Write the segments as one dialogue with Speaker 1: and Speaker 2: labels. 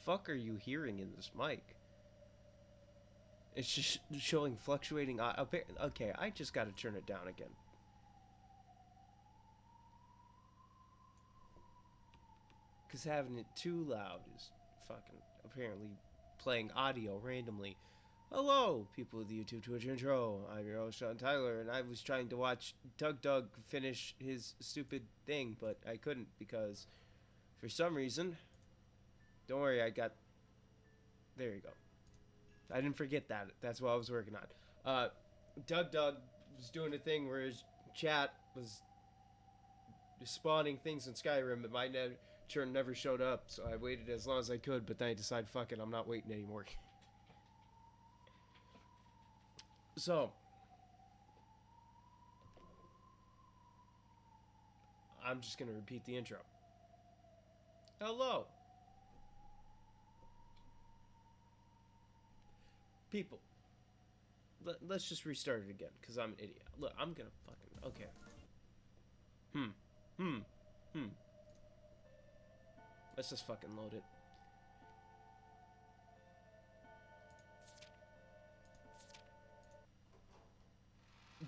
Speaker 1: fuck are you hearing in this mic? It's just showing fluctuating. Okay, I just gotta turn it down again. Because having it too loud is fucking apparently playing audio randomly. Hello, people of the YouTube Twitch intro. I'm your host, Sean Tyler, and I was trying to watch Doug finish his stupid thing, but I couldn't because for some reason, don't worry, I got. There you go. I didn't forget that. That's what I was working on. Doug was doing a thing where his chat was spawning things in Skyrim, but my turn never showed up, so I waited as long as I could, but then I decided, fuck it, I'm not waiting anymore. So, I'm just going to repeat the intro. Hello. People. Let's just restart it again, because I'm an idiot. Look, I'm going to fucking... Okay. Let's just fucking load it.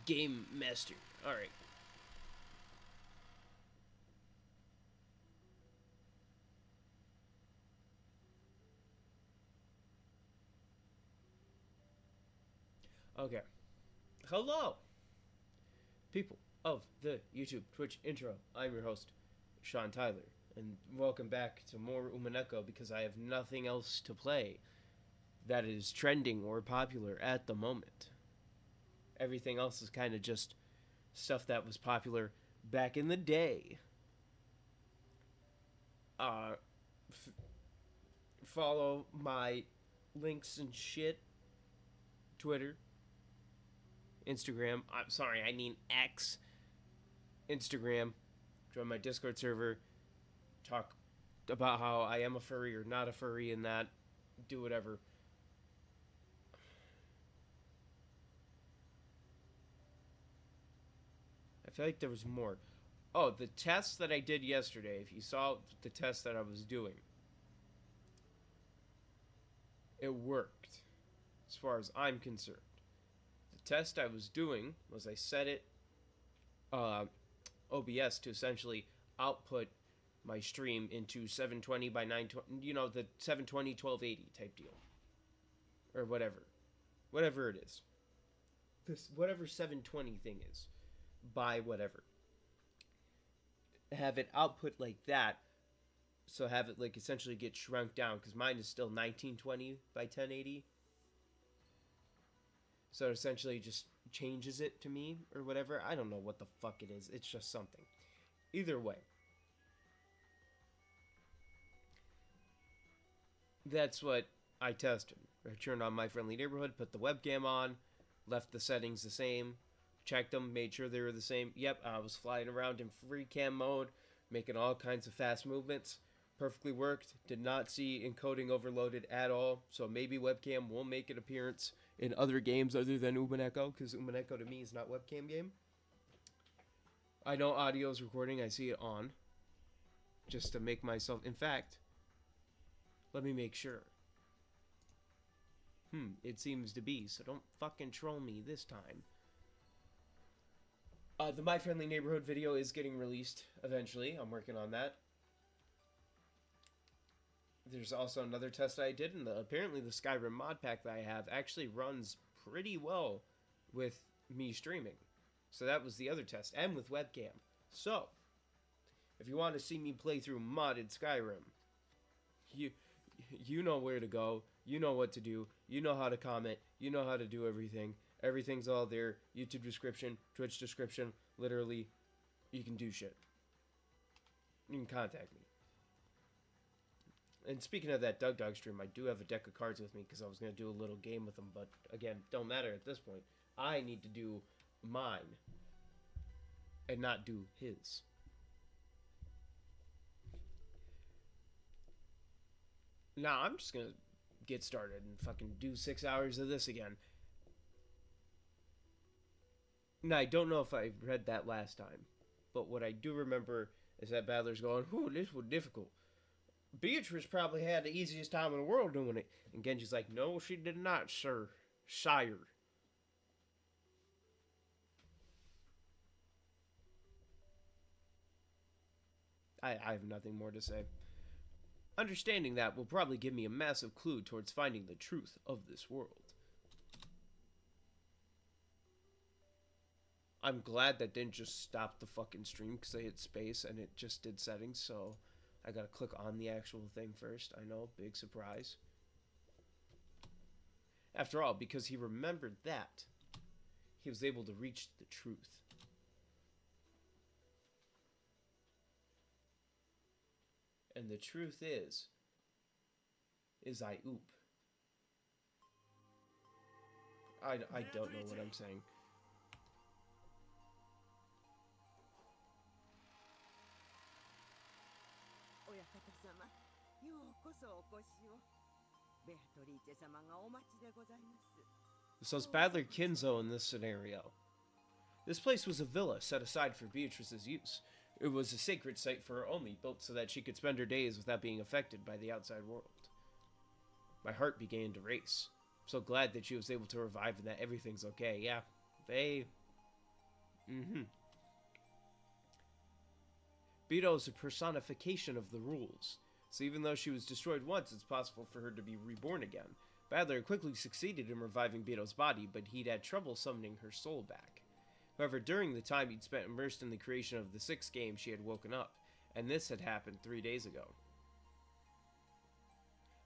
Speaker 1: Game Master. Alright. Okay. Hello, people of the YouTube Twitch intro. I'm your host, Sean Tyler, and welcome back to more Umineko because I have nothing else to play that is trending or popular at the moment. Everything else is kind of just stuff that was popular back in the day. Follow my links and shit. Twitter, Instagram. I'm sorry, I mean X. Instagram. Join my Discord server. Talk about how I am a furry or not a furry and that. Do whatever. I feel like there was more. Oh, the test that I did yesterday. If you saw the test that I was doing, it worked as far as I'm concerned. The test I was doing was I set it OBS to essentially output my stream into 720 by 920, you know, the 720 1280 type deal, or whatever it is, this whatever 720 thing is, by whatever, have it output like that, so have it like essentially get shrunk down because mine is still 1920 by 1080. So it essentially just changes it to me or whatever. I don't know what the fuck it is. It's just something. Either way. That's what I tested. I turned on My Friendly Neighborhood, put the webcam on, left the settings the same, checked them, made sure they were the same. Yep, I was flying around in free cam mode, making all kinds of fast movements. Perfectly worked. Did not see encoding overloaded at all. So maybe webcam will make an appearance in other games other than Umineko, because Umineko to me is not webcam game. I know audio is recording. I see it on. Just to make myself... In fact, let me make sure. It seems to be, so don't fucking troll me this time. The My Friendly Neighborhood video is getting released eventually. I'm working on that. There's also another test I did, and apparently the Skyrim mod pack that I have actually runs pretty well with me streaming. So that was the other test, and with webcam. So, if you want to see me play through modded Skyrim, you know where to go, you know what to do, you know how to comment, you know how to do everything. Everything's all there. YouTube description, Twitch description, literally, you can do shit. You can contact me. And speaking of that Doug stream, I do have a deck of cards with me because I was going to do a little game with them. But again, don't matter at this point. I need to do mine and not do his. Now, I'm just going to get started and fucking do 6 hours of this again. Now, I don't know if I read that last time. But what I do remember is that Battler's going, "Ooh, this was difficult." Beatrice probably had the easiest time in the world doing it. And Genji's like, no, she did not, sir. Sire. I have nothing more to say. Understanding that will probably give me a massive clue towards finding the truth of this world. I'm glad that didn't just stop the fucking stream because I hit space and it just did settings, so I gotta click on the actual thing first. I know, big surprise. After all, because he remembered that, he was able to reach the truth. And the truth is I oop. I don't know what I'm saying. So it's Badler Kinzo in this scenario. This place was a villa set aside for Beatrice's use. It was a sacred site for her only, built so that she could spend her days without being affected by the outside world. My heart began to race. I'm so glad that she was able to revive and that everything's okay. Yeah, they... Beto is a personification of the rules. So even though she was destroyed once, it's possible for her to be reborn again. Badler quickly succeeded in reviving Beto's body, but he'd had trouble summoning her soul back. However, during the time he'd spent immersed in the creation of the 6th game, she had woken up, and this had happened 3 days ago.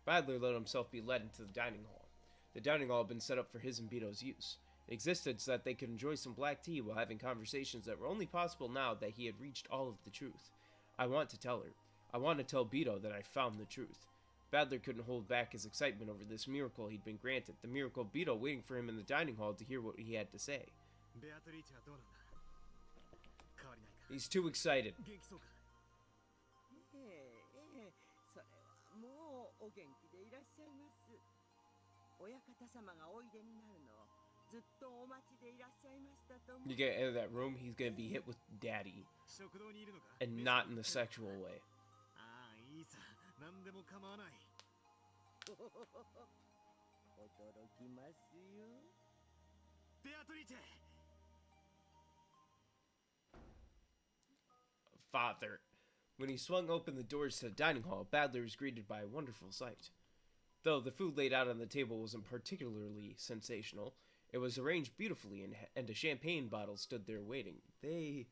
Speaker 1: Badler let himself be led into the dining hall. The dining hall had been set up for his and Beto's use. It existed so that they could enjoy some black tea while having conversations that were only possible now that he had reached all of the truth. I want to tell her. I want to tell Beto that I found the truth. Badler couldn't hold back his excitement over this miracle he'd been granted, the miracle of Beto waiting for him in the dining hall to hear what he had to say. He's too excited. You get out of that room, he's gonna be hit with daddy. And not in a sexual way. Father. When he swung open the doors to the dining hall, Badler was greeted by a wonderful sight. Though the food laid out on the table wasn't particularly sensational, it was arranged beautifully and a champagne bottle stood there waiting. The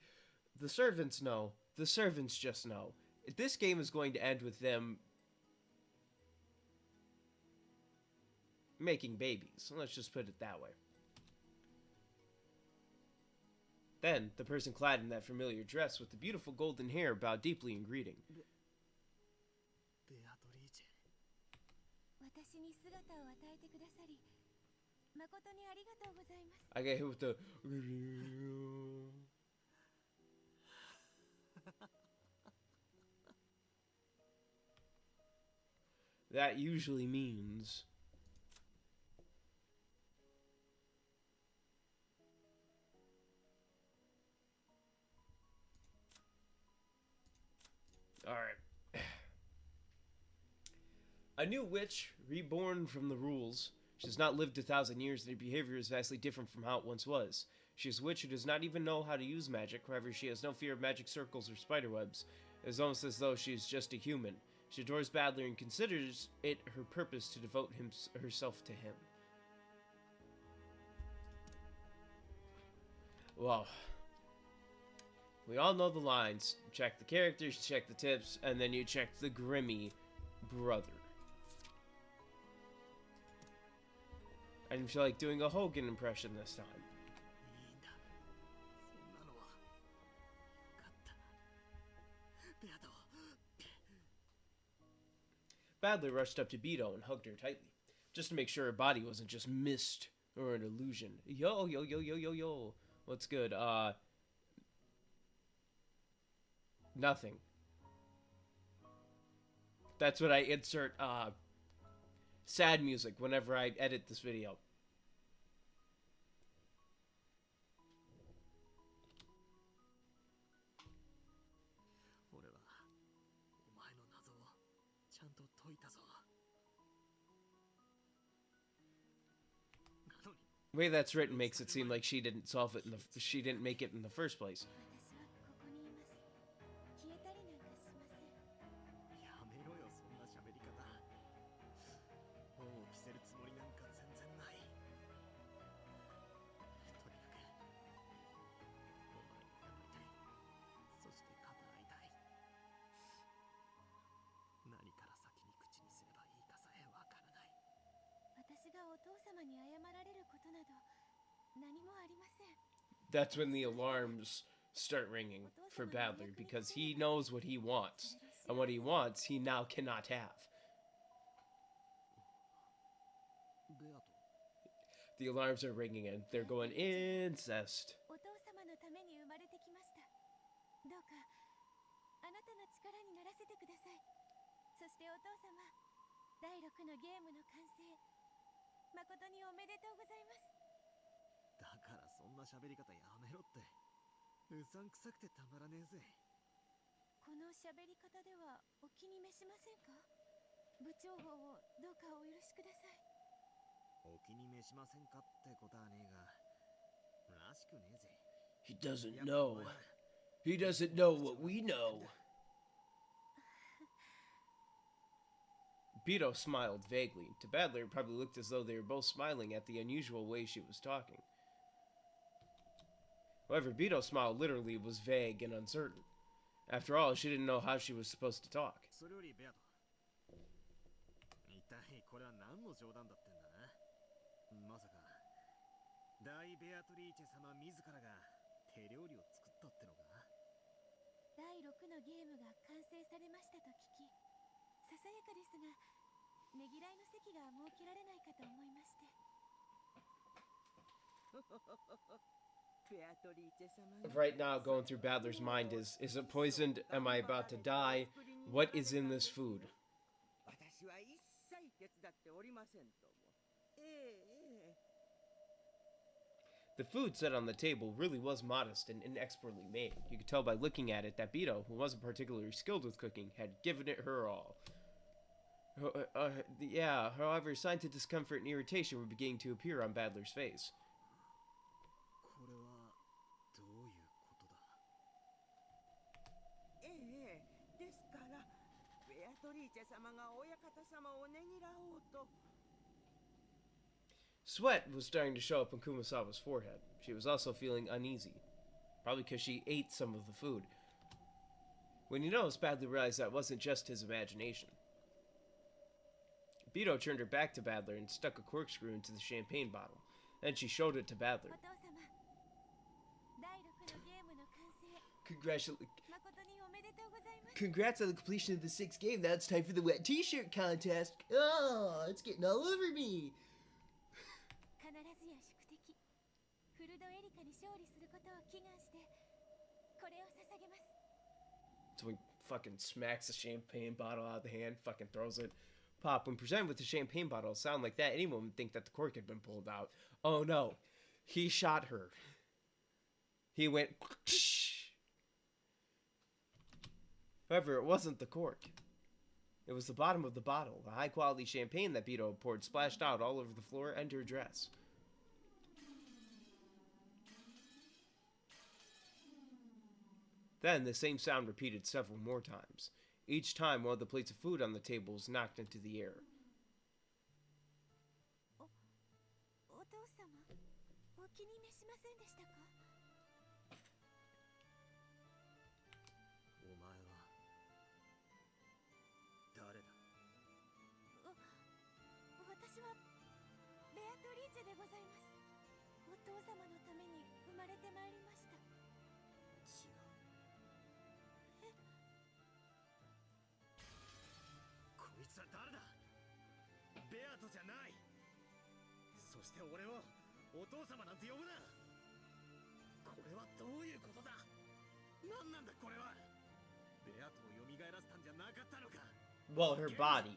Speaker 1: servants know. The servants just know. This game is going to end with them making babies. Let's just put it that way. Then, the person clad in that familiar dress with the beautiful golden hair bowed deeply in greeting. I get hit with the... That usually means... Alright. A new witch, reborn from the rules. She has not lived 1,000 years, and her behavior is vastly different from how it once was. She is a witch who does not even know how to use magic. However, she has no fear of magic circles or spiderwebs. It is almost as though she is just a human. She adores Badler and considers it her purpose to devote herself to him. Well, we all know the lines. Check the characters, check the tips, and then you check the Grimmy brother. I didn't feel like doing a Hogan impression this time. Badler rushed up to Beto and hugged her tightly, just to make sure her body wasn't just mist or an illusion. Yo, yo, yo, yo, yo, yo. What's good? Nothing. That's what I insert, sad music whenever I edit this video. The way that's written makes it seem like she didn't solve it she didn't make it in the first place.
Speaker 2: 私がお父様に謝られることなど何もありません。
Speaker 1: That's when the alarms start ringing for Badler because he knows what he wants. And what he wants, he now cannot have. The alarms are ringing and they're going incest.
Speaker 2: お父様のために生まれてきました。どうかあなたの力にならせてください。そしてお父様、第6のゲームの完成、誠におめでとうございます。
Speaker 3: だからそんな喋り方やめろって。うさんくさくてたまらねえぜ。
Speaker 2: この喋り方ではお気に召しませんか？部長法をどうかお許しください。
Speaker 3: お気に召しませんかってことはねえが、らしくねえぜ。
Speaker 1: He doesn't know. He doesn't know what we know. Beto smiled vaguely. To Badler, it probably looked as though they were both smiling at the unusual way she was talking. However, Beto's smile literally was vague and uncertain. After all, she didn't know how she was supposed to talk.
Speaker 3: それよりベアト、一体これは何の冗談だってんだな。まさか大ベアトリーチェ様自らが手料理を作ったってのか？
Speaker 2: 第6のゲームが完成されましたと聞き、ささやかですが、ねぎらいの席が設けられないかと思いまして。
Speaker 1: Right now, going through Badler's mind is it poisoned? Am I about to die? What is in this food? The food set on the table really was modest and inexpertly made. You could tell by looking at it that Beto, who wasn't particularly skilled with cooking, had given it her all. Yeah, however, signs of discomfort and irritation were beginning to appear on Badler's face.
Speaker 3: これはどういうことだ？
Speaker 4: ですからベアトリーチェ様が親方様をねぎらおうと。
Speaker 1: Sweat was starting to show up on Kumasawa's forehead. She was also feeling uneasy, probably because she ate some of the food. When he noticed, Badler realized that wasn't just his imagination. Beto turned her back to Badler and stuck a corkscrew into the champagne bottle. Then she showed it to Badler. Congrats on the completion of the 6th game. Now it's time for the wet t-shirt contest. Oh, it's getting all over me. So he fucking smacks the champagne bottle out of the hand, fucking throws it. Pop, when presented with the champagne bottle, a sound like that, anyone would think that the cork had been pulled out. Oh no, he shot her. He went. However, it wasn't the cork. It was the bottom of the bottle. The high-quality champagne that Beto had poured splashed out all over the floor and her dress. Then the same sound repeated several more times. Each time, one of the plates of food on the table was knocked into the air.
Speaker 2: お父様、お気に召しませんでしたか？
Speaker 3: お前は誰だ？
Speaker 2: 私はベアトリーチェでございます。お父様のために生まれてまいりました。
Speaker 3: 違う。こいつは誰だ？ベアトじゃない。そして俺をお父様なんて呼ぶな。これはどういうことだ？何なんだこれは？ベアトを蘇らせたんじゃなかったのか？
Speaker 1: Well, her body.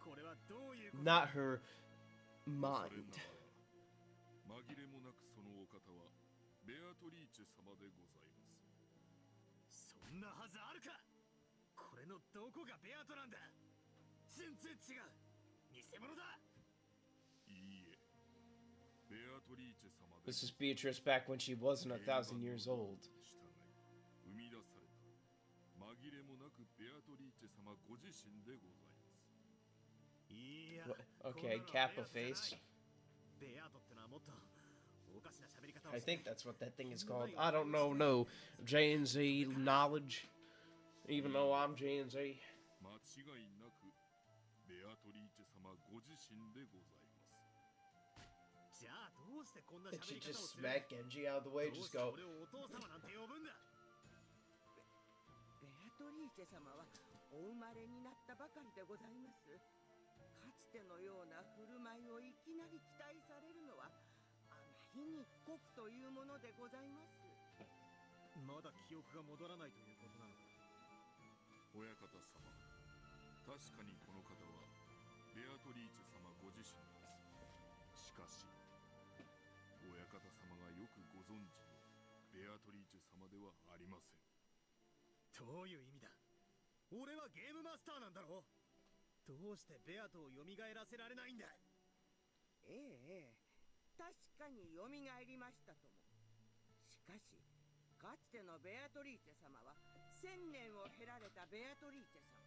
Speaker 3: これはどういうこと？
Speaker 1: Not her mind.
Speaker 5: 紛れもなくそのお方はベアトリーチェ様でございます。
Speaker 3: そんなはずあるか？これのどこがベアトなんだ？全然違う。偽物だ。
Speaker 5: いいえ、ベアアトリーチェ様で
Speaker 1: This is Beatrice back when she wasn't 1,000 years old.
Speaker 5: 生み出された紛れもなくベアトリーチェ様ご自身でございます。
Speaker 3: いや、
Speaker 1: Okay, Kappa face.
Speaker 3: ベアトってのはもっとおかしな喋り方を
Speaker 1: I
Speaker 3: して
Speaker 1: think that's what that thing is called. I don't know, no J&Z knowledge, even though I'm J&Z.
Speaker 5: 間違いなくベアトリーチェ様ご自身でございます。
Speaker 3: じゃあどうしてこんな
Speaker 1: Did
Speaker 3: 喋
Speaker 1: she
Speaker 3: り方を
Speaker 1: just
Speaker 3: する？
Speaker 1: smack Genji out of the way?
Speaker 3: どう
Speaker 1: Just
Speaker 3: して
Speaker 1: go.
Speaker 3: 俺をお父様なんて呼ぶんだ？
Speaker 4: ベアトリーチェ様はお生まれになったばかりでございます。かつてのような振る舞いをいきなり期待されるのはあまりに酷というものでございます。
Speaker 3: まだ記憶が戻らないということなのか？
Speaker 5: 親方様、確かにこの方はベアトリーチェ様ご自身です。しかし親方様がよくご存知のベアトリーチェ様ではありません。
Speaker 3: どういう意味だ？俺はゲームマスターなんだろう？どうしてベアトを蘇らせられないんだ？
Speaker 4: ええ、確かに蘇りましたとも。しかしかつてのベアトリーチェ様は1000年を経られたベアトリーチェ様。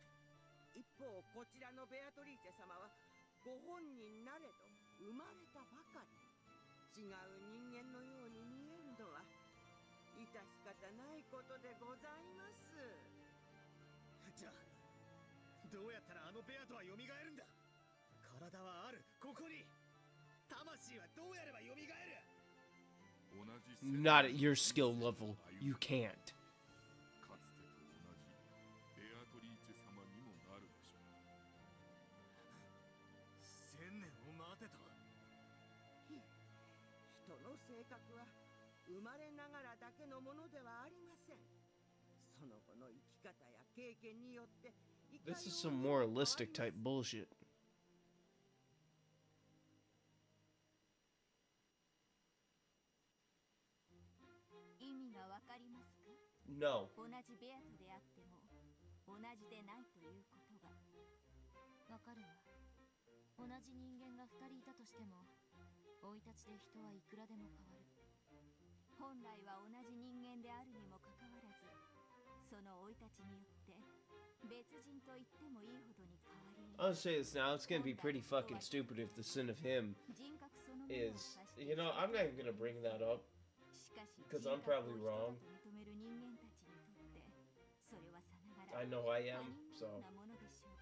Speaker 4: 一方こちらのベアトリーチェ様はご本人なれど生まれたばかり。違う人間のように見えるのは致し方ないことでございます。
Speaker 3: じゃあどうやったらあのベアトは蘇るんだ？体はある、ここに。魂はどうやれば蘇る？
Speaker 1: Not at your skill level. You can't.
Speaker 5: かつてと同じベアトリーチェ様にもなるでしょう。
Speaker 3: 1000年を待てと。
Speaker 4: 人の性格は生まれながらだけのものではありません。その後の生き方や経験によって
Speaker 1: This is some moralistic type bullshit.
Speaker 2: 意味がわかりますか？
Speaker 1: No.
Speaker 2: 同じベアトであっても同じでないということがわかるわ。同じ人間が2人いたとしても生い立ちで人はいくらでも変わる。本来は同じ人間であるにもかかわらず、その生い立ちによって別人と言ってもいいほどに変わり。
Speaker 1: I'll say this now. It's gonna be pretty fucking stupid if the sin of him
Speaker 2: 人格そのものを
Speaker 1: is.
Speaker 2: 指して
Speaker 1: You know, I'm not even gonna bring that up
Speaker 2: しかし
Speaker 1: because I'm probably
Speaker 2: 人格
Speaker 1: wrong.
Speaker 2: を人だと認める人間たちにとってそれはさながら
Speaker 1: I know I
Speaker 2: 他
Speaker 1: am,
Speaker 2: 人
Speaker 1: so
Speaker 2: のようなものでしょう。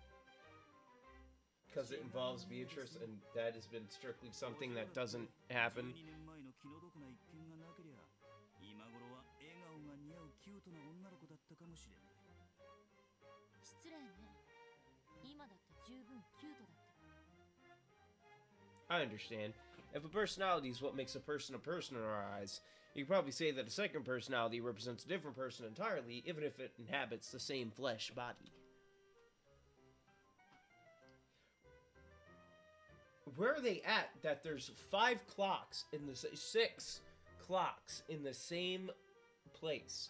Speaker 1: because it involves Beatrice, and that has been strictly something that doesn't happen.
Speaker 6: 12年前の気の毒な一件がなけりゃ今頃は笑顔が似合うキュートな女の子だったかもしれない。
Speaker 2: 失礼ね。今だって十分キュートだった。
Speaker 1: I understand. If a personality is what makes a person in our eyes, you could probably say that a second personality represents a different person entirely, even if it inhabits the same flesh body. Where are they at that there's 5 clocks in the 6 clocks in the same place?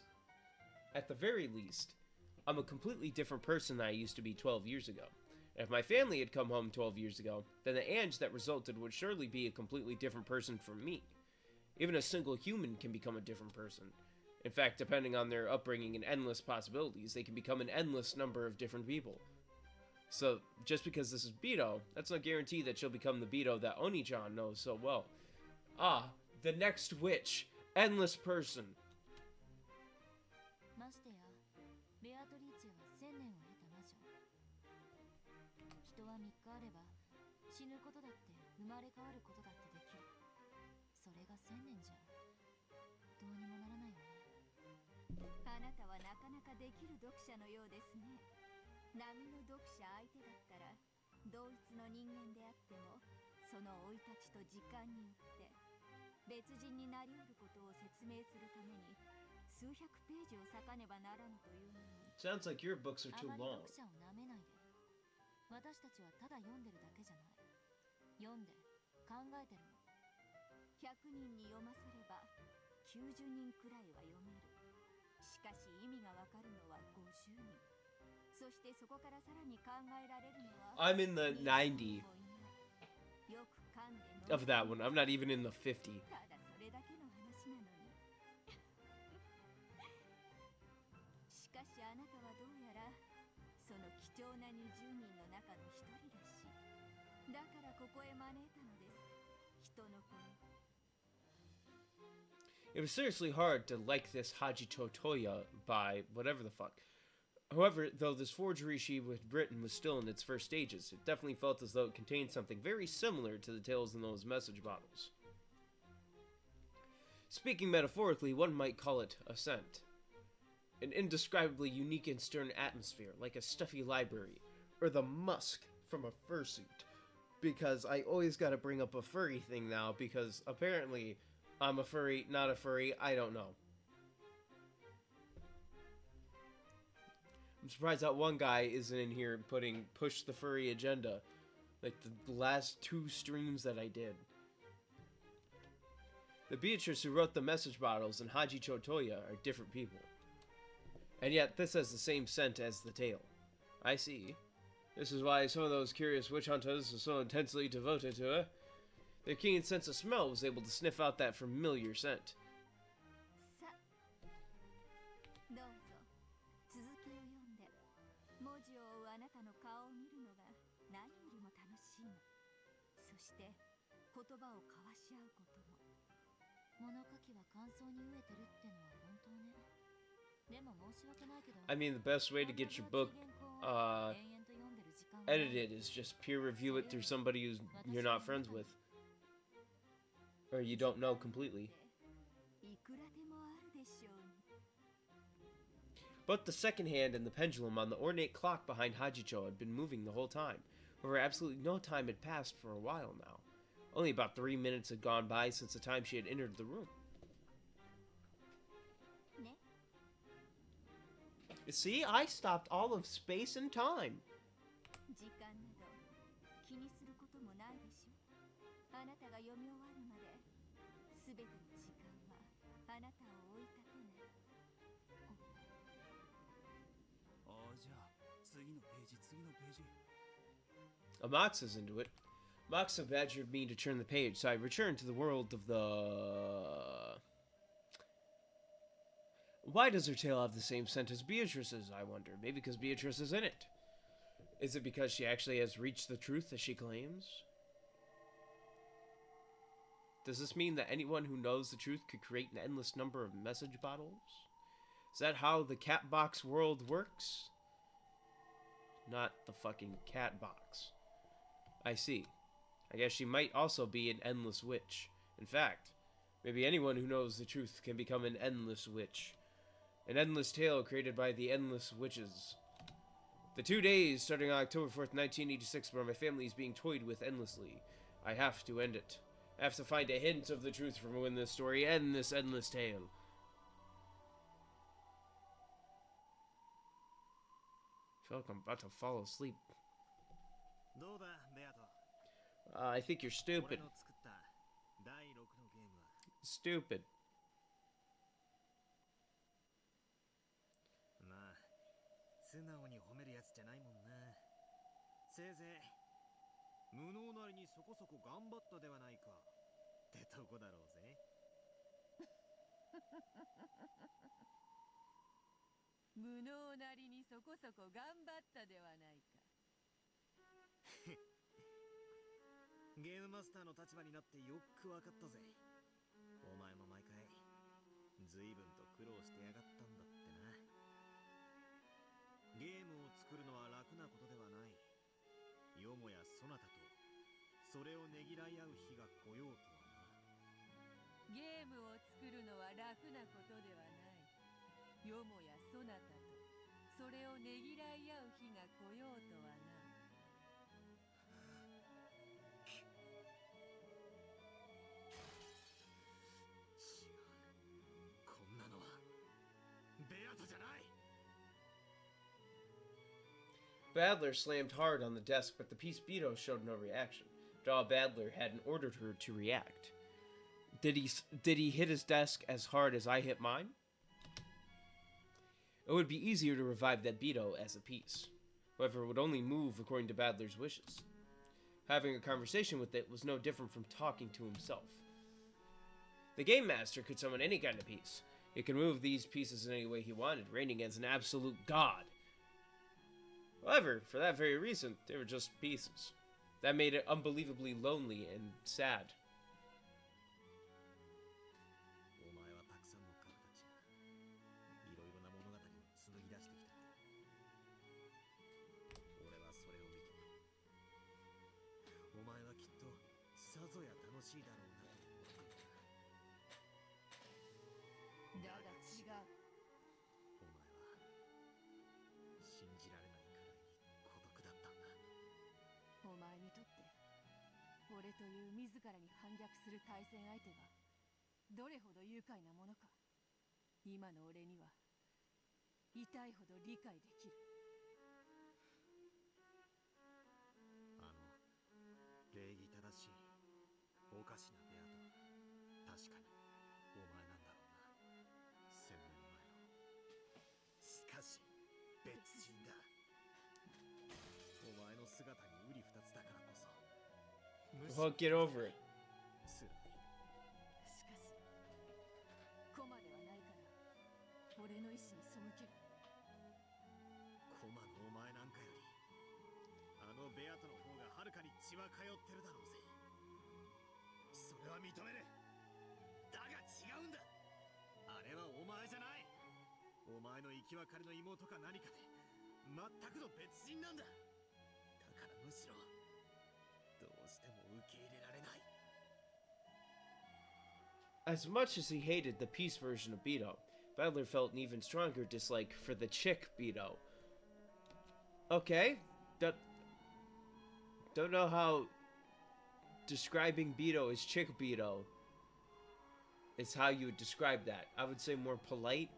Speaker 1: At the very least, I'm a completely different person than I used to be 12 years ago. And if my family had come home 12 years ago, then the Ange that resulted would surely be a completely different person from me. Even a single human can become a different person. In fact, depending on their upbringing and endless possibilities, they can become an endless number of different people. So, just because this is Beto, that's no guarantee that she'll become the Beto that Oni-chan knows so well. Ah, the next witch. Endless person.
Speaker 2: ましてや、ベアトリーチェは1000年を経た魔女。人は3日あれば死ぬことだって生まれ変わることだってできる。それが1000年じゃどうにもならないわね。あなたはなかなかできる読者のようですね。波の読者相手だったら同一の人間であってもその生い立ちと時間によって別人になりうることを説明するために数百ページを割かねばならぬというのに
Speaker 1: Sounds like your books are
Speaker 2: あ
Speaker 1: too
Speaker 2: まり
Speaker 1: long.
Speaker 2: 読者をなめないで。私たちはただ読んでるだけじゃない。読んで考えてるの。100人に読ませれば90人くらいは読める。しかし意味がわかるのは50人。そしてそこからさらに考えられるのは
Speaker 1: I'm in the 90.
Speaker 2: よく噛んで
Speaker 1: of that one. I'm not even in the 50.
Speaker 2: ただそれだけの話なのに。しかしあなたはどうやらその貴重な20人の中の一人らしい。だからここへ招いたのです。人の子に。
Speaker 1: It was seriously hard to like this Haji Totoya by whatever the fuck. However, though this forgery she had written was still in its first stages, it definitely felt as though it contained something very similar to the tales in those message bottles. Speaking metaphorically, one might call it a scent. An indescribably unique and stern atmosphere, like a stuffy library, or the musk from a fursuit. Because I always gotta bring up a furry thing now, because apparently I'm a furry, not a furry, I don't know. I'm surprised that one guy isn't in here putting push the furry agenda, like the last 2 streams that I did. The Beatrice who wrote the message bottles and Haji Chotoya are different people. And yet this has the same scent as the tale. I see. This is why some of those curious witch hunters are so intensely devoted to her. Their keen sense of smell was able to sniff out that familiar scent.
Speaker 2: さあ、どうぞ続きを読んで文字を追うあなたの顔を見るのが何よりも楽しいの。そして言葉を交わし合うことも。物書きは感想に飢えてるってのは本当ね。でも申し訳ないけど。
Speaker 1: I mean, the best way to get your book edited is just peer review it through somebody who you're not friends with. Or you don't know completely. Both the second hand and the pendulum on the ornate clock behind Hajicho had been moving the whole time. However, absolutely no time had passed for a while now. Only about 3 minutes had gone by since the time she had entered the room. You see, I stopped all of space and time.
Speaker 2: 時間など気にすることもないでしょ。あなたが読み終わるまで、すべての時間はあなたを追い立てない。
Speaker 6: ああ、じゃあ次のページ次のページ。
Speaker 1: Amaxa's into it. Maxa badgered me to turn the page, so I returned to the world of the... Why does her tale have the same scent as Beatrice's, I wonder? Maybe because Beatrice is in it. Is it because she actually has reached the truth as she claims? Does this mean that anyone who knows the truth could create an endless number of message bottles? Is that how the cat box world works? Not the fucking cat box. I see. I guess she might also be an endless witch. In fact, maybe anyone who knows the truth can become an endless witch. An endless tale created by the endless witches. The 2 days starting on October 4th, 1986, where my family is being toyed with endlessly. I have to end it. I have to find a hint of the truth from when this story ends this endless tale. I feel like I'm about to fall asleep. I think you're stupid. Stupid.
Speaker 3: 素直に褒めるやつじゃないもんな。せいぜい無能なりにそこそこ頑張ったではないかってとこだろうぜ。
Speaker 7: 無能なりにそこそこ頑張ったではないか。
Speaker 3: ゲームマスターの立場になってよくわかったぜ。お前も毎回随分と苦労してやがったんだってな。ゲームを作るのは楽なことではない。よもやそなたとそれをねぎらい合う日が来ようとはな。
Speaker 7: ゲームを作るのは楽なことではない。よもやそなたとそれをねぎらい合う日が来ようとはな。
Speaker 3: こんなのはベアトじゃない。
Speaker 1: Badler slammed hard on the desk, but the piece Beto showed no reaction. After all, Badler hadn't ordered her to react. Did he hit his desk as hard as I hit mine? It would be easier to revive that Beto as a piece. However, it would only move according to Badler's wishes. Having a conversation with it was no different from talking to himself. The Game Master could summon any kind of piece. He could move these pieces in any way he wanted, reigning as an absolute god. However, for that very reason, they were just pieces. That made it unbelievably lonely and sad.
Speaker 3: お前はたくさんの形いろいろな物語を紡ぎ出してきた。俺はそれを見て、お前はきっとさぞや楽しいだろうなと思っていた。
Speaker 7: だが違う。
Speaker 3: お前は信じられないくらいに孤独だったんだ。
Speaker 7: お前にとって俺という自らに反逆する対戦相手がどれほど愉快なものか、今の俺には痛いほど理解できる。
Speaker 3: 礼儀正しいおかしなベアと、確かにお前なんだろうな。1000年前の。しかし別人だ。お前の姿に瓜二つだからこそ。
Speaker 1: Well, get over it.
Speaker 3: 辛い。
Speaker 7: しかしコマではないから俺の意志に背ける。
Speaker 3: コマのお前なんかよりあのベアトの方がはるかに血は通ってるだろうぜ。それは認める。だが違うんだ。あれはお前じゃない。お前の生き別れの妹か何かで全くの別人なんだ。だからむしろどうしても受け入れられない。
Speaker 1: As much as he hated the peace version of Beto, Battler felt an even stronger dislike for the chick Beto. Okay, don't know how describing Beto as chick Beto is how you would describe that. I would say more polite.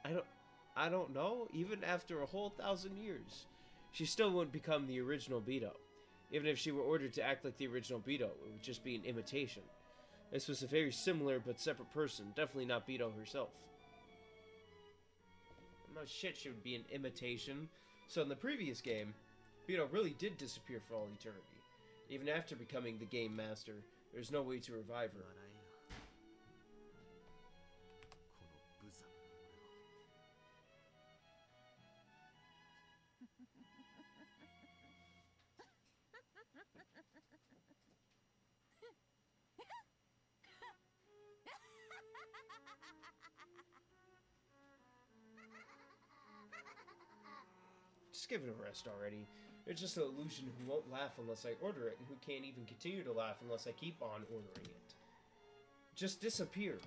Speaker 1: I don't know. Even after a whole 1,000 years, she still wouldn't become the original Beto. Even if she were ordered to act like the original Beto, it would just be an imitation. This was a very similar but separate person, definitely not Beto herself. No shit, she would be an imitation. So in the previous game, Beto really did disappear for all eternity. Even after becoming the Game Master, there's no way to revive her.
Speaker 3: 笑えよ。この無様な俺を。
Speaker 1: Just give it a rest already. It's just an illusion who won't laugh unless I order it, and who can't even continue to laugh unless I keep on ordering it. Just disappear.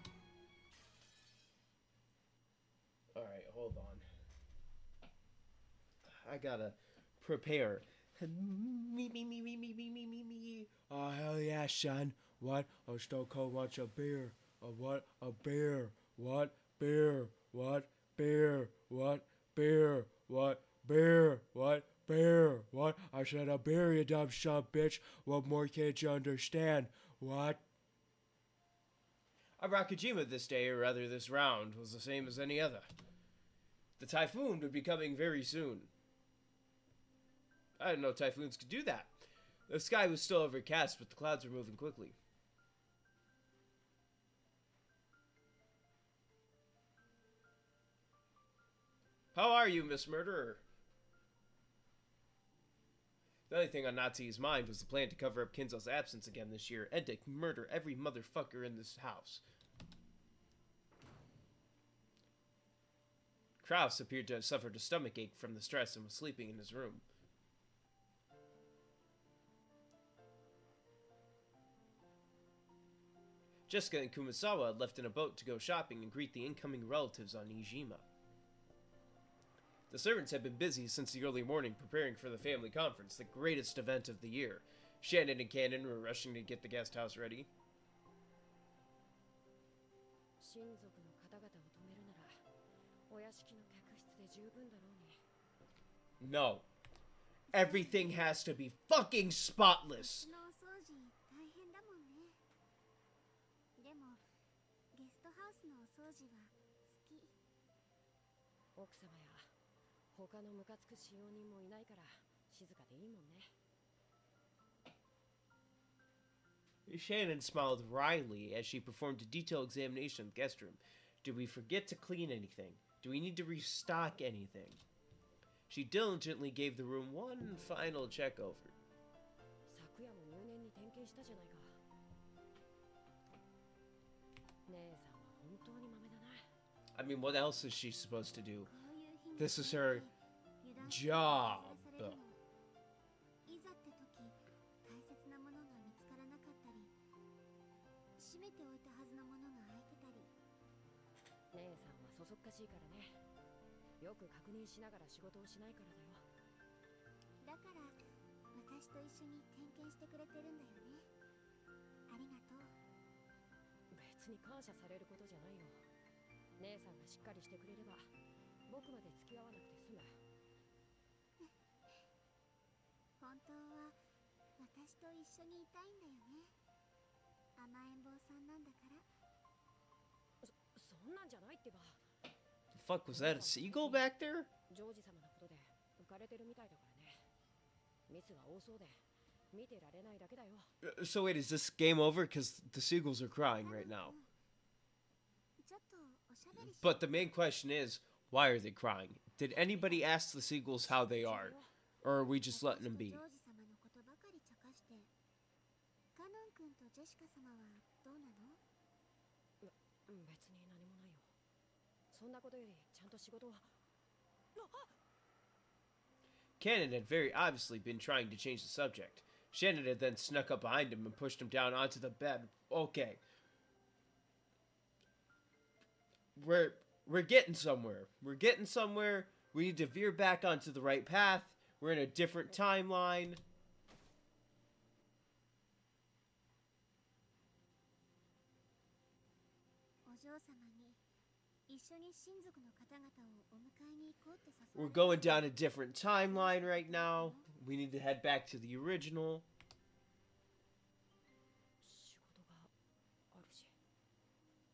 Speaker 1: Alright, hold on. I gotta prepare. Me. Oh, hell yeah, son. What? A Stone Cold wants a beer. A what? A beer. What? Beer. What? Beer. What? Beer. What? Beer. What? Beer. What? I said a beer, you dumb son bitch. What more can't you understand? What? Arakojima this day, or rather this round, was the same as any other. The typhoon would be coming very soon. I didn't know typhoons could do that. The sky was still overcast, but the clouds were moving quickly. How are you, Miss Murderer? The only thing on Natsu's mind was the plan to cover up Kinzo's absence again this year and to murder every motherfucker in this house. Kraus appeared to have suffered a stomachache from the stress and was sleeping in his room. Jessica and Kumasawa had left in a boat to go shopping and greet the incoming relatives on Iijima. The servants had been busy since the early morning preparing for the family conference, the greatest event of the year. Shannon and Cannon were rushing to get the guest house ready. No. Everything has to be fucking spotless.
Speaker 8: 他のムカつく使用人もいないから静かでいいもんね。
Speaker 1: Shannon smiled wryly as she performed a detailed examination of the guest room. Did we forget to clean anything? Do we need to restock anything? She diligently gave the room one final check over.
Speaker 8: 昨夜も入念に点検したじゃないか。姉さんは本当に豆だな。
Speaker 1: I mean, what else is she supposed to do?
Speaker 2: こういう日に
Speaker 1: This is her
Speaker 2: 油断してさ
Speaker 1: job.
Speaker 2: れるのいざって時大切なものが見つからなかったり閉めておいたはずのものが開いてたり
Speaker 8: 姉さんはそそっかしいからね。よく確認しながら仕事をしないからだよ。
Speaker 2: だから私と一緒に点検してくれてるんだよね。ありがとう。
Speaker 8: 別に感謝されることじゃないよ。姉さんがしっかりしてくれれば僕まで付き合わなくて済む。
Speaker 2: 本当は私と一緒にいたいんだよね。甘えん坊さんなんだから。
Speaker 8: そんなんじゃないってば。
Speaker 1: The fuck was that? A seagull back there?
Speaker 8: ジョージ様のことで浮かれてるみたいだからね。ミスが多そうで見てられないだけだよ。
Speaker 1: So wait, is this game over? Because the seagulls are crying right now.
Speaker 2: ちょっとおしゃべりし
Speaker 1: But the main question is, why are they crying? Did anybody ask the seagulls how they are? Or are we just letting them be?
Speaker 2: ジョージ様のことばかり茶化して。カノン君とジェシカ様はどうなの？
Speaker 8: 別に何もないよ。そんなことよりちゃんと仕事は。
Speaker 1: Cannon had very obviously been trying to change the subject. Shannon had then snuck up behind him and pushed him down onto the bed. Okay. We're getting somewhere. We're getting somewhere. We need to veer back onto the right path. We're in a different timeline.
Speaker 2: お嬢様に一緒に親族の方々をお迎えに行こうって誘
Speaker 1: We're
Speaker 2: われ
Speaker 1: going down a different timeline right now. We need to head back to the original.
Speaker 8: 仕事があるし。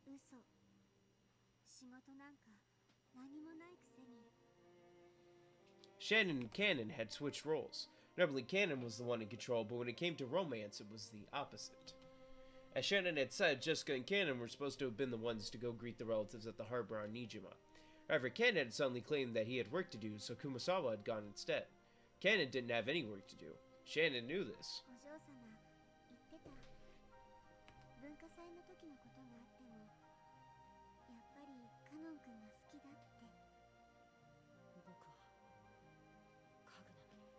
Speaker 2: 嘘。仕事なんか何もないくせに。
Speaker 1: Shannon and Cannon had switched roles. Normally, Cannon was the one in control, but when it came to romance, it was the opposite. As Shannon had said, Jessica and Cannon were supposed to have been the ones to go greet the relatives at the harbor on Nijima. However, Cannon had suddenly claimed that he had work to do, so Kumasawa had gone instead. Cannon didn't have any work to do. Shannon knew this.
Speaker 2: お嬢様言ってた。文化祭の時のことがあってもやっぱりカノン君が好きだって。
Speaker 8: 僕は家具なのに。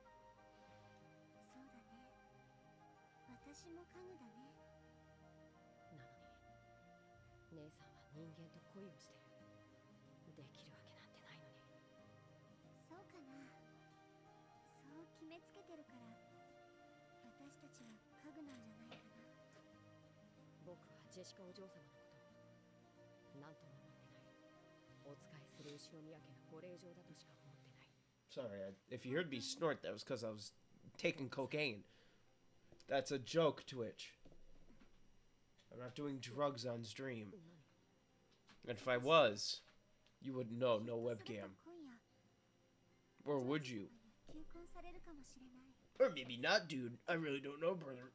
Speaker 2: そうだね。私も家具だね。
Speaker 8: なのに姉さんは人間と恋をしてる。できるわけなんてないのに。
Speaker 2: そうかな。そう決めつけてるから私たちは家具なんじゃないかな。
Speaker 8: 僕はジェシカお嬢様のこと何とも思ってない。お仕えする後ろ宮家のご令嬢だとしか思ってない。
Speaker 1: Sorry, if you heard me snort, that was because I was taking cocaine. That's a joke, Twitch. I'm not doing drugs on stream. And if I was, you wouldn't know, no webcam.
Speaker 2: 今夜
Speaker 1: Or would you?
Speaker 2: 求婚されるかもしれない。
Speaker 1: Or maybe not, dude. I really don't know, brother.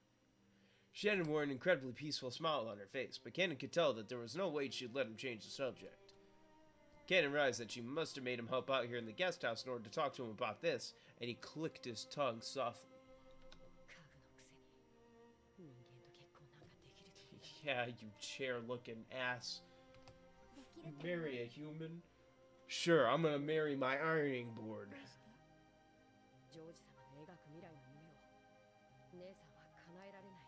Speaker 1: Shannon wore an incredibly peaceful smile on her face, but Cannon could tell that there was no way she'd let him change the subject. Cannon realized that she must have made him help out here in the guest house in order to talk to him about this, and he clicked his tongue softly.
Speaker 8: 家具のくせに人間と結婚なんかできるつもり。
Speaker 1: Yeah, you chair-looking ass.
Speaker 2: できると思う。
Speaker 1: Marry a human? Sure, I'm gonna marry my ironing board.
Speaker 2: どうして？
Speaker 8: ジョージ様の描く未来の夢を姉さんは叶えられない。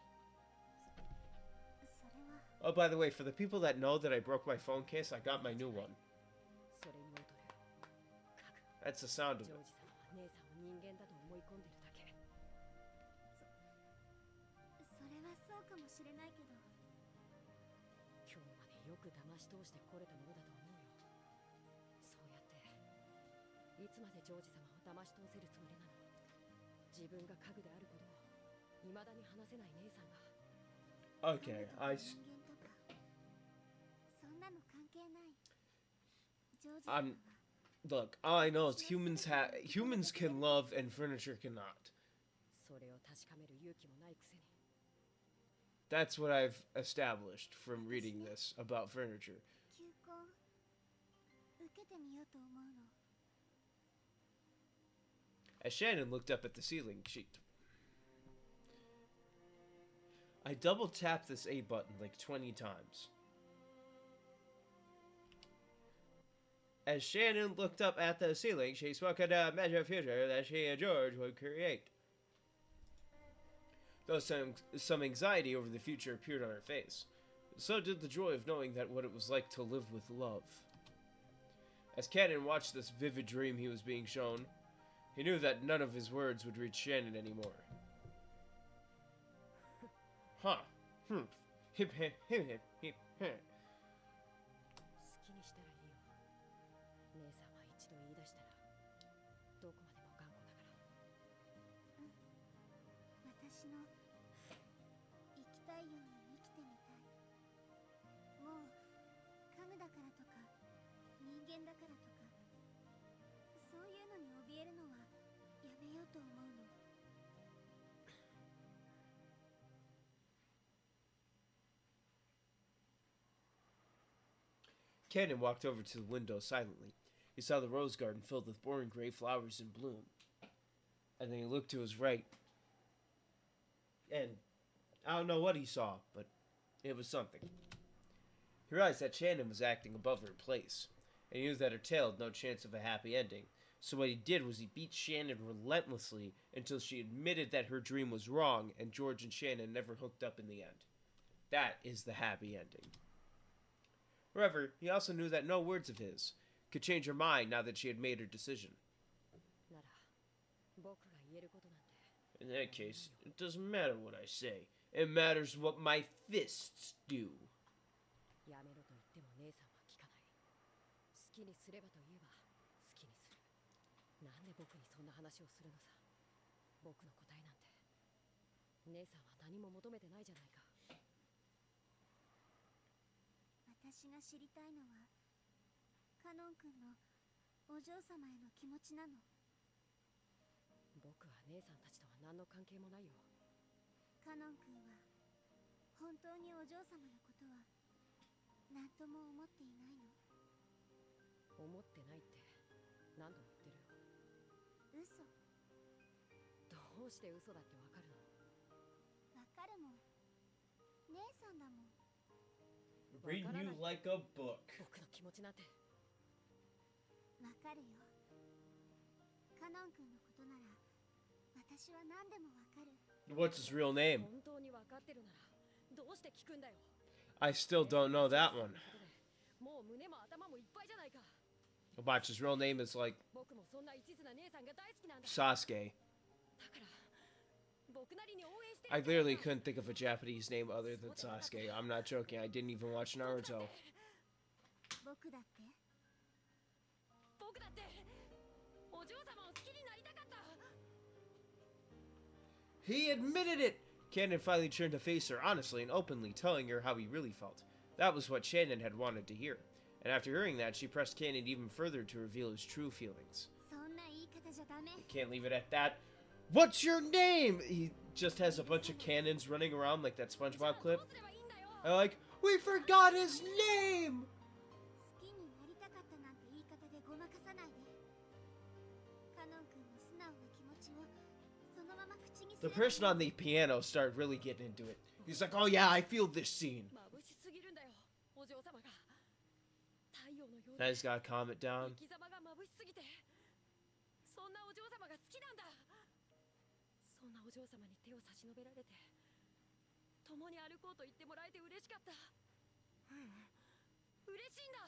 Speaker 2: それは
Speaker 1: Oh, by the way, for the people that know that I broke my phone case, I got my new one.
Speaker 8: それに劣る家具。
Speaker 1: That's the sound of
Speaker 8: ジョ
Speaker 1: it.
Speaker 8: ージ様は姉さんを人間だと思い込んでるだけ。
Speaker 2: それはそうかもしれないけど。
Speaker 8: 今日までよく騙し通してこれたものだと思うよ。そうやっていつまでジョージ様を騙し通せるつもりなの。自分が家具であることを未だに話せない姉さんが。
Speaker 1: Okay, I.
Speaker 2: 人間とかそんなの関係ない。ジョージ様は
Speaker 1: Look, all I know is humans can love and furniture cannot.
Speaker 8: それを確かめる勇気もないくせに。
Speaker 1: That's what I've established from reading this about furniture.
Speaker 2: 求婚受けてみようと思うの。
Speaker 1: As Shannon looked up at the ceiling, I double tapped this A button like 20 times. As Shannon looked up at the ceiling, she spoke of the magic future that she and George would create. Though some anxiety over the future appeared on her face, so did the joy of knowing that what it was like to live with love. As Cannon watched this vivid dream he was being shown, he knew that none of his words would reach Shannon anymore. Huh. Hip hip hip hip hip hip.
Speaker 8: 好きにしたらいいよ。姉さんは一度言い出したらどこまでも頑固だから。
Speaker 2: 私の生きたいように生きてみたい。もう家具だからとか人間だからとかそういうのに怯えるのはやめようと思うの。
Speaker 1: Cannon walked over to the window silently. He saw the rose garden filled with boring gray flowers in bloom. And then he looked to his right. And I don't know what he saw, but it was something. He realized that Shannon was acting above her in place, and he knew that her tale had no chance of a happy ending. So what he did was he beat Shannon relentlessly until she admitted that her dream was wrong and George and Shannon never hooked up in the end. That is the happy ending. However, he also knew that no words of his could change her mind now that she had made her decision.
Speaker 8: なら僕が言えることなんて。
Speaker 1: In that case, it doesn't matter what I say. It matters what my fists do.
Speaker 8: やめろと言っても姉さんは聞かない。好きにすればと言えば好きにする。なんで僕にそんな話をするのさ。僕の答えなんて。姉さんは何も求めてないじゃないか。
Speaker 2: 私が知りたいのはカノン君のお嬢様への気持ちなの。
Speaker 8: 僕は姉さんたちとは何の関係もないよ。
Speaker 2: カノン君は本当にお嬢様のことは何とも思っていないの。
Speaker 8: 思ってないって何度も言ってるよ。
Speaker 2: 嘘。
Speaker 8: どうして嘘だってわかるの？
Speaker 2: わかるもん。姉さんだもん。
Speaker 1: Read you like a book.
Speaker 8: 僕の気持ちなんて。
Speaker 2: わかるよ。カノン君のことなら私は何でもわかる。
Speaker 1: What's his real name?
Speaker 8: 本当にわかってるならどうして聞くんだよ。
Speaker 1: I still don't know that one.
Speaker 8: もう胸も頭もいっぱいじゃないか。
Speaker 1: Watch, his real name is like
Speaker 8: 僕もそんな一途な姉さんが大好きなんだ。
Speaker 1: Sasuke.
Speaker 8: だから僕なりに応援してる。
Speaker 1: I literally couldn't think of a Japanese name other than Sasuke. I'm not joking. I didn't even watch Naruto.
Speaker 2: 僕だって。
Speaker 8: 僕だってお嬢様を好きになりたかった。
Speaker 1: He admitted it! Cannon finally turned to face her honestly and openly, telling her how he really felt. That was what Shannon had wanted to hear. And after hearing that, she pressed Cannon even further to reveal his true feelings.
Speaker 2: そんな言い方じゃダメ。
Speaker 1: Can't leave it at that. What's your name? He just has a bunch of cannons running around like that SpongeBob clip. I like, we forgot his name!
Speaker 2: 好きになりたかったなんて言い方でごまかさないで。カノン君の素直な気持ちをそのまま口にす
Speaker 1: The
Speaker 2: ればいい。
Speaker 1: person on the piano started really getting into it. He's like, oh yeah, I feel this scene.
Speaker 8: 眩しすぎるんだよ、お嬢様が。太陽のよう
Speaker 1: Now he's gotta calm it down.
Speaker 8: 生き様が眩しすぎて、そんなお嬢様が好きなんだ。そんなお嬢様に手を差し伸べられて、共に歩こうと言ってもらえて嬉しかった。嬉しいんだ。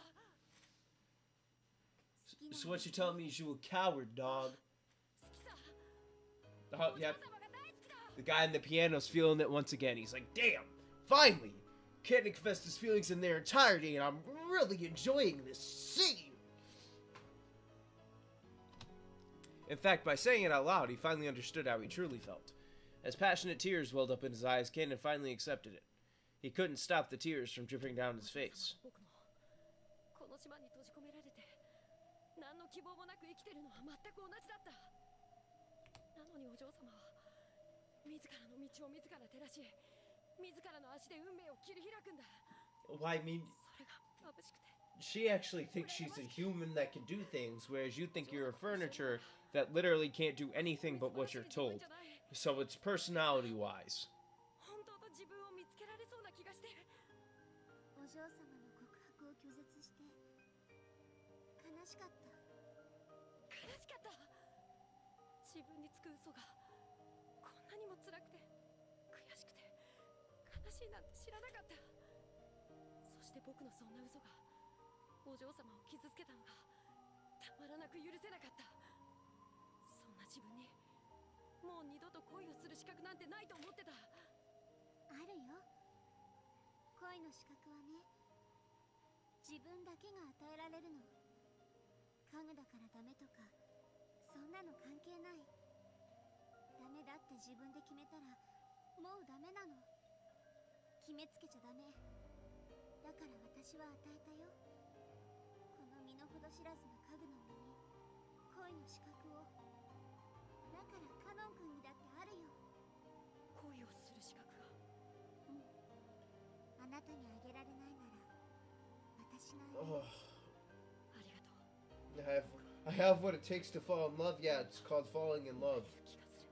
Speaker 1: So what you telling me is you a coward, dog.
Speaker 8: 好きさ。
Speaker 1: Oh,
Speaker 8: お
Speaker 1: yep.
Speaker 8: 嬢様が大好きだ。
Speaker 1: The guy on the piano's feeling it once again. He's like, damn, finally! Cannon confessed his feelings in their entirety, and I'm really enjoying this scene. In fact, by saying it out loud, he finally understood how he truly felt. As passionate tears welled up in his eyes, Cannon finally accepted it. He couldn't stop the tears from dripping down his face.
Speaker 8: 僕もこの島に閉じ込められて、何の希望もなく生きてるのは全く同じだった。なのにお嬢様は自らの道を自ら照らし、自らの足で運命を切り開くんだ。
Speaker 1: Well, I mean,
Speaker 8: それが眩しくて
Speaker 1: she actually thinks she's a human that can do things, whereas you think you're a furniture that literally can't do anything but what you're told. So it's personality-wise.
Speaker 8: 本当と自分を見つけられそうな気がして。
Speaker 2: お嬢様の告白を拒絶して悲しかった。
Speaker 8: 悲しかった。自分につく嘘がこんなにも辛くて悔しくて悲しいなんて知らなかった。そして僕のそんな嘘がお嬢様を傷つけたのがたまらなく許せなかった。そんな自分にもう二度と恋をする資格なんてないと思ってた。
Speaker 2: あるよ。恋の資格はね、自分だけが与えられるの。家具だからダメとかそんなの関係ない。ダメだって自分で決めたらもうダメなの。決めつけちゃダメ。だから私は与えたよ、この身の程知らずな家具の身に恋の資格を。だからカノン君にだってあるよ。
Speaker 8: 恋をする資格が。
Speaker 2: うん。あなたにあげられないなら私があげる。
Speaker 1: Oh,
Speaker 8: ありがとう。
Speaker 1: I have what it takes to fall in love. Yeah, it's called falling in love.
Speaker 8: 気がする。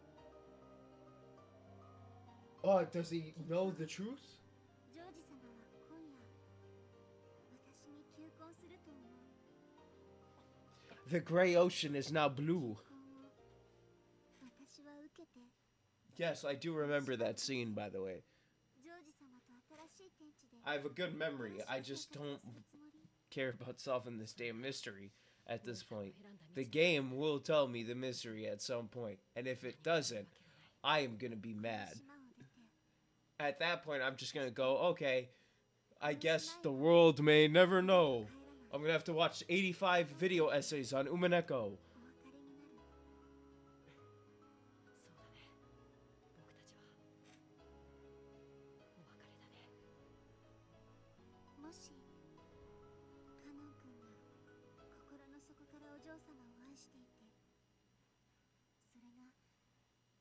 Speaker 1: Oh, does he know the truth?
Speaker 2: ジョージ様は今夜私に求婚すると思う。
Speaker 1: The gray ocean is now blue.
Speaker 2: 私は受けて。
Speaker 1: Yes, I do remember that scene, by the way.
Speaker 2: ジョージ様と新しい天地で。
Speaker 1: I have a good memory. I just don't care about solving this damn mystery at this point. The game will tell me the mystery at some point, and if it doesn't, I am gonna be mad. At that point, I'm just gonna go, okay, I guess the world may never know. I'm gonna have to watch 85 video essays on Umineko.
Speaker 8: そうだね。僕たちはお別れだね。
Speaker 2: もしカノン君が心の底からお嬢様を愛していて、それが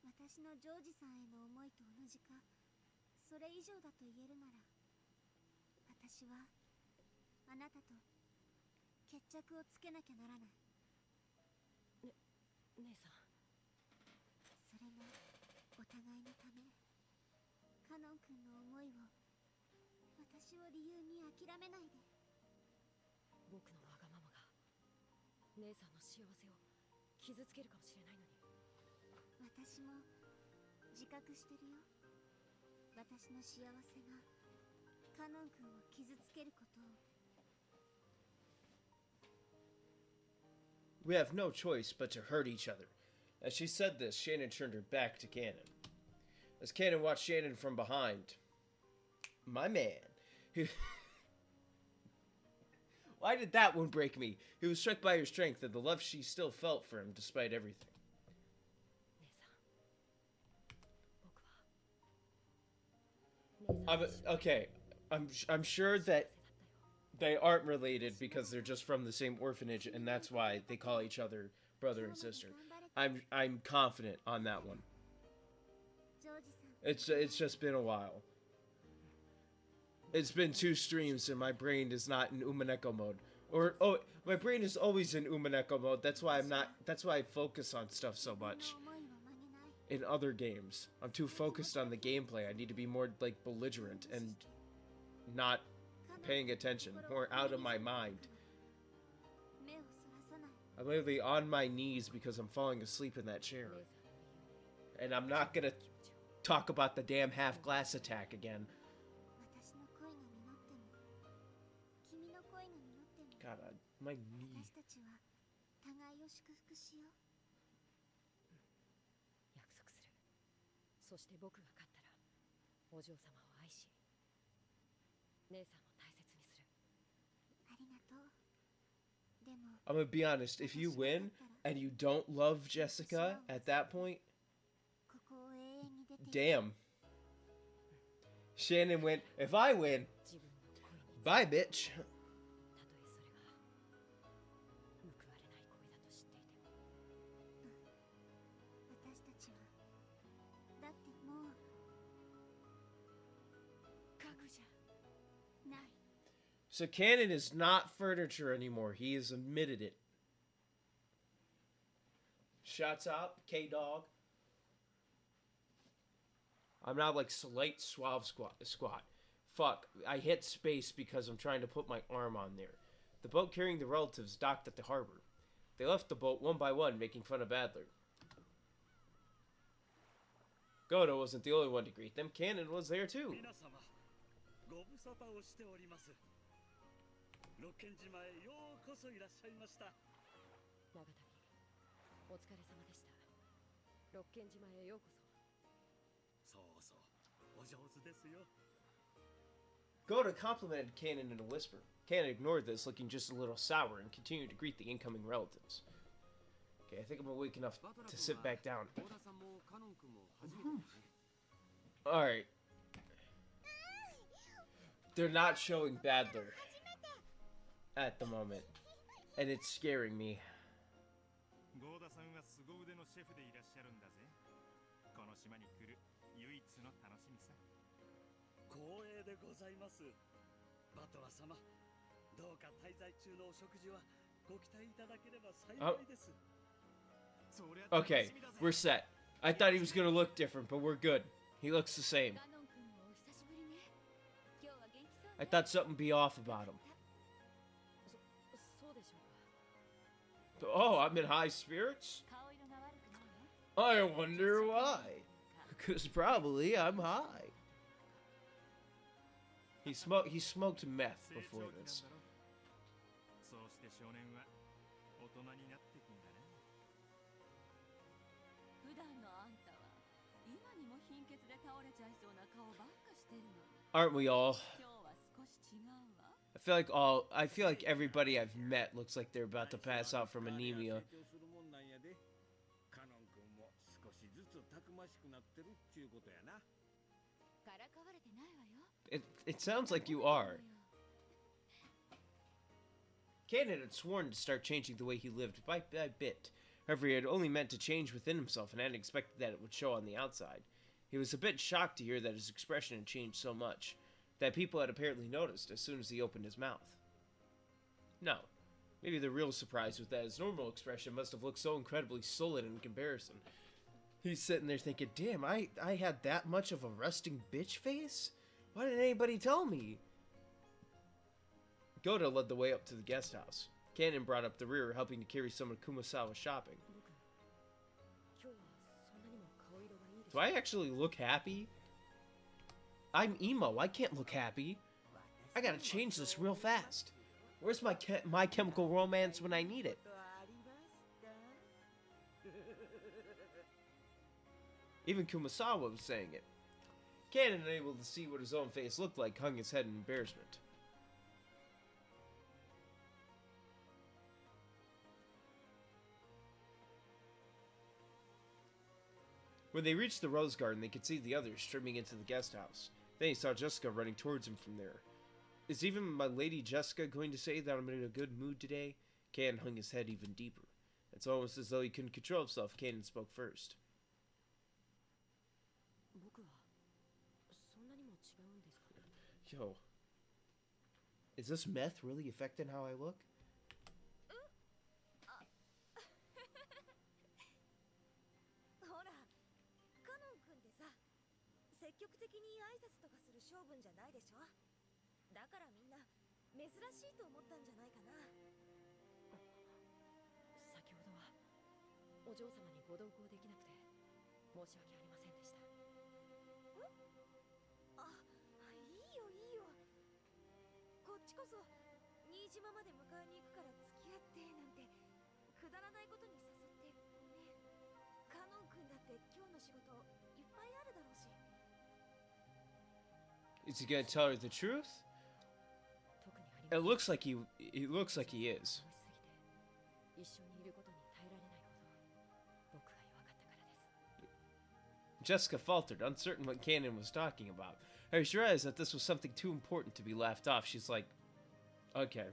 Speaker 2: 私のジョージさんへの思いと同じかそれ以上だと言えるなら、私はあなたと決着をつけなきゃならない。
Speaker 8: 姉さん。
Speaker 2: それがお互いのため。カノン君の思いを、私を理由に諦めないで。
Speaker 8: 僕のわがままが姉さんの幸せを傷つけるかもしれないのに。
Speaker 2: 私も自覚してるよ。私の幸せがカノン君を傷つけることを。
Speaker 1: We have no choice but to hurt each other. As she said this, Shannon turned her back to Cannon. As Cannon watched Shannon from behind, my man. Why did that one break me? He was struck by her strength and the love she still felt for him despite everything.
Speaker 8: 姉さん、僕は。
Speaker 1: Okay, I'm sure that they aren't related because they're just from the same orphanage and that's why they call each other brother and sister. I'm confident on that one. It's just been a while. It's been 2 streams and my brain is not in Umineko mode. Or my brain is always in Umineko mode. That's why I focus on stuff so much. In other games, I'm too focused on the gameplay. I need to be more like belligerent and not paying attention, more out of my mind. I'm literally on my knees because I'm falling asleep in that chair. And I'm not gonna talk about the damn half-glass attack again. God, my knee.
Speaker 8: 約束する。そして僕が勝ったらお嬢様を愛し姉さんも大切にする。
Speaker 2: ありがとう。でも
Speaker 1: I'm gonna be honest, if you win and you don't love Jessica at that point,
Speaker 2: ここを永遠に出て
Speaker 1: damn. Shannon went, if I win,
Speaker 8: 自分の恋に
Speaker 1: bye bitch.
Speaker 8: たとえそれが報われない恋だと知っていても。
Speaker 2: 私たちはだってもう
Speaker 1: So Canon is not furniture anymore. He has admitted it. Shots out, K-Dog. I'm not like slight suave squat. Fuck, I hit space because I'm trying to put my arm on there. The boat carrying the relatives docked at the harbor. They left the boat one by one, making fun of Adler. Goto wasn't the only one to greet them. Cannon was there too.
Speaker 3: 皆様ご無沙汰をしております。六軒島へようこそいらっしゃいました。
Speaker 8: 長旅お疲れ様でした。六軒島へようこそ。
Speaker 3: そうそうお上手ですよ。
Speaker 1: Goto complimented Cannon in a whisper. Cannon ignored this, looking just a little sour, and continued to greet the incoming relatives. Okay, I think I'm awake enough to sit back down. Alright. They're not showing Badler at the moment, and it's scaring me.
Speaker 5: ゴーダさんは凄腕のシェフでいらっしゃるんだぜ。この島に来る唯一の楽しみさ。
Speaker 3: 光栄でございます。バトラ様、どうか滞在中のお食事はご期待いただければ幸いです。
Speaker 1: Okay, we're set. I thought he was gonna look different, but we're good. He looks the same. I thought something be off about him.
Speaker 8: そうでしょうか。
Speaker 1: Oh, I'm in high spirits? I wonder why. Because probably I'm high. He smoked meth before this.
Speaker 5: そうして少年は大人になってくんだな。
Speaker 7: 普段のあんたは今にも貧血で倒れちゃいそうな顔ばっかしてるのに。
Speaker 1: Aren't we all?
Speaker 7: 今日は少し違うわ。
Speaker 1: I feel like everybody I've met looks like they're about to pass out from anemia.
Speaker 6: カノン君も少しずつたくましくなってるっちゅうことやな。
Speaker 7: からかわれてないわよ。
Speaker 1: It sounds like you are. Cannon had sworn to start changing the way he lived bit by bit. However, he had only meant to change within himself and hadn't expected that it would show on the outside. He was a bit shocked to hear that his expression had changed so much, that people had apparently noticed as soon as he opened his mouth. No. Maybe the real surprise was that his normal expression must have looked so incredibly sullen in comparison. He's sitting there thinking, damn, I had that much of a resting bitch face? Why didn't anybody tell me? Goto led the way up to the guest house. Cannon brought up the rear, helping to carry some of Kumasawa's shopping.
Speaker 8: 今日はそんなにも顔色がいいです
Speaker 1: Do I actually look happy? I'm emo. I can't look happy. I gotta change this real fast. Where's my Chemical Romance when I need it? Even Kumasawa was saying it. Cannon, unable to see what his own face looked like, hung his head in embarrassment. When they reached the rose garden, they could see the others streaming into the guest house. Then he saw Jessica running towards him from there. Is even my lady Jessica going to say that I'm in a good mood today? Cannon hung his head even deeper. It's almost as though he couldn't control himself. Cannon spoke first.
Speaker 8: 僕はそんなにも違うんですか？
Speaker 1: Yo. Is this meth really affecting how I look?
Speaker 2: ほら、カノン君ってさ、積極的に挨拶とかする性分じゃないでしょ。だからみんな珍しいと思ったんじゃないかな。
Speaker 8: 先ほどはお嬢様にご同行できなくて申し訳ありませんでした。
Speaker 2: あ、いいよいいよ。こっちこそ新島まで迎えに行くから付き合ってなんてくだらないことに誘ってごめん。カノン君だって今日の仕事いっぱいあるだろうし。
Speaker 1: Is he gonna tell her the truth?
Speaker 8: 特にありません。
Speaker 1: It looks like he is.
Speaker 8: 楽しすぎて一緒にいることに耐えられないほど僕が弱かったからです。
Speaker 1: Jessica faltered, uncertain what Cannon was talking about. As she realized that this was something too important to be laughed off, she's like, okay.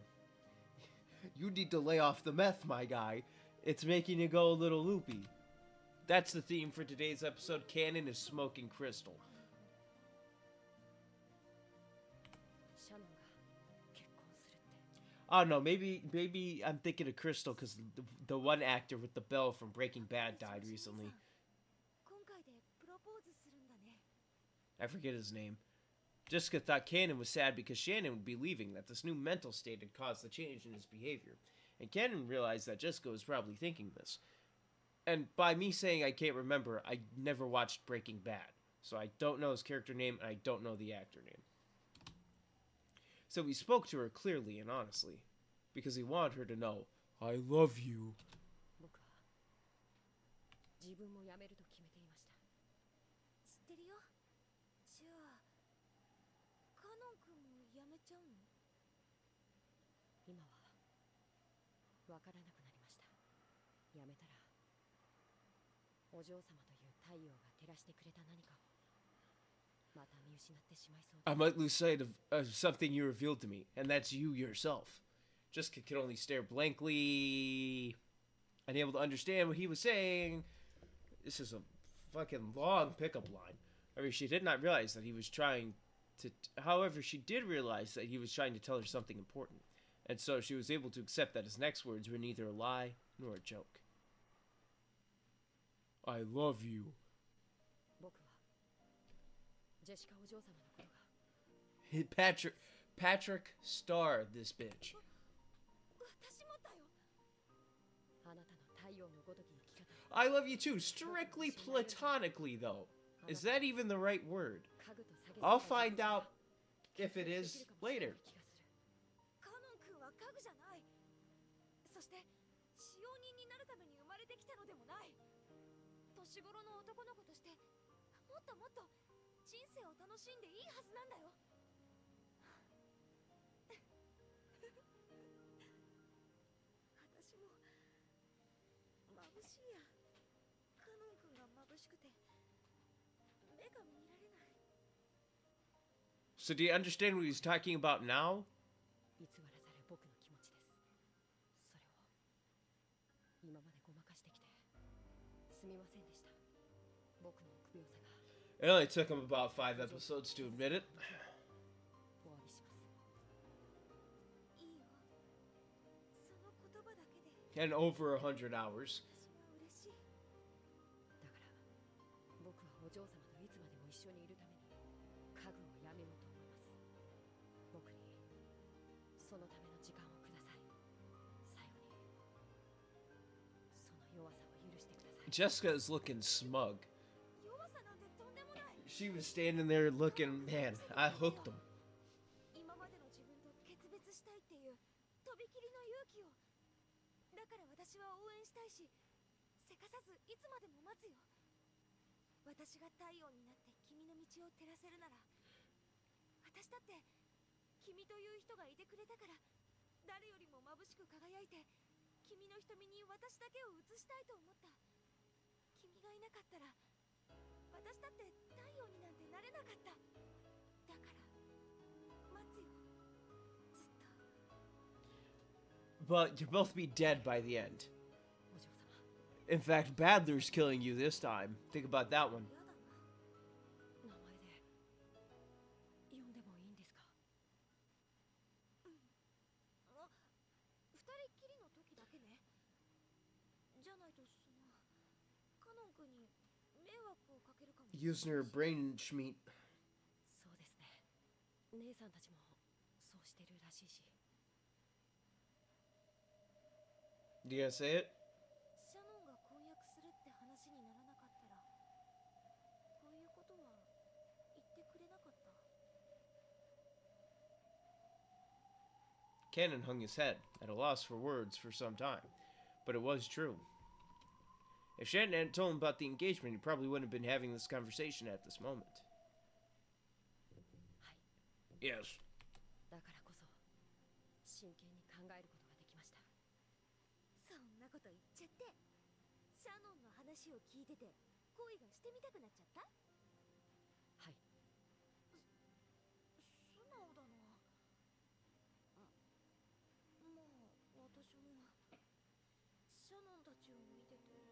Speaker 1: You need to lay off the meth, my guy. It's making you go a little loopy. That's the theme for today's episode. Cannon is smoking crystal.
Speaker 8: シャノンが結婚
Speaker 1: Oh no, maybe I'm thinking of Crystal because the one actor with the bell from Breaking Bad died recently.
Speaker 2: 今回でプロポーズするんだね。
Speaker 1: I forget his name. Jessica thought Cannon was sad because Shannon would be leaving, that this new mental state had caused the change in his behavior. And Cannon realized that Jessica was probably thinking this. And by me saying I can't remember, I never watched Breaking Bad. So I don't know his character name, and I don't know the actor name. So he spoke to her clearly and honestly, because he wanted her to know, I love you.
Speaker 8: 僕は自分も辞めると決めていました。
Speaker 2: 知ってるよ。じゃあカノン君も辞めちゃうの？
Speaker 8: 今はわからなくなりました。辞めたらお嬢様という太陽が照らしてくれた何かをまた見失ってしまいそうで。
Speaker 1: I might lose sight of something you revealed to me, and that's you yourself. Jessica could only stare blankly, unable to understand what he was saying. This is a fucking long pickup line. I mean, she did not realize that he was trying to... However, she did realize that he was trying to tell her something important. And so she was able to accept that his next words were neither a lie nor a joke. I love you.
Speaker 8: 僕はジェシカお嬢様のことが
Speaker 1: Patrick Star, this bitch.
Speaker 2: 私もだよ。
Speaker 8: あなたの太陽のごとき生き方
Speaker 1: I love you too, strictly platonically, though. Is that even the right word?
Speaker 8: 家具と下げ
Speaker 1: I'll find out if it is later.
Speaker 2: カノン君は家具じゃない。そして使用人になるために生まれてきたのでもない。年頃の男の子としてもっともっと人生を楽しんでいいはずなんだよ。私も眩しいや。カノン君が眩しくて目が見られない。
Speaker 1: So do you understand what he's talking about now?
Speaker 8: 偽らざる僕の気持ちです。それを今までごまかしてきてすみませんでした。僕の臆病さが
Speaker 1: It only took him about 5 episodes to admit it.
Speaker 8: お詫びします。
Speaker 2: いいよ。その言葉だけで
Speaker 1: And over 100 hours.
Speaker 2: 私は嬉しい。
Speaker 8: だから僕はお嬢様といつまでも一緒にいるために家具をやめようと思います。僕にそのための時間をください。最後にその弱さを許してください。
Speaker 1: Jessica is looking smug.
Speaker 2: 弱さなんてとんでもない。
Speaker 1: She was standing there looking, man, I hooked him.
Speaker 2: 今までの自分と決別したいっていうとびきりの勇気を。だから私は応援したいし、せかさずいつまでも待つよ。私が太陽になって君の道を照らせるなら、私だって君という人がいてくれたから誰よりも眩しく輝いて君の瞳に私だけを映したいと思った。君がいなかったら私だって太陽になんてなれなかった。だから待つよ、ずっと。
Speaker 1: But you'll both be dead by the end.
Speaker 8: お嬢様
Speaker 1: In fact, Badler's killing you this time. Think about that one.
Speaker 2: やだな。
Speaker 8: 名前で呼んでもいいんですか？
Speaker 2: あ、二人っきりの時だけね。じゃないとカノン君に迷惑をかけるかもしれないし。
Speaker 1: Using her brain schmeat.
Speaker 8: そうですね。姉さんたちもそうしてるらしいし。
Speaker 1: Do you gotta say it?
Speaker 2: シャノンが婚約するって話にならなかったらこういうことは言ってくれなかった。
Speaker 1: Cannon hung his head, at a loss for words for some time. But it was true. If Shannon hadn't told him about the engagement, he probably wouldn't have been having this conversation at this moment.
Speaker 8: はい。
Speaker 1: Yes.
Speaker 8: だからこそ真剣に考えることができました。
Speaker 2: そんなこと言っちゃって。シャノンの話を聞いてて恋がしてみたくなっちゃった。
Speaker 8: はい。
Speaker 2: 素直だな。まあ私もシャノンたちを見てて羨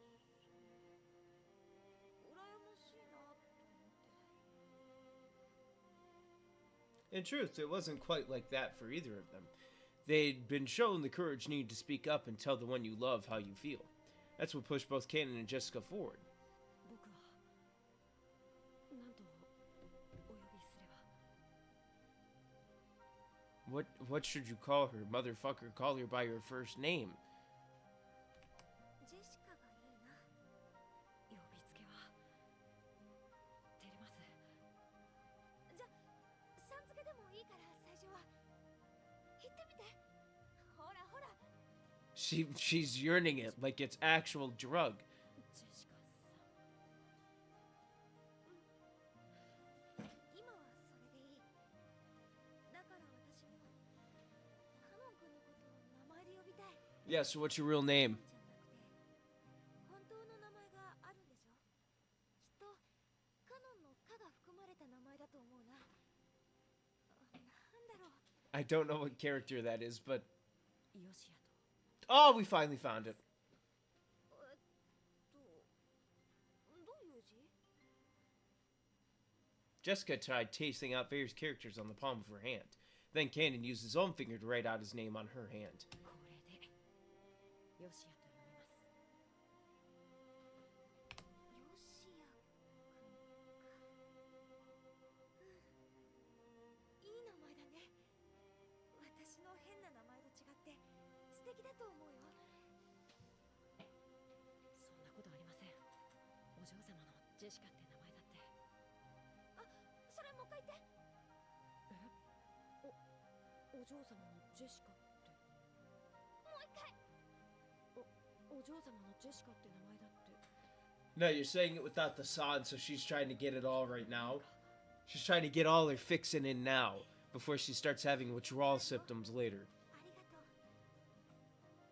Speaker 2: ましいなと思って。
Speaker 1: In truth, it wasn't quite like that for either of them. They'd been shown the courage needed to speak up and tell the one you love how you feel. That's what pushed both Kanon and Jessica forward.
Speaker 8: 僕は何とお呼びすれば。
Speaker 1: What should you call her? Motherfucker, call her by her first name.
Speaker 2: ジェシカがいいな。
Speaker 8: 呼びつけは照れます。
Speaker 2: じゃさん付けでもいいから最初は言ってみて。ほらほら。
Speaker 1: She's yearning it like it's actual drug.
Speaker 8: ジェシカさん。
Speaker 2: 今はそれでいい。だから私もカノン君のことを名前で呼びたい。
Speaker 1: Yeah, so what's your real name?
Speaker 2: じゃなくて本当の名前があるんでしょ。きっとカノンの「カ」が含まれた名前だと思うな。なんだろう。
Speaker 1: I don't know what character that is, but...
Speaker 8: ヨシアと。
Speaker 1: Oh, we finally found it.
Speaker 2: どういう字？
Speaker 1: Jessica tried tasting out various characters on the palm of her hand. Then Kanon used his own finger to write out his name on her hand.
Speaker 8: これでヨシアと呼びます。
Speaker 2: ヨシア君か。いい名前だね。私の変な名前と違って素敵だと思うよ。
Speaker 8: そんなことありません。お嬢様のジェシカって名前だって。
Speaker 2: あ、それもう一回言って。
Speaker 8: お嬢様のジェシカって。
Speaker 2: もう一回。
Speaker 8: お嬢様のジェシカって名前だって。
Speaker 1: No, you're saying it without the son, so she's trying to get it all right now. She's trying to get all her fixing in now, before she starts having withdrawal symptoms later.
Speaker 2: ありがとう。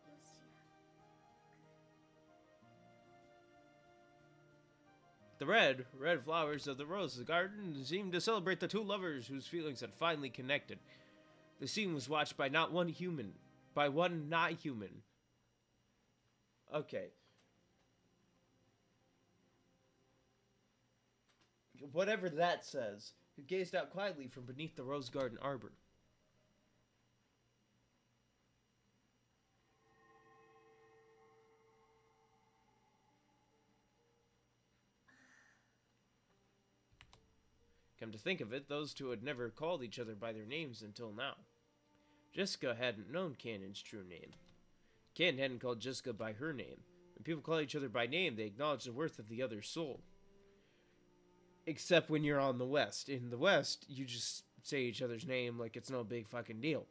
Speaker 2: ヨシア。
Speaker 1: The red flowers of the rose garden seemed to celebrate the two lovers whose feelings had finally connected. The scene was watched by not one human, by one not human. Okay. Whatever that says, who gazed out quietly from beneath the rose garden arbor. Come to think of it, those two had never called each other by their names until now. Jessica hadn't known Kanon's true name. Kanon hadn't called Jessica by her name. When people call each other by name, they acknowledge the worth of the other's soul. Except when you're on the West. In the West, you just say each other's name like it's no big fucking deal.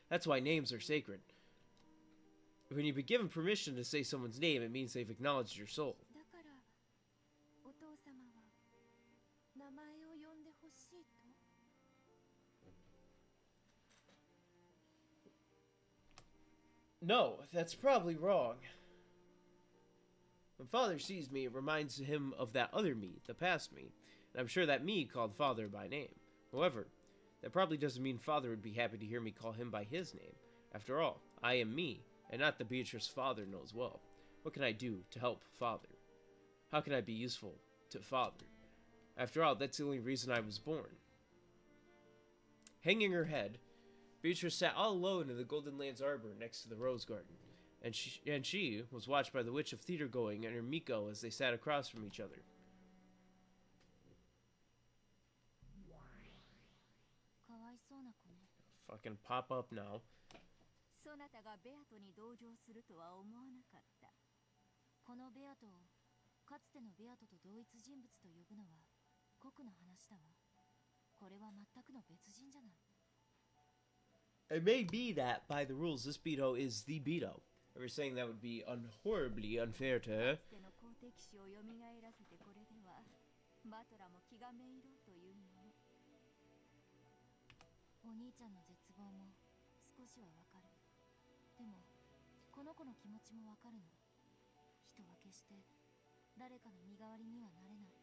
Speaker 1: That's why names are sacred. When you've been given permission to say someone's name, it means they've acknowledged your soul.
Speaker 2: だからお父様は名前を呼んでほしいと。
Speaker 1: No, that's probably wrong. When Father sees me, it reminds him of that other me, the past me, and I'm sure that me called Father by name. However, that probably doesn't mean Father would be happy to hear me call him by his name. After all, I am me, and not the Beatrice Father knows well. What can I do to help Father? How can I be useful to Father? After all, that's the only reason I was born. Hanging her head, Beatrice sat all alone in the Golden Lands Arbor next to the Rose Garden, and she was watched by the Witch of Theater Going and her Miko as they sat across from each other.
Speaker 2: かわいそうな子ね。
Speaker 1: Fucking pop up now.
Speaker 2: そなたがベアトに同情するとは思わなかった。このベアトをかつてのベアトと同一人物と呼ぶのは酷な話だわ。これは全くの別人じゃない。
Speaker 1: It may be that, by the rules, this Beto is the Beto. I was saying that would be horribly unfair to her.
Speaker 2: かつての皇帝騎士を蘇らせてこれではバトラも気がめいろうというもの。お兄ちゃんの絶望も少しはわかる。でもこの子の気持ちもわかるの。人は決して誰かの身代わりにはなれない。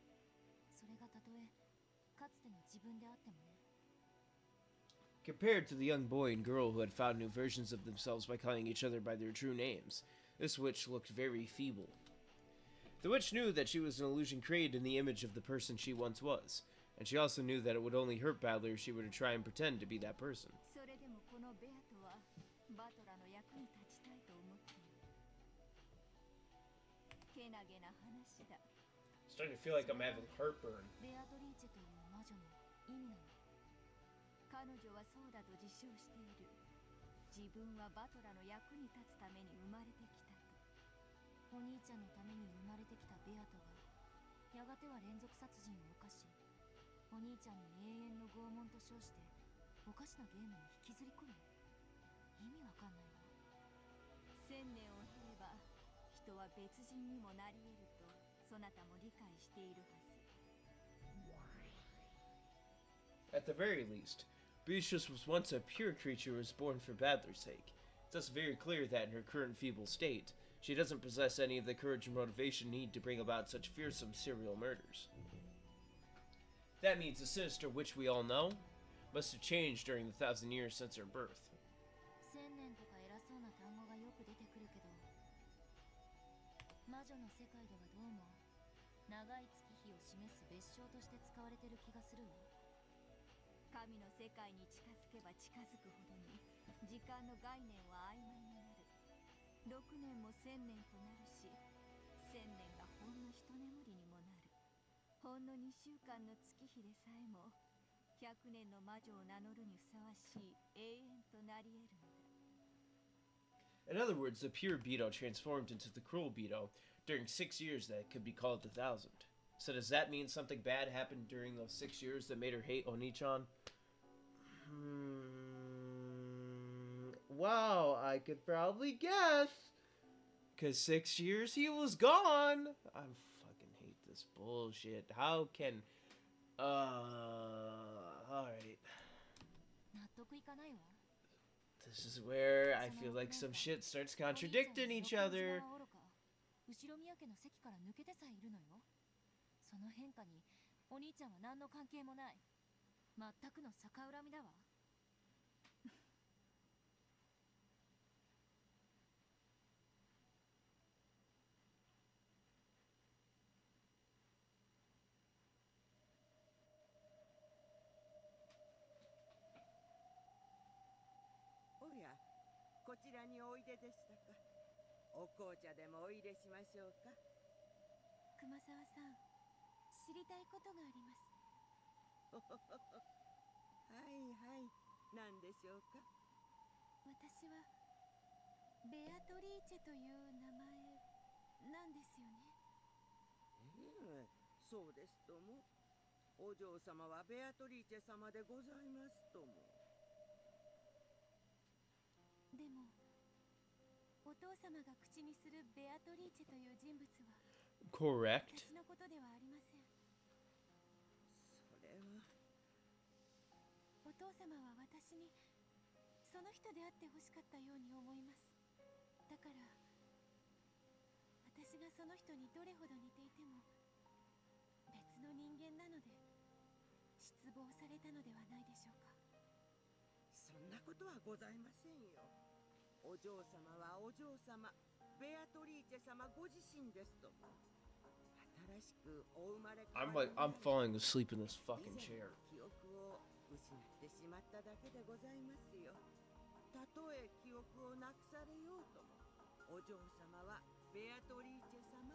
Speaker 2: それがたとえかつての自分であってもね。
Speaker 1: Compared to the young boy and girl who had found new versions of themselves by calling each other by their true names, this witch looked very feeble. The witch knew that she was an illusion created in the image of the person she once was, and she also knew that it would only hurt badly if she were to try and pretend to be that person.
Speaker 2: それ
Speaker 1: Starting to feel like I'm having heartburn.
Speaker 7: ベアトリーチェという魔女の意味なの。彼女はそうだと自称している。自分はバトラの役に立つために生まれてきたと。お兄ちゃんのために生まれてきたベアトがやがては連続殺人を犯し、お兄ちゃんに永遠の拷問と称しておかしなゲームに引きずり込む。意味わかんないわ。1000年を経れば人は別人にもなり得るとそなたも理解しているはず。
Speaker 1: At the very least, Beatrice was once a pure creature who was born for Badler's sake. It's thus very clear that in her current feeble state, she doesn't possess any of the courage and motivation needed to bring about such fearsome serial murders. That means the sinister witch we all know must have changed during the 1,000 years since her birth.
Speaker 7: 1000年とか偉そうな単語がよく出てくるけど、魔女の世界ではどうも長い月日を示す別称として使われてる気がするわ。神の世界に近づけば近づくほどに時間の概念は曖昧になる。6年も1000年となるし、1000年がほんの一眠りにもなる。ほんの2週間の月日でさえも100年の魔女を名乗るにふさわしい永遠となり得るのだ。
Speaker 1: In other words, the pure Beto transformed into the cruel Beto during 6 years that could be called the 1,000. So does that mean something bad happened during those 6 years that made her hate Onichan? Wow, I could probably guess. Because 6 years he was gone. I fucking hate this bullshit. How can... Alright.
Speaker 7: 納得いかないわ。
Speaker 1: This is where I feel like some shit starts contradicting each other.
Speaker 7: 後ろ宮家の席から抜けてさえいるのよ。その変化にお兄ちゃんは何の関係もない。全くの逆恨みだわ。
Speaker 4: おや、こちらにおいででしたか。お紅茶でもお入れしましょうか。
Speaker 2: 熊沢さん、知りたいことがあります。
Speaker 4: はいはい、何でしょうか。
Speaker 2: 私はベアトリーチェという名前なんですよね。
Speaker 4: そうですとも。お嬢様はベアトリーチェ様でございますとも。
Speaker 2: でもお父様が口にするベアトリーチェという人物は
Speaker 1: Correct.
Speaker 2: 私のことではありません。
Speaker 4: それは
Speaker 2: お父様は私にその人であってほしかったように思います。だから私がその人にどれほど似ていても別の人間なので失望されたのではないでしょうか。
Speaker 4: そんなことはございませんよ。お嬢様はお嬢様、ベアトリーチェ様ご自身ですとも。新しくお生まれ変わりになり、
Speaker 1: I'm falling asleep in this fucking
Speaker 4: 以前
Speaker 1: chair.
Speaker 4: の記憶を失ってしまっただけでございますよ。たとえ記憶をなくされようとも、お嬢様はベアトリーチェ様、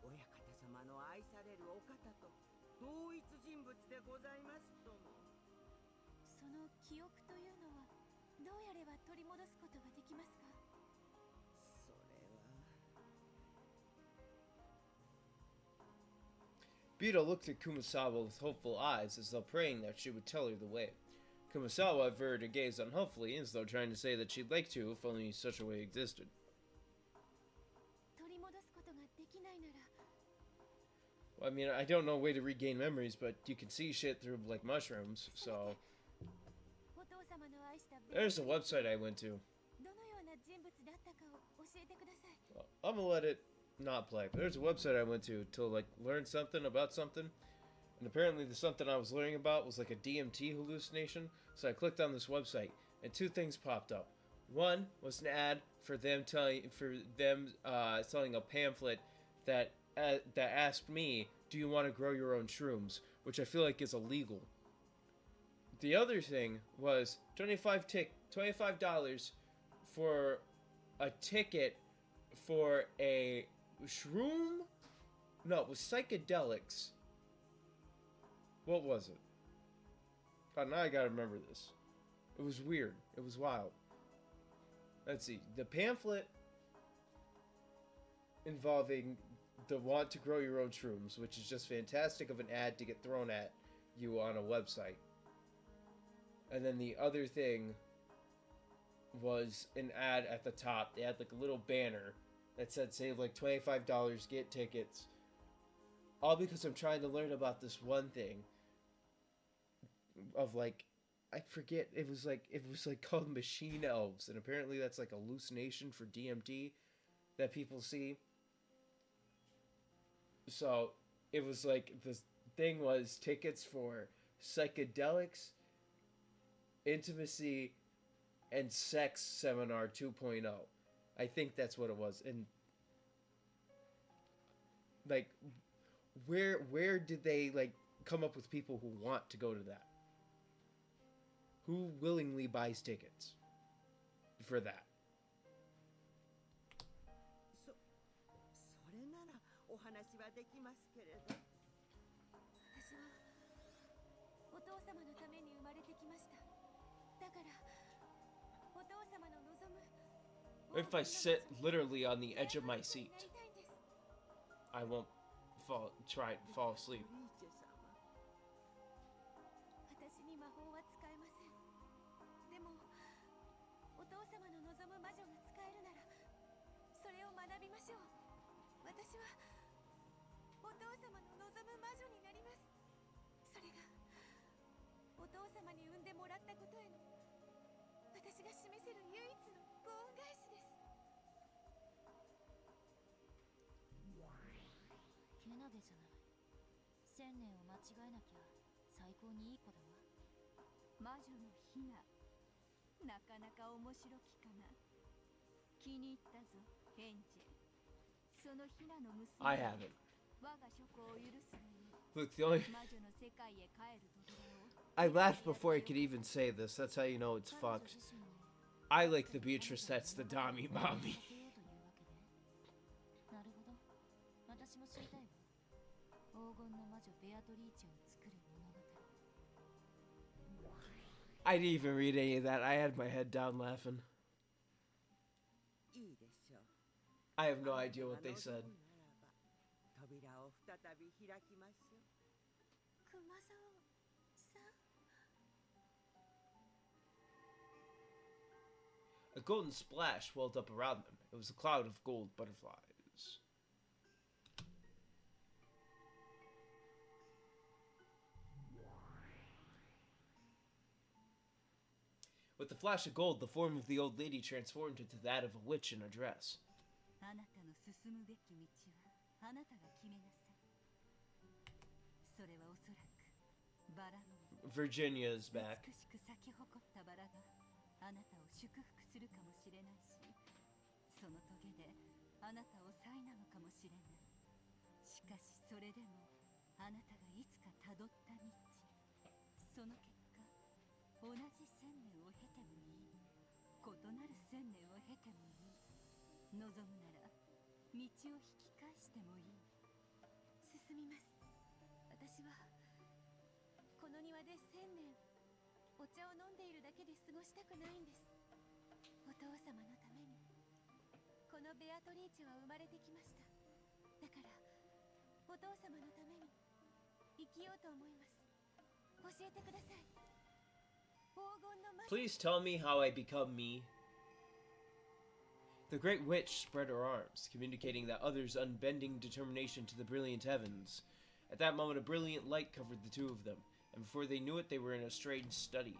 Speaker 4: 親方様の愛されるお方と同一人物でございますとも。
Speaker 2: その記憶というのはどうやれば取り戻すことができますか。
Speaker 4: それは。
Speaker 1: Beto looked at Kumasawa with hopeful eyes, as though praying that she would tell her the way. Kumasawa averted her gaze unhopefully, as though trying to say that she'd like to, if only such a way existed.
Speaker 2: 取り戻すことができないなら
Speaker 1: Well, I mean, I don't know a way to regain memories, but you can see shit through, like, mushrooms, so...
Speaker 2: お父様の愛したベア
Speaker 1: There's a website I went to.
Speaker 2: どのような人物だったかを教えてください。
Speaker 1: Well, I'm gonna let it not play, but there's a website I went to, like, learn something about something. And apparently the something I was learning about was, like, a DMT hallucination. So I clicked on this website, and two things popped up. One was an ad for them selling a pamphlet that asked me, do you want to grow your own shrooms? Which I feel like is illegal. The other thing was $25 for a ticket for a shroom No, it was psychedelics. What was it? Oh, now I gotta remember this. It was weird. It was wild. Let's see. The pamphlet involving the want to grow your own shrooms, which is just fantastic of an ad to get thrown at you on a website. And then the other thing was an ad at the top. They had like a little banner that said save like $25, get tickets. All because I'm trying to learn about this one thing of like, I forget, it was like called machine elves, and apparently that's like a hallucination for DMT that people see. So it was like, the thing was tickets for psychedelics, intimacy, and sex seminar 2.0. I think that's what it was. And like, where did they like come up with people who want to go to that? Who willingly buys tickets for that?
Speaker 4: それならお話はできますけれど。
Speaker 2: 私はお父様のために生まれてきました。だからお父様の望む
Speaker 1: If I sit literally on the edge of my seat, I won't fall asleep.
Speaker 2: 私に魔法は使えません。でもお父様の望む魔女が使えるならそれを学びましょう。私はお父様の望む魔女になります。それがお父様に産んでもらったことへの私が示せる唯一のご恩返しです。
Speaker 9: けなげじゃない。1000年を間違えなきゃ最高にいい子だわ。
Speaker 7: 魔女のヒナ、なかなか面白きかな。気に入ったぞ、ヘンジェ。そのヒナの娘
Speaker 1: I haven't.
Speaker 7: 我が諸子を許すがいい。
Speaker 1: Look, the only
Speaker 7: 魔女の世界へ帰る扉を
Speaker 1: I laughed before I could even say this. That's how you know it's fucked. I like the Beatrice that's the Dami Mommy.
Speaker 9: なるほど。私も知りたいわ。黄金の魔女ベアトリーチェを作る物語。
Speaker 1: I didn't even read any of that. I had my head down laughing.
Speaker 4: いいでしょう。
Speaker 1: I have no idea what they said.
Speaker 4: 扉を再び開きましょう。
Speaker 2: 熊沢さん。
Speaker 1: A golden splash welled up around them. It was a cloud of gold butterflies. With the flash of gold, the form of the old lady transformed into that of a witch in a dress.
Speaker 7: あなたの進むべき道はあなたが決めなさい。それはおそらくバラの
Speaker 1: Virginia is back.
Speaker 7: 美しく咲き誇ったバラがあなたを祝福するかもしれないし、その棘であなたを苛むかもしれない。しかしそれでもあなたがいつかたどった道、その結果同じ1000年を経てもいい、異なる1000年を経てもいい、望むなら道を引き返してもいい。
Speaker 2: 進みます。私はこの庭で1000年お茶を飲んでいるだけで過ごしたくないんです。お父様のためにこのベアトリーチェは生まれてきました。だからお父様のために生きようと思います。教えてください。黄金の魔女。
Speaker 1: Please tell me how I become me. The great witch spread her arms, communicating that other's unbending determination to the brilliant heavens. At that moment, a brilliant light covered the two of them, and before they knew it, they were in a strange study.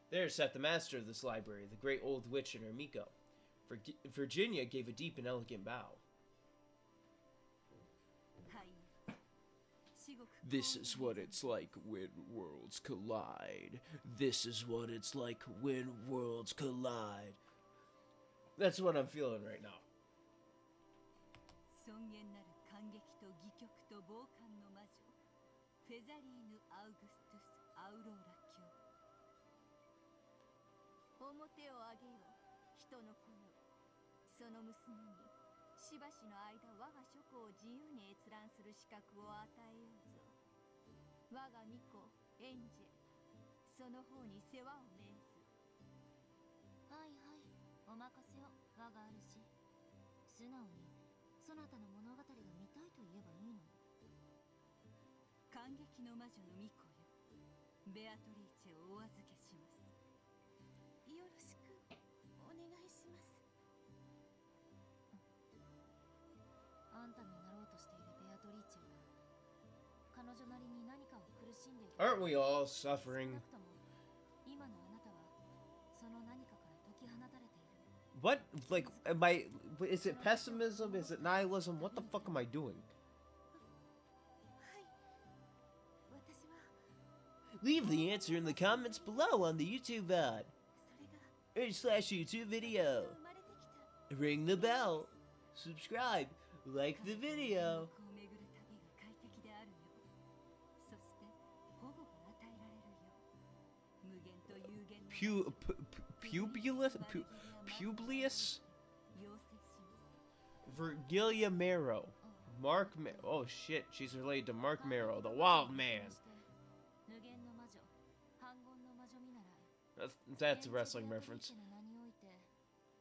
Speaker 1: There sat the master of this library, the great old witch and her Miko. Virginia gave a deep and elegant bow. This is what it's like when worlds collide. This is what it's like when worlds collide. That's what I'm feeling right now.
Speaker 7: 尊厳なる感激と戯曲と傍観の魔女、
Speaker 2: フェザリーヌ・アウグストゥス・アウローラ卿。表を上げよ、人の子よ。その娘にしばしの間我が諸子を自由に閲覧する資格を与えようぞ。我が巫女エンジェ、その方に世話を命ず。
Speaker 9: はいはい、お任せを。我が主。素直にそなたの物語が見たいと言えばいいのに。
Speaker 2: 感激の魔女の巫女よ、ベアトリーチェをお預けします。よろしくお願いします。
Speaker 9: あんたのなろうとしているベアトリーチェは彼女なりに何かを苦しんでいる。
Speaker 1: Aren't we all
Speaker 9: 少な
Speaker 1: suffering?
Speaker 9: くとも今のあなたはその何かから解き放たれている。
Speaker 1: What? Like, am I... Is it pessimism? Is it nihilism? What the fuck am I doing?
Speaker 2: はい、私は
Speaker 1: Leave the answer in the comments below on the YouTube VOD
Speaker 2: それが
Speaker 1: or/YouTube video.
Speaker 2: 生まれてきた
Speaker 1: Ring the bell. Subscribe. Like the video.
Speaker 2: こう巡る旅が快適であるよ。そして保護が与えられるよ。無限と有限の
Speaker 1: Publius?
Speaker 2: 要請します。
Speaker 1: Virgilia Marrow. Oh shit, she's related to Mark Marrow, the wild man.
Speaker 9: 無限の魔女、反言の魔女見習い。
Speaker 1: That's a wrestling reference.
Speaker 9: 現地ベアトリーチェの名において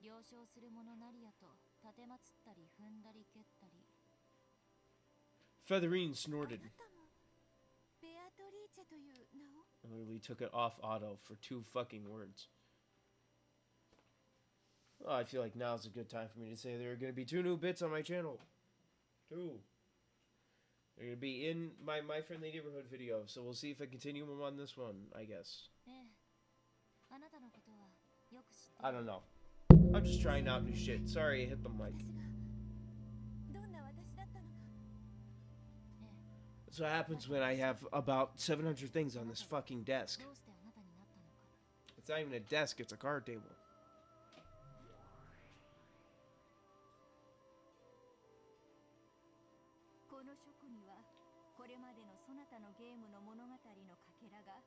Speaker 9: 了承する者なりやと立てまつったり踏んだり蹴ったり。
Speaker 1: Featherine
Speaker 2: あ
Speaker 1: snorted.
Speaker 2: なたもベアトリーチェという名を。
Speaker 1: I literally took it off auto for 2 fucking words. Oh, I feel like now's a good time for me to say there are going to be 2 new bits on my channel. 2. They're going to be in my Friendly Neighborhood video, so we'll see if I continue them on this one, I guess.
Speaker 9: ええ、あなたのことはよく知っている。
Speaker 1: I don't know. I'm just trying out new shit. Sorry, I hit the mic.
Speaker 2: 私がどんな私だったのか。
Speaker 1: That's what happens when I have about 700 things on this fucking desk.
Speaker 9: どうしてあなたになったのか。
Speaker 1: It's not even a desk, it's a card table.
Speaker 2: この書庫にはこれまでのそなたのゲームの物語のかけらが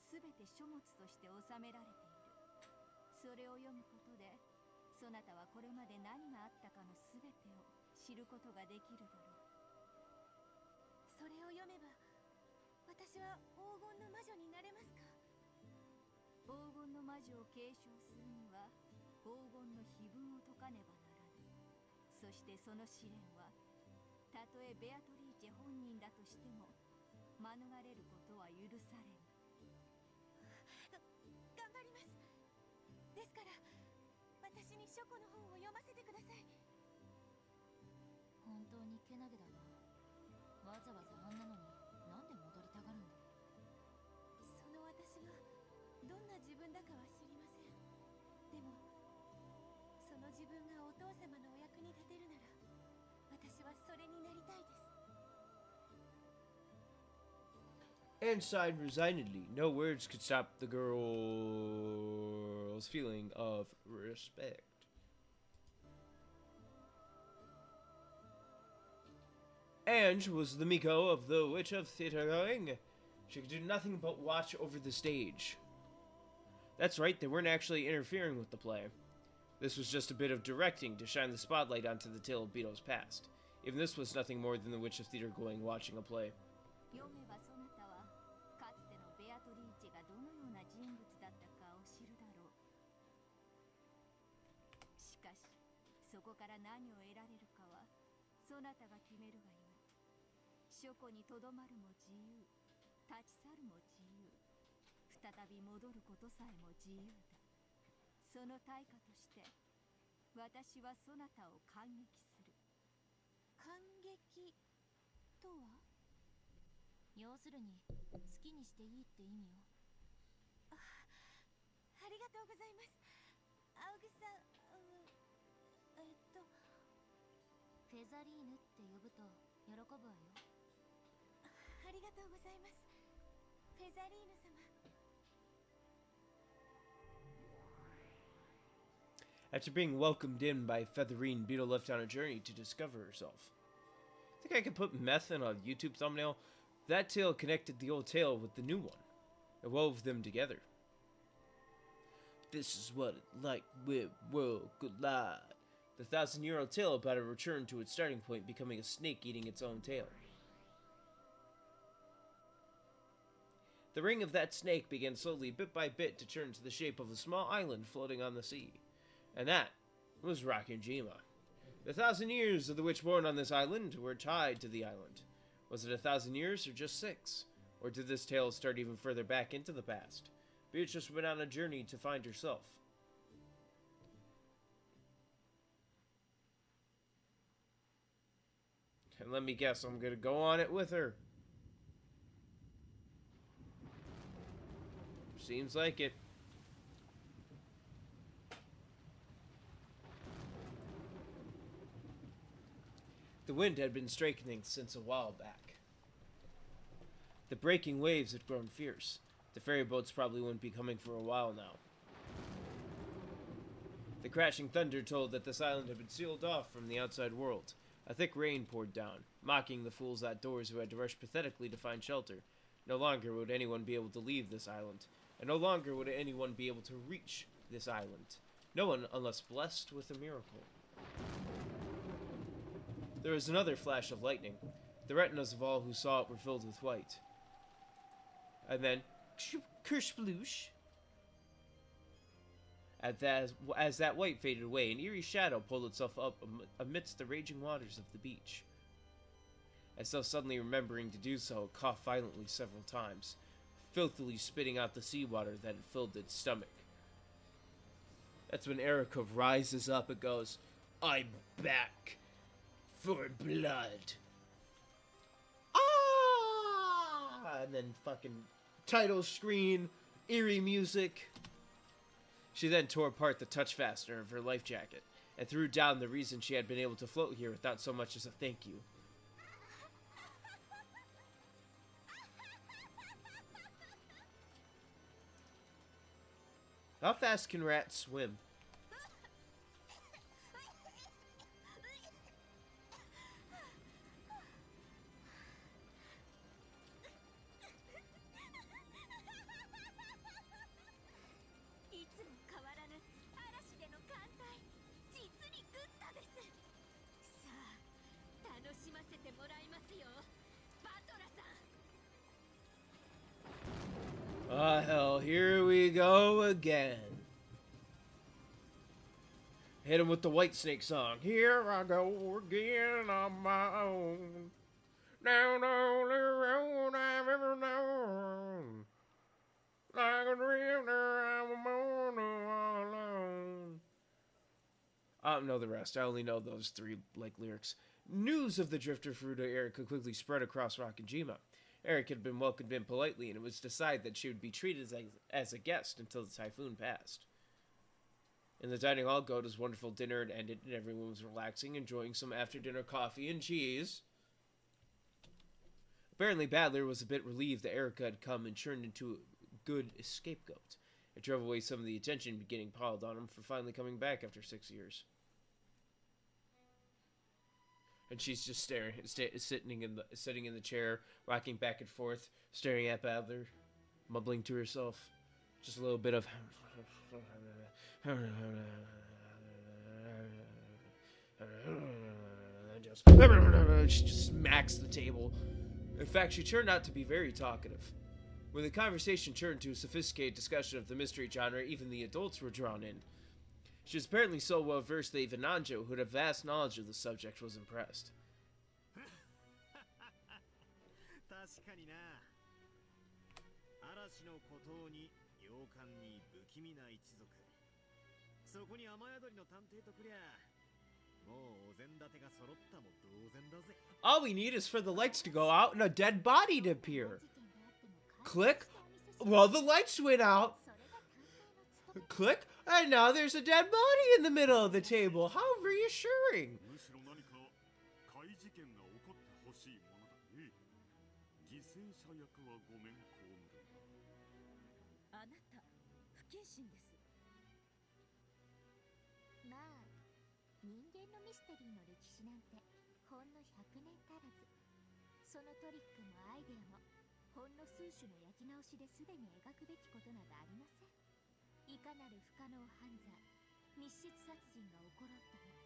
Speaker 2: すべて書物として収められている。それを読むことでそなたはこれまで何があったかのすべてを知ることができるだろう。それを読めば私は黄金の魔女になれますか。黄金の魔女を継承するには黄金の碑文を解かねばならぬ。そしてその試練はたとえベアトリーチェ本人だとしても免れることは許されぬ。頑張ります。ですから私に書庫の本を読ませてください。
Speaker 9: 本当にけなげだわ。わざわざあんなのになんで戻りたがるんだ。
Speaker 2: その私がどんな自分だかは知りません。でもその自分がお父様のお役に立てるなら私はそれになりたいです。
Speaker 1: And sighed resignedly. No words could stop the girl's feeling of respect. Ange was the Miko of the Witch of Theater Going. She could do nothing but watch over the stage. That's right, they weren't actually interfering with the play. This was just a bit of directing to shine the spotlight onto the tale of Beto's past. Even this was nothing more than the Witch of Theater Going watching a play.
Speaker 2: 読めばそなたはかつてのベアトリーチェがどのような人物だったかを知るだろう。しかしそこから何を得られるかはそなたが決めるがよい。書庫にとどまるも自由、立ち去るも自由、再び戻ることさえも自由だ。その対価として私はそなたを感激する。感激とは？
Speaker 9: 要するに好きにしていいって意味よ。
Speaker 2: ありがとうございます。青草、
Speaker 9: フェザリーヌって呼ぶと喜ぶわよ。
Speaker 2: ありがとうございます。フェザリーヌ様。
Speaker 1: After being welcomed in by Featherine, Beetle left on a journey to discover herself. I think I could put meth in a YouTube thumbnail. That tale connected the old tale with the new one. It wove them together. This is what it like when world collide. The 1,000-year-old tale about a return to its starting point, becoming a snake eating its own tail. The ring of that snake began slowly, bit by bit, to turn to the shape of a small island floating on the sea. And that was Rakunjima. The 1,000 years of the witch born on this island were tied to the island. Was it 1,000 years or just 6? Or did this tale start even further back into the past? Beatrice went on a journey to find herself. And let me guess, I'm gonna go on it with her. Seems like it. The wind had been striking since a while back. The breaking waves had grown fierce. The ferry boats probably wouldn't be coming for a while now. The crashing thunder told that this island had been sealed off from the outside world. A thick rain poured down, mocking the fools outdoors who had to rush pathetically to find shelter. No longer would anyone be able to leave this island, and no longer would anyone be able to reach this island. No one unless blessed with a miracle. There was another flash of lightning. The retinas of all who saw it were filled with white. And then, kersplush. As that white faded away, an eerie shadow pulled itself up amidst the raging waters of the beach. As though suddenly remembering to do so, it coughed violently several times, filthily spitting out the seawater that had filled its stomach. That's when Erika rises up and goes, "I'm back for blood." Ah! And then fucking title screen, eerie music. She then tore apart the touch fastener of her life jacket and threw down the reason she had been able to float here without so much as a thank you. How fast can rats swim? Ah, hell, here we go again. Hit him with the White Snake song. Here I go again on my own. Down the only road I've ever known. Like a drifter, I'm all alone. I don't know the rest. I only know those three lyrics. News of the drifter fruit of Erika quickly spread across Rakunjima. Eric had been welcomed in politely, and it was decided that she would be treated as a guest until the typhoon passed. In the dining hall, Goda's wonderful dinner had ended, and everyone was relaxing, enjoying some after-dinner coffee and cheese. Apparently, Badler was a bit relieved that Erika had come and turned into a good scapegoat. It drove away some of the attention getting piled on him for finally coming back after 6 years. And she's just sitting in the chair, rocking back and forth, staring at Badler, mumbling to herself. Just a little bit of... She just smacks the table. In fact, she turned out to be very talkative. When the conversation turned to a sophisticated discussion of the mystery genre, even the adults were drawn in. She was apparently so well versed that even Nanjo, who had a vast knowledge of the subject, was impressed. All we need is for the lights to go out and a dead body to appear. Click. Well, the lights went out. Click. And now there's a dead body in the middle of the table. How reassuring.
Speaker 9: そのトリックもアイデアもほんの数種の焼き直しですでに描くべきことなどありません。いかなる不可能犯罪、密室殺人が起ころうとも、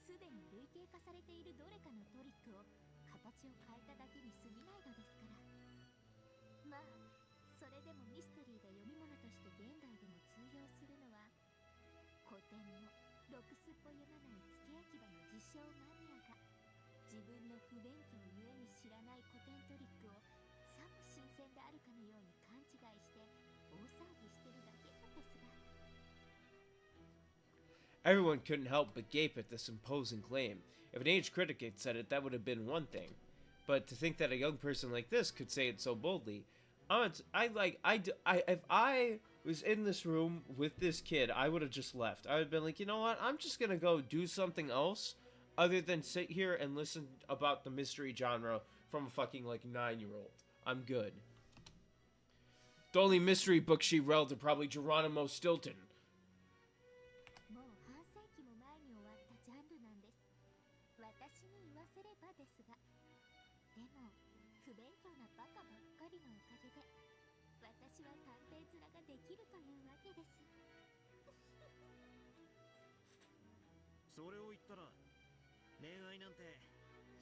Speaker 9: すでに類型化されているどれかのトリックを形を変えただけに過ぎないのですから。まあそれでもミステリーが読み物として現代でも通用するのは、古典もろくすっぽ読まない付け焼き場の自称マニアが自分の不勉強ゆえに知らない古典トリックをさも新鮮であるかのように勘違いして大騒ぎしてるだけなんですが。
Speaker 1: Everyone couldn't help but gape at this imposing claim. If an age critic had said it, that would have been one thing. But to think that a young person like this could say it so boldly, if I was in this room with this kid, I would have just left. I would have been like, you know what? I'm just gonna go do something else other than sit here and listen about the mystery genre from a fucking like 9-year-old. I'm good. The only mystery book she read are probably Geronimo Stilton.
Speaker 9: もう半世紀も前に終わったジャンルなんです。私に言わせればですが。でも不勉強なバカばっかりのおかげで私は探偵面ができるというわけです。
Speaker 3: それを言ったら恋愛なんて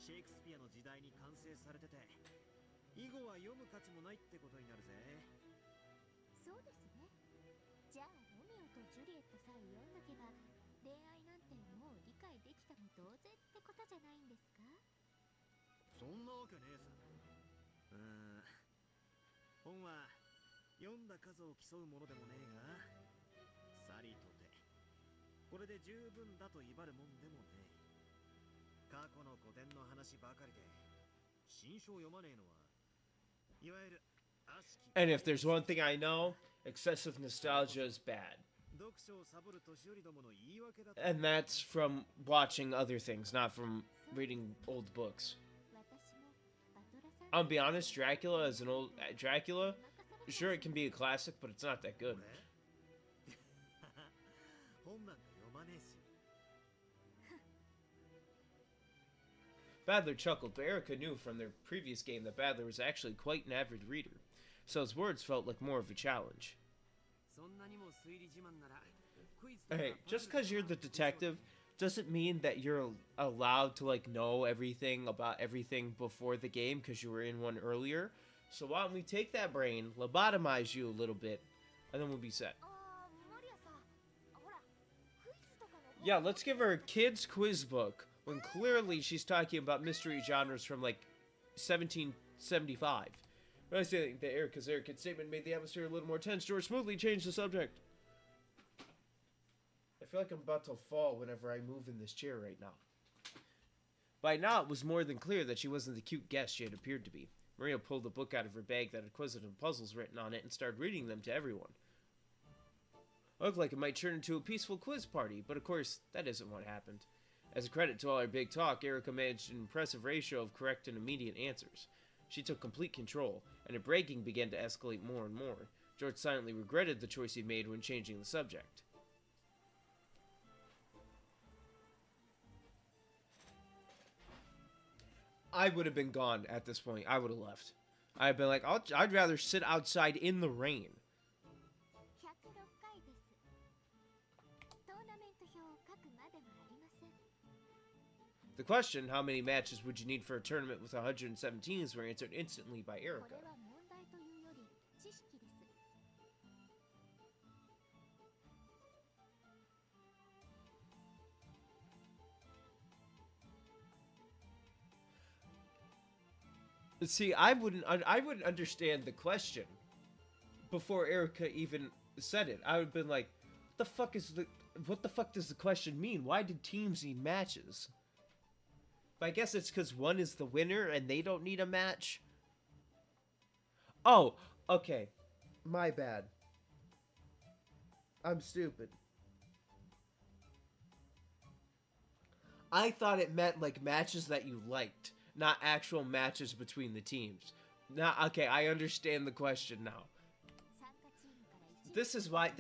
Speaker 3: シェイクスピアの時代に完成されてて、以後は読む価値もないってことになるぜ。
Speaker 9: そうですね。じゃあロミオとジュリエットさえ読んどけば恋愛なんてもう理解できたも同然ってことじゃないんですか？
Speaker 3: そんなわけねえさ。本は読んだ数を競うものでもねえが、さりとてこれで十分だと威張るもんでもねえ。過去の古典の話ばかりで新書を読まねえのは、いわゆる悪しき。
Speaker 1: And if there's one thing I know, excessive nostalgia is bad.
Speaker 3: 読書をサボる年寄りどもの言い訳だと。
Speaker 1: And that's from watching other things, not from reading old books. I'll be honest, Dracula as an old Dracula, sure it can be a classic, but it's not that good.
Speaker 3: 本なんか読まねえし。
Speaker 1: Badler chuckled, but Erica knew from their previous game that Badler was actually quite an avid reader, so his words felt like more of a challenge. Hey, just because you're the detective doesn't mean that you're allowed to like know everything about everything before the game because you were in one earlier. So why don't we take that brain, lobotomize you a little bit, and then we'll be set. Yeah, let's give her a kid's quiz book when clearly she's talking about mystery genres from like 1775. But I think that Erica's statement made the atmosphere a little more tense. George smoothly changed the subject. I feel like I'm about to fall whenever I move in this chair right now. By now, it was more than clear that she wasn't the cute guest she had appeared to be. Maria pulled a book out of her bag that had quizzes and puzzles written on it and started reading them to everyone. It looked like it might turn into a peaceful quiz party, but of course, that isn't what happened. As a credit to all her big talk, Erica managed an impressive ratio of correct and immediate answers. She took complete control, and her bragging began to escalate more and more. George silently regretted the choice he made when changing the subject. I would have been gone at this point. I would have left. I'd been like, I'd rather sit outside in the rain. The question, how many matches would you need for a tournament with 117s, were answered instantly by Erica. See, I wouldn't understand the question before Erica even said it. I would have been like, what the fuck does the question mean? Why did teams need matches? But I guess it's because one is the winner and they don't need a match. Oh, okay. My bad. I'm stupid. I thought it meant like matches that you liked, not actual matches between the teams. Now, okay, I understand the question now. This is why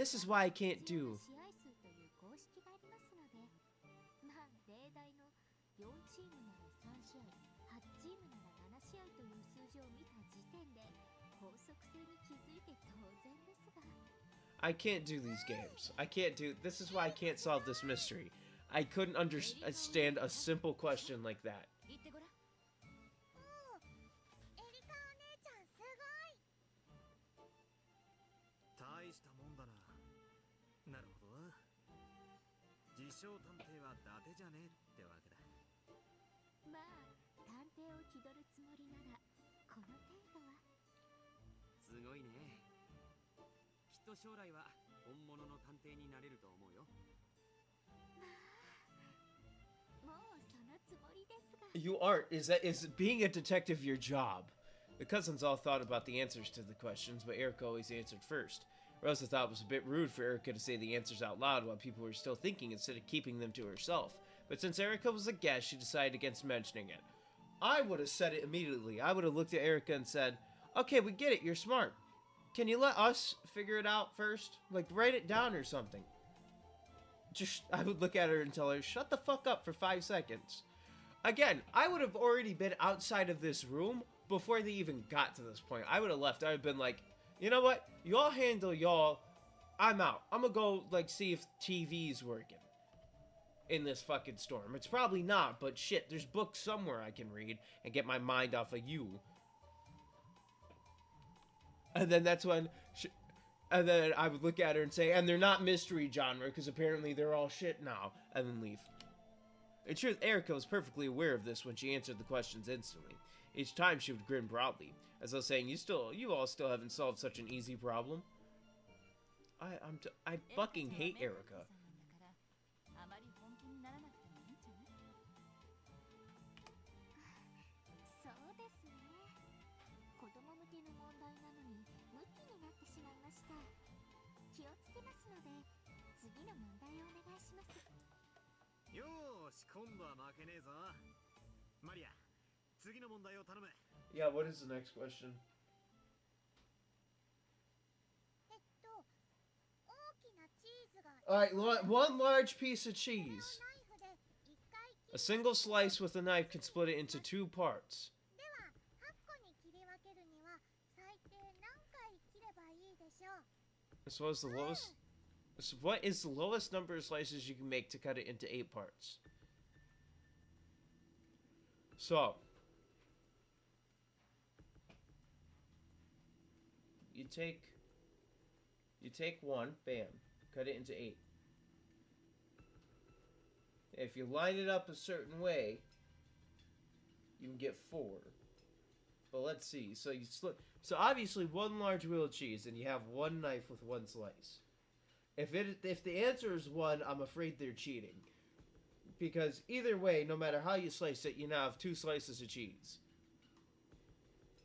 Speaker 1: I can't do. I can't do these games. I can't do... This is why I can't solve this mystery. I couldn't understand a simple question like that.
Speaker 2: 言ってごらん。おお、エリカお姉ちゃんすごい。
Speaker 3: 大したもんだな。なるほど。自称探偵は伊達じゃねえってわけだ。
Speaker 9: まあ探偵を気取るつもりならこの程度は。
Speaker 10: すごいね。きっと将来は本物の探偵になれると思うよ。
Speaker 9: もうそのつもりですが。
Speaker 1: You aren't. Is being a detective your job? The cousins all thought about the answers to the questions, but Erica always answered first. Rosa thought it was a bit rude for Erica to say the answers out loud while people were still thinking instead of keeping them to herself. But since Erica was a guest, she decided against mentioning it. I would have said it immediately. I would have looked at Erica and said, okay, we get it, you're smart. Can you let us figure it out first? Like, write it down or something. I would look at her and tell her, shut the fuck up for 5 seconds. Again, I would have already been outside of this room before they even got to this point. I would have left. I would have been like, you know what? Y'all handle y'all. I'm out. I'm gonna go, like, see if TV's working in this fucking storm. It's probably not, but shit, there's books somewhere I can read and get my mind off of you. And then that's when... And then I would look at her and say, and they're not mystery genre, because apparently they're all shit now, and then leave. In truth, Erica was perfectly aware of this when she answered the questions instantly. Each time she would grin broadly, as though saying, you all still haven't solved such an easy problem. I fucking hate Erica.
Speaker 9: そうですね。子供向けの問題なのにムキになってしまいました。気をつけますので次の問題をお願いします。
Speaker 3: よーし、今度は負けねえぞ。マリア、次の問題を頼む。
Speaker 1: Yeah, what is the next question?
Speaker 2: 大きなチーズが。
Speaker 1: Alright, one large piece of cheese. A single slice with a knife can split it into 2 parts.
Speaker 2: では、8個に切り分けるには最低何回切ればいいでしょう。
Speaker 1: As well as the lowest... So what is the lowest number of slices you can make to cut it into 8 parts? So... You take 1, bam, cut it into 8. If you line it up a certain way, you can get 4. But let's see. So so obviously 1 large wheel of cheese, and you have 1 knife with 1 slice. If the answer is 1, I'm afraid they're cheating, because either way, no matter how you slice it, you now have 2 slices of cheese.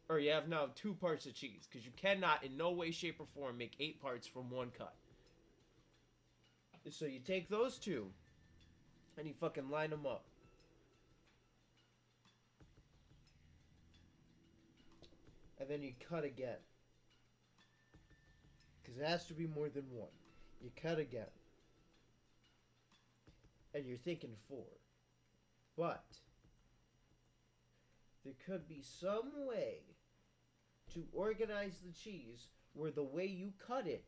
Speaker 1: Or you have now 2 parts of cheese, because you cannot in no way, shape, or form make 8 parts from 1 cut. So you take those 2, and you fucking line them up. And then you cut again. Because it has to be more than 1. You cut again. And you're thinking 4. But there could be some way to organize the cheese where the way you cut it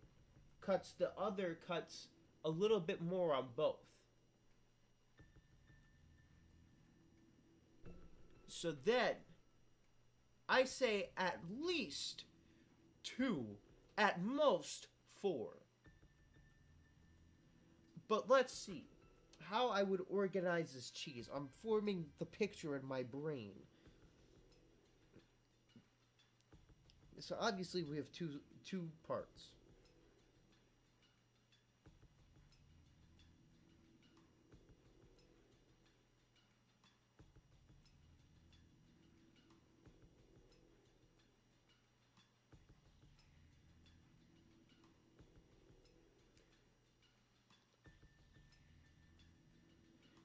Speaker 1: cuts the other cuts a little bit more on both. So then, I say at least 2, at most 4. But let's see how I would organize this cheese. I'm forming the picture in my brain. So obviously we have two parts.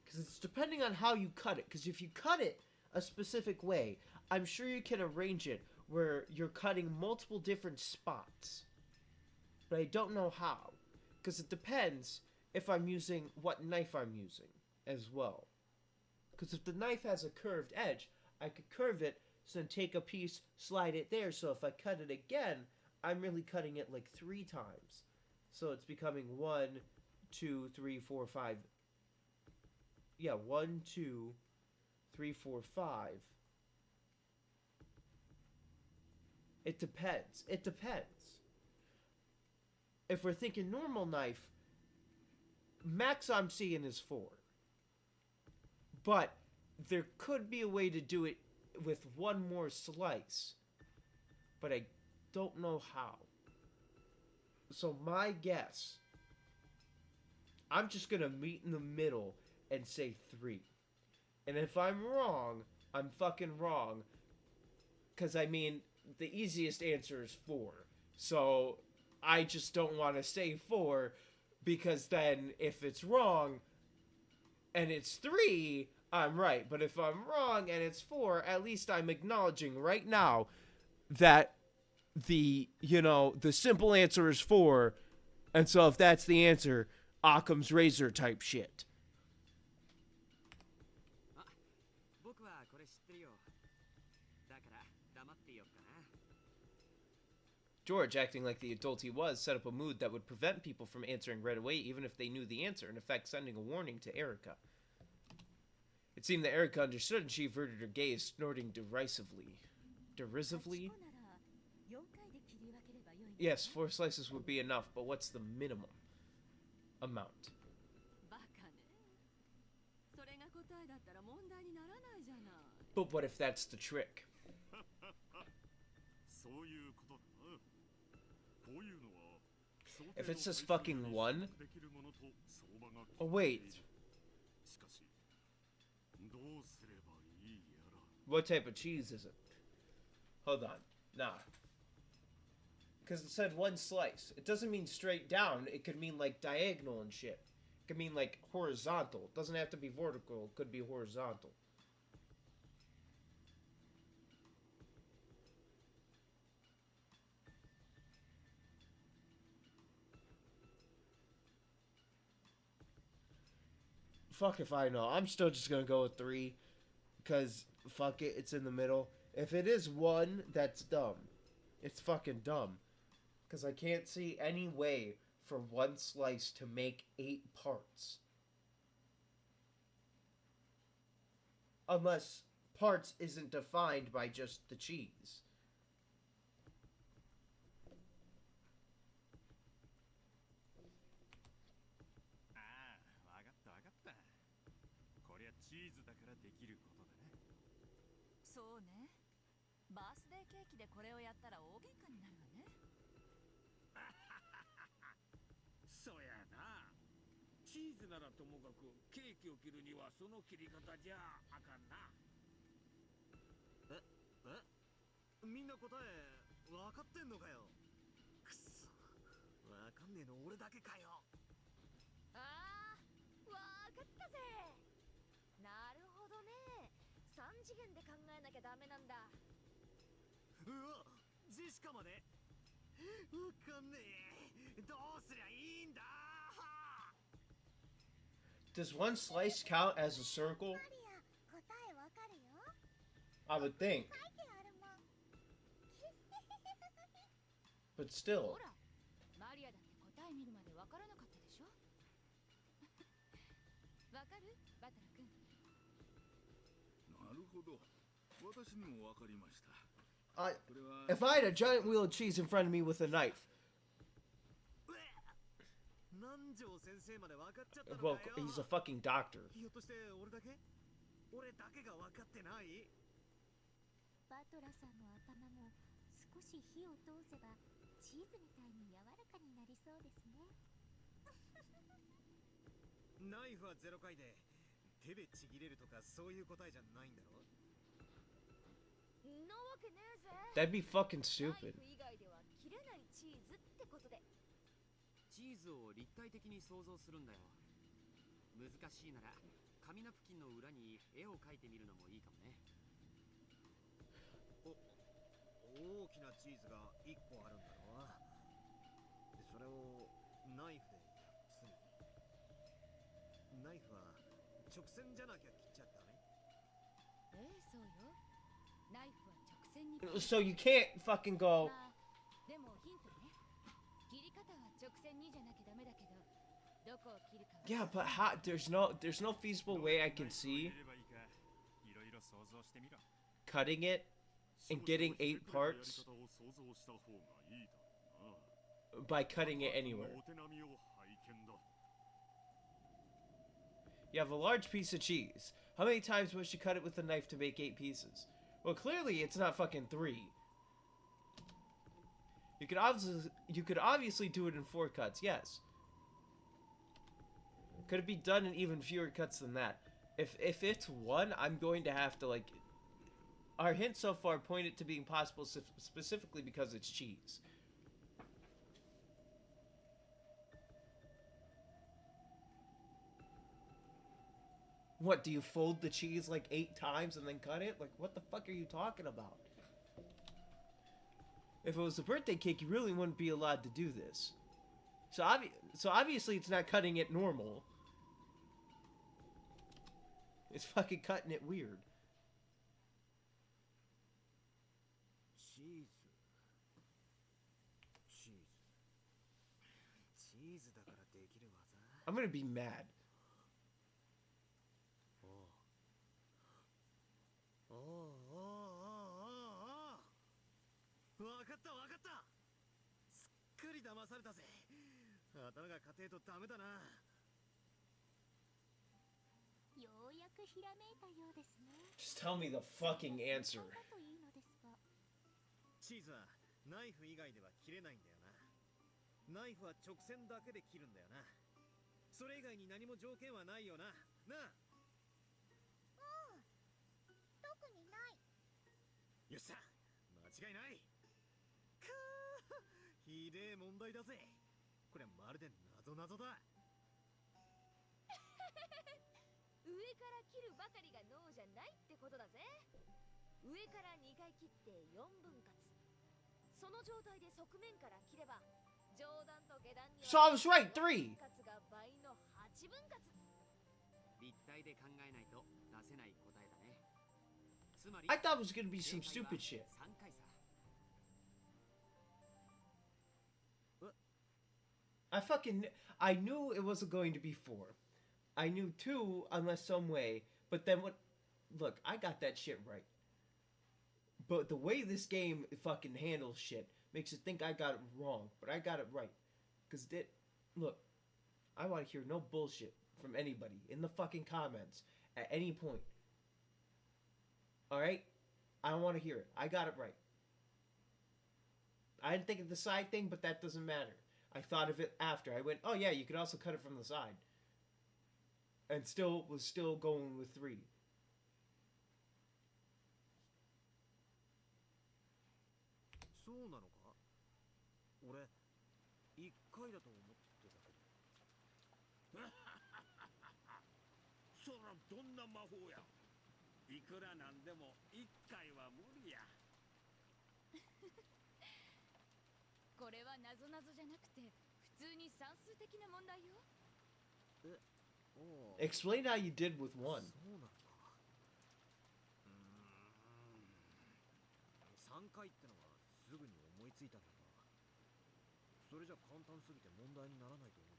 Speaker 1: Because it's depending on how you cut it. Because if you cut it a specific way, I'm sure you can arrange it where you're cutting multiple different spots. But I don't know how. Because it depends if I'm using what knife I'm using as well. Because if the knife has a curved edge, I could curve it, so then take a piece, slide it there, so if I cut it again, I'm really cutting it like 3 times. So it's becoming 1, 2, 3, 4, 5. Yeah, 1, 2, 3, 4, 5. It depends. It depends. If we're thinking normal knife, max I'm seeing is 4. But there could be a way to do it with one more slice. But I don't know how. So my guess, I'm just going to meet in the middle and say 3. And if I'm wrong, I'm fucking wrong. Because, I mean, the easiest answer is 4. So I just don't want to say 4, because then if it's wrong and it's 3, I'm right. But if I'm wrong and it's 4, at least I'm acknowledging right now that the simple answer is 4. And so if that's the answer, Occam's razor type shit. George, acting like the adult he was, set up a mood that would prevent people from answering right away, even if they knew the answer, in effect sending a warning to Erica. It seemed that Erica understood, and she averted her gaze, snorting derisively. Derisively? Yes, 4 slices would be enough, but what's the minimum amount? But what if that's the trick? If it says fucking 1? Oh, wait. What type of cheese is it? Hold on. Nah. Because it said 1 slice. It doesn't mean straight down. It could mean, like, diagonal and shit. It could mean, like, horizontal. It doesn't have to be vertical. It could be horizontal. Fuck if I know. I'm still just gonna go with 3. Because, fuck it, it's in the middle. If it is 1, that's dumb. It's fucking dumb. Because I can't see any way for 1 slice to make 8 parts. Unless parts isn't defined by just the cheese.
Speaker 7: そうね。バースデーケーキでこれをやったら大喧嘩になるわね。
Speaker 3: そやな。チーズならともかくケーキを切るにはその切り方じゃあかんな。みんな答え分かってんのかよ。くそ、分かんねえの俺だけかよ。
Speaker 8: あー、わかったぜ。なるほどね。3次元で考えなきゃダメなんだ。
Speaker 3: うわ、ジェシカまでわかんねえ。どうすりゃいいんだ。
Speaker 1: Does 1 slice count as a circle? I would think. But still.
Speaker 7: ほら、マリアだって答え見るまでわからなかったでしょ。わかる？バトラ君。
Speaker 5: なるほど。私にもわかりました。
Speaker 1: If I had a giant wheel of cheese in front of me with a knife. Well, he's a fucking doctor.
Speaker 9: バトラさんの頭も少し火を通せばチーズみたいに柔らかになりそうですね。
Speaker 3: ナイフは0回で手でちぎれるとかそういう答えじゃないんだろ。
Speaker 8: なわけねえぜ。
Speaker 1: That'd be fucking stupid.
Speaker 8: ナイフ以外では切れないチーズってことで。
Speaker 10: チーズを立体的に想像するんだよ。難しいなら紙ナプキンの裏に絵を描いてみるのもいいかもね。
Speaker 3: 大きなチーズが1個あるんだろう。それをナイフで包む。ナイフは直線じゃなきゃ切っちゃダメ。
Speaker 7: そうよ。ナイフは直線に。
Speaker 1: So you can't fucking go.
Speaker 7: でもヒントね。切り方は直線にじゃなきゃ
Speaker 8: どこを切るかは
Speaker 1: Yeah, but how? There's no feasible way I can see cutting it and getting 8 parts by cutting it anywhere. You have a large piece of cheese. How many times must you cut it with a knife to make 8 pieces? Well, clearly it's not fucking 3. You could obviously do it in 4 cuts, yes. Could it be done in even fewer cuts than that? If it's 1, I'm going to have to, like... Our hints so far point it to being possible specifically because it's cheese. What, do you fold the cheese like 8 times and then cut it? Like, what the fuck are you talking about? If it was a birthday cake, you really wouldn't be allowed to do this. So obviously it's not cutting it normal. It's fucking cutting it weird. I'm gonna be mad. Just tell me the fucking answer.
Speaker 3: チーズはナイフ以外では切れないんだよな。ナイフは直線だけで切るんだよな。それ以外に何も条件はないよな。なあ。
Speaker 9: うん。特にない。
Speaker 3: よっしゃ、間違いない。かー、ひでえ問題だぜ。これはまるで謎だ。
Speaker 8: 上から切るばかりがノーじゃないってことだぜ。上から2回切って4分割。その状態で側面から切れば上段と下段に
Speaker 1: So I was right, 3!
Speaker 8: が倍の8分割。
Speaker 10: 立体で考えないと出せない答えだね。つまり
Speaker 1: I thought it was gonna be some stupid shit.
Speaker 10: 3回さ。
Speaker 1: I knew it wasn't going to be 4. I knew 2 unless some way, but then what? Look, I got that shit right. But the way this game fucking handles shit makes it think I got it wrong, but I got it right. Look, I want to hear no bullshit from anybody in the fucking comments at any point. Alright? I don't want to hear it. I got it right. I didn't think of the side thing, but that doesn't matter. I thought of it after. I went, oh yeah, you could also cut it from the side. And was still going with 3.
Speaker 3: そうなのか？俺1回だと思ってたけど。そらどんな魔法や。いくらなんでも1回は無理や。
Speaker 8: これは謎々じゃなくて普通に算数的な問題よ。
Speaker 1: Explain how you did with 1.
Speaker 3: そうなのか。3回ってのはすぐに思いついたけどな。それじゃ簡単すぎて問題にならないと思っ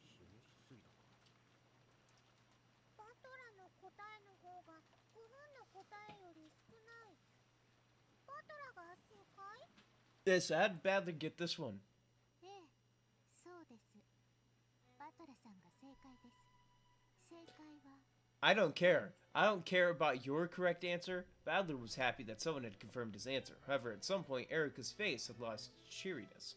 Speaker 3: てひねりすぎたか。
Speaker 9: バトラの答えの方が5分の答えより少ない。バトラが正解？
Speaker 1: This, I'd badly get this one.
Speaker 9: ええ、そうです。バトラさんが正解です。正解は
Speaker 1: I don't care. I don't care about your correct answer. Badler was happy that someone had confirmed his answer. However, at some point, Erica's face had lost cheeriness.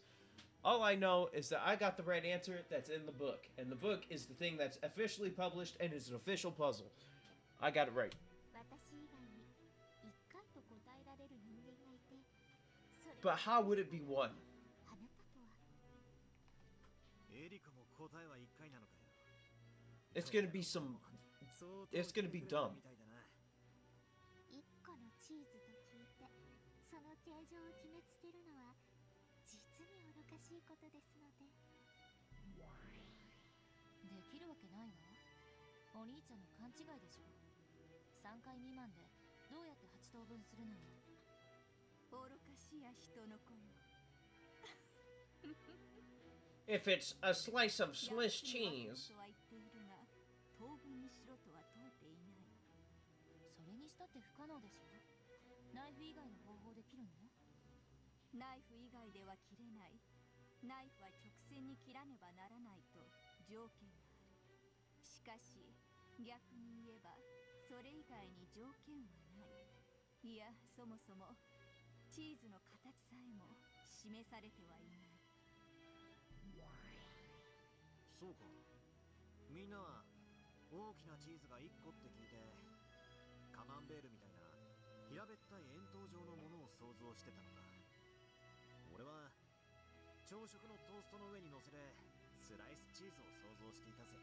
Speaker 1: All I know is that I got the right answer that's in the book. And the book is the thing that's officially published and is an official puzzle. I got it right.
Speaker 9: 私以外に1回と答えられる人間がいて、それ
Speaker 1: But how would it be 1?
Speaker 9: あなたとは。
Speaker 3: エリカも答えは1回なのかよ。
Speaker 1: It's gonna be some... It's gonna be dumb.
Speaker 9: 1個のチーズと聞いて、その形状を決めつけるのは実に愚かしいことですので。
Speaker 7: できるわけないの？お兄ちゃんの勘違いでしょ。3回未満でどうやって8等分するのよ。愚かしや人の子よ。
Speaker 1: If it's a slice of Swiss cheese.
Speaker 2: とは言っているが、等分にしろとは問うていない。それにしたって不可能でしょ。ナイフ以外の方法で切るの？ナイフ以外では切れない。ナイフは直線に切らねばならないと条件がある。しかし逆に言えばそれ以外に条件はない。いや、そもそもチーズの形さえも示されてはいない。
Speaker 3: そうか。みんなは大きなチーズが1個って聞いてカマンベールみたいな平べったい円筒状のものを想像してたのか。俺は朝食のトーストの上に乗せるスライスチーズを想像していたぜ。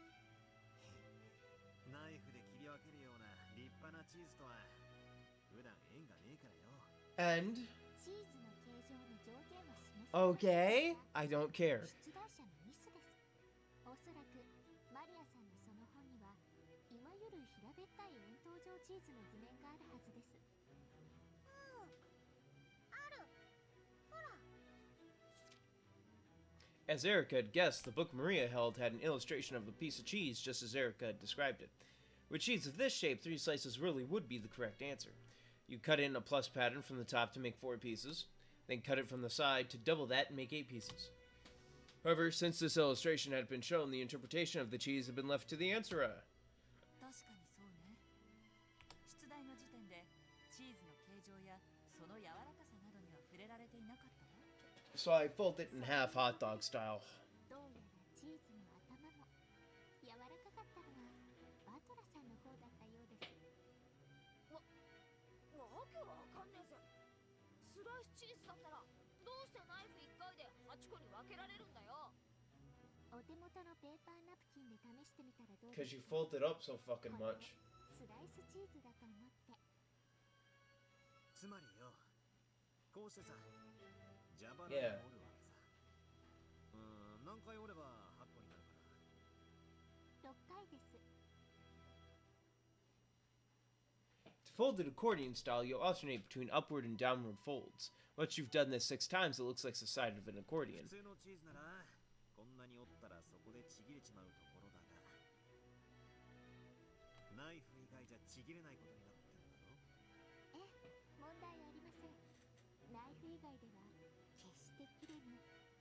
Speaker 3: ナイフで切り分けるような立派なチーズとは普段縁がねえからよ。
Speaker 1: And
Speaker 9: チーズの形状の条件は示されてい
Speaker 1: okay, I don't care.
Speaker 9: 出題者のミスです。おそらくマリアさんのその本にはいわゆる平べったい円筒状チーズの図面があるはずです。
Speaker 1: As Erica had guessed, the book Maria held had an illustration of the piece of cheese just as Erica had described it. With cheese of this shape, 3 slices really would be the correct answer. You cut in a plus pattern from the top to make 4 pieces, then cut it from the side to double that and make 8 pieces. However, since this illustration had been shown, the interpretation of the cheese had been left to the answerer.
Speaker 2: 確かにそうね。出題の時点でチーズの形状やその柔らかさなどには触れられていなかったわ。
Speaker 1: So I fold it in half hot dog style.
Speaker 9: どうやらチーズの頭も柔らかかったのはバトラさんの方だったようです。
Speaker 11: わけわかんねえぜ。スライスチーズだったらどうしてナイフ1回で8個に分けられるんだよ。
Speaker 9: お手元のペーパーナプキンで試してみたらどう
Speaker 1: Because
Speaker 9: でし
Speaker 1: you
Speaker 9: ょう。
Speaker 1: fold it up so fucking
Speaker 9: これを
Speaker 1: much.
Speaker 9: スライスチーズだと思って。
Speaker 3: つまりよ、こうしてさ、蛇腹を折
Speaker 1: Yeah.
Speaker 3: るわけさ。何回折れば8個になるかな。
Speaker 9: 6回です。
Speaker 1: To fold it accordion style, you'll alternate between upward and downward folds. Once you've done this 6 times, it looks like the side of an accordion.
Speaker 3: 普通のチーズならこんなに折ったらそこでちぎれちまうところだが、ナイフ以外じゃちぎれないことになってんだろ。
Speaker 9: ええ、問題ありません。ナイフ以外では決して切れぬ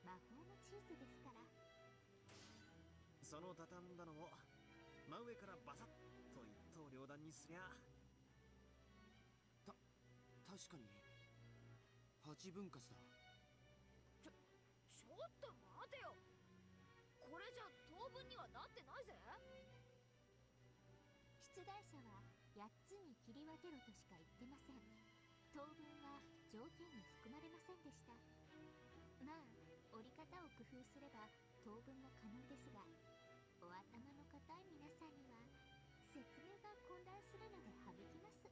Speaker 9: 魔法のチーズですから。
Speaker 3: その畳んだのも真上からバサッと一刀両断にすりゃ。
Speaker 10: 確かに8分割だ。
Speaker 11: ちょっと待てよ。これじゃ当分にはなってないぜ。
Speaker 9: 出題者は8つに切り分けろとしか言ってません。当分は条件に含まれませんでした。まあ折り方を工夫すれば当分も可能ですが、お頭の固い皆さんには説明が混乱するので省きます。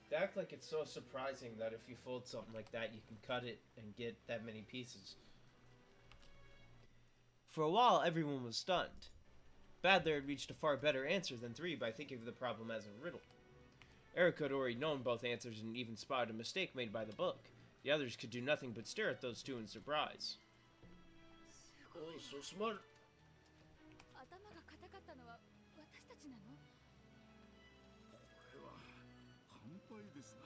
Speaker 1: They act like it's so surprising that if you fold something like that, you can cut it and get that many pieces. For a while, everyone was stunned. Badler had reached a far better answer than 3 by thinking of the problem as a riddle. Erica had already known both answers and even spotted a mistake made by the book. The others could do nothing but stare at those two in surprise. Oh, so smart.
Speaker 2: 頭が硬かったのは私たちなの？
Speaker 5: これは反対ですな。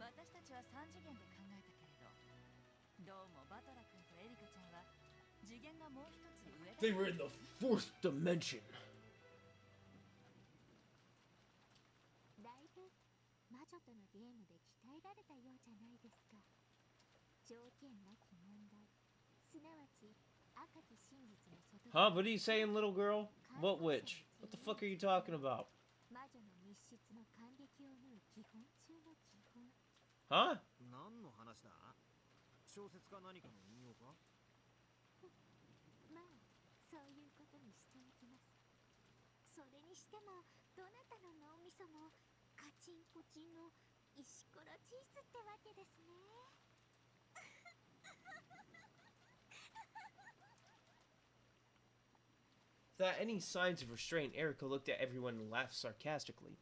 Speaker 2: 私たちは3次元で考えたけれど、どうもバトラ君とエリカちゃんは次元がもう一つ上だ。
Speaker 1: They were in the 4th dimension.
Speaker 9: だいぶ魔女とのゲームで鍛えられたようじゃないですか。条件なき問題、すなわち赤き真実の外
Speaker 1: Huh? What are you saying, little girl? What witch? What the fuck are you talking about?
Speaker 9: 魔女の密室の感激を縫う基本中の基本。
Speaker 1: Huh?
Speaker 3: 何の話だ？小説か何かの引用か？
Speaker 9: まあそういうことにしておきます。それにしてもどなたの脳みそもカチンコチンの石ころチーズってわけですね。
Speaker 1: Without any signs of restraint, Erica looked at everyone and laughed sarcastically.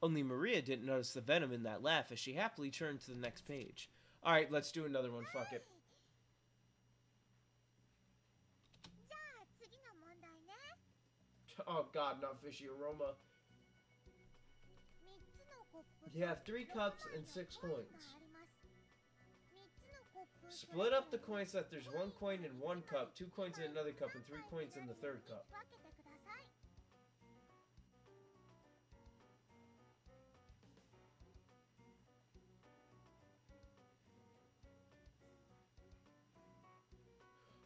Speaker 1: Only Maria didn't notice the venom in that laugh as she happily turned to the next page. Alright, let's do another one, fuck it.
Speaker 2: じゃあ次の問題ね。
Speaker 1: Oh god, not fishy aroma.
Speaker 2: 3つのコップと
Speaker 1: You have 3 cups and 6
Speaker 2: コイン
Speaker 1: coins.
Speaker 2: があります。3つのコップ
Speaker 1: Split up the coins so that there's 1 coin in 1 cup, 2 coins in another cup, and 3 coins in the third cup.
Speaker 2: 分けてください。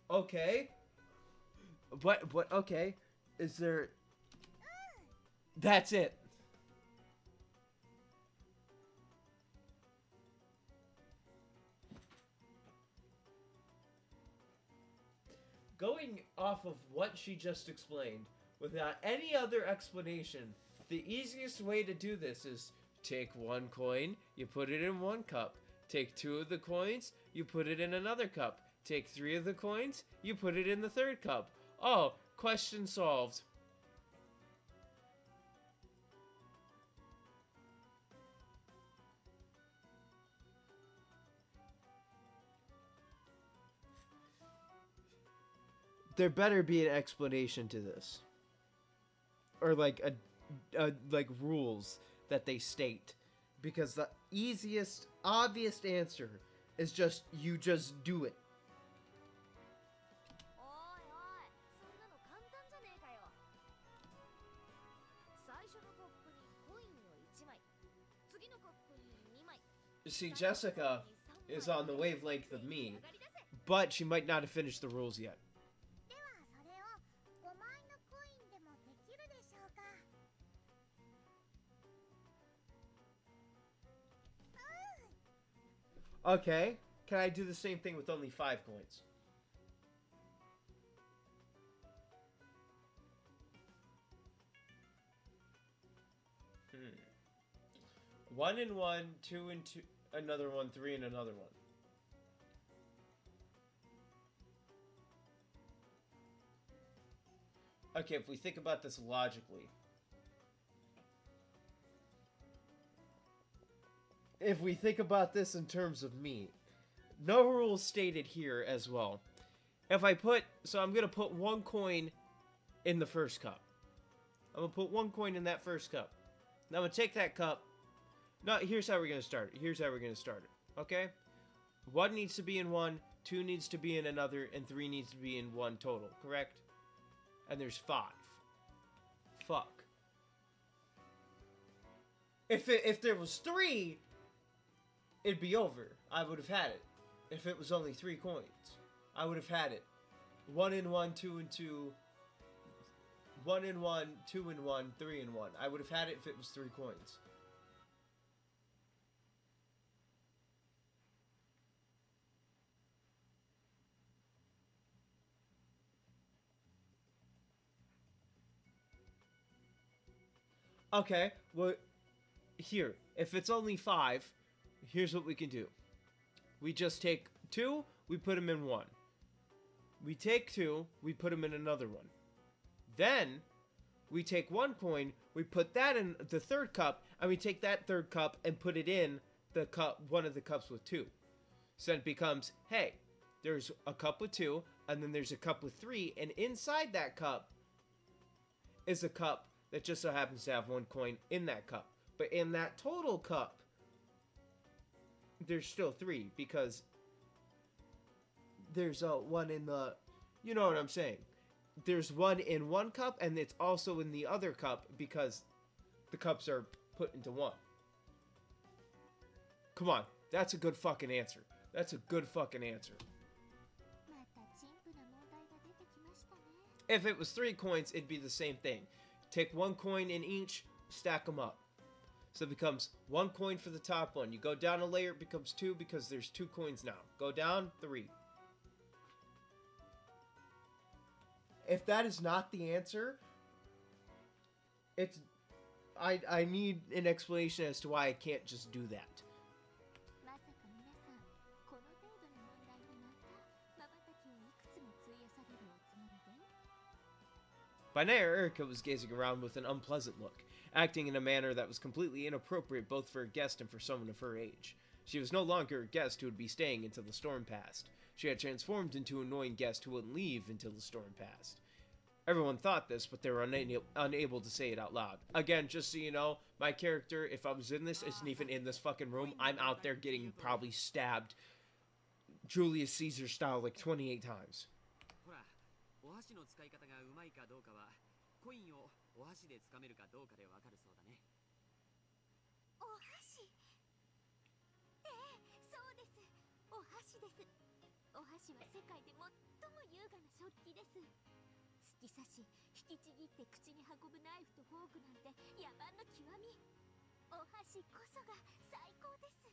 Speaker 1: Okay. What, okay. Is there... That's it. Going off of what she just explained, without any other explanation, the easiest way to do this is take 1 coin, you put it in 1 cup. Take 2 of the coins, you put it in another cup. Take 3 of the coins, you put it in the third cup. Oh, question solved. There better be an explanation to this. Or like like rules that they state. Because the easiest, obvious answer is just, you just do it.
Speaker 11: おいおい、そんなの簡単じゃねえかよ。最初のコップにコインを1枚、次のコップに2枚。
Speaker 1: See, Jessica is on the wavelength of me, but she might not have finished the rules yet.
Speaker 2: ではそれを5枚のコインでもできるでしょうか。
Speaker 1: Okay, can I do the same thing with only 5 coins? One and 1, 2 and 2, another 1, 3 and another 1. Okay, if we think about this logically. If we think about this in terms of me, no rules stated here as well. If I put, so I'm going to put 1 coin in the first cup. I'm going to put 1 coin in that first cup. Now I'm going to take that cup. No, here's how we're going to start it. Here's how we're going to start it. Okay? 1 needs to be in 1, 2 needs to be in another, and 3 needs to be in 1 total. Correct? And there's 5. Fuck. If there was 3, it'd be over. I would have had it. If it was only 3 coins, I would have had it. 1 and 1, 2 and 2. 1 and 1, 2 and 1, 3 and 1. I would have had it if it was 3 coins. Okay, well, here, if it's only 5, here's what we can do. We just take 2, we put them in 1. We take 2, we put them in another one. Then, we take 1 coin, we put that in the third cup, and we take that third cup and put it in the cup, one of the cups with 2. So then it becomes, hey, there's a cup with 2, and then there's a cup with 3, and inside that cup is a cup that just so happens to have 1 coin in that cup. But in that total cup, there's still 3, because there's 1 in the, you know what I'm saying. There's 1 in 1 cup, and it's also in the other cup, because the cups are put into 1. Come on, that's a good fucking answer. That's a good fucking answer.
Speaker 2: また陳腐な問題が出てきましたね。
Speaker 1: If it was 3 coins, it'd be the same thing. Take 1 coin in each, stack them up. So it becomes 1 coin for the top one. You go down a layer, it becomes 2 because there's 2 coins now. Go down, 3. If that is not the answer, it's... I need an explanation as to why I can't just do that.
Speaker 2: まさか皆さん、この程度の問題にまた瞬きをいくつも費やされるおつもりで？
Speaker 1: By now, Erica was gazing around with an unpleasant look. acting in a manner that was completely inappropriate both for a guest and for someone of her age. She was no longer a guest who would be staying until the storm passed. She had transformed into an annoying guest who wouldn't leave until the storm passed. Everyone thought this, but they were unable to say it out loud. Again, just so you know, my character, if I was in this, isn't even in this fucking room. I'm out there getting probably stabbed Julius Caesar style like 28 times.
Speaker 10: ほら、お箸の使い方がうまいかどうかは、コインをお箸で掴めるかどうかでわかるそうだね。
Speaker 9: お箸。ええ、そうです。お箸です。お箸は世界で最も優雅な食器です。突き刺し、引きちぎって口に運ぶナイフとフォークなんて野蛮の極み。お箸こそが最高です。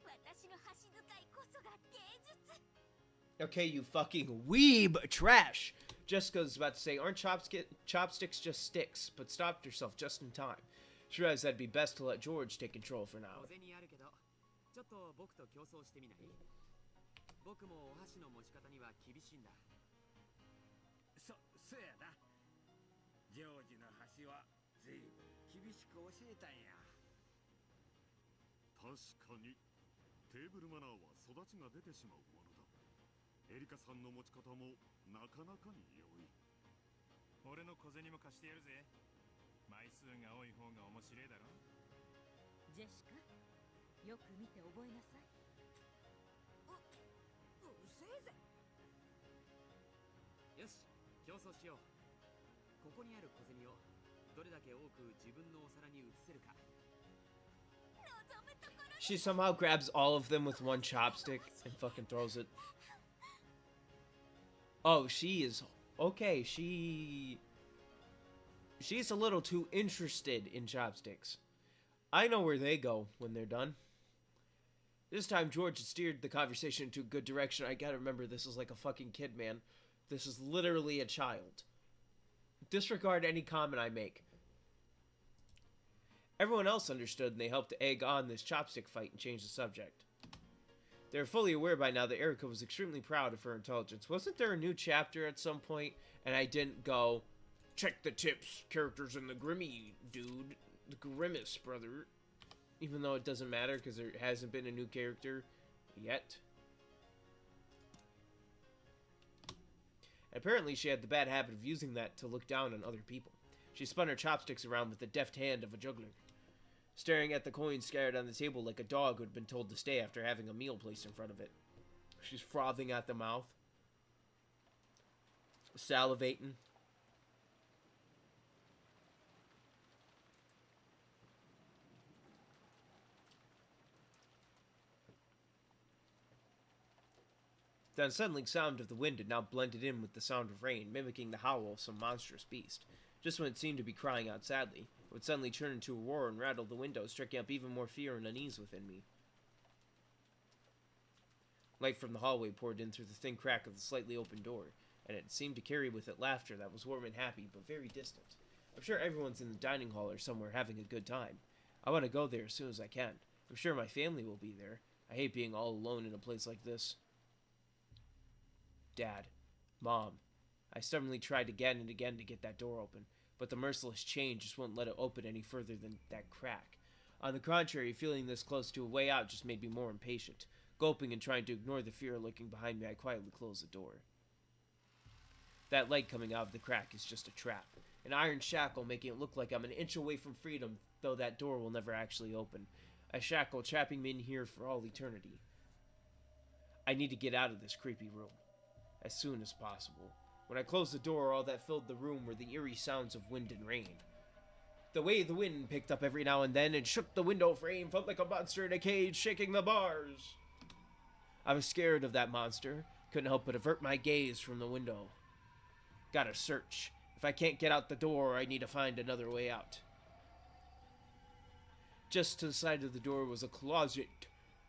Speaker 9: 私の箸使いこそが芸術。
Speaker 1: Okay, you fucking weeb trash! Jessica's about to say, aren't chopsticks just sticks? But stopped herself just in time. She realized that'd be best to let George take control for now.
Speaker 10: 小銭あるけど、ちょっと僕と競争してみない？僕もお箸の持ち方には厳しいんだ。
Speaker 3: そうやな。ジョージの箸はずいぶん厳しく教えたんや。
Speaker 5: 確かにテーブルマナーは育ちが出てしまうものだ。エリカさんの持ち方もなかなかに良い。
Speaker 12: 俺の小銭も貸してやるぜ。枚数が多い方が面白いだろ。
Speaker 8: ジェシカ、よく見て覚えなさい。
Speaker 11: うるせえぜ。
Speaker 10: よし、競争しよう。ここにある小銭をどれだけ多く自分のお皿に移せるか。
Speaker 1: She somehow grabs all of them with one chopstick and fucking throws it. Oh, she is... Okay, she's a little too interested in chopsticks. I know where they go when they're done. This time, George steered the conversation into a good direction. I gotta remember, this is like a fucking kid, man. This is literally a child. Disregard any comment I make. Everyone else understood, and they helped to egg on this chopstick fight and change the subject. They were fully aware by now that Erica was extremely proud of her intelligence. Wasn't there a new chapter at some point, and I didn't go, check the tips, characters in the Grimmy, dude. The Grimace, brother. Even though it doesn't matter, because there hasn't been a new character yet. Apparently, she had the bad habit of using that to look down on other people. She spun her chopsticks around with the deft hand of a juggler, staring at the coins scattered on the table like a dog who had been told to stay after having a meal placed in front of it. She's frothing at the mouth, salivating. The unsettling sound of the wind had now blended in with the sound of rain, mimicking the howl of some monstrous beast. Just when it seemed to be crying out sadly, it would suddenly turn into a roar and rattle the windows, striking up even more fear and unease within me. Light from the hallway poured in through the thin crack of the slightly open door, and it seemed to carry with it laughter that was warm and happy, but very distant. I'm sure everyone's in the dining hall or somewhere having a good time. I want to go there as soon as I can. I'm sure my family will be there. I hate being all alone in a place like this. Dad. Mom. I stubbornly tried again and again to get that door open, but the merciless chain just wouldn't let it open any further than that crack. On the contrary, feeling this close to a way out just made me more impatient. Gulping and trying to ignore the fear lurking behind me, I quietly closed the door. That light coming out of the crack is just a trap. An iron shackle making it look like I'm an inch away from freedom, though that door will never actually open. A shackle trapping me in here for all eternity. I need to get out of this creepy room as soon as possible. When I closed the door, all that filled the room were the eerie sounds of wind and rain. The way the wind picked up every now and then and shook the window frame felt like a monster in a cage shaking the bars. I was scared of that monster. Couldn't help but avert my gaze from the window. Gotta search. If I can't get out the door, I need to find another way out. Just to the side of the door was a closet.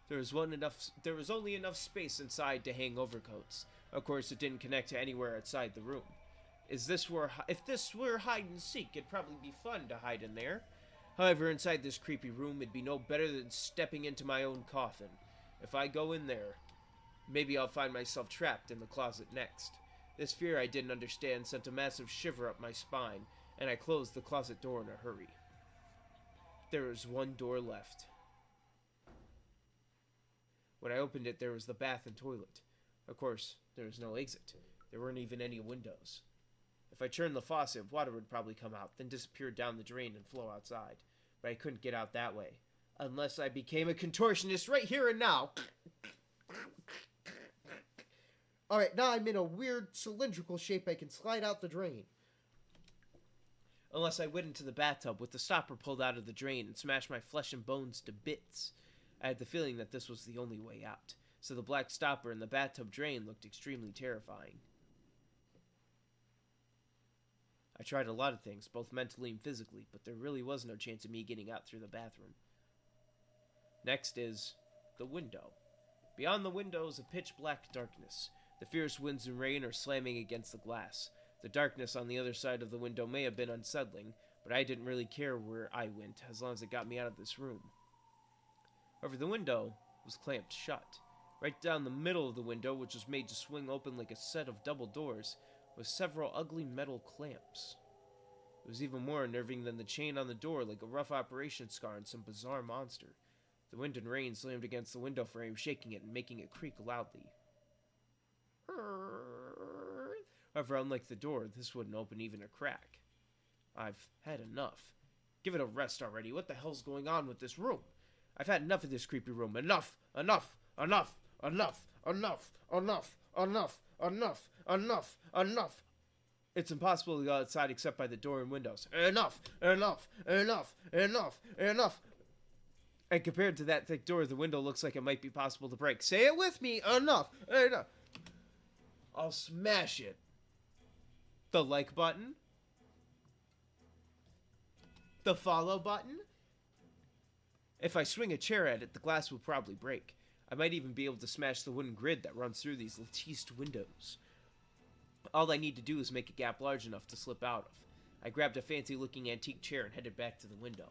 Speaker 1: There was only enough space inside to hang overcoats. Of course, it didn't connect to anywhere outside the room. If this were hide and seek, it'd probably be fun to hide in there. However, inside this creepy room, it'd be no better than stepping into my own coffin. If I go in there, maybe I'll find myself trapped in the closet next. This fear I didn't understand sent a massive shiver up my spine, and I closed the closet door in a hurry. There was one door left. When I opened it, there was the bath and toilet. Of course, there was no exit. There weren't even any windows. If I turned the faucet, water would probably come out, then disappear down the drain and flow outside. But I couldn't get out that way. Unless I became a contortionist right here and now. Alright, now I'm in a weird cylindrical shape I can slide out the drain. Unless I went into the bathtub with the stopper pulled out of the drain and smashed my flesh and bones to bits. I had the feeling that this was the only way out, so the black stopper in the bathtub drain looked extremely terrifying. I tried a lot of things, both mentally and physically, but there really was no chance of me getting out through the bathroom. Next is the window. Beyond the window is a pitch black darkness. The fierce winds and rain are slamming against the glass. The darkness on the other side of the window may have been unsettling, but I didn't really care where I went as long as it got me out of this room. However, the window was clamped shut. Right down the middle of the window, which was made to swing open like a set of double doors, was several ugly metal clamps. It was even more unnerving than the chain on the door, like a rough operation scar on some bizarre monster. The wind and rain slammed against the window frame, shaking it and making it creak loudly. However, unlike the door, this wouldn't open even a crack. I've had enough. Give it a rest already. What the hell's going on with this room? I've had enough of this creepy room. Enough! Enough! Enough! Enough! Enough! Enough! Enough! Enough! Enough! Enough! It's impossible to go outside except by the door and windows. Enough! Enough! Enough! Enough! Enough! And compared to that thick door, the window looks like it might be possible to break. Say it with me! Enough! Enough! I'll smash it. The like button? The follow button? If I swing a chair at it, the glass will probably break. I might even be able to smash the wooden grid that runs through these latticed windows. All I need to do is make a gap large enough to slip out of. I grabbed a fancy-looking antique chair and headed back to the window.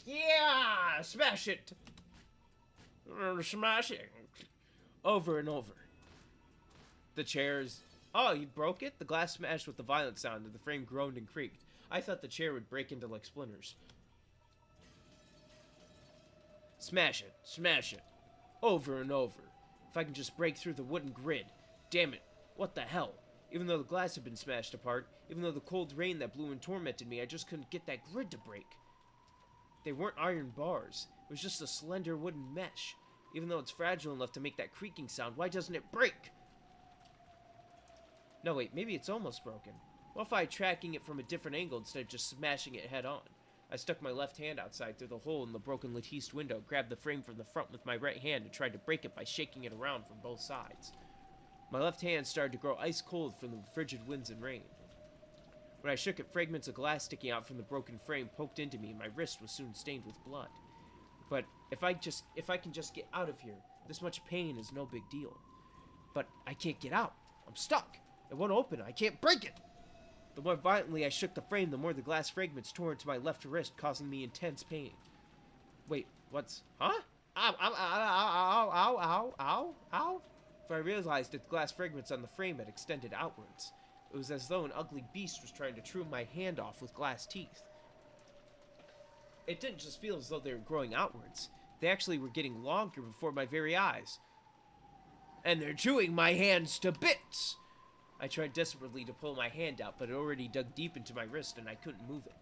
Speaker 1: Yeah! Smash it! Smash it! Over and over. The chairs... Oh, you broke it? The glass smashed with a violent sound and the frame groaned and creaked. I thought the chair would break into like splinters. Smash it. Smash it. Over and over. If I can just break through the wooden grid. Damn it. What the hell? Even though the glass had been smashed apart, even though the cold rain that blew and tormented me, I just couldn't get that grid to break. They weren't iron bars. It was just a slender wooden mesh. Even though it's fragile enough to make that creaking sound, why doesn't it break? No, wait, maybe it's almost broken. What if I tracking it from a different angle instead of just smashing it head on? I stuck my left hand outside through the hole in the broken latticed window, grabbed the frame from the front with my right hand, and tried to break it by shaking it around from both sides. My left hand started to grow ice cold from the frigid winds and rain. When I shook it, fragments of glass sticking out from the broken frame poked into me, and my wrist was soon stained with blood. But if I can just get out of here, this much pain is no big deal. But I can't get out. I'm stuck. It won't open. I can't break it. The more violently I shook the frame, the more the glass fragments tore into my left wrist, causing me intense pain. Wait, what's... Huh? Ow, ow, ow, ow, ow, ow, ow, ow. For I realized that the glass fragments on the frame had extended outwards. It was as though an ugly beast was trying to chew my hand off with glass teeth. It didn't just feel as though they were growing outwards. They actually were getting longer before my very eyes. And they're chewing my hands to bits! I tried desperately to pull my hand out, but it already dug deep into my wrist and I couldn't move it.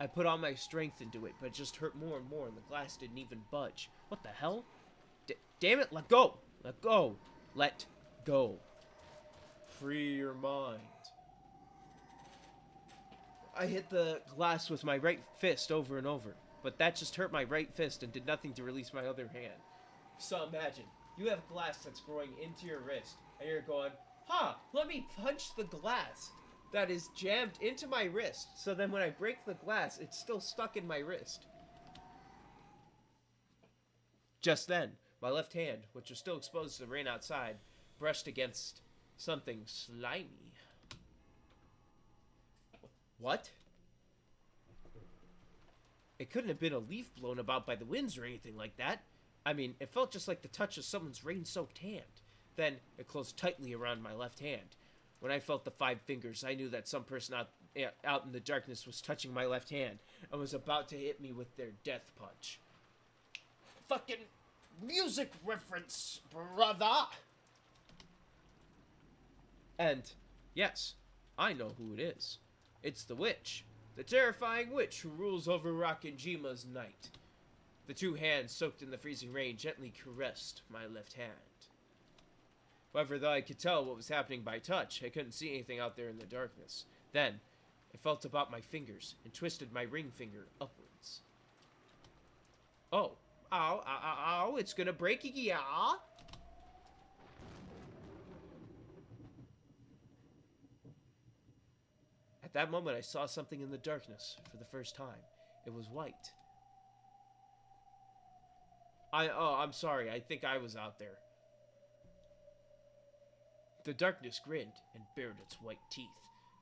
Speaker 1: I put all my strength into it, but it just hurt more and more and the glass didn't even budge. What the hell? Damn it, let go! Let go! Let go. Free your mind. I hit the glass with my right fist over and over, but that just hurt my right fist and did nothing to release my other hand. So imagine, you have glass that's growing into your wrist, and you're going, let me punch the glass that is jammed into my wrist, so then when I break the glass, it's still stuck in my wrist. Just then, my left hand, which was still exposed to the rain outside, brushed against something slimy. What? It couldn't have been a leaf blown about by the winds or anything like that. I mean, it felt just like the touch of someone's rain-soaked hand. Then, it closed tightly around my left hand. When I felt the 5 fingers, I knew that some person out out in the darkness was touching my left hand and was about to hit me with their death punch. Fucking music reference, brother! And, yes, I know who it is. It's the witch. The terrifying witch who rules over Rakenjima's night. The two hands soaked in the freezing rain gently caressed my left hand. However, though I could tell what was happening by touch, I couldn't see anything out there in the darkness. Then, I felt about my fingers and twisted my ring finger upwards. Oh, ow, ow, ow, ow, it's gonna break, yeah. At that moment, I saw something in the darkness for the first time. It was white. I'm sorry, I think I was out there. The darkness grinned and bared its white teeth.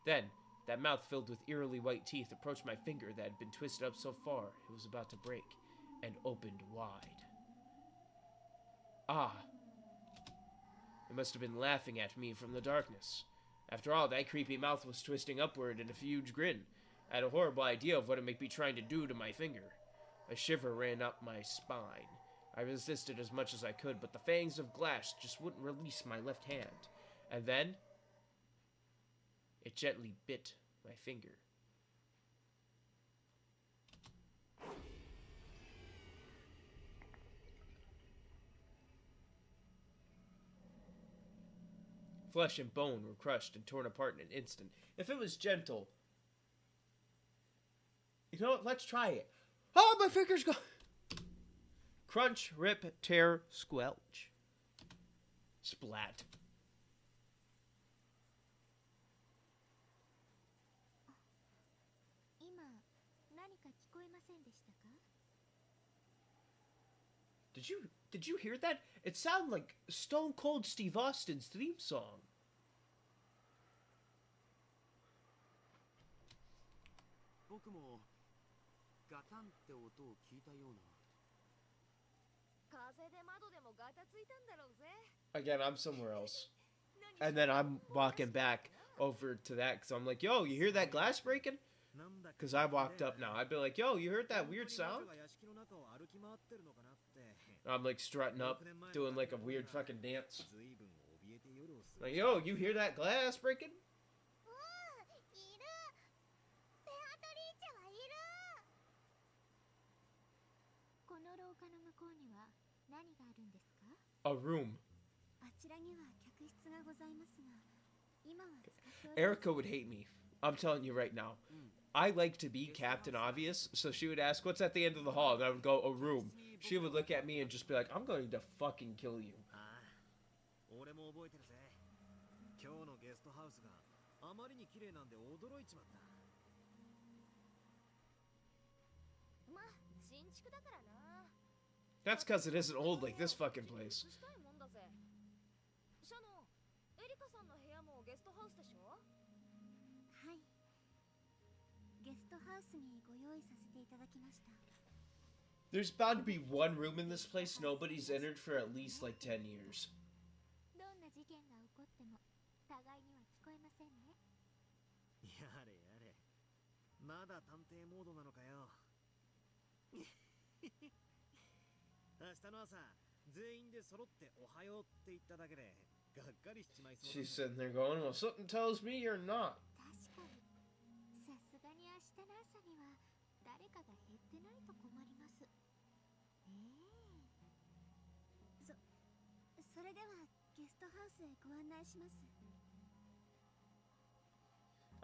Speaker 1: Then, that mouth filled with eerily white teeth approached my finger that had been twisted up so far it was about to break, and opened wide. Ah! It must have been laughing at me from the darkness. After all, that creepy mouth was twisting upward in a huge grin. I had a horrible idea of what it might be trying to do to my finger. A shiver ran up my spine. I resisted as much as I could, but the fangs of glass just wouldn't release my left hand. And then, it gently bit my finger. Flesh and bone were crushed and torn apart in an instant. If it was gentle... You know what? Let's try it. Oh, my finger's gone! Crunch, rip, tear, squelch. Splat. Did you hear that? It sounded like Stone Cold Steve Austin's theme song. Again, I'm somewhere else. And then I'm walking back over to that because I'm like, yo, you hear that glass breaking? Because I walked up now. I'd be like, yo, you heard that weird sound? I'm like strutting up, doing like a weird fucking dance. Like, yo, you hear that glass breaking? A room. Erica would hate me. I'm telling you right now. I like to be Captain Obvious, so she would ask, what's at the end of the hall? And I would go, a room. She would look at me and just be like, I'm going to fucking kill you. That's because it isn't old like this fucking place. There's bound to be one room in this place nobody's entered for at least like 10 years. She's sitting there going, well, something tells me you're not.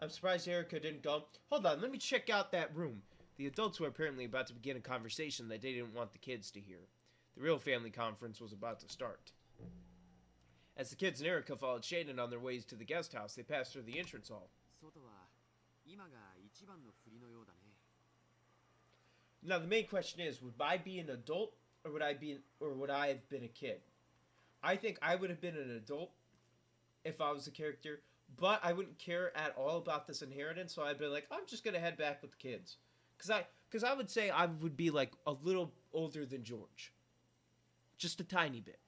Speaker 1: I'm surprised Erica didn't go, hold on, let me check out that room. The adults were apparently about to begin a conversation that they didn't want the kids to hear. The real family conference was about to start. As the kids and Erica followed Shaden on their ways to the guest house, they passed through the entrance hall. Now the main question is, would I be an adult or would I have been a kid? I think I would have been an adult if I was a character, but I wouldn't care at all about this inheritance, so I'd be like, I'm just gonna head back with the kids. Cause I would say I would be like a little older than George. Just a tiny bit.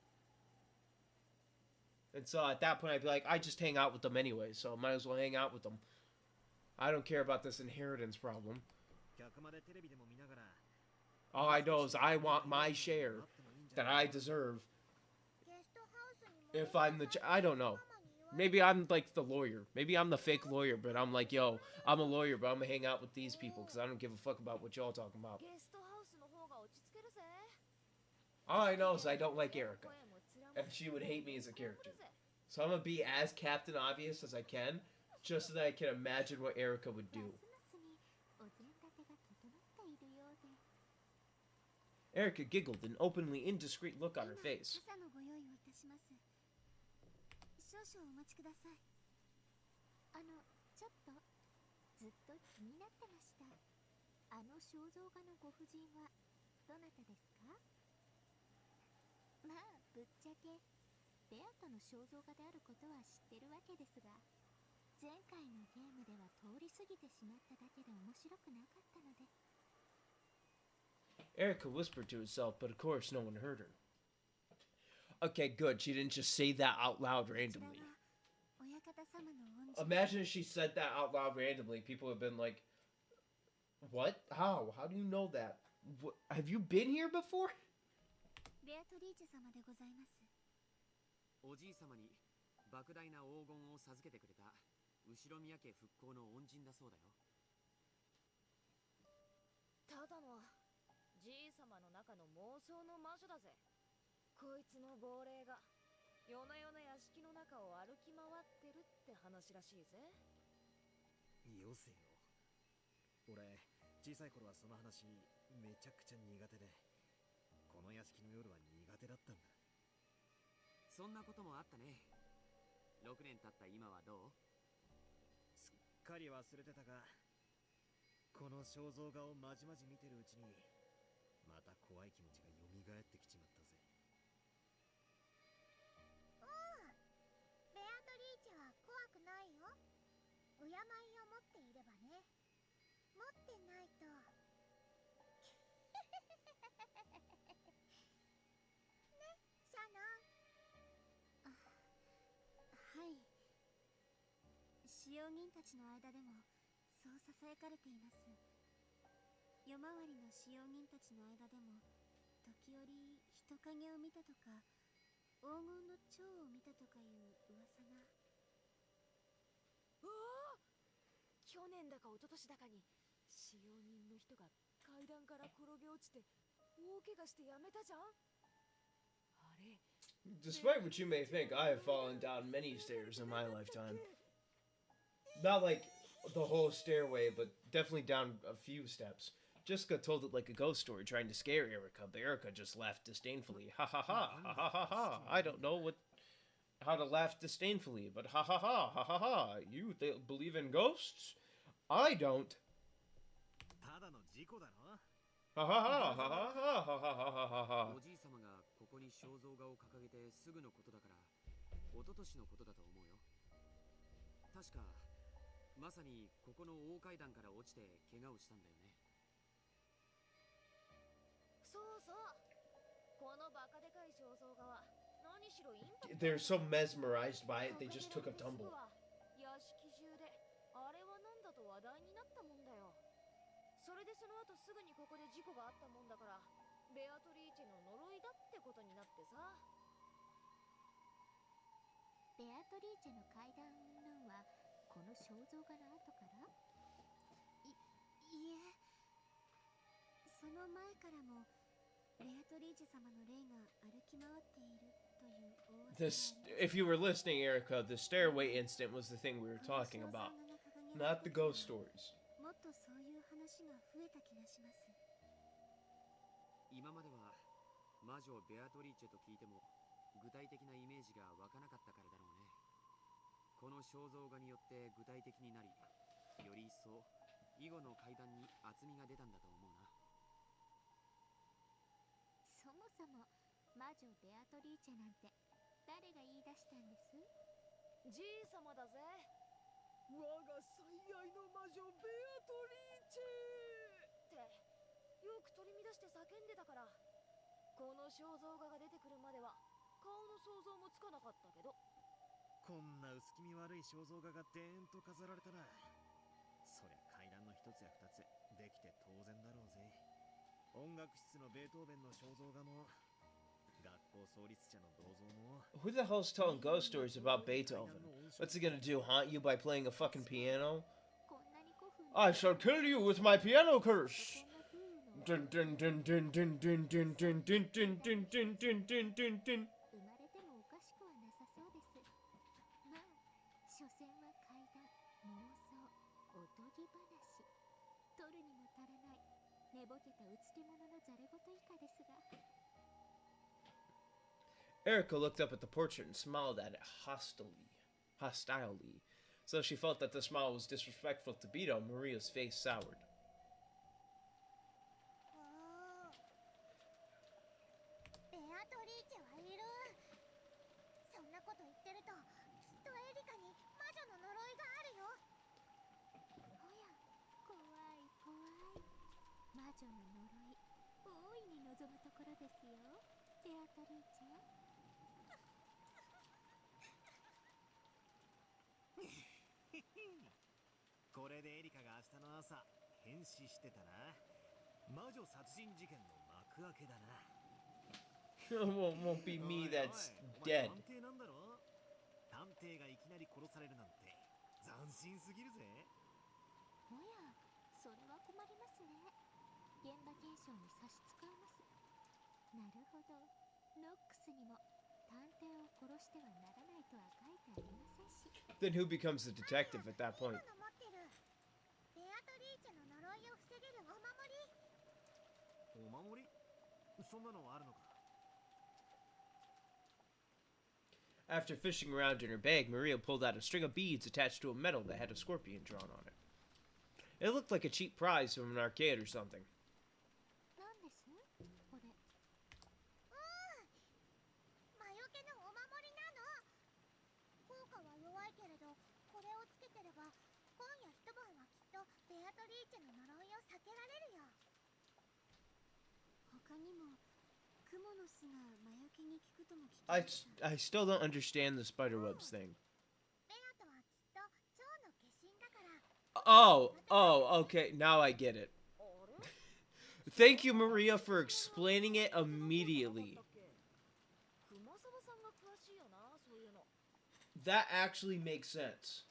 Speaker 1: And so at that point I'd be like, I just hang out with them anyway, so I might as well hang out with them. I don't care about this inheritance problem.
Speaker 3: 客までテレビでも見ながら
Speaker 1: All I know is I want my share that I deserve. If I'm the I don't know. Maybe I'm like the lawyer. Maybe I'm the fake lawyer, but I'm like, yo, I'm a lawyer, but I'm gonna hang out with these people because I don't give a fuck about what y'all talking about.
Speaker 11: ゲストハウスの方が落ち着けるぜ。
Speaker 1: All I know is I don't like Erica, and she would hate me as a character. So I'm gonna be as Captain Obvious as I can, just so that I can imagine what Erica would do.
Speaker 9: ますますにお膳立てが整っているようで。
Speaker 1: Erica giggled, an openly indiscreet look on her face.
Speaker 2: 今傘のご用意をいたします。少々お待ちください。
Speaker 9: ちょっとずっと気になってました。肖像画のご婦人はどなたですか？まあぶっちゃけベアトの肖像画であることは知ってるわけですが、前回のゲームでは通り過ぎてしまっただけで面白くなかったので。
Speaker 1: Erica whispered to herself, but of course no one heard her. Okay, good. She didn't just say that out loud randomly. Imagine if she said that out loud randomly. People have been like, what? How? How do you know that? What? Have you been here before?
Speaker 2: ベアトリーチェ様でございます。
Speaker 10: おじい様に莫大な黄金を授けてくれた後宮家復興の恩人だそうだよ。
Speaker 11: ただのじい様の中の妄想の魔女だぜ。こいつの亡霊が夜な夜な屋敷の中を歩き回ってるって話らしいぜ。
Speaker 3: よせよ。俺小さい頃はその話めちゃくちゃ苦手で、この屋敷の夜は苦手だったんだ。
Speaker 10: そんなこともあったね。6年経った今はどう？
Speaker 3: すっかり忘れてたが、この肖像画をまじまじ見てるうちにまた怖い気持ちが蘇ってきちまったぜ。
Speaker 2: ベアトリーチェは怖くないよ。敬いを持っていればね。持ってないと。ね、シャノン。はい。使用人たちの間でもそうささやかれています。夜回りの使用人たちの間でも時折人影を見たとか黄金の蝶を見たとかいう噂が。
Speaker 11: うわあ、去年だか一昨年だかに使用人の人が階段から転げ落ちて大怪我してやめたじゃん。あれ
Speaker 1: Despite what you may think, I have fallen down many stairs in my lifetime. Not like the whole stairway, but definitely down a few steps. Jessica told it like a ghost story, trying to scare Erica, but Erica just laughed disdainfully. Ha ha ha, ha ha ha ha. I don't know how to laugh disdainfully, but ha ha ha, ha ha ha. You believe in ghosts? I don't.
Speaker 3: ただの事故だろ。
Speaker 1: Ha ha ha, ha ha ha, ha ha ha ha ha.
Speaker 10: おじい様がここに肖像画を掲げてすぐのことだから、一昨年のことだと思うよ。確かまさにここの大階段から落ちて怪我をしたんだよね。
Speaker 11: そうそう。このバカでかい肖像画は何しろインパクト。
Speaker 1: They're so mesmerized by it, they just took a tumble.
Speaker 11: 屋敷中であれはなんだと話題になったもんだよ。それでその後すぐにここで事故があったもんだから、ベアトリーチェの呪いだってことになってさ。
Speaker 9: ベアトリーチェの階段云々はこの肖像画の後から？
Speaker 2: いえ、その前からもベアトリーチェ様の霊が歩き回っているという大噂。
Speaker 1: If you were listening, Erica, the stairway incident was the thing we were talking about, not the ghost stories.
Speaker 2: もっとそういう話が増えた気がします。
Speaker 10: 今までは魔女ベアトリーチェと聞いても具体的なイメージが湧かなかったからだろうね。この肖像画によって具体的になり、より一層以後の階段に厚みが出たんだと思うな。
Speaker 9: そもそも魔女ベアトリーチェなんて誰が言い出したんです？
Speaker 11: じいさまだぜ。我が最愛の魔女ベアトリーチェってよく取り乱して叫んでたから、この肖像画が出てくるまでは顔の想像もつかなかったけど。
Speaker 3: こんな薄気味悪い肖像画がデーンと飾られたら、つや二つできて当然だろうぜ。音楽室のベートーベンの肖像画も学校創立者の銅像も。
Speaker 1: Who the hell's telling ghost stories about Beethoven? What's he gonna do, haunt you by playing a fucking piano? I shall kill you with my piano curse! Dun dun dun dun dun dun dun dun dun dun dun dun dun dun dun dun.
Speaker 9: 生まれてもおかしくはなさそうです。まあ、所詮は怪談、妄想、おとぎ話。取るにも足らない寝ぼけたうつけ者のざれ言以下ですが。
Speaker 1: Erica looked up at the portrait and smiled at it hostilely. So she felt that the smile was disrespectful to Beto. Maria's face soured.
Speaker 2: ベアトリーチェはいる。そんなこと言ってると、きっとエリカに魔女の呪いがあるよ。
Speaker 9: おや、怖い怖い。魔女の呪い、大いに望むところですよ、ベアトリーチェ。
Speaker 3: これでエリカが明日の朝変死してたら魔女殺人事件の幕開けだな。
Speaker 1: won't be me that's dead.
Speaker 3: 探偵なんだろ。探偵がいきなり殺されるなんて斬新すぎるぜ。
Speaker 9: おや、それは困りますね。現場検証に差し支えます。なるほど、ノックスにも探偵を殺してはならないとは書いてありませんし。
Speaker 1: Then who becomes the detective at that point?
Speaker 2: ベアトリーチェの呪いを防げるお守り。
Speaker 3: お守り？そんなのあるのか。
Speaker 1: After fishing around in her bag, Maria pulled out a string of beads attached to a medal that had a scorpion drawn on it. It looked like a cheap prize from an arcade or something.
Speaker 9: なんです？これ。
Speaker 2: 魔除けのお守りなの。効果は弱いけれど、これをつけてれば今夜一晩はきっとベアトリーチェの呪いを避けられるよ。
Speaker 9: 他にもクモの巣が魔除けに効くとも聞きました。
Speaker 1: I still don't understand the spiderwebs thing.
Speaker 2: ベアとはきっと蝶の化身だから。
Speaker 1: Oh, okay, now I get it. Thank you, Maria, for explaining it immediately. That actually makes sense.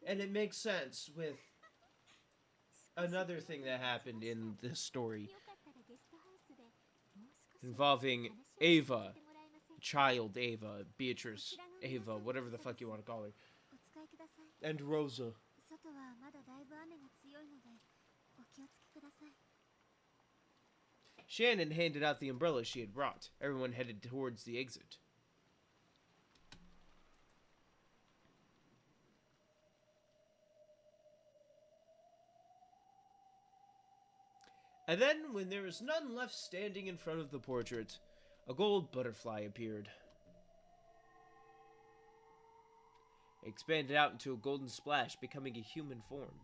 Speaker 1: And it makes sense with another thing that happened in this story involving Ava, child Ava, Beatrice, Ava, whatever the fuck you want to call her, and Rosa. Shannon handed out the umbrella she had brought. Everyone headed towards the exit. And then, when there was none left standing in front of the portrait, a gold butterfly appeared. It expanded out into a golden splash, becoming a human form.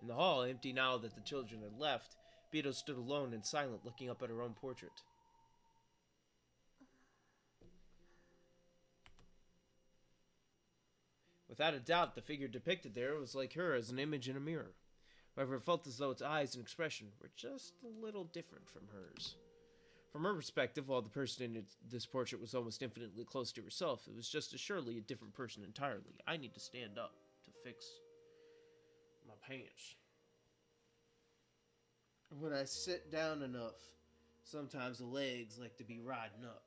Speaker 1: In the hall, empty now that the children had left, Beto stood alone and silent, looking up at her own portrait. Without a doubt, the figure depicted there was like her as an image in a mirror. However, it felt as though its eyes and expression were just a little different from hers. From her perspective, while the person in this portrait was almost infinitely close to herself, it was just as surely a different person entirely. I need to stand up to fix my pants. When I sit down enough, sometimes the legs like to be riding up.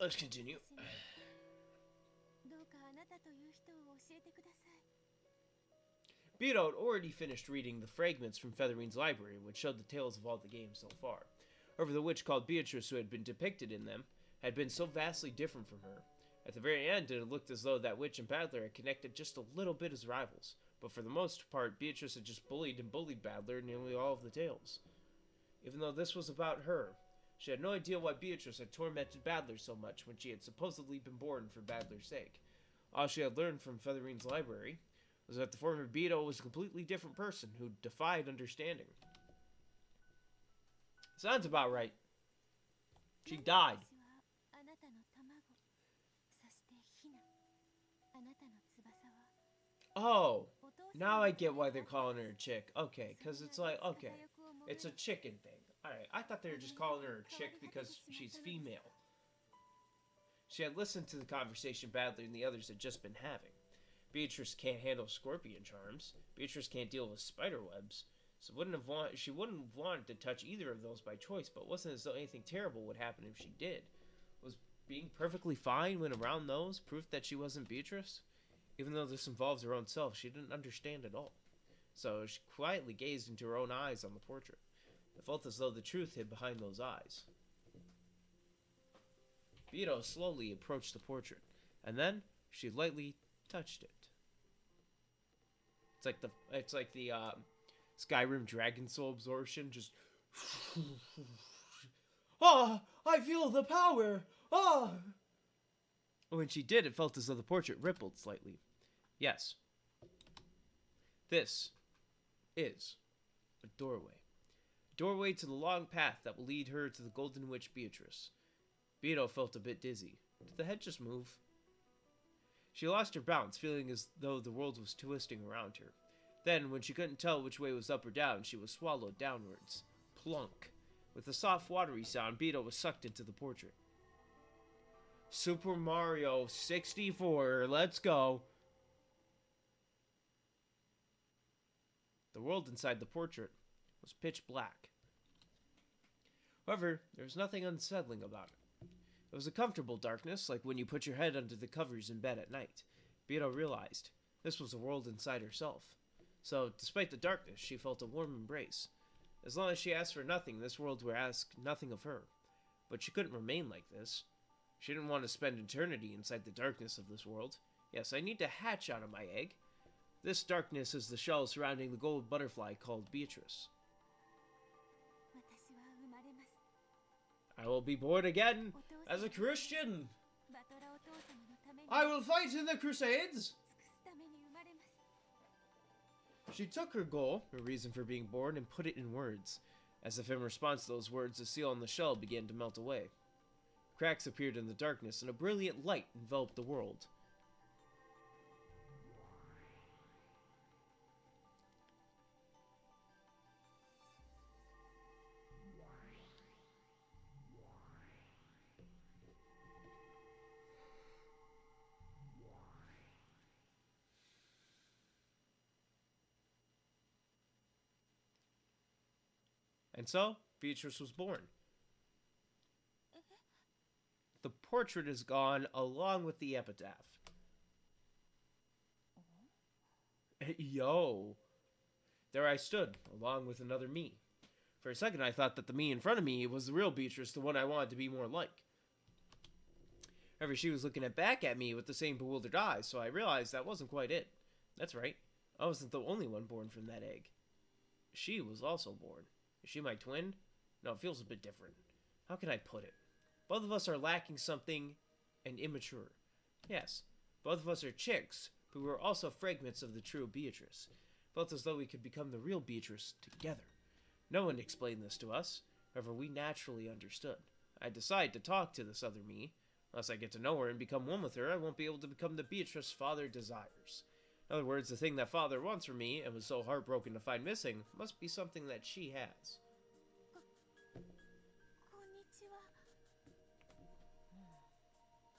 Speaker 1: Let's continue. Beto had already finished reading the fragments from Featherine's library, which showed the tales of all the games so far. However, the witch called Beatrice who had been depicted in them had been so vastly different from her. At the very end, it looked as though that witch and Battler had connected just a little bit as rivals, but for the most part, Beatrice had just bullied Battler in nearly all of the tales. Even though this was about her, she had no idea why Beatrice had tormented Battler so much when she had supposedly been born for Battler's sake. All she had learned from Featherine's library was that the former Beto was a completely different person who defied understanding. Sounds about right. She died. Oh, now I get why they're calling her a chick. Okay, because it's like, okay, it's a chicken thing. Alright, I thought they were just calling her a chick because she's female. She had listened to the conversation badly and the others had just been having. Beatrice can't handle scorpion charms. Beatrice can't deal with spider webs. So she wouldn't have wanted to touch either of those by choice, but it wasn't as though anything terrible would happen if she did. Was being perfectly fine when around those proof that she wasn't Beatrice? Even though this involves her own self, she didn't understand at all. So she quietly gazed into her own eyes on the portrait. It felt as though the truth hid behind those eyes. Beto slowly approached the portrait, and then she lightly touched it. It's like the Skyrim Dragon Soul absorption, just. Ah, I feel the power. Ah. When she did, it felt as though the portrait rippled slightly. Yes. This is a doorway. A doorway to the long path that will lead her to the Golden Witch Beatrice. Beto felt a bit dizzy. Did the head just move? She lost her balance, feeling as though the world was twisting around her. Then, when she couldn't tell which way was up or down, she was swallowed downwards. Plunk. With a soft, watery sound, Beto was sucked into the portrait. Super Mario 64, let's go. The world inside the portrait was pitch black. However, there was nothing unsettling about it. It was a comfortable darkness, like when you put your head under the covers in bed at night. Beto realized this was a world inside herself. So, despite the darkness, she felt a warm embrace. As long as she asked for nothing, this world would ask nothing of her. But she couldn't remain like this. She didn't want to spend eternity inside the darkness of this world. Yes, I need to hatch out of my egg. This darkness is the shell surrounding the gold butterfly called Beatrice. I will be born again as a Christian. I will fight in the Crusades. She took her goal, her reason for being born, and put it in words. As if in response to those words, the seal on the shell began to melt away. Cracks appeared in the darkness, and a brilliant light enveloped the world. And so, Beatrice was born. The portrait is gone, along with the epitaph. Yo. There I stood, along with another me. For a second, I thought that the me in front of me was the real Beatrice, the one I wanted to be more like. However, she was looking back at me with the same bewildered eyes, so I realized that wasn't quite it. That's right. I wasn't the only one born from that egg. She was also born. Is she my twin? No, it feels a bit different. How can I put it? Both of us are lacking something and immature. Yes, both of us are chicks, but we're also fragments of the true Beatrice. Felt as though we could become the real Beatrice together. No one explained this to us. However, we naturally understood. I decided to talk to this other me. Unless I get to know her and become one with her, I won't be able to become the Beatrice Father desires. In other words, the thing that Father wants from me and was so heartbroken to find missing must be something that she has.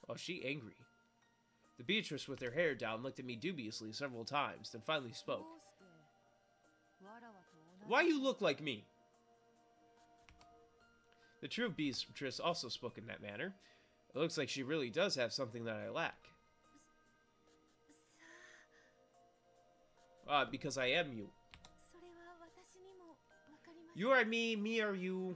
Speaker 1: Oh, she angry. The Beatrice with her hair down looked at me dubiously several times, then finally spoke. Why you look like me? The true Beatrice also spoke in that manner. It looks like she really does have something that I lack. Because I am you. You are me, me are you.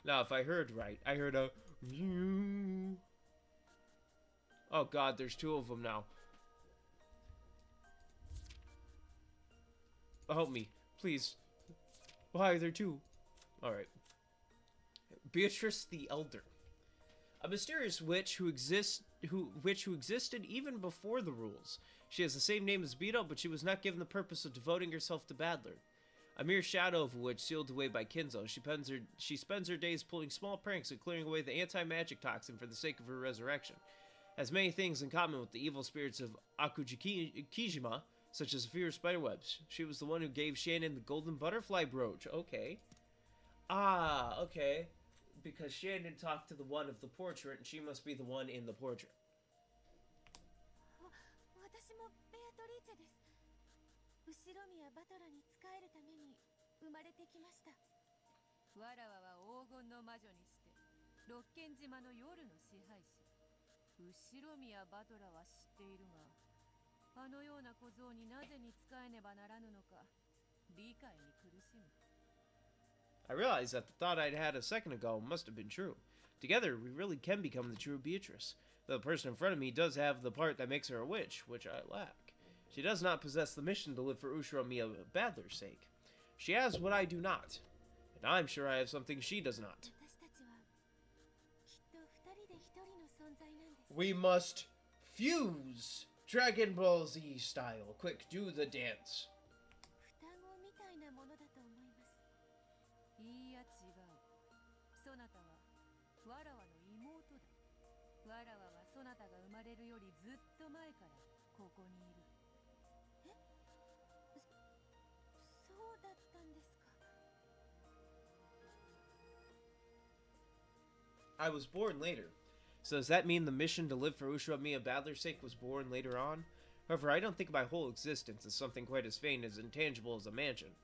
Speaker 1: Now, if I heard right, I heard a you. Oh god, there's two of them now. Help me, please. Why are there two? Alright. Beatrice the Elder. A mysterious witch who existed even before the rules. She has the same name as Beto, but she was not given the purpose of devoting herself to Badler. A mere shadow of a witch sealed away by Kinzo, she spends her days pulling small pranks and clearing away the anti-magic toxin for the sake of her resurrection. Has many things in common with the evil spirits of Akujikijima, such as a fear of spiderwebs. She was the one who gave Shannon the golden butterfly brooch. Okay. Ah, okay. Because Shannon talked to the one of the portrait, and she must be the one in the portrait.
Speaker 2: 私もベアトリーチェです。後ろ宮バトラに仕えるために生まれてきました。
Speaker 7: わらわは黄金の魔女にして六軒島の夜の支配者。後ろ宮バトラは知っているが、あのような小僧になぜに仕えねばならぬのか理解に苦しむ。
Speaker 1: I realized that the thought I'd had a second ago must have been true. Together, we really can become the true Beatrice. Though the person in front of me does have the part that makes her a witch, which I lack. She does not possess the mission to live for Ushiro-miya Badler's sake. She has what I do not, and I'm sure I have something she does not. We must fuse Dragon Ball Z style. Quick, do the dance.
Speaker 2: 双子みたいなものだと思います。
Speaker 7: いいや違う。そなたはわらわの妹だ。わらわはそなたが生まれるよりずっと前からここにいる。
Speaker 2: え？そうだったんですか。
Speaker 1: I was born later. So does that mean the mission to live for Ushiro-miya Badler's sake was born later on? However, I don't think my whole existence is something quite as vain as intangible as a mansion.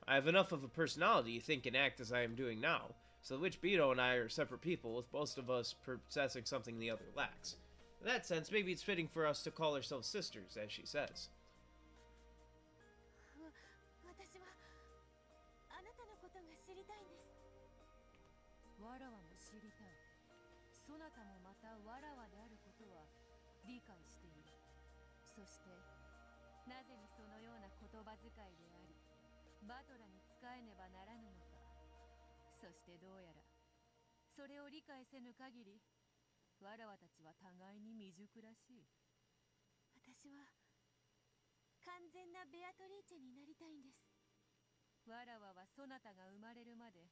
Speaker 1: I have enough of a personality to think and act as I am doing now, so the witch Beto and I are separate people, with most of us possessing something the other lacks. In that sense, maybe it's fitting for us to call ourselves sisters, as she says.
Speaker 2: 私はあなたのことが知りたいんです。
Speaker 7: わらわも知りたい。そなたもまたわらわであることは理解している。そしてなぜにそのような言葉遣いでありバトラに仕えねばならぬのか。そしてどうやらそれを理解せぬ限りわらわたちは互いに未熟らしい。
Speaker 2: 私は完全なベアトリーチェになりたいんです。
Speaker 7: わらわはそなたが生まれるまで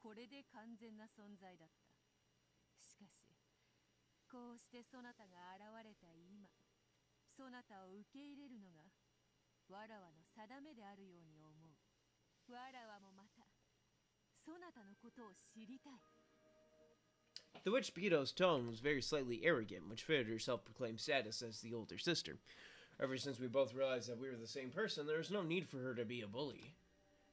Speaker 7: これで完全な存在だった。しかしこうしてそなたが現れた今、そなたを受け入れるのがわらわの定めであるように思う。わらわもまたそなたのことを知りたい。
Speaker 1: The witch Beto's tone was very slightly arrogant, which fitted her self-proclaimed status as the older sister. Ever since we both realized that we were the same person, there was no need for her to be a bully.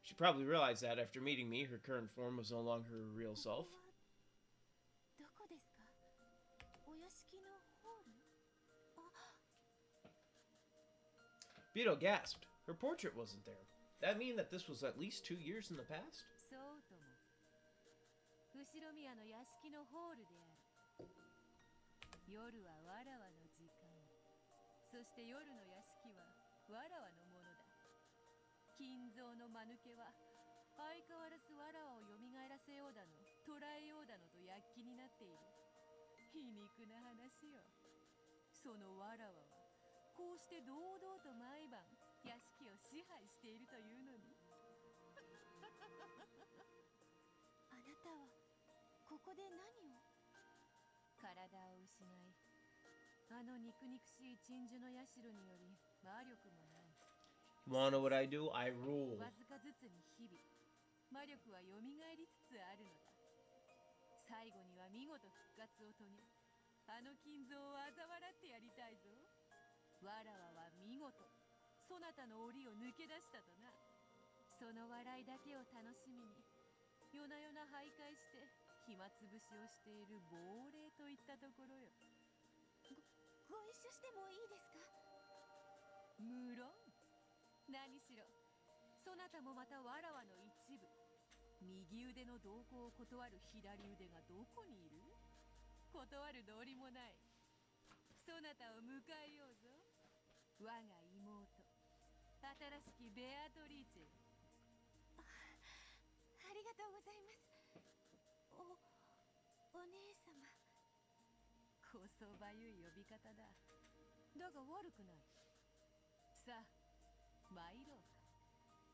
Speaker 1: She probably realized that after meeting me, her current form was no longer her real self.
Speaker 2: どこですか？お屋敷のホール？あ。
Speaker 1: Beto gasped. Her portrait wasn't there. That mean that this was at least 2 years in the past?
Speaker 7: そうとも。後ろ宮の屋敷のホールである。夜はわらわの時間。そして夜の屋敷はわらわのものだ。金蔵の間抜けは相変わらずわらわを蘇らせようだの捕らえようだのと躍起になっている。皮肉な話よ。そのわらわはこうして堂々と毎晩屋敷を支配しているというのに。
Speaker 2: あなたはここで何を？
Speaker 7: 体を失い、あの肉々しい鎮守の社により魔力もない。
Speaker 1: Wanna know what I do? I rule.
Speaker 7: わずかずつに日々魔力は蘇りつつあるのだ。最後には見事復活を遂げ、あの金蔵を嘲笑ってやりたいぞ。わらわは見事そなたの檻を抜け出したとな。その笑いだけを楽しみに夜な夜な徘徊して暇つぶしをしている亡霊といったところよ。
Speaker 2: ご一緒してもいいですか？
Speaker 7: 無論。何しろそなたもまたわらわの一部。右腕の同行を断る左腕がどこにいる？断る道理もない。そなたを迎えようぞ。我が妹、新しきベアトリーチェ。
Speaker 2: ありがとうございます。お姉様。
Speaker 7: こそばゆい呼び方だ。だが悪くない。さあ、参ろうか。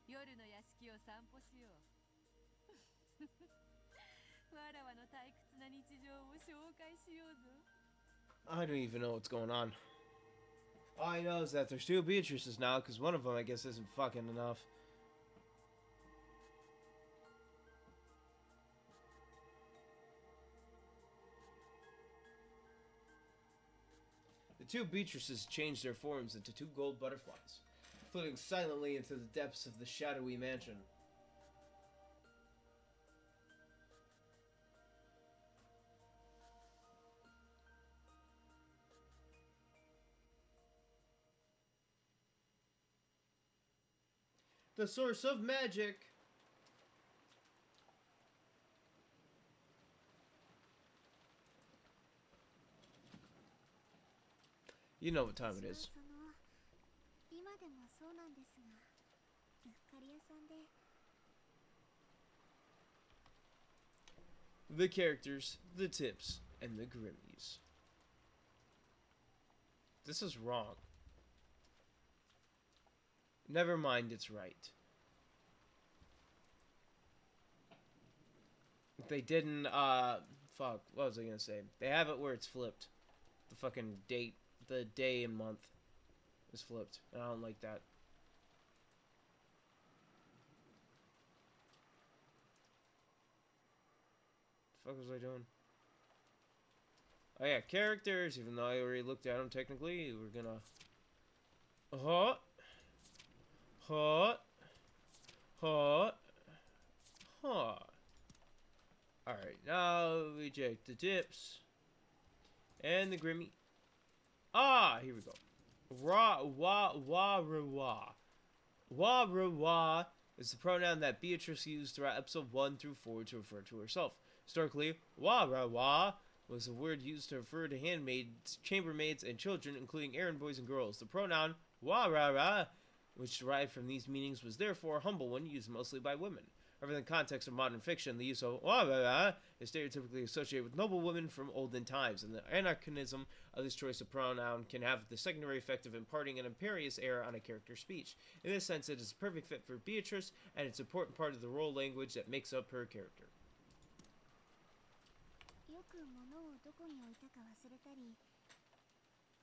Speaker 7: 夜の屋敷を散歩しよう。わらわの退屈な日常を紹介しようぞ。
Speaker 1: I don't even know what's going on. All I know is that there's two Beatrices now, because one of them, I guess, isn't fucking enough. The two Beatrices changed their forms into two gold butterflies, floating silently into the depths of the shadowy mansion. The source of magic. You know what time it is. The characters, the tips, and the Grimmies. This is wrong. Never mind, it's right. They didn't, fuck, what was I gonna say? They have it where it's flipped. The fucking date, the day and month is flipped, and I don't like that. The fuck was I doing? Oh yeah, characters, even though I already looked at them technically, we're gonna... Hot. Hot. Hot. Hot. Alright, now we check the tips. And the Grimmy. Ah, here we go. Wa is the pronoun that Beatrice used throughout episode 1 through 4 to refer to herself. Historically, wa was a word used to refer to handmaids, chambermaids, and children, including errand boys and girls. The pronoun wa, which derived from these meanings, was therefore a humble one used mostly by women. However, in the context of modern fiction, the use of wa is stereotypically associated with noble women from olden times, and the anachronism of this choice of pronoun can have the secondary effect of imparting an imperious air on a character's speech. In this sense, it is a perfect fit for Beatrice, and it's an important part of the role language that makes up her character.
Speaker 2: よく物をどこに置いたか忘れたり、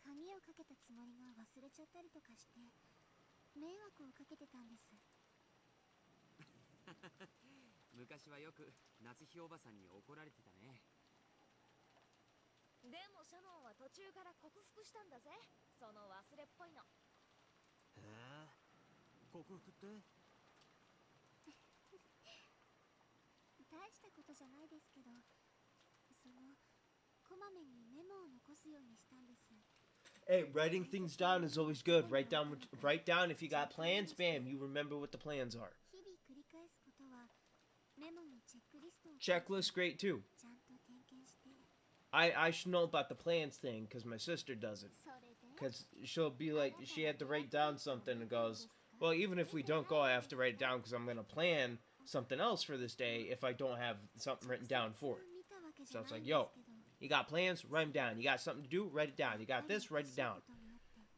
Speaker 2: 鍵をかけたつもりが忘れちゃったりとかして迷惑をかけてたんです。
Speaker 10: 昔はよく夏日おばさんに怒られてたね。
Speaker 11: でもシャノンは途中から克服したんだぜ、その忘れっぽいの。
Speaker 6: へえ、克服って
Speaker 2: 大したことじゃないですけど、こまめにメモを残すようにしたんです。
Speaker 1: Hey, writing things down is always good. Write down if you got plans. Bam, you remember what the plans are.
Speaker 2: 日々繰り返すことはメモにチェックリストを
Speaker 1: Checklist, great too.
Speaker 2: ちゃんと点検して。
Speaker 1: I should know about the plans thing because my sister does it. Because she'll be like, she had to write down something and goes, well, even if we don't go, I have to write it down because I'm going to plan something else for this day if I don't have something written down for it. So it's like, yo, you got plans? Write them down. You got something to do? Write it down. You got this? Write it down.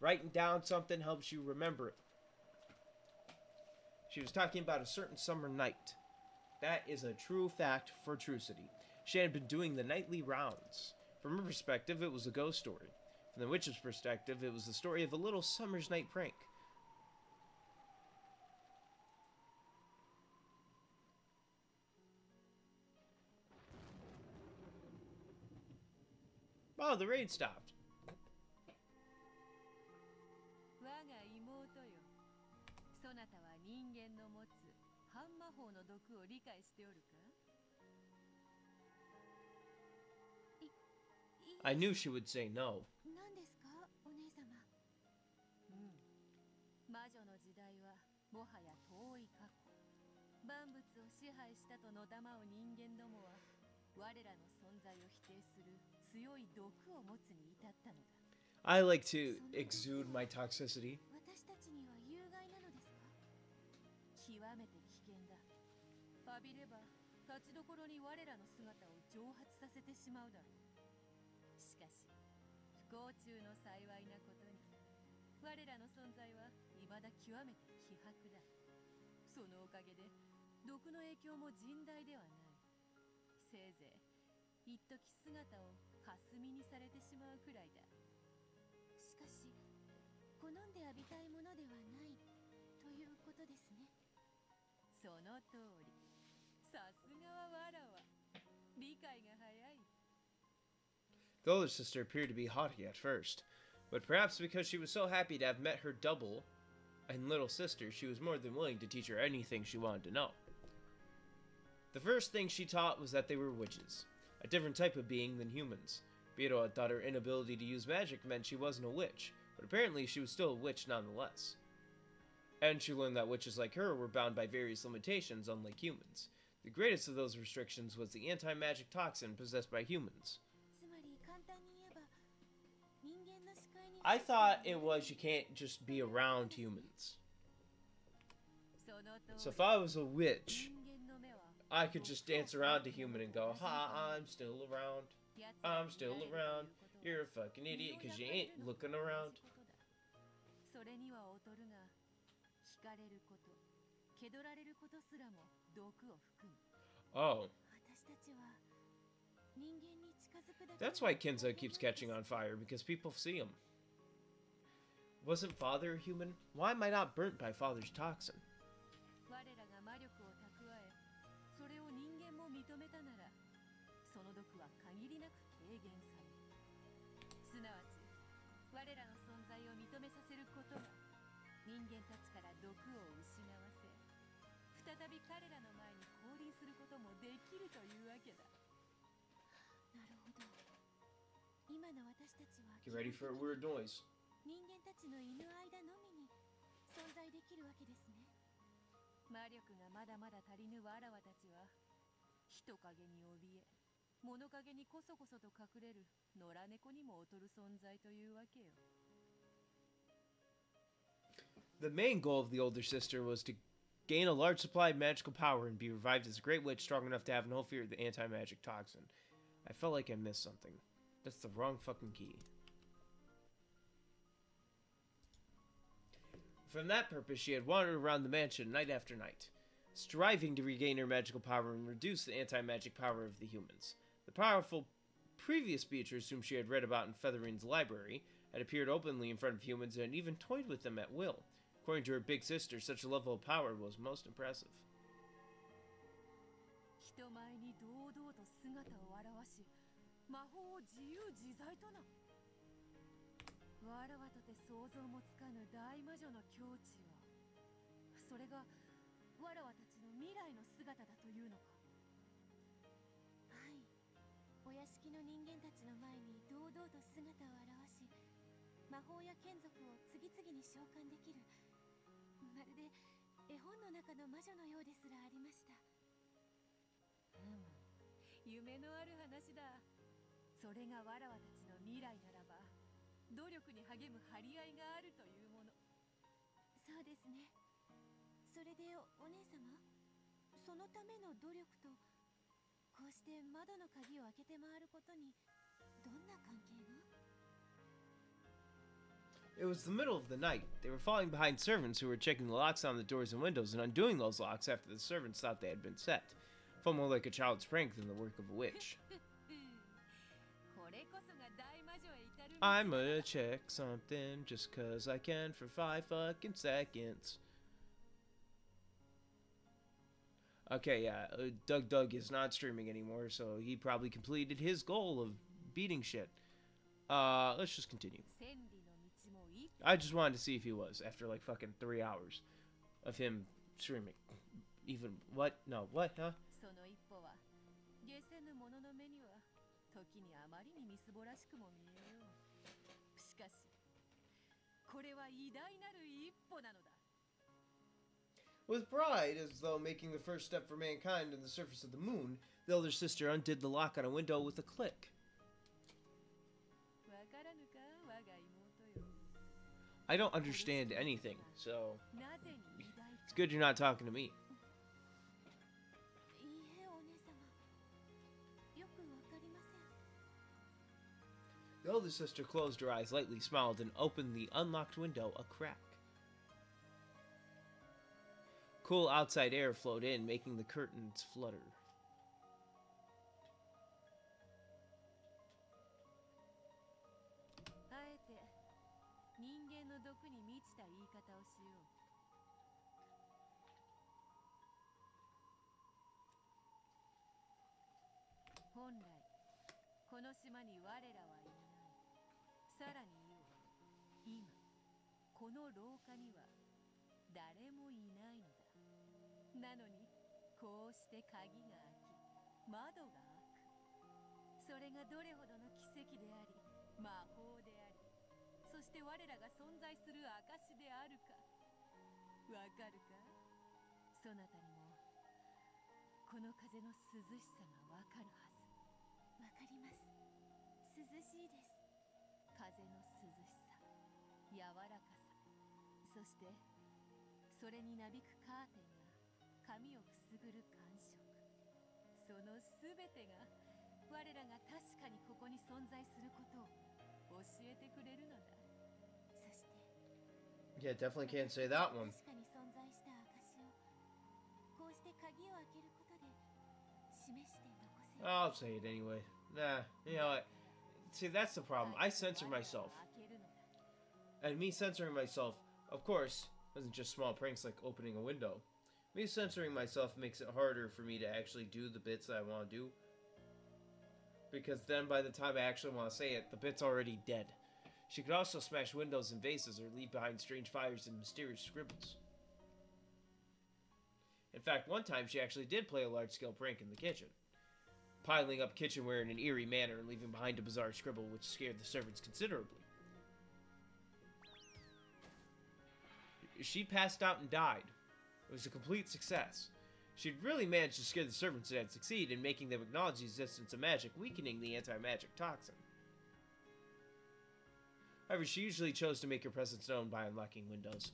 Speaker 1: Writing down something helps you remember it. She was talking about a certain summer night. That is a true fact for Trucity. She had been doing the nightly rounds. From her perspective, it was a ghost story. From the witch's perspective, it was the story of a little summer's night prank. Oh, the raid stopped.
Speaker 7: 我が妹よ。そなたは人間の持つ半魔法の毒を理解しておるか？
Speaker 1: I knew she would say no.
Speaker 2: 何ですか、お姉様。
Speaker 7: 魔女の時代はもはや遠い過去。万物を支配したとのだまう人間どもは我らの存在を否定する強い毒を持つに至ったのだ。
Speaker 1: I like to exude my toxicity.
Speaker 2: 私たちには有害なのですか？
Speaker 7: 極めて危険だ。浴びれば立ちどころに我らの姿を蒸発させてしまうだろう。しかし不幸中の幸いなことに、我らの存在は未だ極めて希薄だ。そのおかげで毒の影響も甚大ではない。せいぜい一時姿を霞にされてしまうくらいだ。
Speaker 2: しかし好んで浴びたいものではないということですね。
Speaker 7: その通り。さすがはわらわ。理解が早い。
Speaker 1: The older sister appeared to be haughty at first, but perhaps because she was so happy to have met her double and little sister, she was more than willing to teach her anything she wanted to know. The first thing she taught was that they were witches, a different type of being than humans. Beato had thought her inability to use magic meant she wasn't a witch, but apparently she was still a witch nonetheless. And she learned that witches like her were bound by various limitations, unlike humans. The greatest of those restrictions was the anti-magic toxin possessed by humans. I thought it was you can't just be around humans. So if I was a witch, I could just dance around a human and go, ha, I'm still around. I'm still around. You're a fucking idiot because you ain't looking around. Oh. That's why Kenzo keeps catching on fire, because people see him. Wasn't Father a human? Why am I not burnt by Father's toxin? Get ready for a weird noise.
Speaker 2: 人間たちのいる間のみに存在できるわけですね。
Speaker 7: 魔力がまだまだ足りぬわらわたちは、人影に怯え、物陰にこそこそと隠れる野良猫にも劣る存在というわけよ。
Speaker 1: The main goal of the older sister was to gain a large supply of magical power and be revived as a great witch strong enough to have no fear of the anti-magic toxin. I felt like I missed something. That's the wrong fucking key. For that purpose, she had wandered around the mansion night after night, striving to regain her magical power and reduce the anti-magic power of the humans. The powerful previous Beatrice, whom she had read about in Featherin's library, had appeared openly in front of humans and even toyed with them at will. According to her big sister, such a level of power was most impressive.
Speaker 7: 人前に堂々と姿を現し、魔法を自由自在とな。わらわとて想像もつかぬ大魔女の境地は、それがわらわたちの未来の姿だというのか。
Speaker 2: はい。お屋敷の人間たちの前に堂々と姿を現し、魔法や眷属を次々に召喚できる。まるで絵本の中の魔女のようですらありました。
Speaker 7: 夢のある話だ。それがわらわたちの未来ならば、努力に励む張り合いがあるというもの。
Speaker 2: そうですね。それでお姉様、そのための努力とこうして窓の鍵を開けて回ることにどんな関係が？
Speaker 1: It was the middle of the night. They were falling behind servants who were checking the locks on the doors and windows and undoing those locks after the servants thought they had been set. Felt more like a child's prank than the work of a witch. I'm gonna check something just 'cause I can for 5 fucking seconds. Okay, yeah, Doug is not streaming anymore, so he probably completed his goal of beating shit. Let's just continue. I just wanted to see if he was, after like fucking 3 hours of him streaming. Even, what? No, what, huh?
Speaker 7: 時にあまりにみすぼらしくも見えよう。しかし、これは偉大なる一歩なのだ。
Speaker 1: With pride, as though making the first step for mankind on the surface of the moon, the elder sister undid the lock on a window with a click. I don't understand anything, so it's good you're not talking to me. The older sister closed her eyes lightly, smiled, and opened the unlocked window a crack. Cool outside air flowed in, making the curtains flutter. Yeah, definitely can't say that one. I'll say it anyway. Nah, you know what? See, that's the problem. I censor myself. And me censoring myself, of course, isn't just small pranks like opening a window. Me censoring myself makes it harder for me to actually do the bits that I want to do. Because then by the time I actually want to say it, the bit's already dead. She could also smash windows and vases or leave behind strange fires and mysterious scribbles. In fact, one time she actually did play a large-scale prank in the kitchen, piling up kitchenware in an eerie manner and leaving behind a bizarre scribble which scared the servants considerably. She passed out and died. It was a complete success. She'd really managed to scare the servants and had succeeded in making them acknowledge the existence of magic, weakening the anti-magic toxin. However, she usually chose to make her presence known by unlocking windows.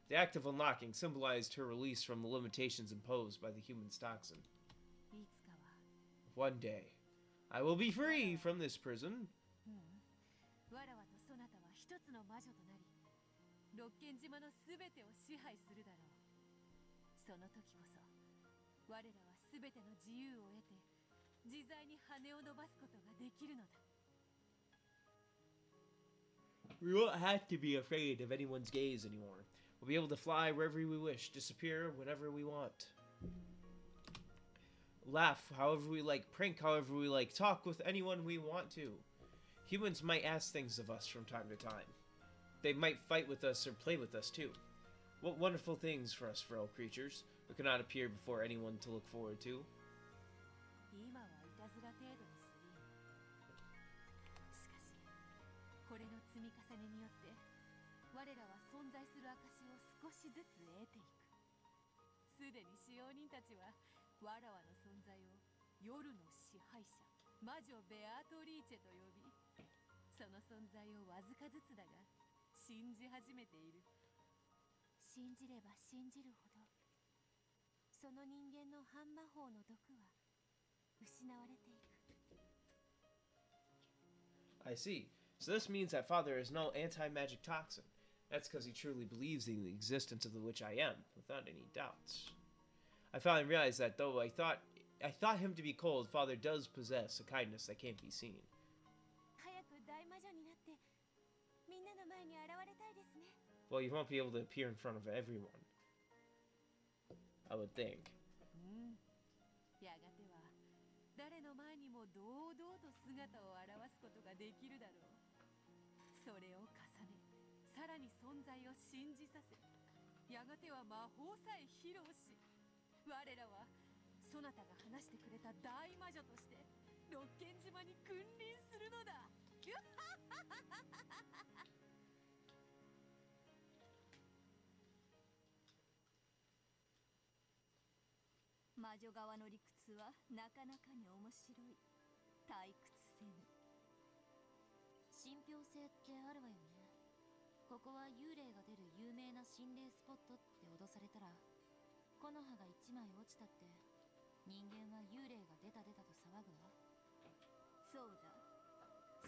Speaker 1: The act of unlocking symbolized her release from the limitations imposed by the human's toxin. One day, I will be free from this prison. We won't have to be afraid of anyone's gaze anymore. We'll be able to fly wherever we wish, disappear whenever we want. Laugh however we like, prank however we like, talk with anyone we want to. Humans might ask things of us from time to time. They might fight with us or play with us too. What wonderful things for us frail creatures who cannot appear before anyone to look forward to. I see. So this means that Father is no anti-magic toxin. That's because he truly believes in the existence of the witch I am, without any doubts. I finally realized that though I thought him to be cold, Father does possess a kindness that can't be seen. Well, you won't be able to appear in front of everyone, I would think.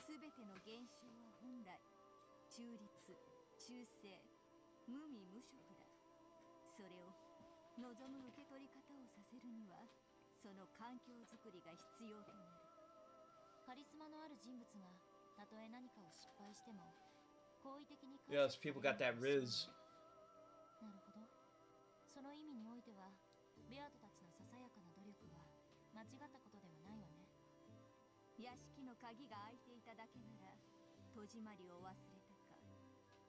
Speaker 7: すべての現象は本来中立、中性、無味無色だ。それを望む受け取り方をさせるにはその環境づくりが必要となる。
Speaker 9: カリスマのある人物がたとえ何かを失敗しても好意的に
Speaker 1: Yes, people got that riz.
Speaker 9: なるほど。その意味においてはベアトたちのささやかな努力は間違ったことではないわね。
Speaker 7: 屋敷の鍵が開いていただけなら戸締まりを忘れたか、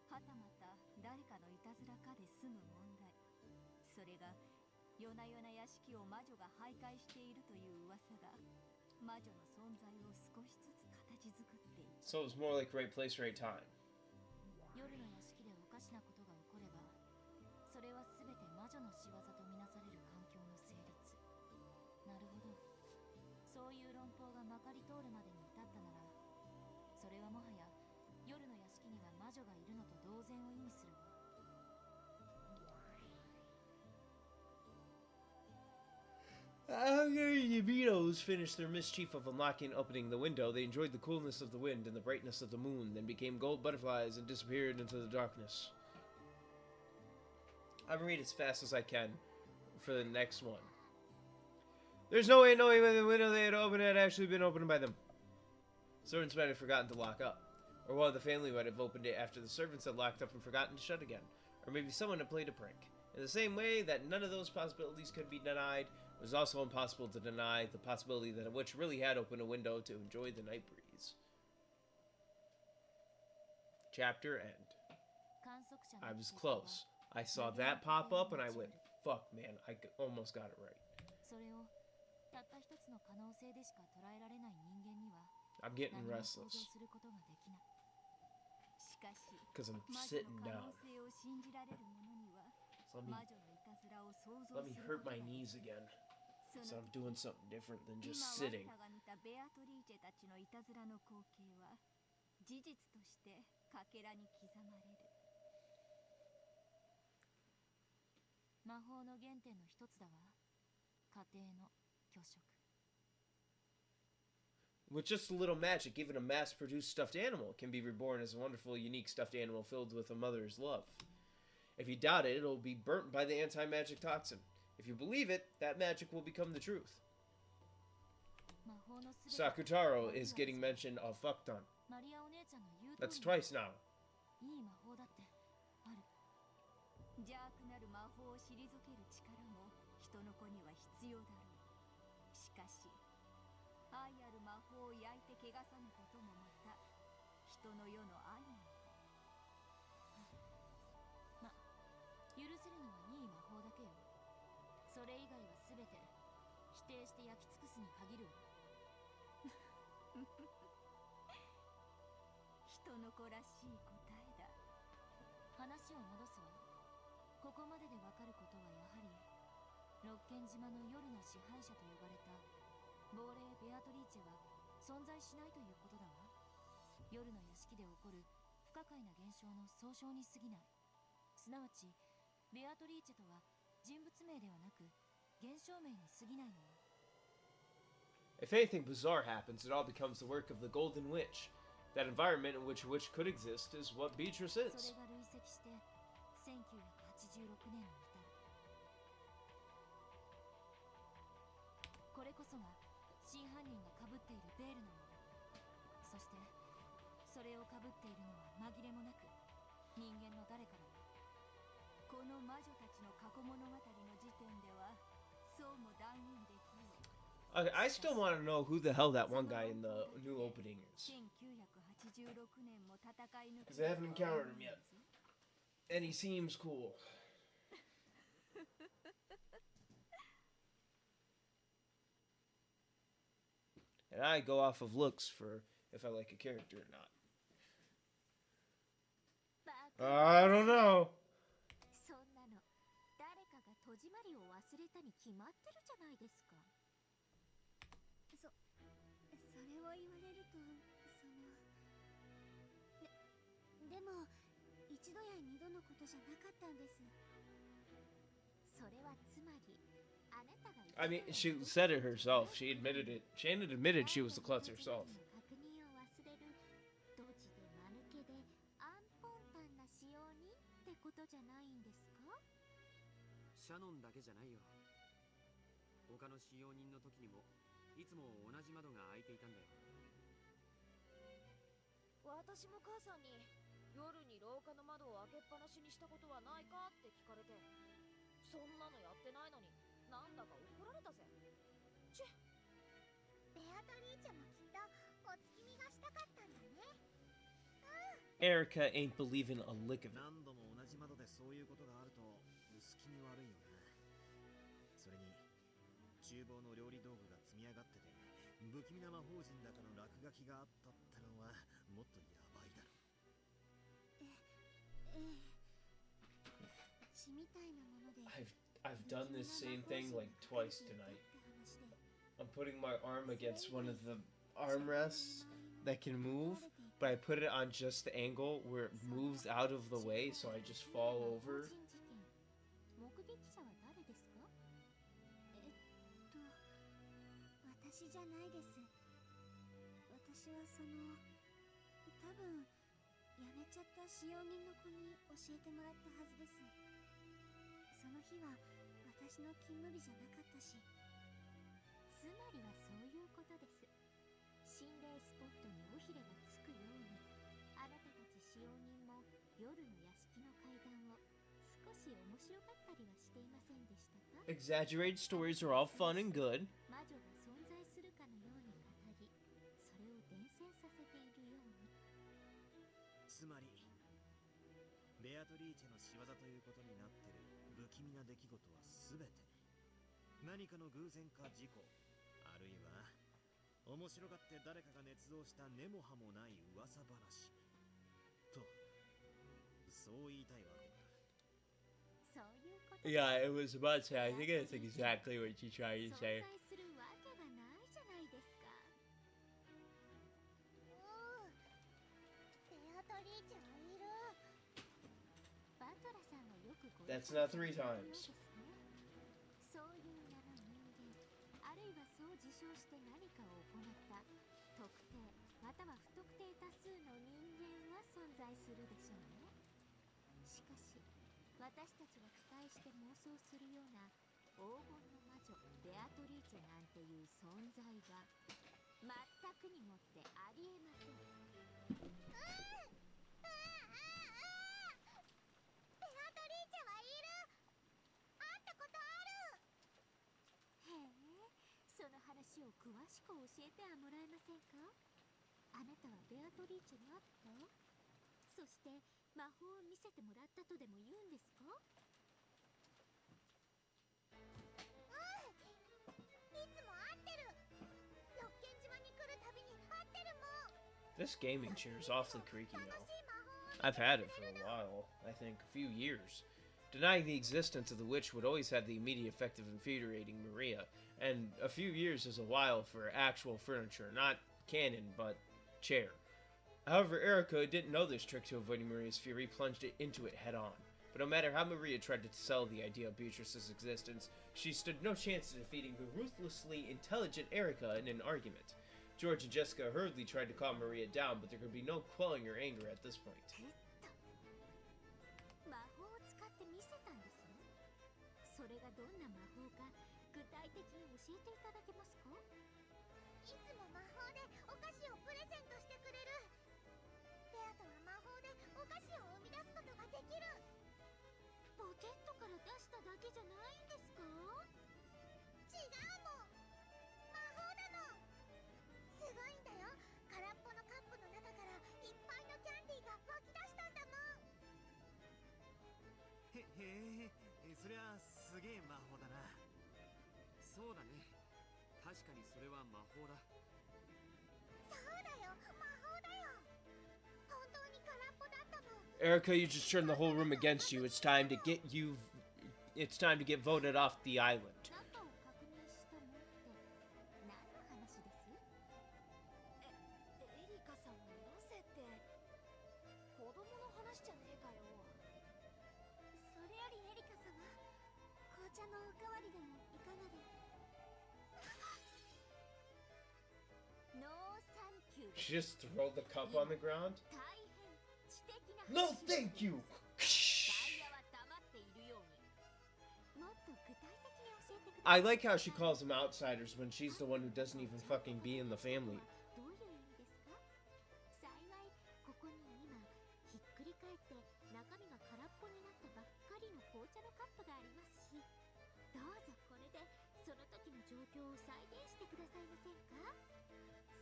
Speaker 7: はたまた誰かのいたずらかで済む問題。それが夜な夜な屋敷を魔女が徘徊しているという噂が魔女の存在を少しずつ形作っている。
Speaker 1: So it's more like right place, right time.
Speaker 9: 夜の屋敷でおかしなことが起こればそれは全て魔女の仕業とみなされる環境の成立。なるほど。そういう論法がまかり通るまでに至ったならそれはもはや夜の屋敷には魔女がいるのと同然を意味するわ。
Speaker 1: After the Beatles finished their mischief of unlocking and opening the window, they enjoyed the coolness of the wind and the brightness of the moon, then became gold butterflies and disappeared into the darkness. I'm gonna read as fast as I can for the next one. There's no way of knowing whether the window they had opened had actually been opened by them. Servants might have forgotten to lock up, or one of the family might have opened it after the servants had locked up and forgotten to shut again, or maybe someone had played a prank. In the same way that none of those possibilities could be denied, it was also impossible to deny the possibility that a witch really had opened a window to enjoy the night breeze. Chapter end. I was close. I saw that pop up and I went, fuck man, I almost got it right.
Speaker 9: それをたった一つの可能性でしか捉えられない人間には
Speaker 1: I'm getting
Speaker 9: 何も想像
Speaker 1: restless
Speaker 9: することができない。
Speaker 7: しかし
Speaker 1: because I'm
Speaker 7: 魔女
Speaker 1: sitting
Speaker 7: の可
Speaker 1: down.
Speaker 7: 能性を信じられる者には
Speaker 1: So
Speaker 7: 魔女のいたずらを想像
Speaker 1: let
Speaker 7: す
Speaker 1: me
Speaker 7: る
Speaker 1: hurt
Speaker 7: ことが
Speaker 1: my
Speaker 7: できる。
Speaker 1: knees again.
Speaker 7: そ
Speaker 1: So
Speaker 7: の
Speaker 1: I'm doing something different than
Speaker 7: 今
Speaker 1: just
Speaker 7: ワ
Speaker 1: sitting.
Speaker 7: ッタが見たベアトリーチェたちのいたずらの光景は事実としてかけらに刻まれる。
Speaker 9: 魔法の原点の一つだわ。家庭の虚飾。
Speaker 1: With just a little magic, even a mass-produced stuffed animal can be reborn as a wonderful, unique stuffed animal filled with a mother's love. If you doubt it, it'll be burnt by the anti-magic toxin. If you believe it, that magic will become the truth.
Speaker 9: 魔法のすべて
Speaker 1: Sakutaro is getting mentioned a fuck ton.
Speaker 9: マリアお姉ちゃんの言う通
Speaker 1: That's
Speaker 9: り
Speaker 1: twice now.
Speaker 9: いい魔法だってある。
Speaker 7: 邪悪なる魔法を退ける力も人の子には必要だろう。しかし愛ある魔法を焼いて汚さぬこともまた人の世の愛なのだ。
Speaker 9: ま、許せるのはいい魔法だけよ。それ以外は全て否定して焼き尽くすに限るわ。
Speaker 7: 人の子らしい答えだ。
Speaker 9: 話を戻すわ。ここまででわかることはやはり六軒島の夜の支配者と呼ばれた亡霊ベアトリーチェは存在しないということだわ。夜の屋敷で起こる不可解な現象の総称に過ぎない。すなわちベアトリーチェとは人物名ではなく現象名に過ぎないのよ。
Speaker 1: If anything bizarre happens, it all becomes the work of the Golden Witch. That environment in which a witch could exist is what Beatrice
Speaker 9: それ
Speaker 1: is.
Speaker 9: が累積して1986年に至る。これこそが真犯人がかぶっているベールなのよ。そしてそれをかぶっているのは紛れもなく人間の誰からも。
Speaker 7: この魔女たちの過去物語の時点ではそうも断言できよう。
Speaker 1: Okay, I still want to know who the hell that one guy in the new opening is.
Speaker 7: 1986年も戦い抜
Speaker 1: Because I haven't encountered him yet. And he seems cool. And I go off of looks for if I like a character or not. I don't know.
Speaker 9: そんなの誰かが戸締まりを忘れたに決まってるじゃないですか。
Speaker 2: それを言われるとでも一度や二度のことじゃなかったんです。
Speaker 9: それはつまりあなたが
Speaker 1: I mean, she said it herself. She admitted it. Shannon admitted she was the klutz herself.
Speaker 9: 確認を忘れる
Speaker 10: シャノンだけじゃないよ。他の使用人の時にもいつも同じ窓が開いていたんだよ。
Speaker 11: 私も母さんに夜に廊下の窓を開けっぱなしにしたことはないかって聞かれて、そんなのやってないのになんだか怒られたぜ。チュッ。
Speaker 9: ベアトリーチェもきっとお月見がしたかったんだね。
Speaker 1: Erica ain't believing a lick of it.
Speaker 3: 何度も同じ窓でそういうことがあると薄気味悪いよね。それに厨房の料理道具が積み上がってて不気味な魔法陣だかの落書きがあったってのはもっとやばいだろ。
Speaker 9: 血みたいなもので
Speaker 1: I've done this same thing like twice tonight. I'm putting my arm against one of the armrests that can move, but I put it on just the angle where it moves out of the way, so I just fall over.
Speaker 9: 目撃者は誰ですか？私じゃないです。私は多分辞めちゃった使用人の子に教えてもらったはずです。その日は私の勤務日じゃなかったし。つまりはそういうことです。心霊スポットに尾ひれがつくように、あなたたち使用人も夜の屋敷の階段を少し面白かったりはしていませんでしたか？
Speaker 1: Exaggerated stories are all fun and good.
Speaker 9: 魔女が存在するかのように語り、それを伝染させているように。
Speaker 3: つまりベアトリーチェの仕業ということになってる不気味な出来事は全て何かの偶然か事故、あるいは面白がって誰かが捏造した根も葉もない噂話と、そう言いたいわけだ。
Speaker 9: そういうこと。
Speaker 1: Yeah, it was about to say, I think that's exactly what you tried to say.
Speaker 9: 存在するわけがないじゃないですか。ベアトリーチェはいる。バトラさんはよくご
Speaker 1: That's not 3 times.
Speaker 9: そういう名の人間、あるいはそう自称して何かを行った特定または不特定多数の人間は存在するでしょうね。しかし私たちが期待して妄想するような黄金の魔女ベアトリーチェなんていう存在は全くにもってありえません。ベアトリーチェはいる。会ったことある。へえ、その話を詳しく教えてはもらえませんか？あなたはベアトリーチェに会った？そして魔法を見せてもらったとでも言うんですか？いつも会ってる。六軒島に来るたびに会ってるもん。
Speaker 1: This gaming chair is awfully creaky now. I've had it for a while, I think a few years. Denying the existence of the witch would always have the immediate effect of infuriating Maria, and a few years is a while for actual furniture, not canon, but chair. However, Erica didn't know this trick to avoiding Maria's fury, plunged it into it head on. But no matter how Maria tried to sell the idea of Beatrice's existence, she stood no chance of defeating the ruthlessly intelligent Erica in an argument. George and Jessica hurriedly tried to calm Maria down, but there could be no quelling her anger at this point.
Speaker 9: 魔法を使って見せたんですよ。それがどんな魔法か具体的に教えていただけますか？いつも魔法でお菓子をプレゼントしてくれる。ベアトは魔法でお菓子を生み出すことができる。ポケットから出しただけじゃないんですか？違うもん。魔法なの。すごいんだよ。空っぽのカップの中からいっぱいのキャンディーが湧き出したんだもん。
Speaker 3: へえ、そりゃすげえ魔法だな。
Speaker 10: そうだね。確かにそれは魔法だ。
Speaker 9: そうだよ、魔法だよ。本当に空っぽだったもん。
Speaker 1: Erica, you just turned the whole room against you. It's time to get voted off the island.
Speaker 9: 中を確認したもんって何の話です？
Speaker 11: エリカさんもよせって子供の話じゃねえかよ。
Speaker 9: それよりエリカ様、紅茶のおかわりでもいかがで？ノーサンキュー。
Speaker 1: She just throw the cup on the ground?
Speaker 9: 大変知的な。
Speaker 1: No, thank you!
Speaker 9: ダイヤは黙っているように。もっと
Speaker 1: I like how she calls them outsiders when she's the one who doesn't even fucking be in the family.
Speaker 9: どういう意味ですか？幸いここに今ひっくり返って中身が空っぽになったばっかりの紅茶のカップがありますし、どうぞこれでその時の状況を再現してくださいませんか？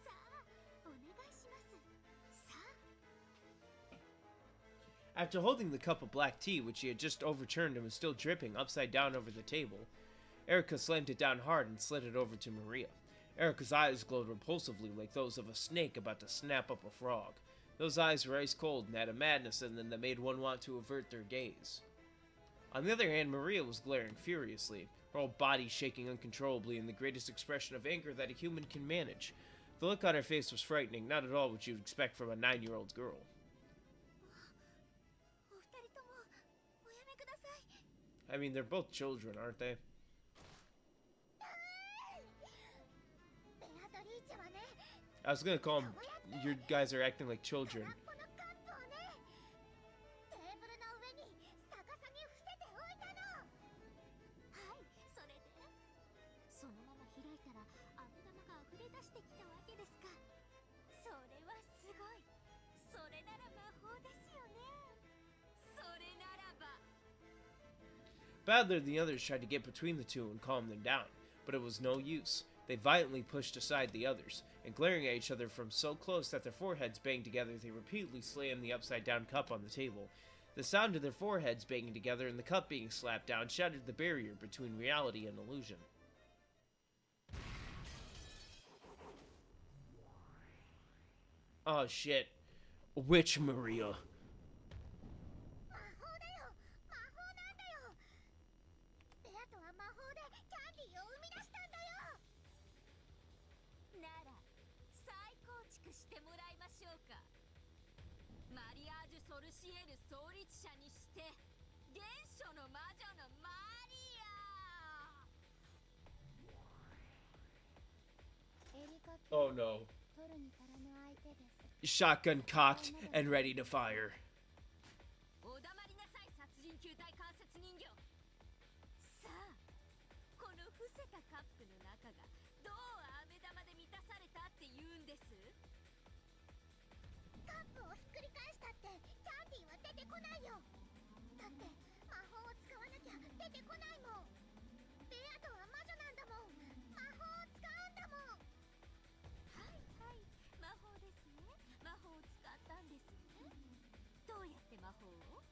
Speaker 9: さあお願いします。さあ。
Speaker 1: After holding the cup of black tea, which she had just overturned and was still dripping upside down over the table, Erica slammed it down hard and slid it over to Maria. Erica's eyes glowed repulsively like those of a snake about to snap up a frog. Those eyes were ice cold and had a madness in them that made one want to avert their gaze. On the other hand, Maria was glaring furiously, her whole body shaking uncontrollably in the greatest expression of anger that a human can manage. The look on her face was frightening, not at all what you'd expect from a 9-year-old girl.
Speaker 9: お二人ともおやめください。
Speaker 1: I mean, they're both children, aren't they?
Speaker 9: ベアトリーチェはね、
Speaker 1: I was gonna call them, you guys are acting like children.
Speaker 9: 空っぽのカップをね、テーブルの上に逆さに伏せておいたの。はい、それでそのまま開いたら飴玉が溢れ出してきたわけですか。それはすごい。それなら魔法ですよね。それならば。
Speaker 1: Badler and the others tried to get between the two and calm them down, but it was no use. They violently pushed aside the others, and glaring at each other from so close that their foreheads banged together, they repeatedly slammed the upside-down cup on the table. The sound of their foreheads banging together and the cup being slapped down shattered the barrier between reality and illusion. Oh shit. Witch Maria.
Speaker 9: 魔法だよ。魔法なんだよ。ベアとは魔法でキャンディーを生み出したんだよ。なら再構築してもらいましょうか。マリアージュ・ソルシエル創立者にして原初の魔女のマリア。エリカ
Speaker 1: Oh no.
Speaker 9: 取るに足らぬ相手です。
Speaker 1: Shotgun cocked and ready to fire.
Speaker 9: お黙りなさい、殺人球体関節人形。さあ、この伏せたカップの中がどう飴玉で満たされたって言うんです？カップをひっくり返したってキャンディーは出てこないよ。だって魔法を使わなきゃ出てこないもん。ベアとは魔女なんだもん。魔法を使うんだもん。はいはい、魔法ですね。魔法を使ったんですね。どうやって魔法を？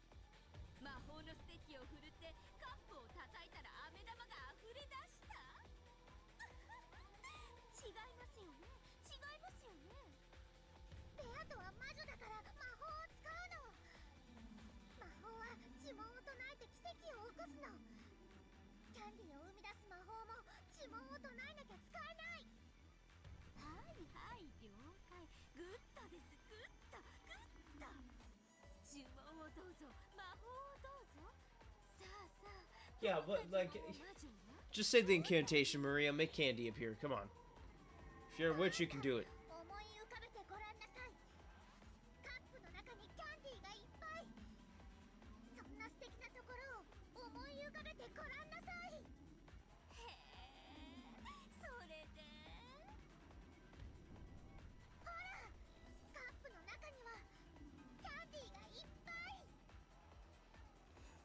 Speaker 9: 魔法のステッキを振るってカップを叩いたら飴玉が溢れ出した。違いますよね。違いますよね。ベアとは魔女だから魔法を使うの。魔法は呪文を唱えて奇跡を起こすの。キャンディーを生み出す魔法も呪文を唱えなきゃ使えない。はいはい、了解。グッドです。グッドグッド。呪文をどうぞ、魔法をどうぞ。さあさあ。
Speaker 1: Yeah, but like, just say the incantation, Maria. Make candy appear. Come on. If you're a witch, you can do it.
Speaker 9: 思い浮かべてごらんなさい。カップの中にキャンディーがいっぱい。そんな素敵なところを思い浮かべてごらんなさい。へえ、それでほら、カップの中にはキャンディーがいっぱい。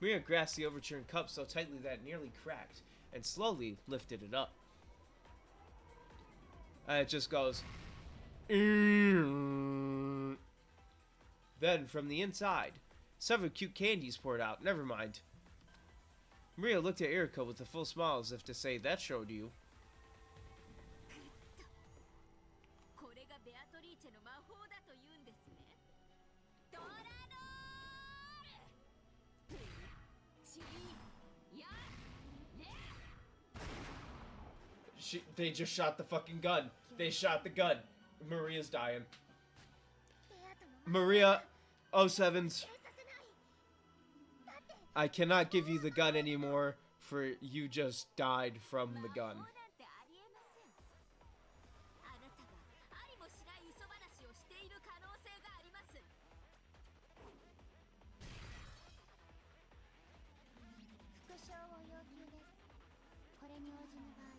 Speaker 1: Maria grasped the overturned cup so tightly that it nearly cracked, and slowly lifted it up. And it just goes. Then, from the inside, several cute candies poured out. Never mind. Maria looked at Erica with a full smile as if to say, that showed you.
Speaker 9: これがベアトリーチェの魔法だと言うんですね。ドラノール。チやね。
Speaker 1: They just shot the fucking gun. They shot the gun. Maria's dying. Maria 07s. I cannot give you the gun anymore, for you just died from the gun.
Speaker 9: あなたがありもしない嘘話をしている可能性があります。復唱を要求です。これれに応じぬ場合、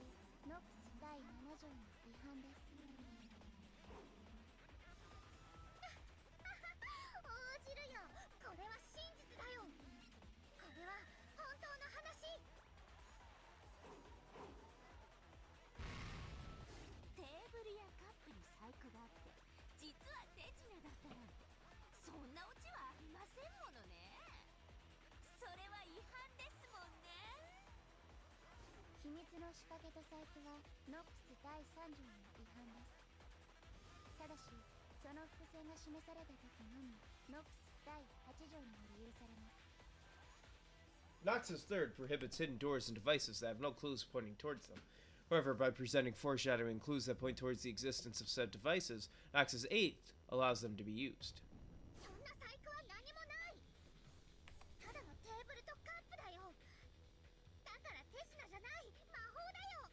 Speaker 9: ノックス第7条の違反です。応じるよ。これは真実だよ。これは本当の話。
Speaker 2: テーブルやカップに細工があって実は手品だったなんて、そんなオチはありませんものね。それは違反ですもんね。
Speaker 9: 秘密の仕掛けと細工はノックス第3条の違反です。ただしその伏線が示された時のみノックス第8条により許されます。
Speaker 1: Nox's third prohibits hidden doors and devices that have no clues pointing towards them. However, by presenting foreshadowing clues that point towards the existence of said devices, Nox's eighth allows them to be used.
Speaker 9: そんな細工は何もない。ただのテーブルとカップだよ。だから手品じゃない、魔法だよ。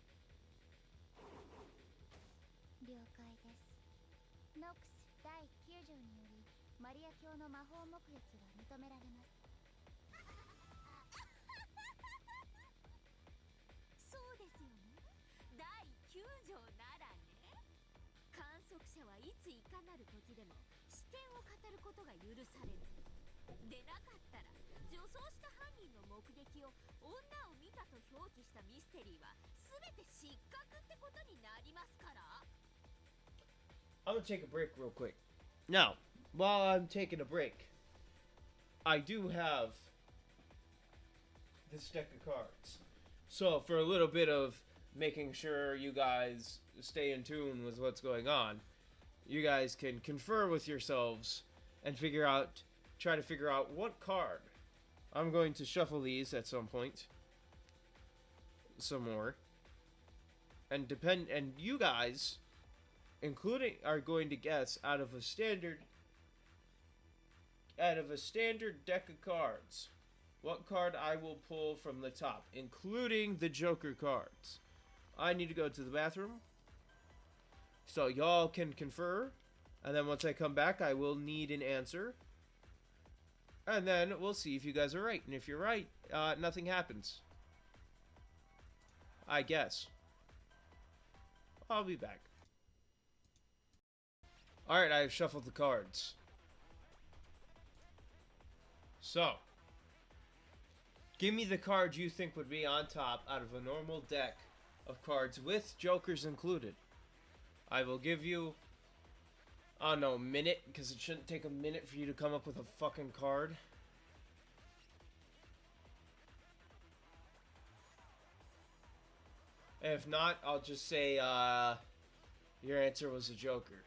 Speaker 9: 了解です。ノックス第9条によりマリア教の魔法目撃は認められます。
Speaker 2: そうですよね。第9条ならね、観測者はいついかなる時でも視点を語ることが許される。でなかったら女装した犯人の目撃を女を見たと表記したミステリーは全て失格ってことになりますから。
Speaker 1: I'm gonna take a break real quick. Now, while I'm taking a break, I do have this deck of cards. So, for a little bit of making sure you guys stay in tune with what's going on, you guys can confer with yourselves and try to figure out what card. I'm going to shuffle these at some point. Some more. And you guys, including, are going to guess out of a standard deck of cards what card I will pull from the top, including the Joker cards. I need to go to the bathroom, so y'all can confer, and then once I come back I will need an answer, and then we'll see if you guys are right. And if you're right, nothing happens, I guess. I'll be back. Alright, I have shuffled the cards. So, give me the card you think would be on top out of a normal deck of cards with Jokers included. I will give you, I don't know, a minute, because it shouldn't take a minute for you to come up with a fucking card. And if not, I'll just say, your answer was a Joker.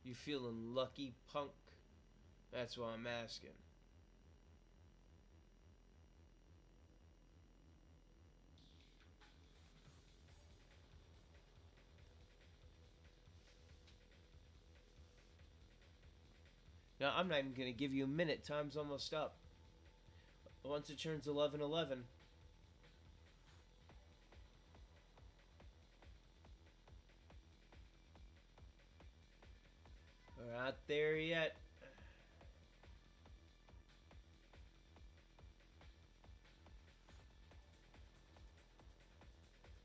Speaker 1: You feeling lucky, punk? That's what I'm asking. Now, I'm not even going to give you a minute. Time's almost up. Once it turns 11:11. We're not there yet.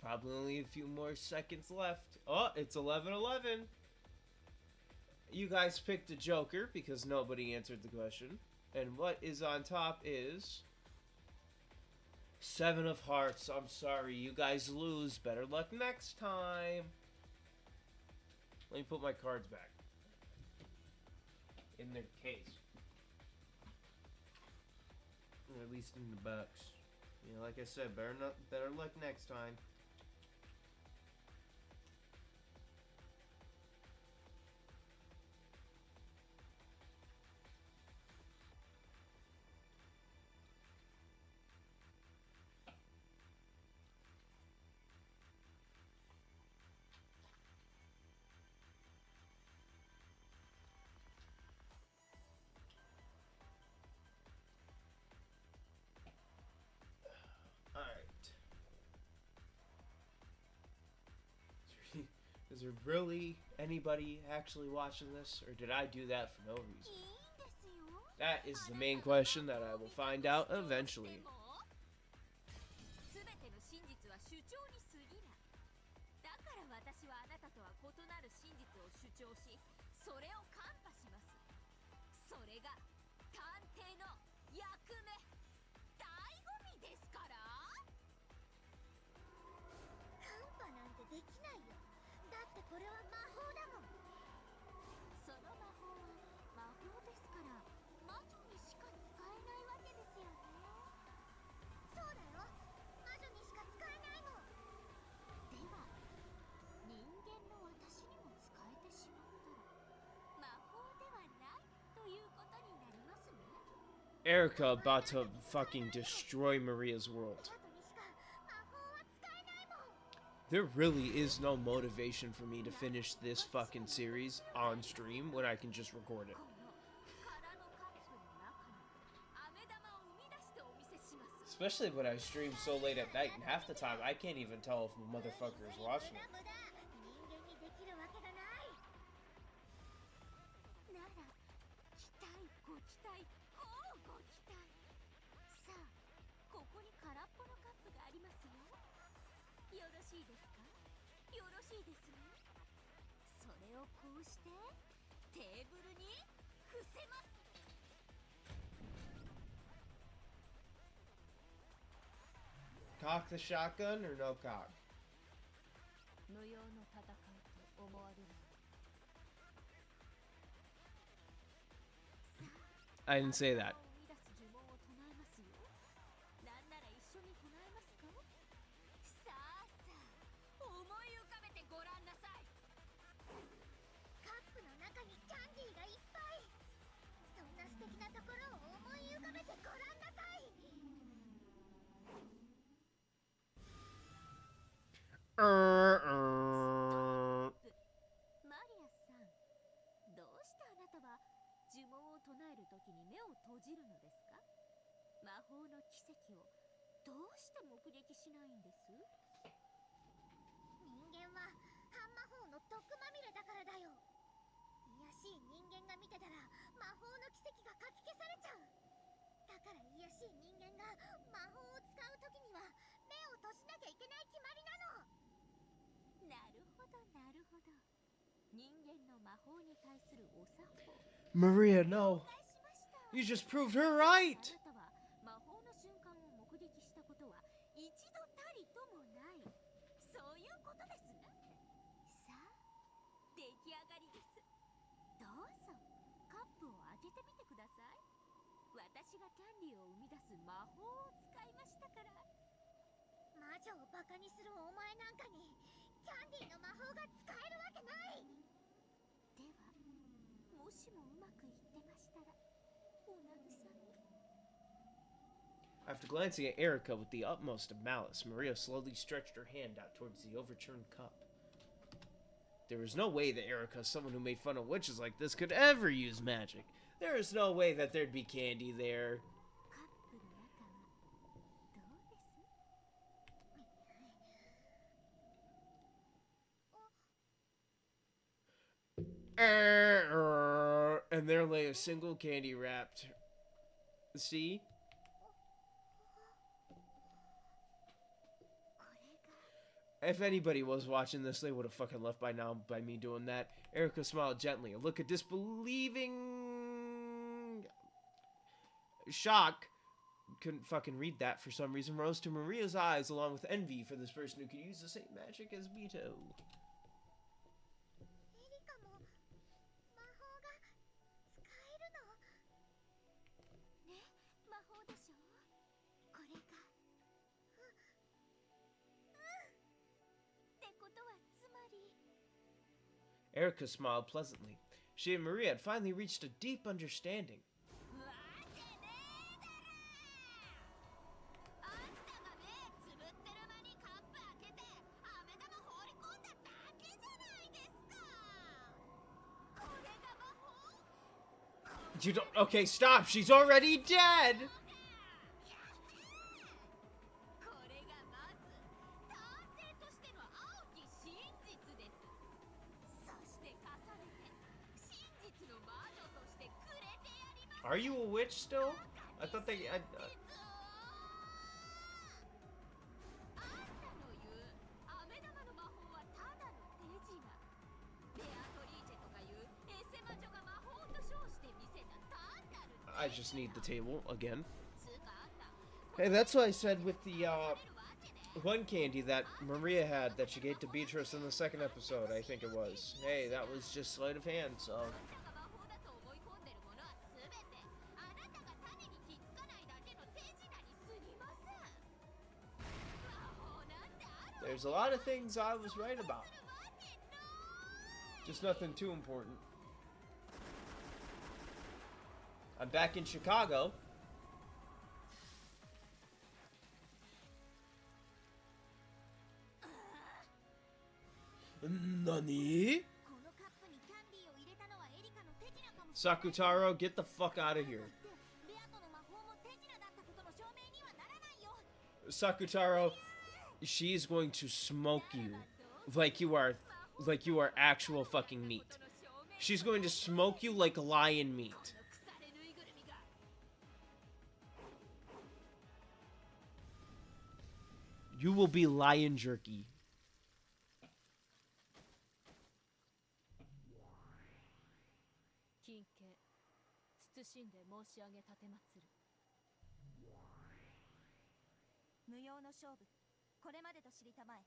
Speaker 1: Probably only a few more seconds left. Oh, it's 11:11. You guys picked a Joker because nobody answered the question. And what is on top is 7 of Hearts. I'm sorry, you guys lose. Better luck next time. Let me put my cards back in their case. Or at least in the box. You know, like I said, better luck next time. Alright. Is there really anybody actually watching this, or did I do that for no reason? That is the main question that I will find out eventually.
Speaker 9: 全ての真実は主張に過ぎない。だから私はあなたとは異なる真実を主張し、それを看破します。それが探偵の役目、醍醐味ですから。
Speaker 2: カンパなんてできないよ。だってこれは魔法だもん。
Speaker 9: その魔法は魔法ですから、魔女にしか使えないわけですよね。
Speaker 2: そうだよ。魔女にしか使えないもん。
Speaker 9: では、人間の私にも使えてしまったら、魔法ではないということになりますね。
Speaker 1: Erica about to fucking destroy Maria's world. There really is no motivation for me to finish this fucking series on stream when I can just record it. Especially when I stream so late at night, and half the time I can't even tell if a motherfucker is watching it.
Speaker 9: なら、期待、ご期待、こうご期待。さあ、ここに空っぽのカップがありますよ。よろしいですか？よろしいですね。それをこうしてテーブルに伏せます。
Speaker 1: Cock the shotgun or no cock?
Speaker 7: 無用の戦いと思われる。
Speaker 1: I didn't say that.
Speaker 9: 生み出す呪文を唱えますよ。なんなら一緒に唱えますか？さあさあ、思い浮かべてごらんなさい。
Speaker 2: カップの中にキャンディーがいっぱい。そんな素敵なところを思い浮かべてごらんなさい。
Speaker 9: マリアさん、どうしてあなたは呪文を唱えるときに目を閉じるのですか？魔法の奇跡をどうして目撃しないんです？
Speaker 2: 人間は半魔法の毒まみれだからだよ。卑しい人間が見てたら魔法の奇跡がかき消されちゃう。だから卑しい人間が魔法を使うときには目を閉じなきゃいけない決まりなの。
Speaker 9: なるほどなるほど。人間の魔法に対するお作法。
Speaker 1: Maria, no. You just proved her right.
Speaker 9: あなたは魔法の瞬間を目撃したことは一度たりともない。そういうことですね。さあ、出来上がりです。どうぞカップを開けてみてください。私がキャンディーを生み出す魔法を使いましたから。
Speaker 2: 魔女をバカにするお前なんかにキャンディーの魔法が使えるわけない。
Speaker 9: では、もしもうまくいってましたら、お慰め。
Speaker 1: After glancing at Erica with the utmost of malice, Maria slowly stretched her hand out towards the overturned cup. There is no way that Erica, someone who made fun of witches like this, could ever use magic. There is no way that there'd be candy there.
Speaker 9: カップの中はどうです？And
Speaker 1: there lay a single candy wrapped. See? If anybody was watching this, they would have fucking left by now by me doing that. Erica smiled gently. A look of disbelieving shock, couldn't fucking read that for some reason, rose to Maria's eyes along with envy for this person who could use the same magic as Mito.
Speaker 9: ことはつまり
Speaker 1: Erica smiled pleasantly. She and Maria had finally reached a deep understanding. You don't. Okay, stop. She's already dead. Are you a witch still? I thought they. I,
Speaker 9: あんたの言う飴玉の魔法はただの手品。ベアトリーチェとかいうエセ魔女が魔法と称して見せた単なる
Speaker 1: I just need the table again.
Speaker 9: つうかあんた
Speaker 1: Hey, that's what I said with the one candy that Maria had that she gave to Beatrice in the second episode. I think it was. Hey, that was just sleight of hand. So.
Speaker 9: あんたが魔法だと思い込んでるものは全てあなたが種に気づかないだけの手品に過ぎません。魔法なんてある
Speaker 1: There's a lot of things I was right about. Just nothing too important. I'm back in Chicago. Nani?
Speaker 9: このカップにキャンディーを入れたのはエリカの手品かもしれない。
Speaker 1: Sakutaro, get the fuck out of here.
Speaker 9: ベアトの魔法も手品だったことの証明にはならないよ。
Speaker 1: Sakutaro, she's going to smoke you like you are actual fucking meat. She's going to smoke you like lion meat. You will be lion jerky.
Speaker 7: 金家謹んで申し上げ立てまつる。
Speaker 2: 無用の勝負、これまでと知りたまえ。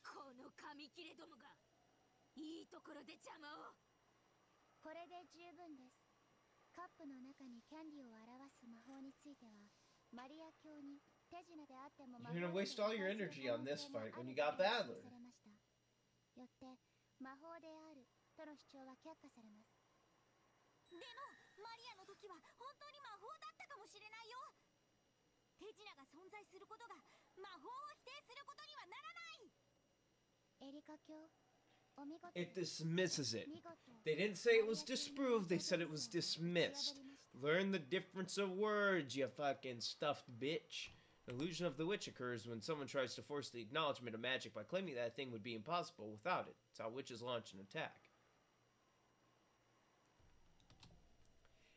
Speaker 9: この紙切れどもがいいところで邪魔を。
Speaker 13: これで十分です。カップの中にキャンディーを表す魔法についてはマリア教に手品であっても魔法
Speaker 1: You're gonna waste all your energy on this fight when you got Battler.
Speaker 13: よって魔法であるとの主張は却下されます。
Speaker 2: でもマリアの時は本当に魔法だったかもしれないよ。手品が存在することが魔法を否定することにはならない。
Speaker 13: エリカ教、お見事。
Speaker 1: It dismisses it. They didn't say it was disproved, they said it was dismissed. Learn the difference of words, you fucking stuffed bitch. Illusion of the witch occurs when someone tries to force the acknowledgement of magic by claiming that thing would be impossible without it. It's how witches launch an attack.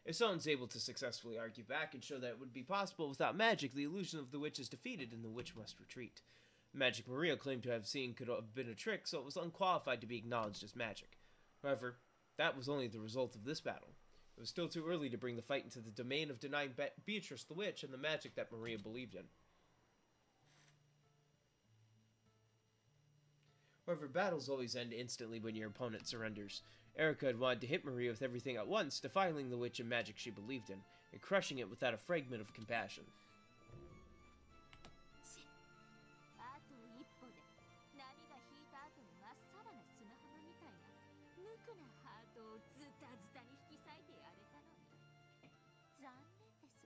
Speaker 1: If someone's able to successfully argue back and show that it would be possible without magic, the illusion of the witch is defeated and the witch must retreat. The magic Maria claimed to have seen could have been a trick, so it was unqualified to be acknowledged as magic. However, that was only the result of this battle. It was still too early to bring the fight into the domain of denying Beatrice the witch and the magic that Maria believed in. However, battles always end instantly when your opponent surrenders. Erica had wanted to hit Maria with everything at once, defiling the witch and magic she believed in, and crushing it without a fragment of compassion.
Speaker 9: あと一歩で波が引いた後のまっさらな砂浜みたいな無垢なハートをズタズタに引き裂いてやれたのに残念です。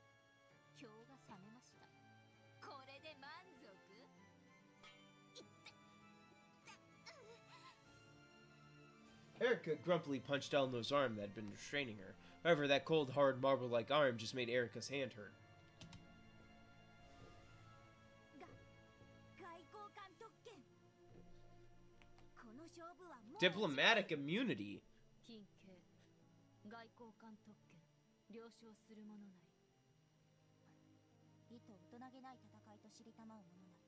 Speaker 9: 今日が冷めました。これで満足？
Speaker 1: Erica grumpily punched Eleanor's arm that had been restraining her. However, that cold, hard, marble-like arm just made Erica's hand hurt. Diplomatic immunity?
Speaker 7: 金家外交官特権了承するものなり。
Speaker 2: 意図大人げない戦いと知りたまうものなり。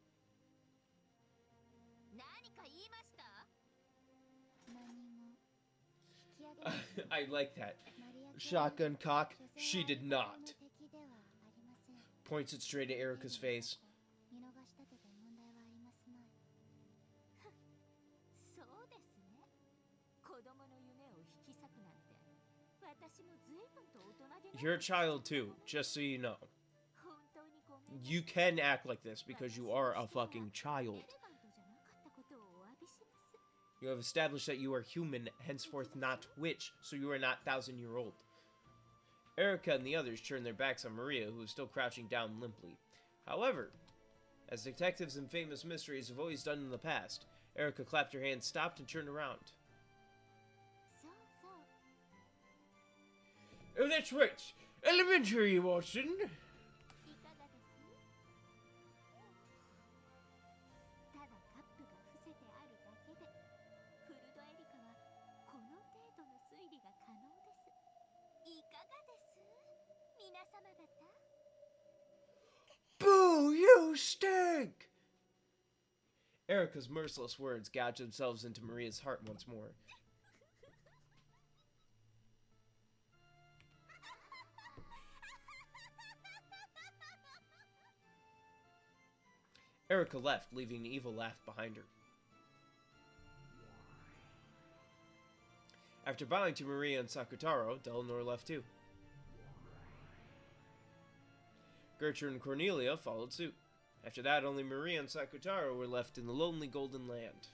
Speaker 9: 何か言いました？
Speaker 1: I like that. Shotgun cock, she did not. Points it straight at Erica's face.
Speaker 9: そうですね。子供の夢を引き裂くなんて、私も随分と大人げない。
Speaker 1: You're a child too, just so you know. You can act like this because you are a fucking child. You have established that you are human, henceforth not witch, so you are not 1,000-year-old. Erica and the others turned their backs on Maria, who was still crouching down limply. However, as detectives in famous mysteries have always done in the past, Erica clapped her hands, stopped, and turned around. Oh, that's right. Elementary, Watson. Erica's merciless words gouge themselves into Maria's heart once more. Erica left, leaving an evil laugh behind her. After bowing to Maria and Sakutaro, Delanor left too. Gertrude and Cornelia followed suit. After that, only Maria and Sakutaro were left in the lonely Golden Land.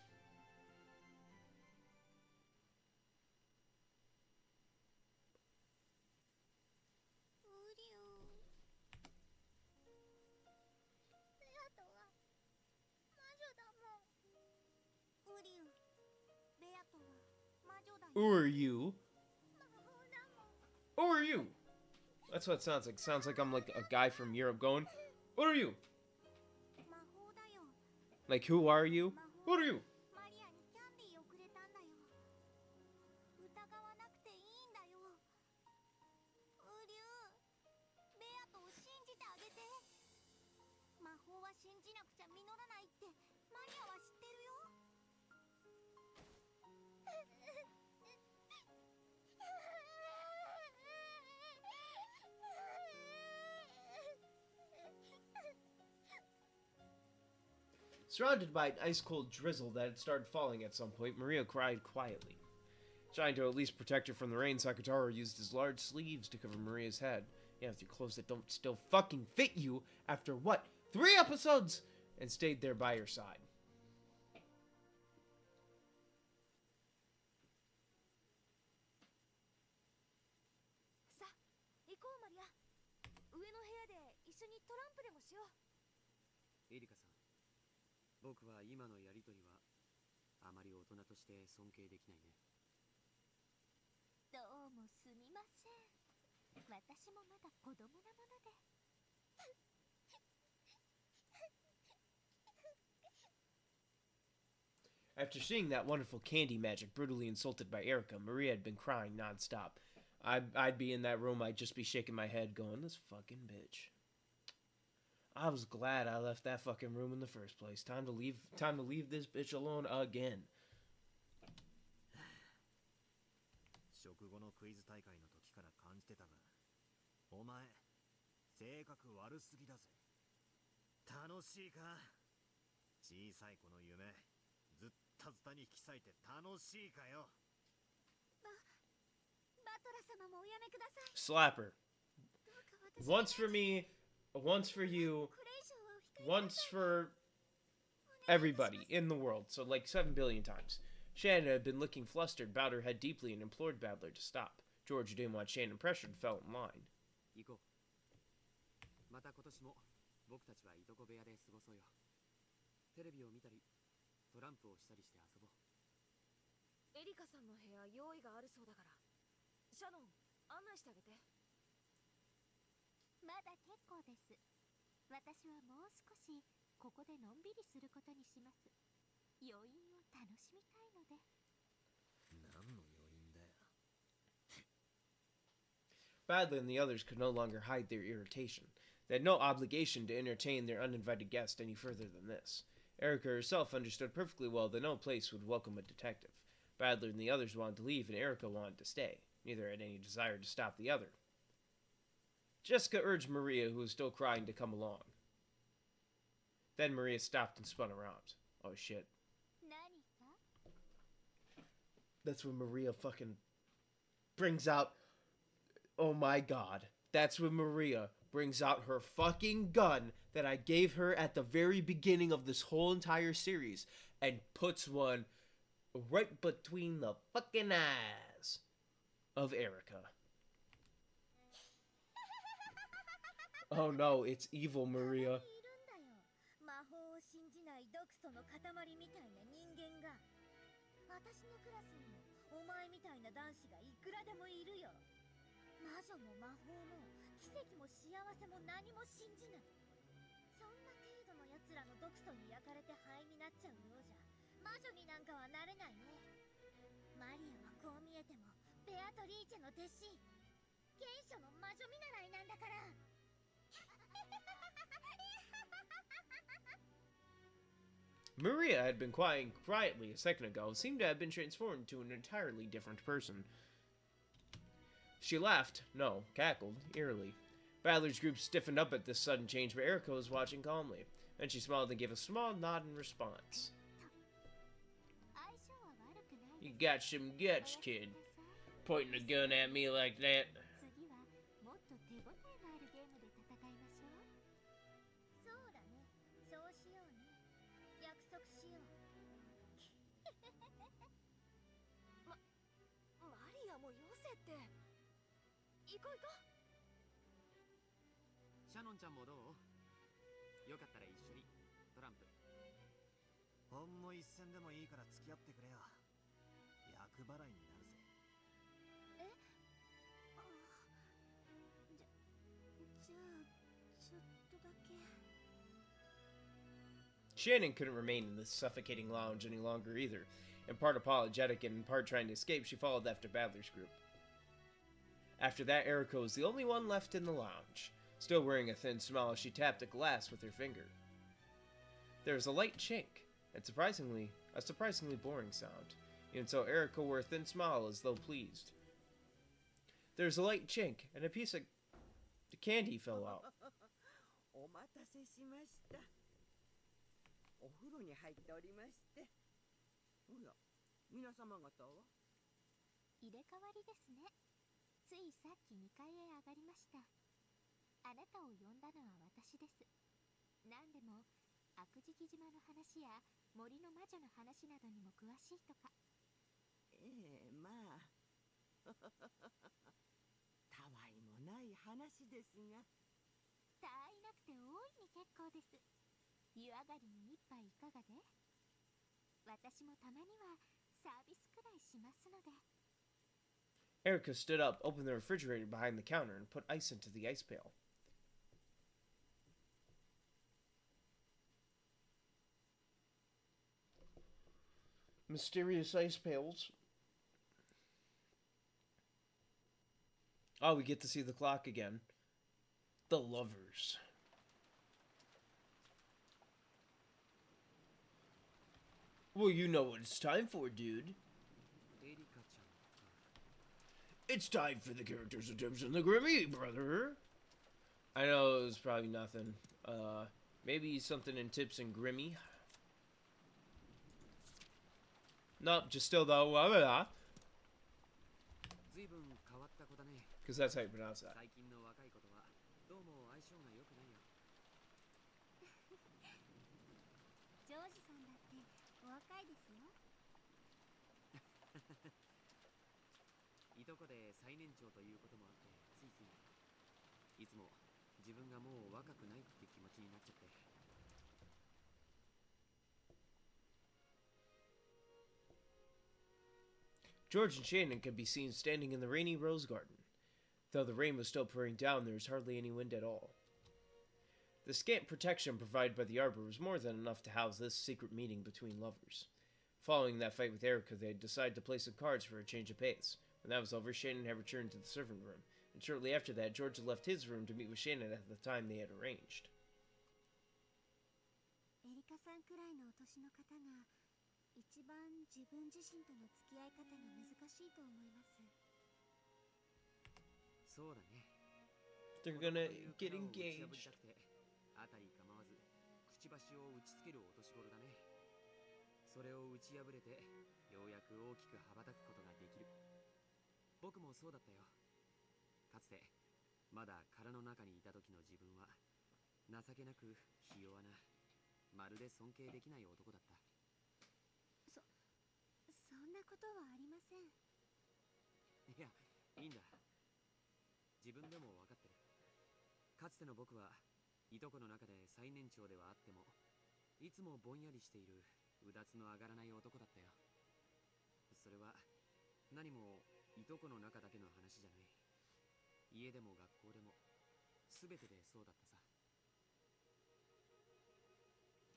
Speaker 1: Who are you? Who are you? That's what it sounds like. Sounds like I'm like a guy from Europe going, who are you? Like, who are you? Who are you? Surrounded by an ice-cold drizzle that had started falling at some point, Maria cried quietly. Trying to at least protect her from the rain, Sakutaro used his large sleeves to cover Maria's head. Yeah, with your clothes that don't still fucking fit you after, what, 3 episodes? And stayed there by her side.
Speaker 10: Erika-さん、僕は今のやりとりはあまり大人として尊敬できないね。
Speaker 9: どうもすみません。私もまだ子供なもので。
Speaker 1: After seeing that wonderful candy magic brutally insulted by Erica, Maria had been crying nonstop. I'd be in that room, I'd just be shaking my head going, this fucking bitch. I was glad I left that fucking room in the first place. Time to leave this bitch alone again.
Speaker 3: 食後のクイズ大会の時から感じてたが、お前性格悪すぎだぜ。楽しいか？小さい子の夢、ずったずたに引き裂いて楽しいかよ。
Speaker 2: バトラ様もおやめください。
Speaker 1: Slap her. Once for me, once for you, once for everybody in the world. So like 7 billion times. Shannon had been looking flustered, bowed her head deeply, and implored Badler to stop. George, who didn't want Shannon pressured, fell in line.
Speaker 10: 行こう。また今年も僕たちはいとこ部屋で過ごそうよ。テレビを見たり、トランプをしたりして遊ぼう。
Speaker 11: エリカさんの部屋用意があるそうだから。シャノン、案内してあげて。
Speaker 9: まだ結構です。私はもう少しここでのんびりすることにします。余韻を楽しみたいので。
Speaker 3: 何の余韻だよ。
Speaker 1: Badler and the others could no longer hide their irritation. They had no obligation to entertain their uninvited guest any further than this. Erica herself understood perfectly well that no place would welcome a detective. Badler and the others wanted to leave, and Erica wanted to stay. Neither had any desire to stop the other. Jessica urged Maria, who was still crying, to come along. Then Maria stopped and spun around. Oh shit. That's when Maria fucking brings out... Oh my god. That's when Maria brings out her fucking gun that I gave her at the very beginning of this whole entire series and puts one right between the fucking eyes of Erica. Oh no, it's evil Maria.
Speaker 2: 魔法を信じない毒素の塊みたいな人間が。私のクラスにもお前みたいな男子がいくらでもいるよ。魔女も魔法も奇跡も幸せも何も信じない。そんな程度の奴らの毒素に焼かれて灰になっちゃうようじゃ魔女になんかはなれないね。マリアはこう見えてもベアトリーチェの弟子、原初の魔女見習いなんだから。
Speaker 1: Maria had been quietly a second ago, seemed to have been transformed into an entirely different person. She laughed, no, cackled, eerily. Badler's group stiffened up at this sudden change, but Erika was watching calmly. Then she smiled and gave a small nod in response. You got some guts, kid. Pointing a gun at me like that.
Speaker 10: シャノンちゃんもどう？よかったら一緒にトランプ。
Speaker 3: ほんの一戦でもいいから付き合ってくれよ。厄払いになるぜ。
Speaker 13: え？ああ。じゃあちょっとだけ。
Speaker 1: Shannon couldn't remain in this suffocating lounge any longer either. In part apologetic and in part trying to escape, she followed after Badler's group. After that, Erika was the only one left in the lounge. Still wearing a thin smile, she tapped a glass with her finger. There was a light chink, and a surprisingly boring sound. Even so, Erika wore a thin smile as though pleased. There was a light chink, and a piece of candy fell out.
Speaker 4: お待たせしました。お風呂に入っておりまして。おや、皆様方は？
Speaker 9: 入れ替わりですね。ついさっき2階へ上がりました。あなたを呼んだのは私です。何でも悪事島の話や森の魔女の話などにも詳しいとか。
Speaker 4: まあたわいもない話ですが。
Speaker 9: たわいなくて大いに結構です。湯上がりに一杯いかがで？私もたまにはサービスくらいしますので。
Speaker 1: Erika stood up, opened the refrigerator behind the counter, and put ice into the ice pail. Mysterious ice pails. Oh, we get to see the clock again. The lovers. Well, you know what it's time for, dude. It's time for the characters of Tips and the Grimmy, brother. I know it was probably nothing. Maybe something in Tips and Grimmy. Nope, just still though. Because that's how you pronounce that.
Speaker 13: ジョージさんだってお若いですよ。
Speaker 10: いとこで最年長ということもあってついついいつも自分がもう若くないって気持ちになっちゃって。
Speaker 1: George and Shannon could be seen standing in the rainy rose garden. Though the rain was still pouring down, there was hardly any wind at all. The scant protection provided by the arbor was more than enough to house this secret meeting between lovers. Following that fight with Erika, they had decided to play some cards for a change of pace. When that was over, Shannon had returned to the servant room, and shortly after that, George had left his room to meet with Shannon at the time they had arranged.
Speaker 13: エリカさんくらいのお年の方が一番自分自身との付き合い方が難しいと思います。
Speaker 10: そうだね。
Speaker 1: They're gonna get engaged.
Speaker 10: あたり構わずくちばしを打ちつけるお年頃だね。それを打ち破れてようやく大きく羽ばたくことができる。僕もそうだったよ。かつてまだ殻の中にいた時の自分は情けなくひ弱な、まるで尊敬できない男だった。
Speaker 13: そんなことはありません。
Speaker 10: いや、いいんだ。自分でも分かってる。かつての僕はいとこの中で最年長ではあってもいつもぼんやりしているうだつの上がらない男だったよ。それは何もいとこの中だけの話じゃない。家でも学校でも全てでそうだったさ。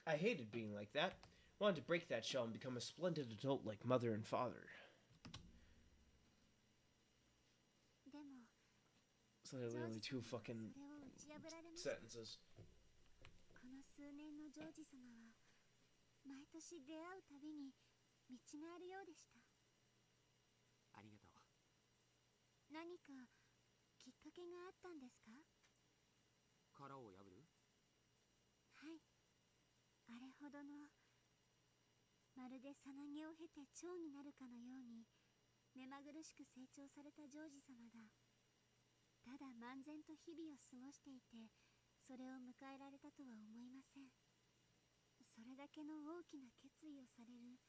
Speaker 1: I hated being like that. Wanted to break that shell and become a splendid adult like mother and father. So there were only two fucking sentences.
Speaker 13: この数年のジョージ様は毎年出会うたびに見違えるようでした。
Speaker 10: ありがとう。
Speaker 13: 何かきっかけがあったんですか？
Speaker 10: 殻を破る？
Speaker 13: はい。あれほどの、まるでさなぎを経て蝶になるかのように目まぐるしく成長されたジョージ様が、ただ漫然と日々を過ごしていてそれを迎えられたとは思いません。それだけの大きな決意をされる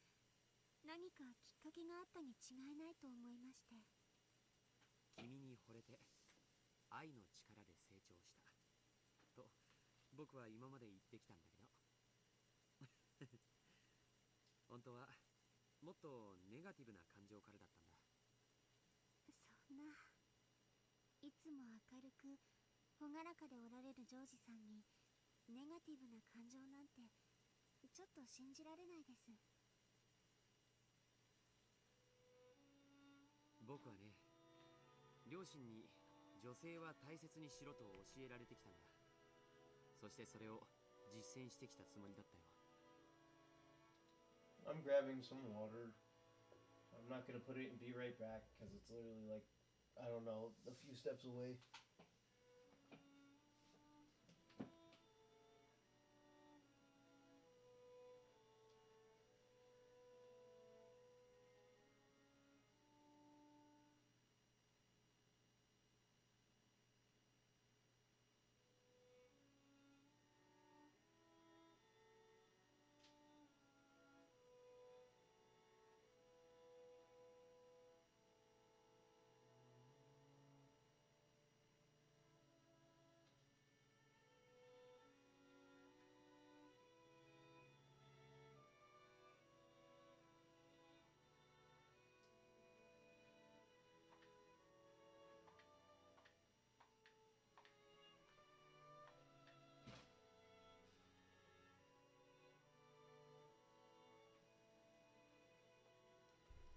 Speaker 13: 何かきっかけがあったに違いないと思いまして。
Speaker 10: 君に惚れて愛の力で成長したと僕は今まで言ってきたんだけど本当はもっとネガティブな感情からだったんだ。
Speaker 13: そんな、いつも明るく朗らかでおられるジョージさんにネガティブな感情なんてちょっと信じられないです。
Speaker 10: 僕はね、両親に女性は大切にしろと教えられてきたんだ。そしてそれを実践してきたつもりだったよ。
Speaker 1: I'm grabbing some water. I'm not gonna put it and be right back because it's literally like, I don't know, a few steps away.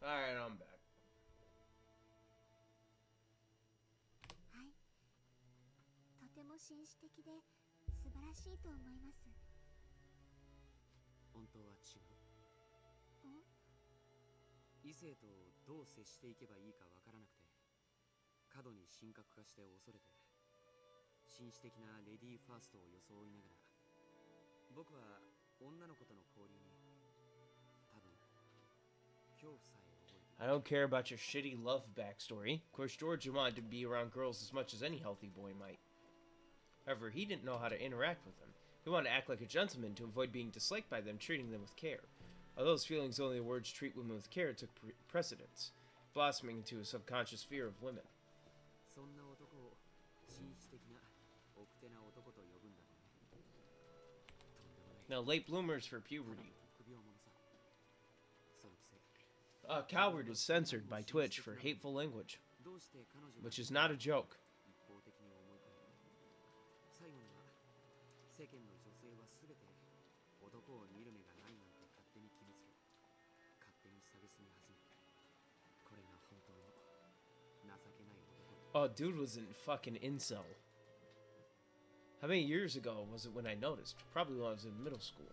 Speaker 1: Alright, I'm back.
Speaker 13: はい。とても紳士的で素晴らしいと思います。
Speaker 10: 本当は違う。
Speaker 13: ん？
Speaker 10: 異性とどう接していけばいいかわからなくて、過度に神格化して恐れて、紳士的なレディーファーストを装いながら、僕は女の子との交流に多分恐怖さえ覚えている。
Speaker 1: I don't care about your shitty love backstory. Of course, George wanted to be around girls as much as any healthy boy might. However, he didn't know how to interact with them. He wanted to act like a gentleman to avoid being disliked by them, treating them with care. Although his feelings only the words treat women with care took precedence, blossoming into a subconscious fear of women.
Speaker 10: そんな男を紳士的な奥手な男と呼ぶんだろうね。とんでもない。
Speaker 1: Now, late bloomers for puberty.
Speaker 10: 臆病者さ。そのくせ。
Speaker 1: Coward is censored by Twitch for hateful language, which is not a joke.
Speaker 10: 一方的に思い込み、最後には世間の女性はすべて男を見る目がないなんて勝手に決めつけ、勝手に蔑み始め、これが本当の情けない男。
Speaker 1: Oh, dude was in fucking incel. How many years ago was it when I noticed? Probably when I was in middle school.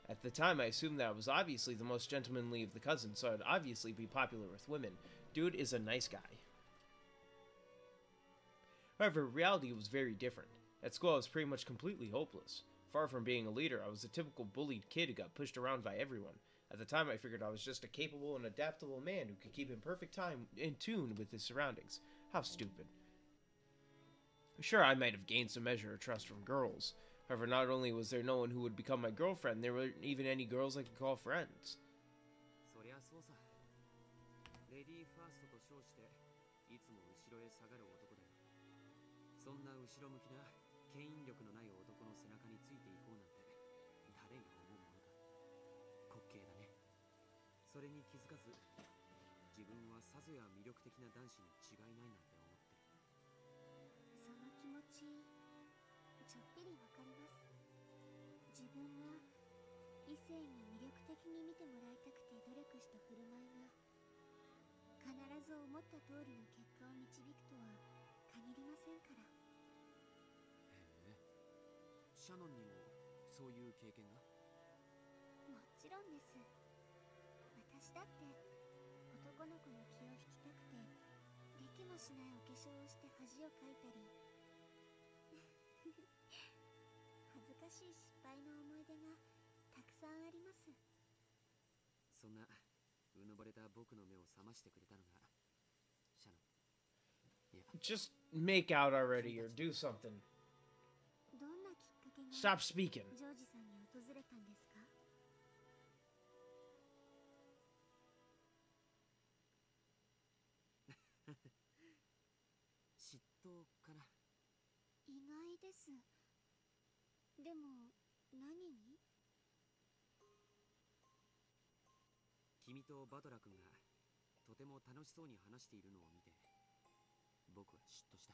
Speaker 1: At the time, I assumed that I was obviously the most gentlemanly of the cousins, so I'd obviously be popular with women. Dude is a nice guy. However, reality was very different. At school, I was pretty much completely hopeless. Far from being a leader, I was a typical bullied kid who got pushed around by everyone. At the time, I figured I was just a capable and adaptable man who could keep in perfect time in tune with his surroundings. How stupid. Sure, I might have gained some measure of trust from girls. However, not only was there no one who would become my girlfriend, there weren't even any girls I could call friends.
Speaker 10: そりゃそうさ。レディーファーストと称していつも後ろへ下がる男だよ。そんな後ろ向きな牽引力のない男の背中についていこうなんて誰が思うものか。滑稽だね。それに気づかず自分はさぞや魅力的な男子に違いないなんて思ってる。
Speaker 13: その気持ちちょっぴりわかります。自分が異性に魅力的に見てもらいたくて努力した振る舞いが必ず思った通りの結果を導くとは限りませんから。
Speaker 10: へえ、シャノンにもそういう経験が？
Speaker 13: もちろろんです。私だって男の子の気を引きたくてできもしないお化粧をして恥をかいたり恥ずかしい失敗の思い出がたくさんあります。
Speaker 10: そんなうぬぼれた僕の目を覚ましてくれたのがシャノン。
Speaker 1: Just make out already or do something.
Speaker 13: どんなきっかけが
Speaker 1: Stop speaking.
Speaker 13: ジョージさんに訪れたんですか？
Speaker 10: 嫉妬かな。
Speaker 13: 意外です。でも何に？
Speaker 10: 君とバトラ君がとても楽しそうに話しているのを見て僕は嫉妬した。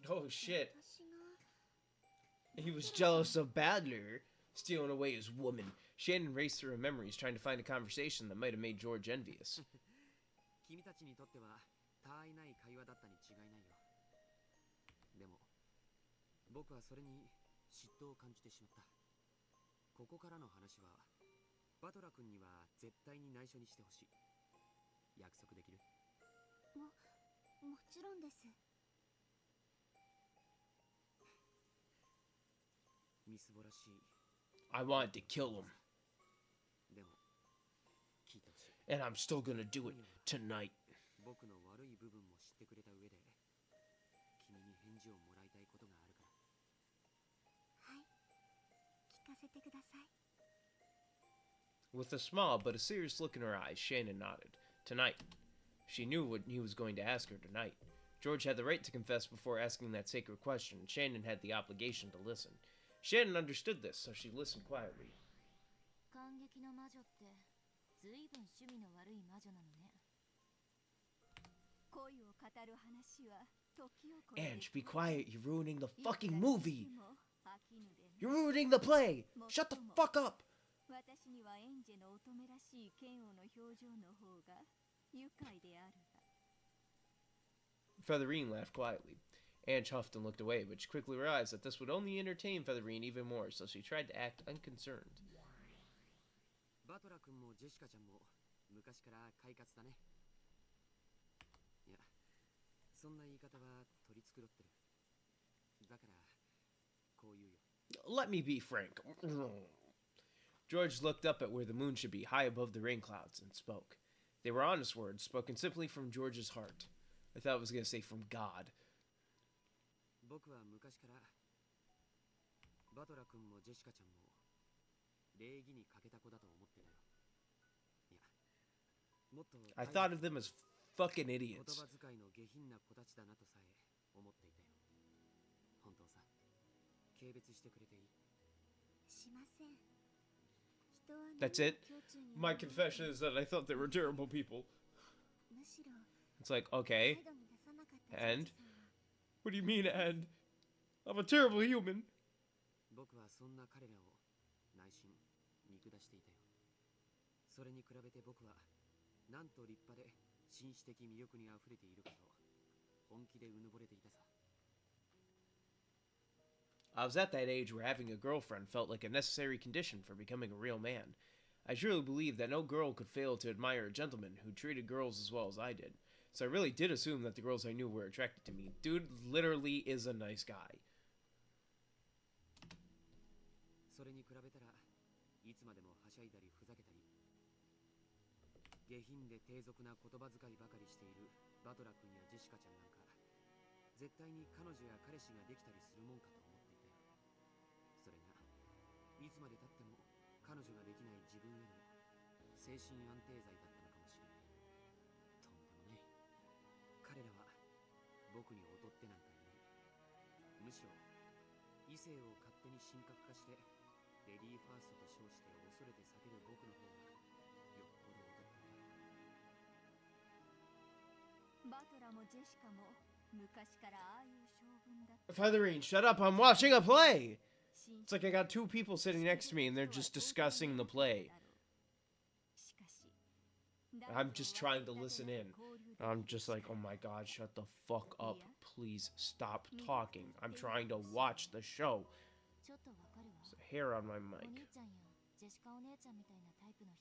Speaker 1: Oh shit.
Speaker 13: 私が
Speaker 1: He was jealous of Badler stealing away his woman. Shannon raced through her memories trying to find a conversation that might have made George envious.
Speaker 10: 君たちにとっては他愛ない会話だったに違いないよ。でも僕はそれに嫉妬を感じてしまった。ここからの話はバトラ君には絶対に内緒にしてほしい。約束できる？
Speaker 13: もちろんです。
Speaker 10: みすぼらしい。
Speaker 1: I wanted to kill him.
Speaker 10: でも聞いてほしい。
Speaker 1: And I'm still gonna do it tonight.
Speaker 10: 僕の悪い部分も知ってくれた上で君に返事をもらいたいことがあるから。
Speaker 13: はい、聞かせてください。
Speaker 1: With a small but a serious look in her eyes, Shannon nodded. Tonight. She knew what he was going to ask her tonight. George had the right to confess before asking that sacred question, and Shannon had the obligation to listen. Shannon understood this, so she listened quietly.
Speaker 2: 感激の魔女ってずいぶん趣味の悪い魔女なのね。恋を語る話は時を超え
Speaker 1: Ange, be quiet. You're ruining the fucking movie. You're ruining the play. Shut the fuck up.
Speaker 2: 私にはエンジェの乙女らしい剣王の表情の方が愉快であるが。
Speaker 1: Featherine laughed quietly. Ange huffed and looked away, but she quickly realized that this would only entertain Featherine even more, so she tried to act unconcerned.
Speaker 10: バトラ君もジェシカちゃんも昔から快活だね。いや、そんな言い方は取り繕ってる。だからこう言うよ。
Speaker 1: Let me be frank. George looked up at where the moon should be, high above the rain clouds, and spoke. They were honest words, spoken simply from George's heart. I thought I was going to say from God.
Speaker 10: 僕は昔からバトラ君もジェシカちゃんも礼儀に欠けた子だと思ってたよ。いや、もっと
Speaker 1: I thought of them as fucking
Speaker 10: 言
Speaker 1: idiots.
Speaker 10: 葉遣いの下品な子たちだなとさえ思っていたよ。本当さ、軽蔑してくれていい？
Speaker 13: しません。人は
Speaker 1: That's it? My confession is that I thought they were terrible people.
Speaker 13: むしろ
Speaker 1: It's like, okay,
Speaker 13: 態度に出さなかったジョー
Speaker 1: and?
Speaker 13: ジさんは
Speaker 1: What do you mean, and? I'm a terrible human.
Speaker 10: 僕はそんな彼らを内心見下していたよ。それに比べて僕はなんと立派で紳士的魅力にあふれているかと本気でうぬぼれていたさ。
Speaker 1: I was at that age where having a girlfriend felt like a necessary condition for becoming a real man. I truly believed that no girl could fail to admire a gentleman who treated girls as well as I did. So I really did assume that the girls I knew were attracted to me. Dude literally is a nice guy.
Speaker 10: それに比べたらいつまでもはしゃいだりふざけたり下品で低俗な言葉遣いばかりしているバトラ君やジェシカちゃんなんか絶対に彼女や彼氏ができたりするもんかと思っていたよ。それがいつまでたっても彼女ができない自分への精神安定剤だったのかもしれない。とんでもない。彼らは僕に劣ってなんかいない。むしろ異性を勝手に神格化してレディーファーストと称して恐れて避ける僕の方がよっぽど劣っていた。
Speaker 2: バトラもジェシカも昔からああいう将軍だった。
Speaker 1: Featherine, shut up. I'm watching a play. It's like I got two people sitting next to me and they're just discussing the play. I'm just trying to listen in. I'm just like, oh my god, shut the fuck up. Please stop talking. I'm trying to watch the show.
Speaker 2: ちょっとわかるわ。
Speaker 1: There's a hair on my
Speaker 2: お
Speaker 1: mic.
Speaker 2: 兄ちゃんやジェシカお姉ちゃんみたいなタイプの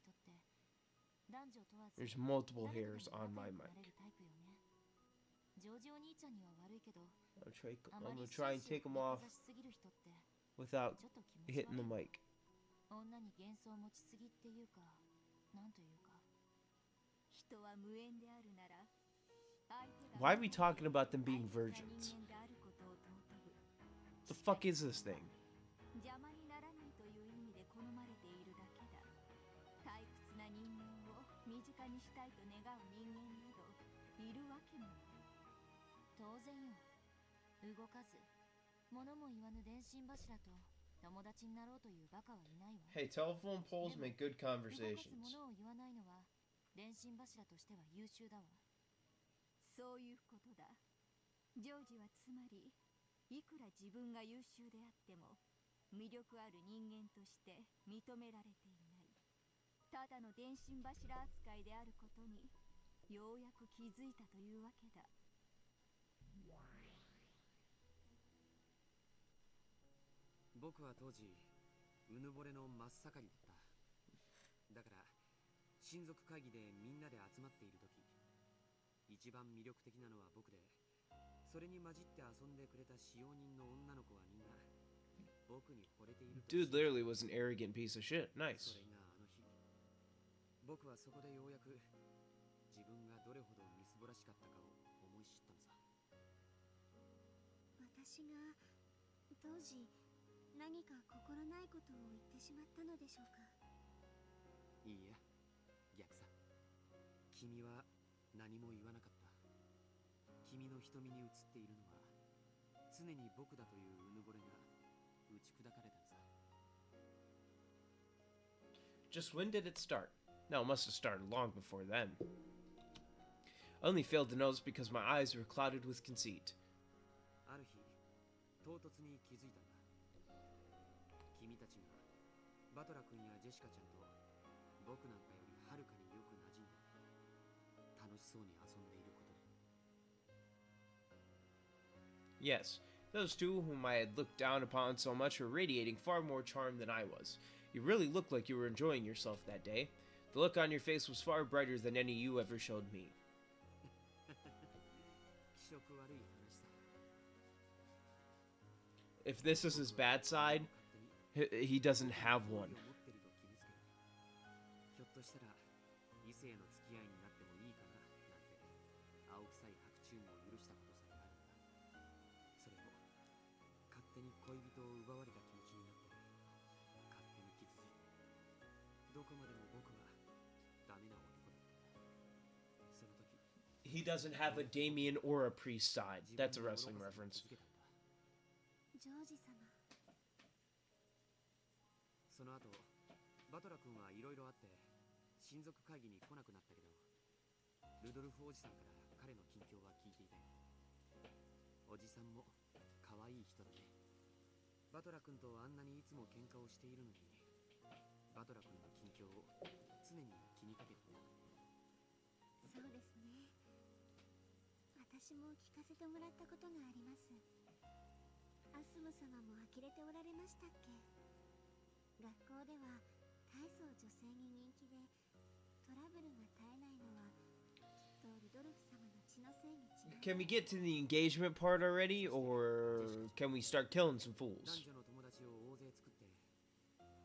Speaker 9: 男女問わず
Speaker 1: There's multiple
Speaker 9: 誰とで
Speaker 1: hairs
Speaker 9: も
Speaker 1: on
Speaker 9: 仲
Speaker 1: my
Speaker 9: 良く
Speaker 1: mic.
Speaker 9: なれるタイプよね。ジョージお兄ちゃんには悪いけど、
Speaker 1: I'm gonna
Speaker 9: あまり
Speaker 1: try and
Speaker 9: 紳士を
Speaker 1: take them
Speaker 9: 振り
Speaker 1: off
Speaker 9: かざしすぎる人って
Speaker 1: without
Speaker 9: ちょっと気持ち悪
Speaker 1: hitting the
Speaker 9: いわ。
Speaker 1: mic.
Speaker 9: 女に幻想を持ちすぎっていうか、なんというか。
Speaker 2: 人は無縁であるなら、相手が
Speaker 1: Why are we talking about them being
Speaker 2: 大切な
Speaker 1: virgins?
Speaker 2: 人間であることを尊ぶ。
Speaker 1: The fuck is this thing?
Speaker 2: 邪魔にならないという意味で好まれているだけだ。退屈な人間を身近にしたいと願う人間などいるわけもない。
Speaker 9: 当然よ。動かず、物も言わぬ電信柱と友達になろうというバカはいないわ。
Speaker 1: Hey, telephone poles make good
Speaker 9: 動かす
Speaker 1: conversations.
Speaker 9: 物を言わないのは電信柱としては優秀だわ。
Speaker 2: そういうことだ。ジョージはつまり、いくら自分が優秀であっても魅力ある人間として認められていない。ただの電信柱扱いであることにようやく気づいたというわけだ。
Speaker 10: 僕は当時うぬぼれの真っ盛りだった。だから親族会議でみんなで集まっている時、一番魅力的なのは僕で、それに混じって遊んでくれた使用人の女の子はみんな僕に惚れていると。
Speaker 1: Dude literally was an arrogant piece of shit.
Speaker 10: そ
Speaker 1: Nice.
Speaker 10: れがあの日、僕はそこでようやく自分がどれほどみすぼらしかったかを思い知ったのさ。
Speaker 13: 私が当時何か心ないことを言ってしまったのでしょうか。
Speaker 10: いいや、逆さ。君は何も言わなかった。君の瞳に映っているのは常に僕だといううぬぼれが打ち砕かれたのさ。
Speaker 1: Just when did it start? No, it must have started long before then. I only failed to notice because my eyes were clouded with conceit.
Speaker 10: ある日、唐突に気づいたんだ。君たちがバトラ君やジェシカちゃんと僕なんかよりはるかによく馴染んで楽しそうに遊んでいることに。
Speaker 1: Yes, those two whom I had looked down upon so much were radiating far more charm than I was. You really looked like you were enjoying yourself that day. The look on your face was far brighter than any you ever showed me.
Speaker 10: 気色悪い話さ。
Speaker 1: If this is his bad side, he doesn't have one.
Speaker 10: 持ってると決めつける。ひょっとしたら異性の付き合いになってもいいかななんて青臭い白昼夢を許したことさえあるんだ。それを勝手に恋人を奪われた気持ちになって勝手に傷ついた。どこまでも僕はダメな男だった。その時
Speaker 1: He doesn't have a Damien or a priest side. That's a wrestling reference.
Speaker 13: ジョージ様。
Speaker 10: その後、バトラ君はいろいろあって親族会議に来なくなったけど、ルドルフおじさんから彼の近況は聞いていたよ。おじさんも可愛い人だね。バトラ君とあんなにいつも喧嘩をしているのに、バトラ君の近況を常に気にかけていた。
Speaker 13: そうですね。私も聞かせてもらったことがあります。アスム様も呆れておられましたっけ。学校では大層女性に人気でトラブルが絶えないのはきっとルドルフ様の血のせいに違いない。
Speaker 1: Can we get to the engagement part already, or can we start killing some
Speaker 10: 男
Speaker 1: fools?
Speaker 10: 女の友達を大勢作って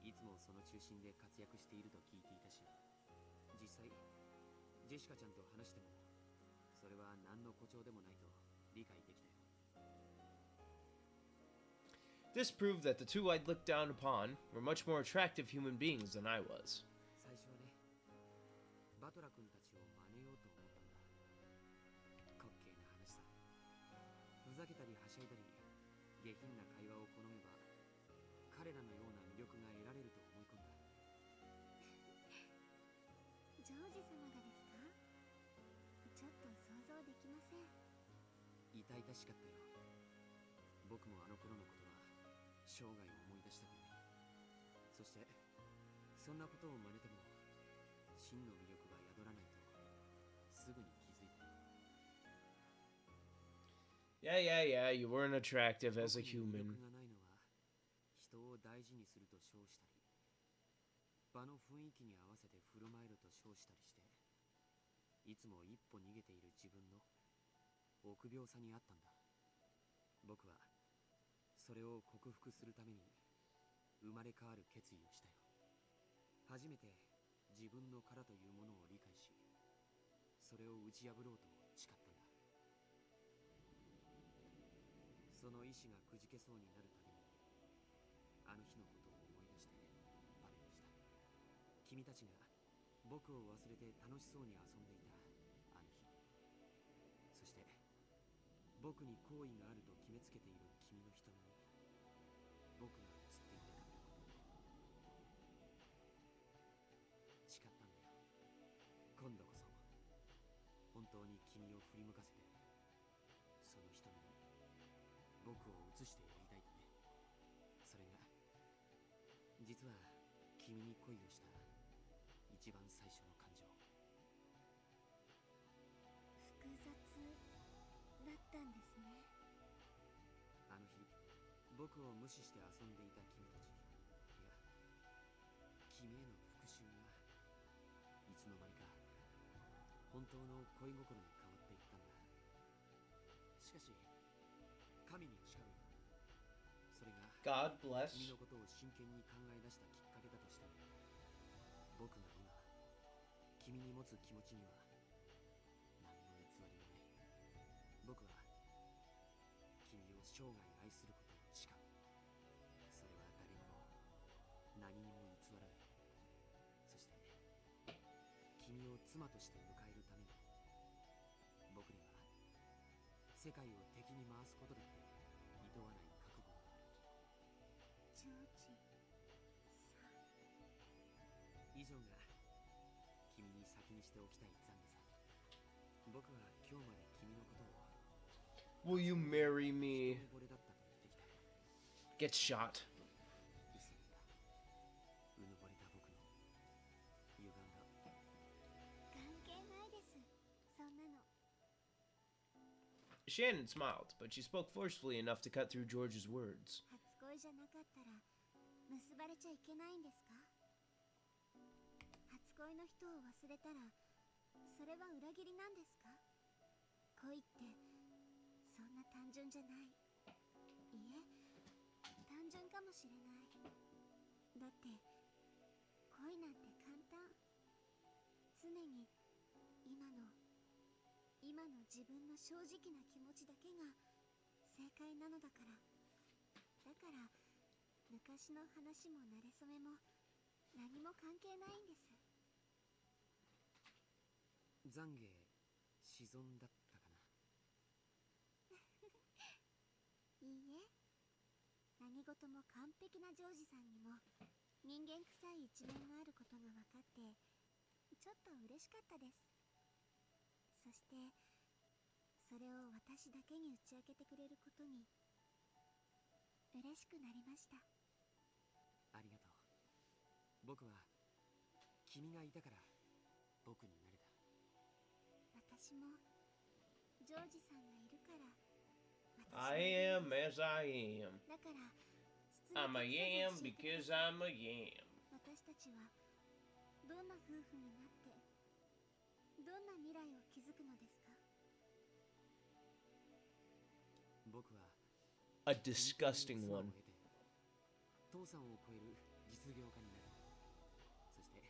Speaker 10: いつもその中心で活躍していると聞いていたし、実際ジェシカちゃんと話してもそれは何の誇張でもないと理解できたよ。
Speaker 1: This proved that the two I'd looked down upon were much more attractive human beings than I was.
Speaker 10: 最初はね、バトラ君たちを真似ようと思ったんだ。滑稽な話さ。ふざけたりはしゃいだり下品な会話を好めば彼らのような魅力が得られると思い込んだ。
Speaker 13: ジョージ様がですか。ちょっと想像できません。
Speaker 10: 痛々しかったよ。僕もあの頃のことは生涯思い出したくない。そしてそんなことを真似ても真の魅力が宿らないとすぐに気づいた。
Speaker 1: Yeah, you weren't attractive as a
Speaker 10: 僕に魅
Speaker 1: human.
Speaker 10: 力がないのは人を大事にすると称したり場の雰囲気に合わせて振る舞えると称したりして、いつも一歩逃げている自分の臆病さにあったんだ。僕はそれを克服するために生まれ変わる決意をしたよ。初めて自分の殻というものを理解し、それを打ち破ろうと誓ったんだ。その意志がくじけそうになるたびに、あの日のことを思い出してバネにした。君たちが僕を忘れて楽しそうに遊んでいたあの日、そして僕に好意があると決めつけている君の瞳に僕が映っていたからだ。誓ったんだよ。今度こそ本当に君を振り向かせて、その瞳に僕を映してやりたいとね。それが実は君に恋をした一番最初の感情。
Speaker 13: 複雑だったんですね。
Speaker 10: あの日僕を無視して遊んでいた君たち、いや君への復讐がいつの間にか本当の恋心に変わっていったんだ。しかし神に誓うよ、それが
Speaker 1: God bless
Speaker 10: 君のことを真剣に考え出したきっかけだとしても、僕が今君に持つ気持ちには何の偽りもない。僕は君を生涯愛することを誓う。それは誰にも何にも偽らない。そして君を妻として迎えるために、僕には世界を敵に回すことだって厭わない覚悟がある。
Speaker 13: ジョージさん。
Speaker 10: 以上が君に先にしておきたい懺悔さ。僕は今日まで君のことを
Speaker 1: Will you marry me?
Speaker 10: 一目惚れだったと言ってきた。
Speaker 1: Get shot.
Speaker 10: 異性がうぬぼれた僕の歪んだ。
Speaker 13: 関係ないです、そんなの。
Speaker 1: Shannon smiled, but she spoke forcefully enough to cut through George's words.
Speaker 13: 初恋じゃなかったら結ばれちゃいけないんですか？初恋の人を忘れたらそれは裏切りなんですか？恋ってそんな単純じゃない。いえ、単純かもしれない。だって恋なんて簡単。常に今の自分の正直な気持ちだけが正解なのだから。だから昔の話も馴れ初めも何も関係ないんです。
Speaker 10: 懺悔沈んだったかな。
Speaker 13: いいえ、何事も完璧なジョージさんにも人間臭い一面があることが分かってちょっと嬉しかったです。そしてそれを私だけに打ち明けてくれることに嬉しくなりました。
Speaker 10: ありがとう。僕は君がいたから僕になれた。
Speaker 13: 私もジョージさんがいるから
Speaker 1: I am as I am.
Speaker 13: だから
Speaker 1: I'm a yam because I'm a yam.
Speaker 13: 私たちはどんな夫婦になってどんな未来を築くのですか？
Speaker 10: 僕は
Speaker 1: A disgusting one.
Speaker 10: 父さんを超える実業家になる。そして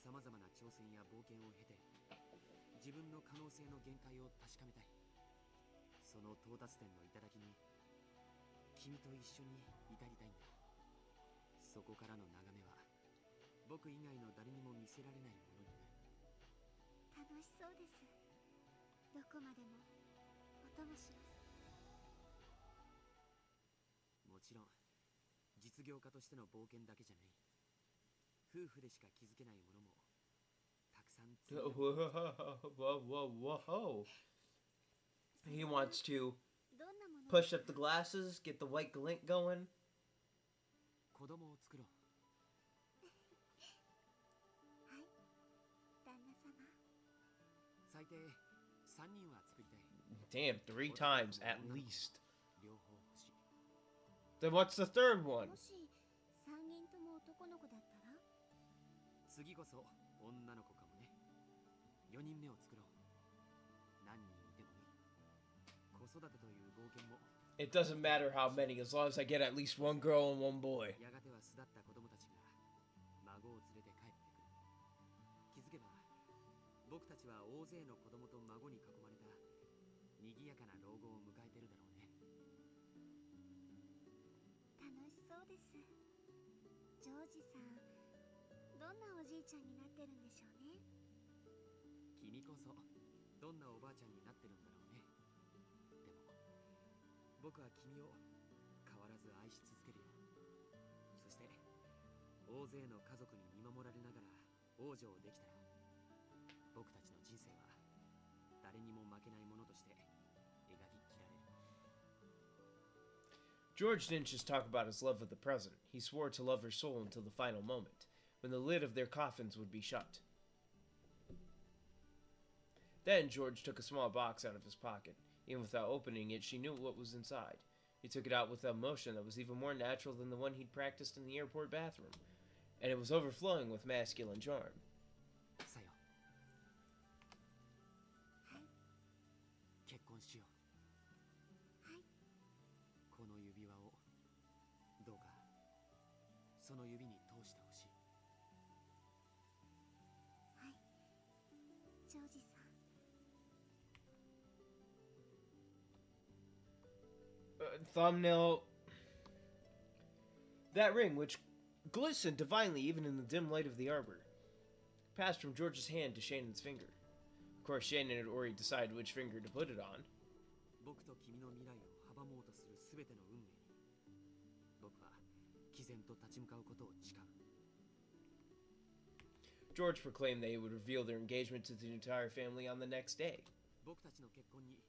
Speaker 10: さまざまな挑戦や冒険を経て自分の可能性の限界を確かめたい。その到達点の頂に君と一緒に至りたいんだ。そこからの眺めは僕以外の誰にも見せられないものになる。
Speaker 13: 楽しそうです。どこまでもお供します。
Speaker 10: もちろん実業家としての冒険だけじゃない。夫婦でしか気づけないものもたくさん。
Speaker 1: Whoa. He wants to push up the glasses, get the white glint going.
Speaker 10: 子供を作ろう。
Speaker 13: はい、旦那様。
Speaker 10: 最低3人は作りたい。
Speaker 1: Damn, 3 times at least.
Speaker 10: 両方欲しい。
Speaker 1: Then what's the third one?
Speaker 13: もし3人とも男の子だったら？
Speaker 10: 次こそ女の子かもね。4人目を作ろう。何人いてもいい。子育てという冒険も
Speaker 1: It doesn't matter how many, as long as I get at least one girl and one boy.
Speaker 10: やがては巣立った子供たちが孫を連れて帰ってくる。気づけば僕たちは大勢の子供と孫に囲まれた賑やかな老後を迎えてるだろうね。
Speaker 13: 楽しそうです。ジョージさん、どんなおじいちゃんになってるんでしょうね。
Speaker 10: 君こそどんなおばあちゃんになってるんだろうね。でも僕は君を変わらず愛し続けるよ。そして大勢の家族に見守られながら王女をできたら、僕たちの人生は誰にも負けないものとして描き切られる。
Speaker 1: George didn't just talk about his love of the present. He swore to love her soul until the final moment, when the lid of their coffins would be shut. Then George took a small box out of his pocket. Even without opening it, she knew what was inside. He took it out with a motion that was even more natural than the one he'd practiced in the airport bathroom, and it was overflowing with masculine charm.
Speaker 10: さよ、結婚しよう。この指輪をどうかその指に通してほしい。
Speaker 13: はい、ジョージさん。
Speaker 1: Thumbnail. That ring, which glistened divinely even in the dim light of the arbor, passed from George's hand to Shannon's finger. Of course, Shannon had already decided which finger to put it on.
Speaker 10: 僕と君の未来を阻もうとするすべての運命に、僕は毅然と立ち向かうことを誓う。
Speaker 1: George proclaimed that he would reveal their engagement to the entire family on the next day.
Speaker 10: 僕たちの結婚に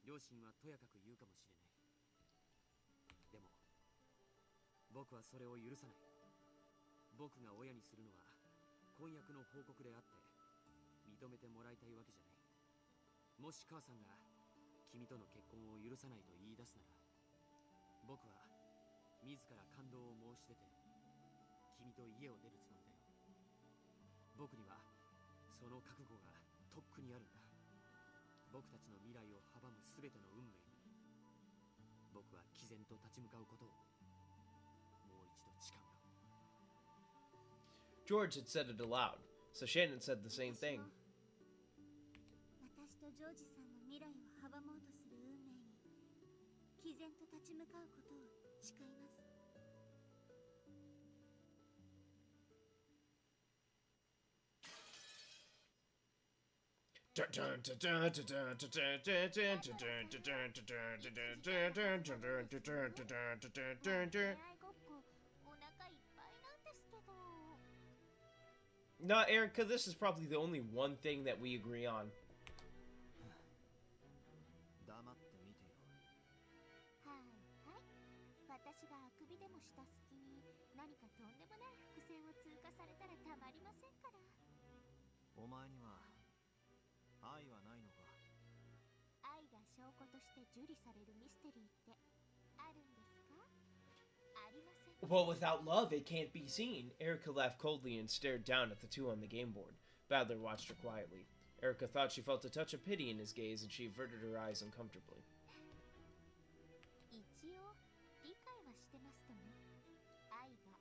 Speaker 10: 両親はとやかく言うかもしれない。でも僕はそれを許さない。僕が親にするのは婚約の報告であって、認めてもらいたいわけじゃない。もし母さんが君との結婚を許さないと言い出すなら、僕は自ら感動を申し出て君と家を出るつもりだよ。僕にはその覚悟がとっくにあるんだ。僕たちの未来を阻むすべての運命に、僕は毅然と立ち向かうことをもう一度誓うよ。
Speaker 1: George had said it aloud, so Shannon said the same thing.
Speaker 13: 私とジョージさんの未来を阻もうとする運命に毅然と立ち向かうことを誓います。No, Erica, this is probably the only one thing that we agree on.
Speaker 6: 黙って見てよ。
Speaker 9: はいはい。私があくびでもした隙に何かとんでもない伏線を通過されたらたまりませんから。
Speaker 6: お前には愛はないのか。
Speaker 9: 愛が証拠として受理されるミステリーってあるんですか？ありません。
Speaker 1: Well, without love, it can't be seen. Erica laughed coldly and stared down at the two on the game board. Badler watched her quietly. Erica thought she felt a touch of pity in his gaze, and she averted her eyes uncomfortably.
Speaker 9: 一応理解はしてますとも。愛が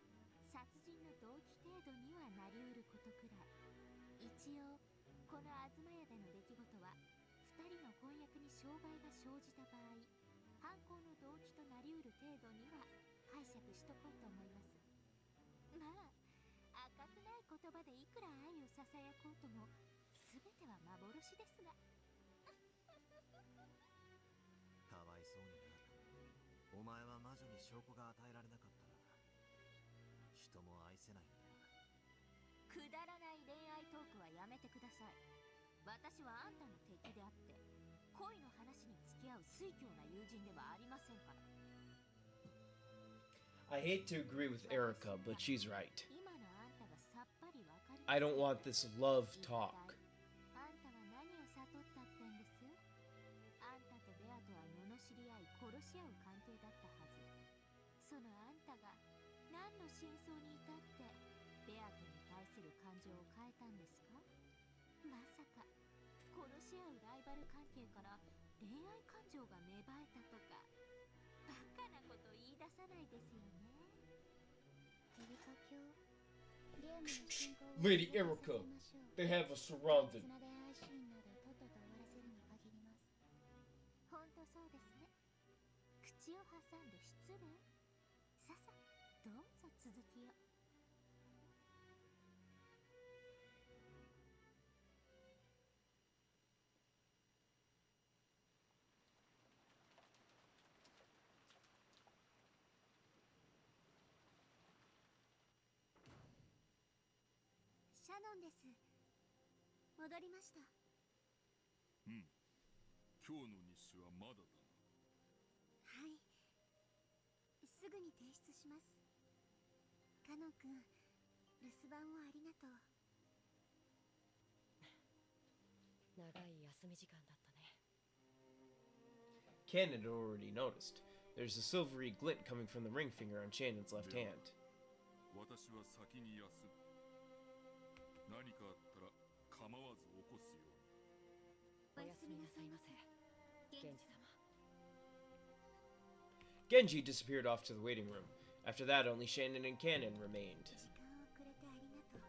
Speaker 9: 殺人の動機程度にはなりうることくらい。一応この東屋での出来事は2人の婚約に障害が生じた場合、犯行の動機となりうる程度には解釈しとこうと思います。まあ赤くない言葉でいくら愛をささやこうとも全ては幻ですが。
Speaker 6: かわいそうにな。お前は魔女に証拠が与えられなかったら人も愛せないんだよ。
Speaker 9: くだらない恋愛トークはやめてください。私はあんたの敵であって恋の話に付き合う酔狂な友人ではありませんから。
Speaker 1: I hate to agree with Erica, but she's right.
Speaker 9: 今のあんたがさっぱりわかりません。
Speaker 1: I don't want this love talk.
Speaker 9: あんたは何を悟ったってんです？あんたとベアとは罵り合い殺し合う関係だったはず。そのあんたが何の真相に至ってベアとに対すする感情を変えたんですか？まさか殺し合うライバル関係から恋愛感情が芽生えたとかバカなこと言い出さないですよね。
Speaker 13: エリカ卿、ゲームの進行を
Speaker 1: Lady
Speaker 13: 続け
Speaker 1: Erica,
Speaker 13: させましょう。
Speaker 1: they have us surrounded.
Speaker 13: 雑な恋愛シーンなどとっとと終わらせるに限ります。
Speaker 9: ほんとそうですね。口を挟んで失礼。ささ、どうぞ続きを。
Speaker 13: シャノンです。戻りました。
Speaker 5: うん。今日の日誌はまだだな。
Speaker 13: はい。すぐに提出します。カノン君、留守番をありがとう。
Speaker 8: 長い休み時間だったね。
Speaker 1: Cannon had already noticed. There's a silvery glint coming from the ring finger on Shannon's left hand.
Speaker 5: 私は先に休む。何かあったら構わず起こすように。
Speaker 8: おやすみなさいませ、源氏様。
Speaker 1: Genji disappeared off to the waiting room. After that, only Shannon and Cannon remained.
Speaker 13: 時間をくれてありがとう。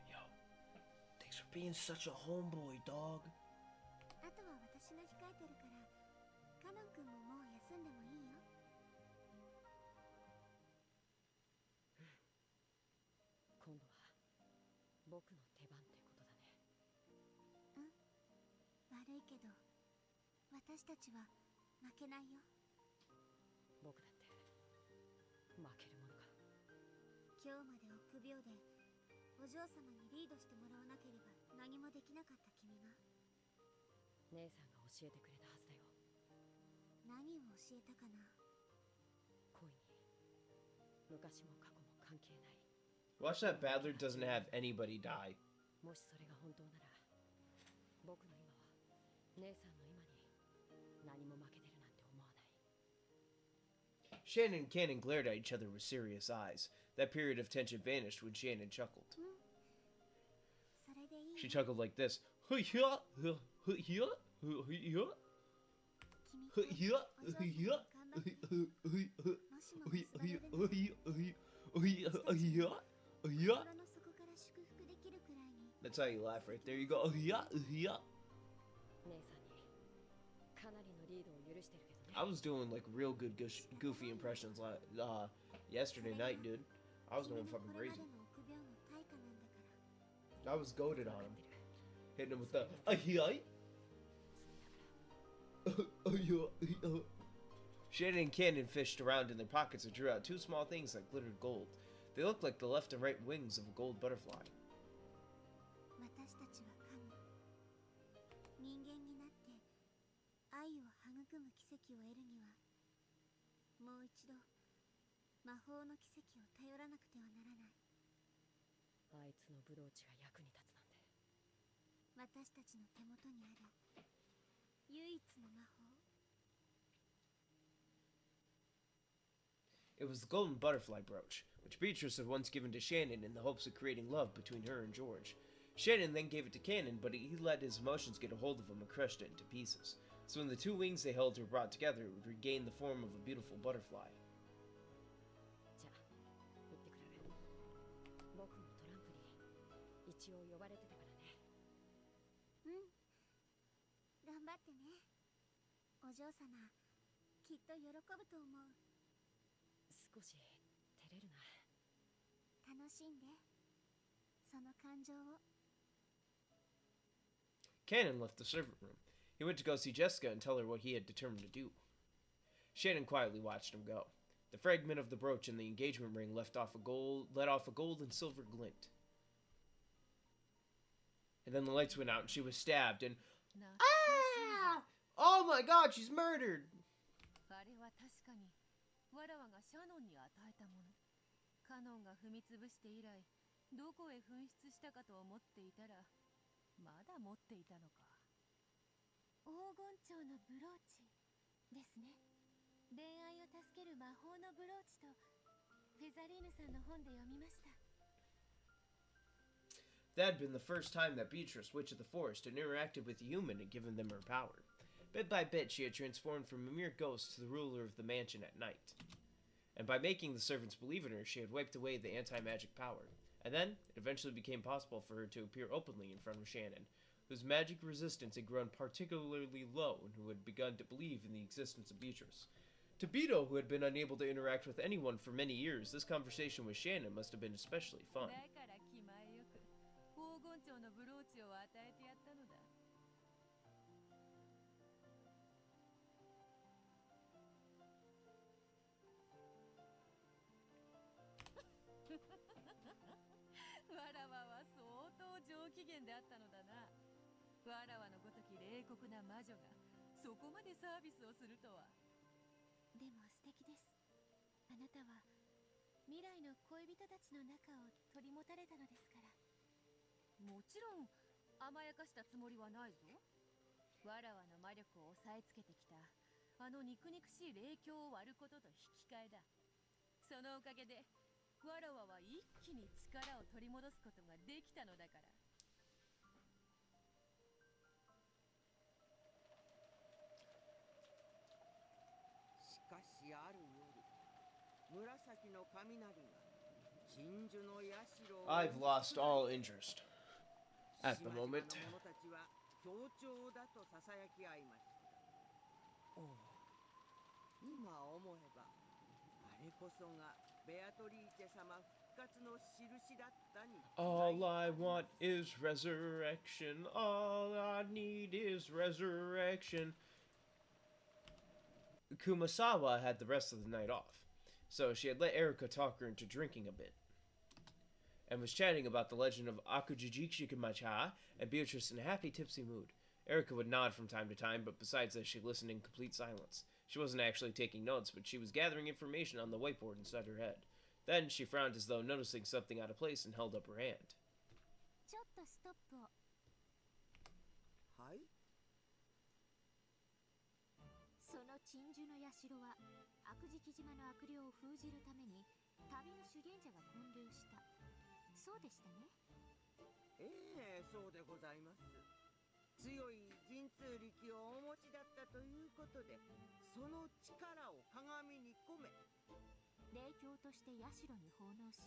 Speaker 1: Yo, thanks for being such a homeboy, dog.
Speaker 13: あとは私が控えてるから、カノン君ももう休んでもいいよ。
Speaker 8: 今度は僕の出番ってことだね。
Speaker 13: うん、悪いけど私たちは負けないよ。
Speaker 8: 僕だって負けるものか。
Speaker 13: 今日まで臆病でお嬢様にリードしてもらわなければ何もできなかった君が。
Speaker 8: 姉さんが教えてくれたはずだよ。
Speaker 13: 何を教えたかな。
Speaker 8: 恋に昔も過去も関係ない。
Speaker 1: Watch that Badler doesn't have anybody die.
Speaker 8: もしそれが本当なら、僕の今は姉さんの今に何も負けてるなんて思わない。
Speaker 1: Shannon and Cannon glared at each other with serious eyes. That period of tension vanished when Shannon chuckled.
Speaker 13: それでいい。
Speaker 1: She chuckled like this. Huh-ya, huh-ya, huh-ya,
Speaker 13: 君と
Speaker 1: huh-ya,
Speaker 13: お嬢様
Speaker 1: huh-ya,
Speaker 13: が頑張って。もしも結ばれるなら
Speaker 1: huh-ya, huh-ya.
Speaker 13: 心の底から祝福できるくらいに。
Speaker 1: That's how you laugh right there. You go, huh-ya, huh-ya.
Speaker 8: 姉さんにかなりのリードを許してるけどね。
Speaker 1: I was doing like real good goofy impressions yesterday night, dude. I was going fucking crazy. I was goaded on him. Hitting him with the Shannon and Cannon fished around in their pockets and drew out two small things that glittered gold. They looked like the left and right wings of a gold butterfly.
Speaker 13: 私たちは神。人間になって愛を育む奇跡を得るには、もう一度魔法の奇跡を頼らなくてはならない。
Speaker 8: あいつのブローチが役に立つなんて。
Speaker 13: 私たちの手元にある唯一の魔法。
Speaker 1: It was the golden butterfly brooch, which Beatrice had once given to Shannon in the hopes of creating love between her and George. Shannon then gave it to Cannon, but he let his emotions get a hold of him and crushed it into pieces. So when the two wings they held were brought together, it would regain the form of a beautiful butterfly.
Speaker 8: じゃあ行ってくる。僕もトランプに一応呼ばれてたからね。
Speaker 13: うん、頑張ってね。お嬢様、きっと喜ぶと思う。
Speaker 8: 少し照れるな。
Speaker 13: 楽しんで、その感情を。
Speaker 1: Cannon left the servant room. He went to go see Jessica and tell her what he had determined to do. Shannon quietly watched him go. The fragment of the brooch and the engagement ring let off a gold and silver glint. And then the lights went out and she was stabbed and... Ah! Oh my god, she's murdered!
Speaker 7: あれは確かにわらわがシャノンに与えたもの。カノンが踏みつぶして以来、どこへ紛失したかと思っていたら、まだ持っていたのか。
Speaker 2: 黄金蝶のブローチですね。恋愛を助ける魔法のブローチとフェザリーヌさんの本で読みました。
Speaker 1: That had been the first time that Beatrice, Witch of the Forest, had interacted with a human and given them her power. Bit by bit, she had transformed from a mere ghost to the ruler of the mansion at night. And by making the servants believe in her, she had wiped away the anti-magic power. And then, it eventually became possible for her to appear openly in front of Shannon, whose magic resistance had grown particularly low and who had begun to believe in the existence of Beatrice. To Beto, who had been unable to interact with anyone for many years, this conversation with Shannon must have been especially fun.
Speaker 7: わらわは相当上機嫌であったのだな。わらわのごとき冷酷な魔女がそこまでサービスをするとは。
Speaker 2: でも素敵です。あなたは未来の恋人たちの仲を取り持たれたのですから。
Speaker 7: もちろん甘やかしたつもりはないぞ。わらわの魔力を抑えつけてきたあの肉々しい霊境を割ることと引き換えだ。そのおかげでわらわは一気に力を取り戻すことができたのだから。
Speaker 4: しかしある夜、紫の雷が鎮守の社を
Speaker 1: I've lost all interest at the moment.
Speaker 4: 島々の者たちは協調だとささやき合いました。おお、今思えばあれこそがベアトリーチェ様復活の印だったに。
Speaker 1: All I want is resurrection. All I need is resurrection. Kumasawa had the rest of the night off, so she had let Erika talk her into drinking a bit, and was chatting about the legend of Akujijikshikamacha and Beatrice in a happy, tipsy mood. Erika would nod from time to time, but besides that, she listened in complete silence. She wasn't actually taking notes, but she was gathering information on the whiteboard inside her head. Then she frowned as though noticing something out of place and held up her hand.
Speaker 2: ちょっとストップを。
Speaker 4: はい。
Speaker 9: その鎮守の社は悪食島の悪霊を封じるために旅の修験者が建立した。そうでしたね。
Speaker 4: ええ、そうでございます。強い神通力をお持ちだったということで、その力を鏡に込め
Speaker 9: 霊境として社に奉納し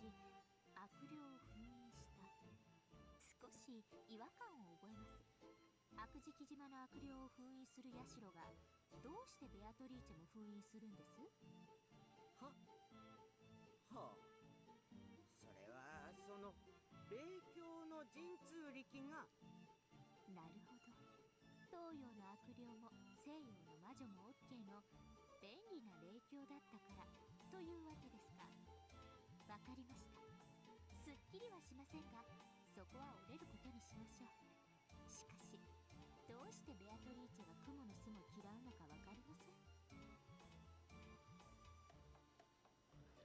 Speaker 9: 悪霊を封印した。少し違和感を覚えます。悪食島の悪霊を封印する社がどうしてベアトリーチェも封印するんです？
Speaker 4: はあ、それはその霊境の神通力が。
Speaker 9: なるほど。東洋の悪霊も西洋の魔女も OK の便利な霊境だったからというわけですか。わかりました。すっきりはしませんが、そこは折れることにしましょう。しかし、どうしてベアトリーチェが雲の巣も嫌うのかわかりません。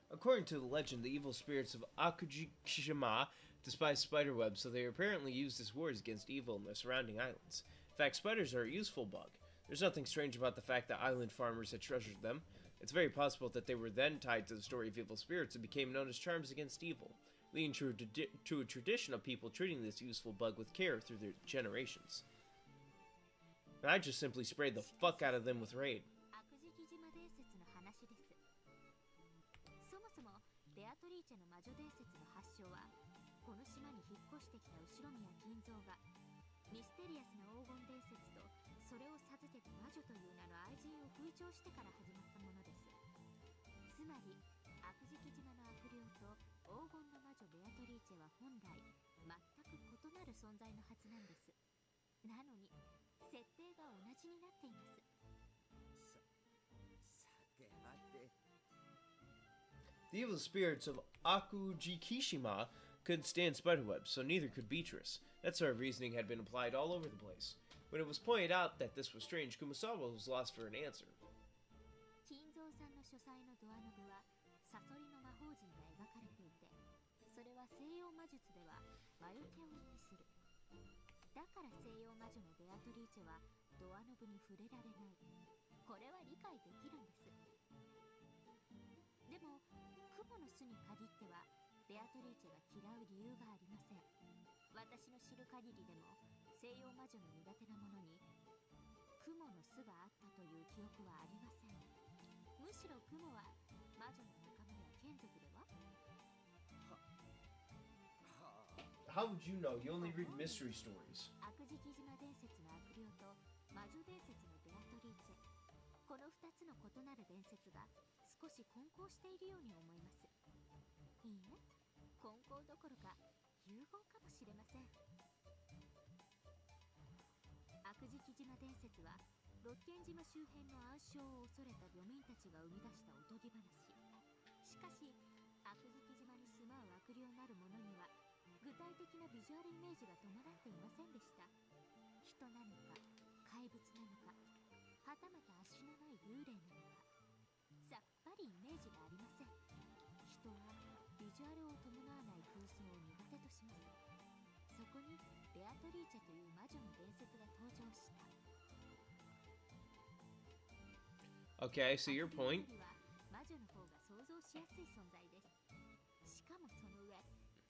Speaker 1: According to the legend, the evil spirits of Akujikishima despise spiderwebs, so they are apparently used as wars against evil in the surrounding islands. In fact, spiders are a useful bug. There's nothing strange about the fact that island farmers had treasured them. It's very possible that they were then tied to the story of evil spirits and became known as charms against evil, leading to a tradition of people treating this useful bug with care through their generations. And I just simply sprayed the fuck out of them with raid.
Speaker 9: そもそもベアトリーチェの魔女伝説の発祥はこの島に引っ越してきた後宮金蔵がミステリアスな黄金伝説とそれを授けた魔女という名の愛人を吹聴してから始まったものです。つまり悪食島の悪霊と黄金の魔女ベアトリーチェは本来全く異なる存在のはずなんです。なのに設定が同じになっています。
Speaker 4: さてはて。
Speaker 1: The evil spirits of Akujikishima couldn't stand spiderwebs, so neither could Beatrice. That sort of reasoning had been applied all over the place. When it was pointed out that this was strange, Kumasawa was lost for an answer.
Speaker 9: 金蔵さんの書斎のドアノブはサソリの魔法陣が描かれていて、それは西洋魔術では魔除けを意味する。だから西洋魔女のベアトリーチェはドアノブに触れられない。これは理解できるんです。でも雲の巣に限ってはベアトリーチェが嫌う理由がありません。私の知る限りでも西洋魔女の苦手なものに雲の巣があったという記憶はありません。むしろ雲は魔女の仲間や眷属では。
Speaker 1: How would you know? You only read mystery stories.
Speaker 9: 悪事木島伝説の悪霊と魔女伝説のベアトリーチェ、この2つの異なる伝説が少し混交しているように思います。いいえ、混交どころか融合かもしれません。悪事木島伝説は六軒島周辺の暗礁を恐れた漁民たちが生み出したおとぎ話。しかし悪事木島に住まう悪霊なる者には具体的なビジュアルイメージが伴っていませんでした。人なのか怪物なのか、はたまた足のない幽霊なのか、さっぱりイメージがありません。人はビジュアルを伴わない空想を苦手とします。そこにベアトリーチェという魔女の伝説が登場した。
Speaker 1: Okay, I see your point.
Speaker 9: 魔女の方が想像しやすい存在です。しかもその上、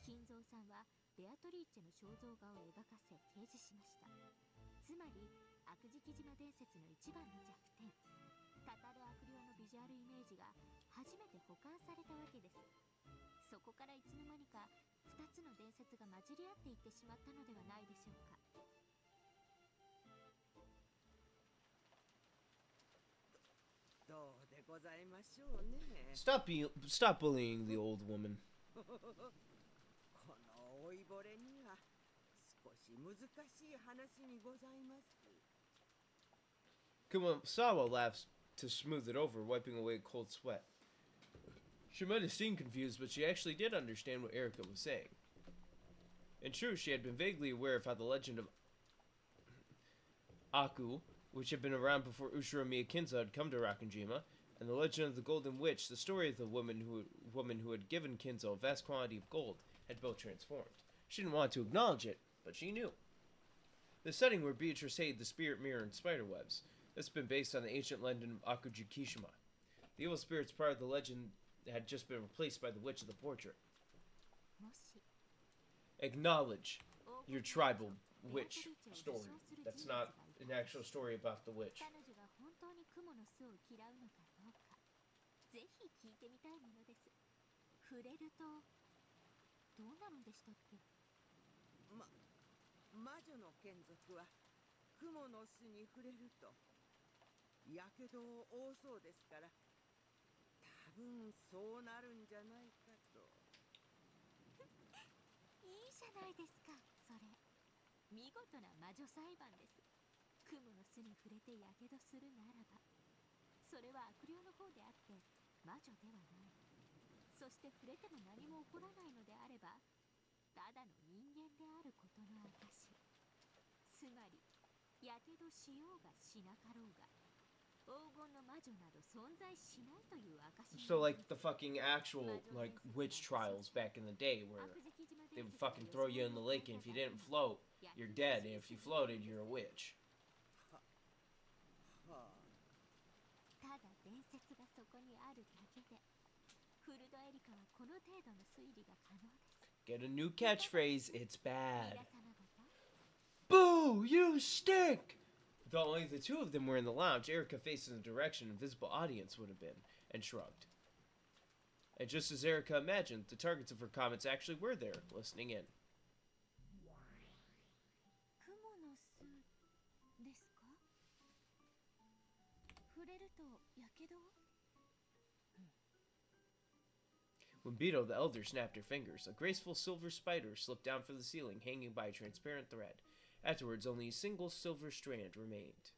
Speaker 9: 金蔵さんはベアトリーチェの肖像画を描かせ提示しました。つまり悪事木島伝説の一番の弱点、たたる悪霊のビジュアルイメージが初めて保管されたわけです。そこからいつの間にか2つの伝説が混じり合っていってしまったのではないでしょうか。
Speaker 4: どうでございましょうね。
Speaker 1: Stop bullying the old woman.
Speaker 4: この老いぼれには少し難しい話にございます。
Speaker 1: Kumasawa laughs to smooth it over, wiping away a cold sweat. She might have seemed confused, but she actually did understand what Erika was saying. In truth, she had been vaguely aware of how the legend of Aku, which had been around before Ushiro Miyakinza had come to Rakunjima, and the legend of the Golden Witch, the story of the woman who had given Kinzo a vast quantity of gold, had both transformed. She didn't want to acknowledge it, but she knew. The setting where Beatrice hid the spirit mirror and spiderwebs, this had been based on the ancient legend of Akujikishima. The evil spirits part of the legend had just been replaced by the witch of the portrait. Acknowledge your tribal witch story. That's not an actual story about the witch.
Speaker 9: 彼女が本当に雲の巣を嫌うのかどうか、ぜひ聞いてみたいものです。触れるとどうなるんでしたっけ？
Speaker 4: 魔女の眷属は雲の巣に触れるとやけどを負うそうですから、多分そうなるんじゃないかと。
Speaker 9: いいじゃないですか、それ。見事な魔女裁判です。雲の巣に触れてやけどするならば、それは悪霊の方であって魔女ではない。そして触れても何も起こらないのであれば、ただの人間であることの証。つまりやけどしようがしなかろうが、黄金の魔女など存在しないという証。
Speaker 1: So like the fucking actual like witch trials back in the day where they would fucking throw you in the lake and if you didn't float, you're dead, and if you floated, you're a witch.
Speaker 9: ただ伝説がそこにあるだけで、フルドエリカはこの程度の推理が可能です。
Speaker 1: Get a new catchphrase, it's bad. Boo! You stink! Though only the two of them were in the lounge, Erika faced in the direction a visible audience would have been, and shrugged. And just as Erika imagined, the targets of her comments actually were there, listening in.
Speaker 2: 雲の巣ですか？触れるとやけど？
Speaker 1: When Beto the Elder snapped her fingers, a graceful silver spider slipped down from the ceiling, hanging by a transparent thread. Afterwards, only a single silver strand remained.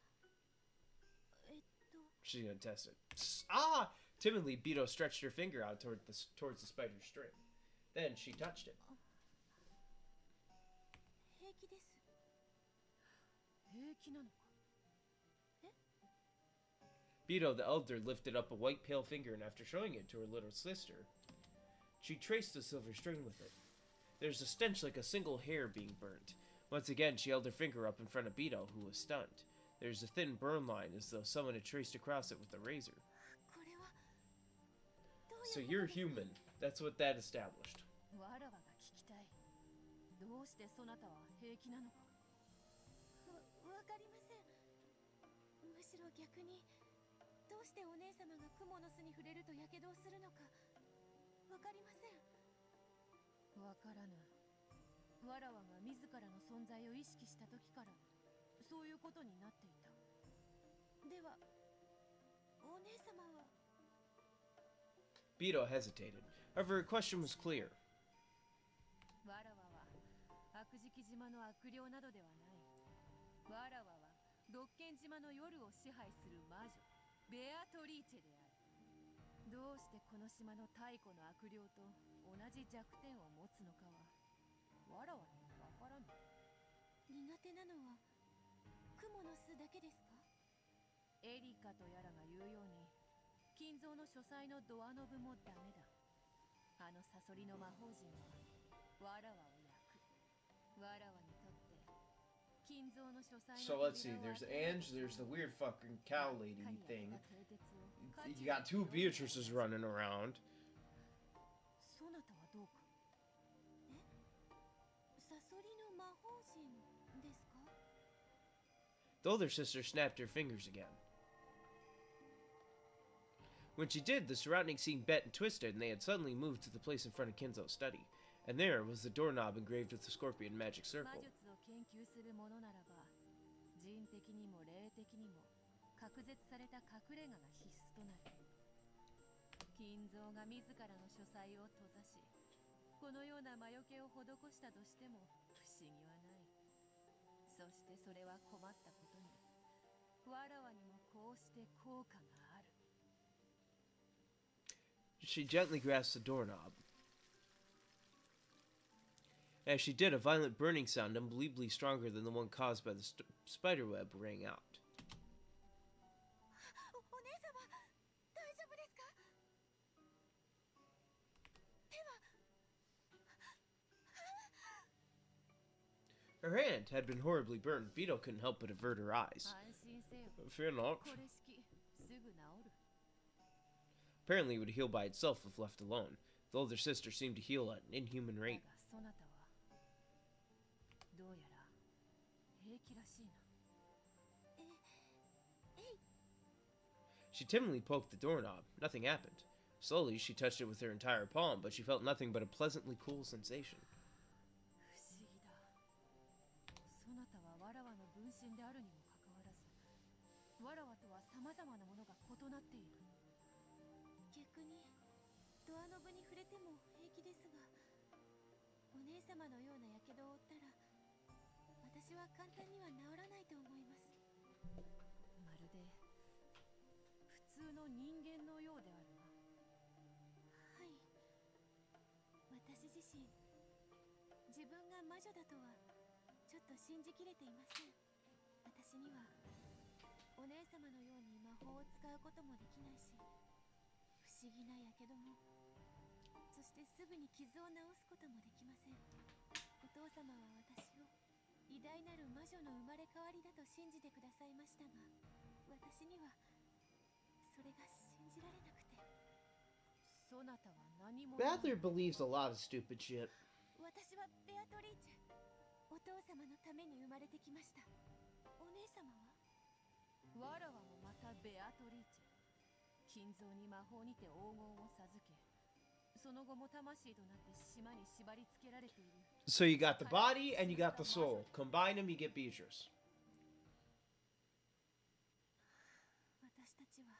Speaker 1: She's gonna test it. Ah! Timidly, Beto stretched her finger out towards the spider's string. Then she touched it.
Speaker 2: 平気です。
Speaker 11: 平気なのか？
Speaker 1: Beto the Elder lifted up a white pale finger, and after showing it to her little sister, she traced the silver string with it. There's a stench like a single hair being burnt. Once again, she held her finger up in front of Beto, who was stunned. There's a thin burn line, as though someone had traced across it with a razor. So you're human. That's what that established.
Speaker 7: わらわが聞きたい。どどうしてそなたは平気なのか。
Speaker 2: わかりません。むしろ逆にどうしてお姉様が蜘蛛の巣に触れるとやけどをするのかわかりません。
Speaker 7: わからぬ。わらわが自らの存在を意識した時からそういうことになっていた。
Speaker 2: ではお姉様は。
Speaker 1: Beto hesitated. However, her question was clear.
Speaker 7: わらわは悪食島の悪霊などではない。わらわはドッケン島の夜を支配する魔女ベアトリーチェである。どうしてこの島の太古の悪霊と同じ弱点を持つのかはわらわにもわからぬ。
Speaker 2: 苦手なのは蜘蛛の巣だけですか？
Speaker 7: エリカとやらが言うように金蔵の書斎のドアノブもダメだ。あのサソリの魔法陣はわらわを焼く。わらわにとって金蔵の書斎の
Speaker 1: So let's see. There's Ange. There's the weird fucking cow lady thing. You got two Beatrices running around.
Speaker 7: そなたはどうか。
Speaker 2: サソリの魔法陣ですか？
Speaker 1: The older sister snapped her fingers again. When she did, the surroundings seemed bent and twisted, and they had suddenly moved to the place in front of Kinzo's study. And there was the doorknob engraved with the scorpion magic circle.
Speaker 7: 魔術を研究するものならば、人的にも霊的にも隔絶された隠れ家が必須となる。金蔵が自らの書斎を閉ざし、このような魔除けを施したとしても不思議はない。そしてそれは困ったことに、わらわにもこうして効果がある。
Speaker 1: She gently grasped the doorknob. As she did, a violent burning sound, unbelievably stronger than the one caused by the spiderweb, rang out.
Speaker 2: お姉様、大丈夫ですか？手は。
Speaker 1: Her hand had been horribly burned. Beto couldn't help but avert her eyes.
Speaker 7: 安心せよ。
Speaker 1: Fear not.
Speaker 7: これ式、すぐ治る。
Speaker 1: Apparently, it would heal by itself if left alone. The older sister seemed to heal at an inhuman rate.
Speaker 7: だがそなたはどうやら平気らしいな。
Speaker 1: She timidly poked the doorknob. Nothing happened. Slowly, she touched it with her entire palm, but she felt nothing but a pleasantly cool sensation.
Speaker 7: 不思議だ。そなたはわらわの分身であるにもかかわらず、わらわとは様々なものが異なっている。
Speaker 2: 逆にドアノブに触れても平気ですが、お姉様のようなやけどを負ったら私は簡単には治らないと思います。
Speaker 7: まるで普通の人間のようであるな。
Speaker 2: はい。私自身、自分が魔女だとはちょっと信じきれていません。私にはお姉様のように魔法を使うこともできないし、不思議なやけども、そしてすぐに傷を治すこともできません。お父様は私を偉大なる魔女の生まれ変わりだと信じてくださいましたが、私にはそれが信じられなくて。
Speaker 7: そなたは何も。
Speaker 1: Battler believes a lot of stupid shit.
Speaker 2: 私はベアトリーチェ。お父様のために生まれてきました。お姉様は？
Speaker 7: わらわもまたベアトリーチェ。金蔵に魔法にて黄金を授け、その後も魂となって島に縛り付けられている。
Speaker 1: So you got the body and you got the soul. Combine them, you get Beatrice.
Speaker 2: 私たちは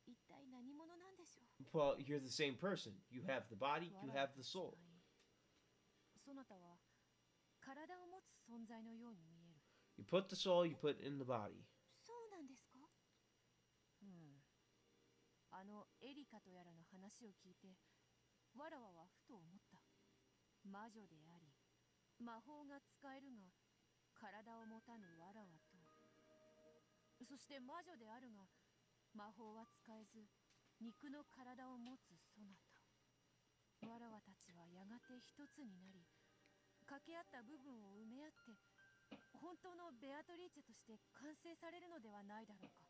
Speaker 2: 一体何者なんでしょう？
Speaker 1: Well, you're the same person. You have the body, you have the soul.
Speaker 7: そなたは体を持つ存在のように見える。
Speaker 1: You put the soul, you put in the body.
Speaker 2: そうなんですか？
Speaker 7: あのエリカとやらの話を聞いて、わらわはふと思った。魔女であり、魔法が使えるが、体を持たぬわらわと、そして魔女であるが、魔法は使えず、肉の体を持つそなた。わらわたちはやがて一つになり、掛け合った部分を埋め合って、本当のベアトリーチェとして完成されるのではないだろうか。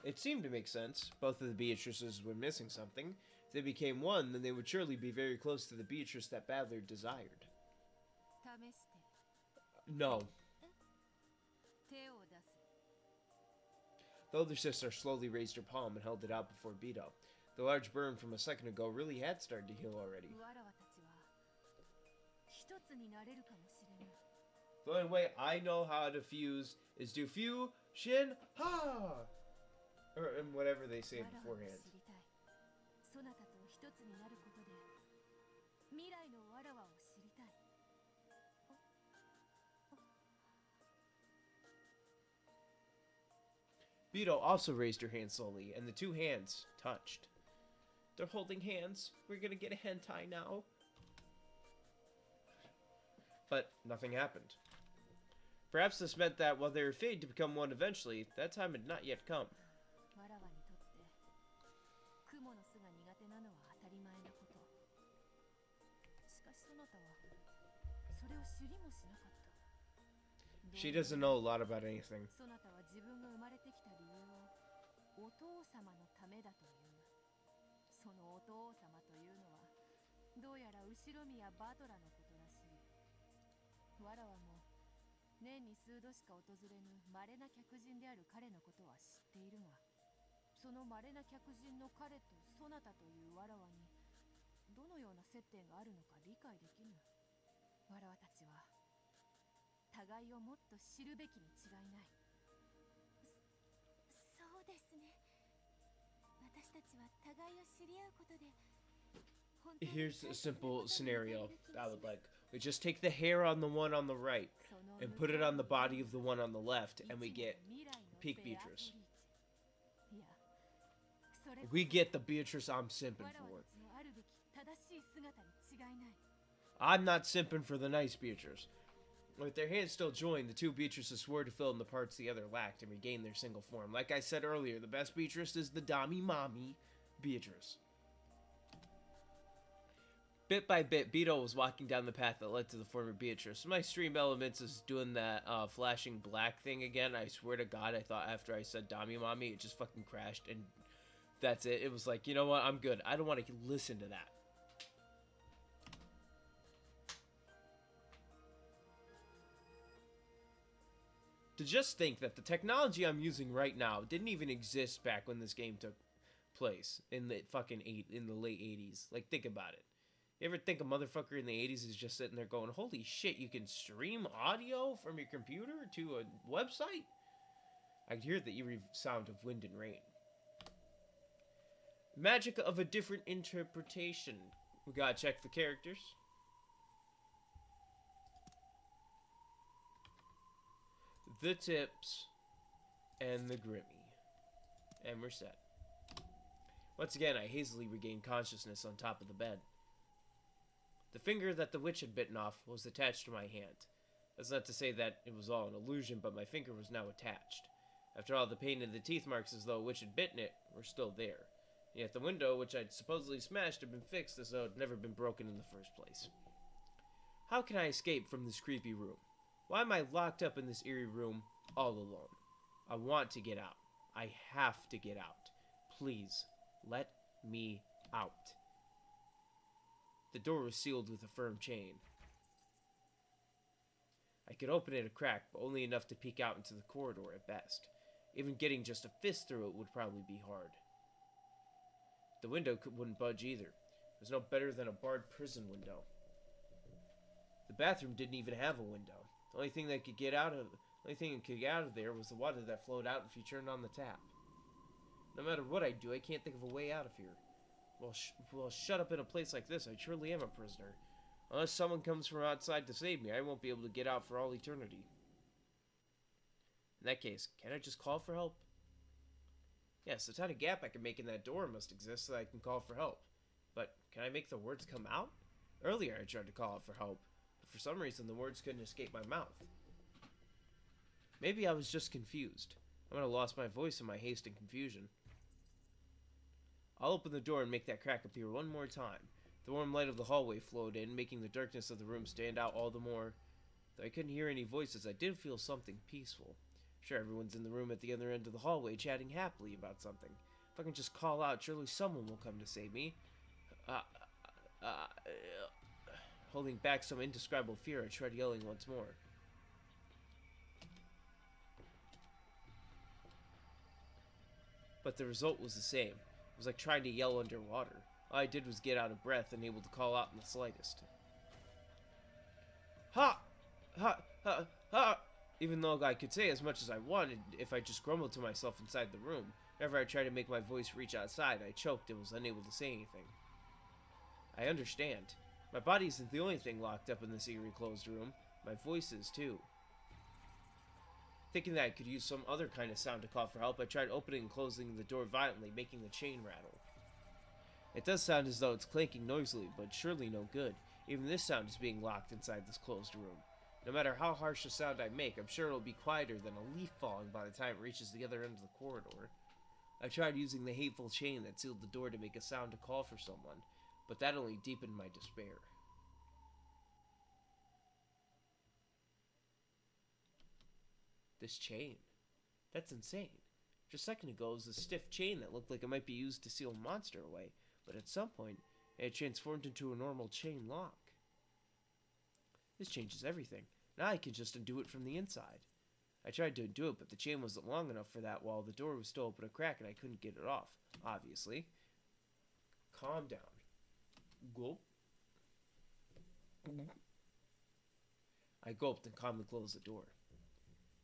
Speaker 1: It seemed to make sense. Both of the Beatrices were missing something. If they became one, then they would surely be very close to the Beatrice that Badler desired.
Speaker 7: 試して
Speaker 1: No.
Speaker 7: 手を出す
Speaker 1: The older sister slowly raised her palm and held it out before Beto. The large burn from a second ago really had started to heal already.
Speaker 7: わらわたちは一つになれるかもしれぬ
Speaker 1: The only way I know how to fuse is to fusion ha! Or and whatever they say
Speaker 7: わらわが
Speaker 1: beforehand.
Speaker 7: 知りたいそなたと一つになることで未来のわらわを知りたい
Speaker 1: Beto also raised her hand slowly, and the two hands touched. They're holding hands. We're gonna get a hentai now. But nothing happened. Perhaps this meant that while they were fated to become one eventually, that time had not yet come.
Speaker 7: わらわにとって雲の巣が苦手なのは当たり前なことしかしそなたはそれを知りもしなかった
Speaker 1: She doesn't know a lot about anything.
Speaker 7: そなたは自分が生まれてきた理由をお父様のためだというそのお父様というのはどうやら後ろ宮バトラのことらしいわらわも年に数度しか訪れぬ稀な客人である彼のことは知っているがその稀な客人の彼とそなたというわらわにどのような接点があるのか理解できぬわらわたちは互いをもっと知るべきに違いない
Speaker 2: そうですね私たちは互いを知り合うことで
Speaker 1: Here's a simple scenario I would like. We just take the hair on the one on the right and put it on the body of the one on the left, and we get peak Beatrice. We get the Beatrice I'm simping for. I'm not simping for the nice Beatrice. With their hands still joined, the two Beatrices swore to fill in the parts the other lacked and regain their single form. Like I said earlier, the best Beatrice is the Dami Mommy Beatrice. Bit by bit, Beto was walking down the path that led to the former Beatrice. My stream elements is doing that flashing black thing again. I swear to God, I thought after I said Dami Mommy, it just fucking crashed, and that's it. It was like, you know what, I'm good. I don't want to listen to that. To just think that the technology I'm using right now didn't even exist back when this game took place in the late 80s. Like, think about it. You ever think a motherfucker in the 80s is just sitting there going, holy shit, you can stream audio from your computer to a website? I could hear the eerie sound of wind and rain. Magic of a different interpretation. We gotta check the characters. The tips, and the Grimmy. And we're set. Once again, I hazily regained consciousness on top of the bed. The finger that the witch had bitten off was attached to my hand. That's not to say that it was all an illusion, but my finger was now attached. After all, the pain and the teeth marks as though a witch had bitten it were still there. Yet the window, which I'd supposedly smashed, had been fixed as though it had never been broken in the first place. How can I escape from this creepy room? Why am I locked up in this eerie room all alone? I want to get out. I have to get out. Please, let me out. The door was sealed with a firm chain. I could open it a crack, but only enough to peek out into the corridor at best. Even getting just a fist through it would probably be hard. The window wouldn't budge either. It was no better than a barred prison window. The bathroom didn't even have a window. The only thing that could get out of there was the water that flowed out if you turned on the tap. No matter what I do, I can't think of a way out of here. Well, shut up in a place like this, I truly am a prisoner. Unless someone comes from outside to save me, I won't be able to get out for all eternity. In that case, can't I just call for help? Yes, the tiny gap I can make in that door must exist so that I can call for help. But can I make the words come out? Earlier I tried to call out for help, but for some reason the words couldn't escape my mouth. Maybe I was just confused. I might have lost my voice in my haste and confusion. I'll open the door and make that crack appear one more time. The warm light of the hallway flowed in, making the darkness of the room stand out all the more. Though I couldn't hear any voices, I did feel something peaceful. Sure, everyone's in the room at the other end of the hallway chatting happily about something. If I can just call out, surely someone will come to save me. uh, Holding back some indescribable fear, I tried yelling once more. But the result was the same. It was like trying to yell underwater. All I did was get out of breath, unable to call out in the slightest. Ha! Ha! Ha! Ha! Even though I could say as much as I wanted, if I just grumbled to myself inside the room, whenever I tried to make my voice reach outside, I choked and was unable to say anything. I understand. My body isn't the only thing locked up in this eerie closed room. My voice is, too. Thinking that I could use some other kind of sound to call for help, I tried opening and closing the door violently, making the chain rattle. It does sound as though it's clanking noisily, but surely no good. Even this sound is being locked inside this closed room. No matter how harsh a sound I make, I'm sure it'll be quieter than a leaf falling by the time it reaches the other end of the corridor. I tried using the hateful chain that sealed the door to make a sound to call for someone, but that only deepened my despair. This chain. That's insane. Just a second ago, it was a stiff chain that looked like it might be used to seal a monster away, but at some point, it transformed into a normal chain lock. This changes everything. Now I can just undo it from the inside. I tried to undo it, but the chain wasn't long enough for that while the door was still open a crack and I couldn't get it off, obviously. Calm down. Gulp. I gulped and calmly closed the door.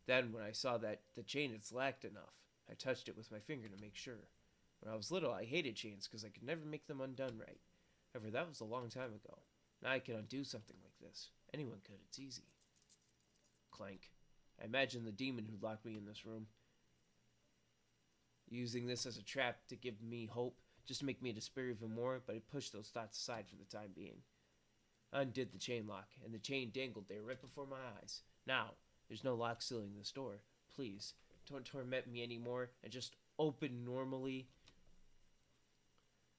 Speaker 1: Then, when I saw that the chain had slacked enough, I touched it with my finger to make sure. When I was little, I hated chains because I could never make them undone right. However, that was a long time ago. Now I can undo something like this. Anyone could, it's easy. Clank. I imagine the demon who locked me in this room, using this as a trap to give me hope, just to make me despair even more, but I pushed those thoughts aside for the time being. I undid the chain lock, and the chain dangled there right before my eyes. Now, there's no lock sealing this door. Please, don't torment me anymore, and just open normally.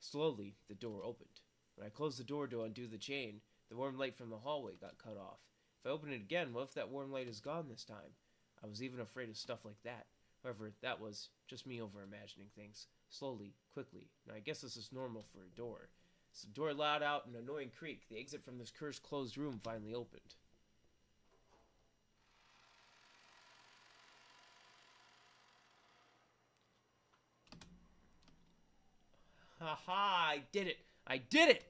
Speaker 1: Slowly, the door opened. When I closed the door to undo the chain, the warm light from the hallway got cut off. If I open it again, what if that warm light is gone this time? I was even afraid of stuff like that. However, that was just me over-imagining things. Slowly, quickly. Now, I guess this is normal for a door. As the door let out an annoying creak, the exit from this cursed closed room finally opened. Ha! I did it! I did it!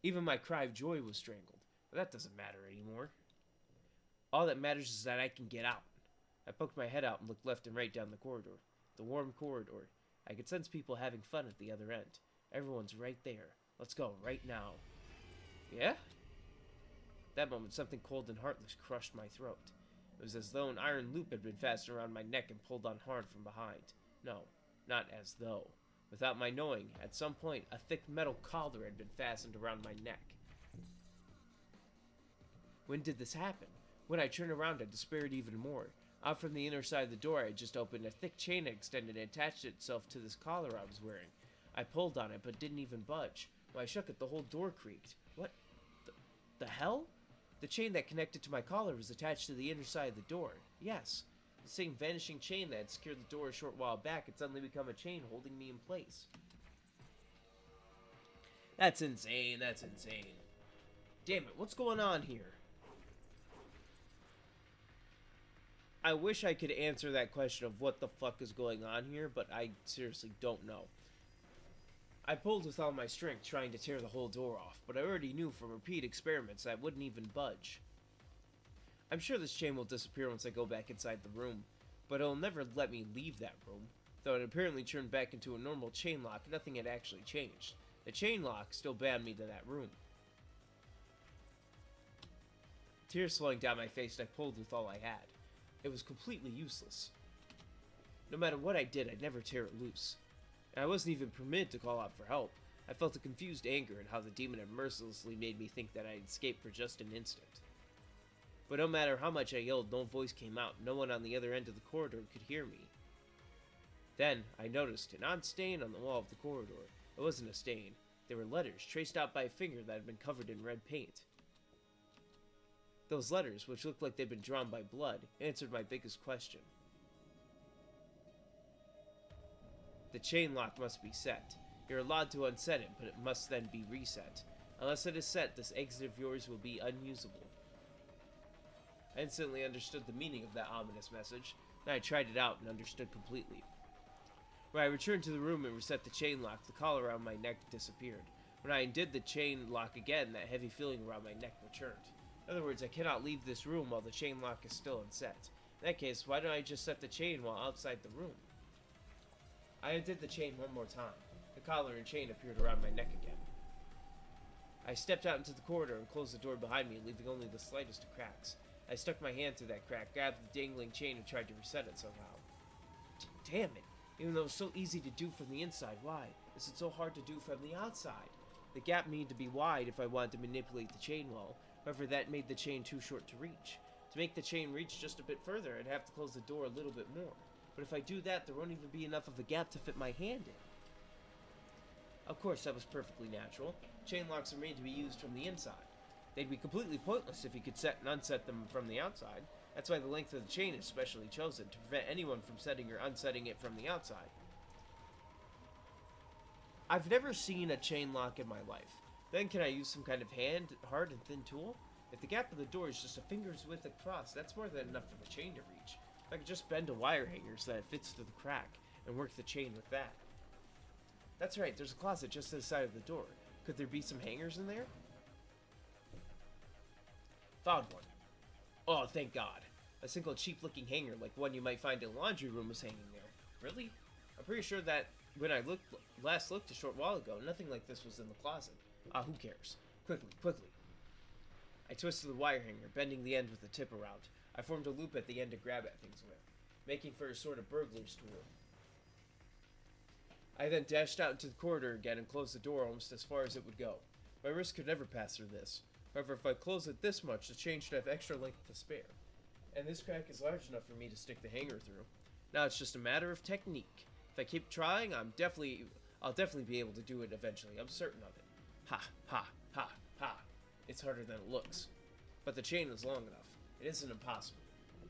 Speaker 1: Even my cry of joy was strangled. But that doesn't matter anymore. All that matters is that I can get out. I poked my head out and looked left and right down the corridor. The warm corridor. I could sense people having fun at the other end. Everyone's right there. Let's go, right now. Yeah? At that moment, something cold and heartless crushed my throat. It was as though an iron loop had been fastened around my neck and pulled on hard from behind. No, not as though. Without my knowing, at some point, a thick metal collar had been fastened around my neck. When did this happen? When I turned around, I despaired even more. Out from the inner side of the door I had just opened, a thick chain had extended and attached itself to this collar I was wearing. I pulled on it, but didn't even budge. When I shook it, the whole door creaked. What the hell? The chain that connected to my collar was attached to the inner side of the door. Yes. The same vanishing chain that had secured the door a short while back had suddenly become a chain holding me in place. That's insane. That's insane. Damn it, what's going on here? I wish I could answer that question of what the fuck is going on here, but I seriously don't know. I pulled with all my strength, trying to tear the whole door off, but I already knew from repeated experiments that I wouldn't even budge. I'm sure this chain will disappear once I go back inside the room, but it'll never let me leave that room. Though it apparently turned back into a normal chain lock, nothing had actually changed. The chain lock still bound me to that room. Tears flowing down my face, I pulled with all I had. It was completely useless. No matter what I did, I'd never tear it loose. And I wasn't even permitted to call out for help. I felt a confused anger at how the demon had mercilessly made me think that I'd escaped for just an instant. But no matter how much I yelled, no voice came out. No one on the other end of the corridor could hear me. Then, I noticed an odd stain on the wall of the corridor. It wasn't a stain. They were letters traced out by a finger that had been covered in red paint. Those letters, which looked like they'd been drawn by blood, answered my biggest question. The chain lock must be set. You're allowed to unset it, but it must then be reset. Unless it is set, this exit of yours will be unusable. I instantly understood the meaning of that ominous message. Then I tried it out and understood completely. When I returned to the room and reset the chain lock, the collar around my neck disappeared. When I undid the chain lock again, that heavy feeling around my neck returned. In other words, I cannot leave this room while the chain lock is still unset. In that case, why don't I just set the chain while outside the room? I undid the chain one more time. The collar and chain appeared around my neck again. I stepped out into the corridor and closed the door behind me, leaving only the slightest of cracks. I stuck my hand through that crack, grabbed the dangling chain, and tried to reset it somehow. Damn it! Even though it's so easy to do from the inside, why is it so hard to do from the outside? The gap needed to be wide if I wanted to manipulate the chain well. However, that made the chain too short to reach. To make the chain reach just a bit further, I'd have to close the door a little bit more. But if I do that, there won't even be enough of a gap to fit my hand in. Of course, that was perfectly natural. Chain locks are made to be used from the inside. They'd be completely pointless if you could set and unset them from the outside. That's why the length of the chain is specially chosen, to prevent anyone from setting or unsetting it from the outside. I've never seen a chain lock in my life. Then can I use some kind of hard and thin tool? If the gap of the door is just a finger's width across, that's more than enough for the chain to reach. If I could just bend a wire hanger so that it fits through the crack, and work the chain with that. That's right, there's a closet just to the side of the door. Could there be some hangers in there? Found one. Oh, thank God. A single cheap-looking hanger like one you might find in a laundry room was hanging there. Really? I'm pretty sure that when I last looked a short while ago, nothing like this was in the closet. Ah, who cares? Quickly, quickly. I twisted the wire hanger, bending the end with the tip around. I formed a loop at the end to grab at things with, making for a sort of burglar's tool. I then dashed out into the corridor again and closed the door almost as far as it would go. My wrist could never pass through this. However, if I close it this much, the chain should have extra length to spare. And this crack is large enough for me to stick the hanger through. Now it's just a matter of technique. If I keep trying, I'll definitely be able to do it eventually. I'm certain of it. Ha, ha, ha, ha. It's harder than it looks. But the chain is long enough. It isn't impossible.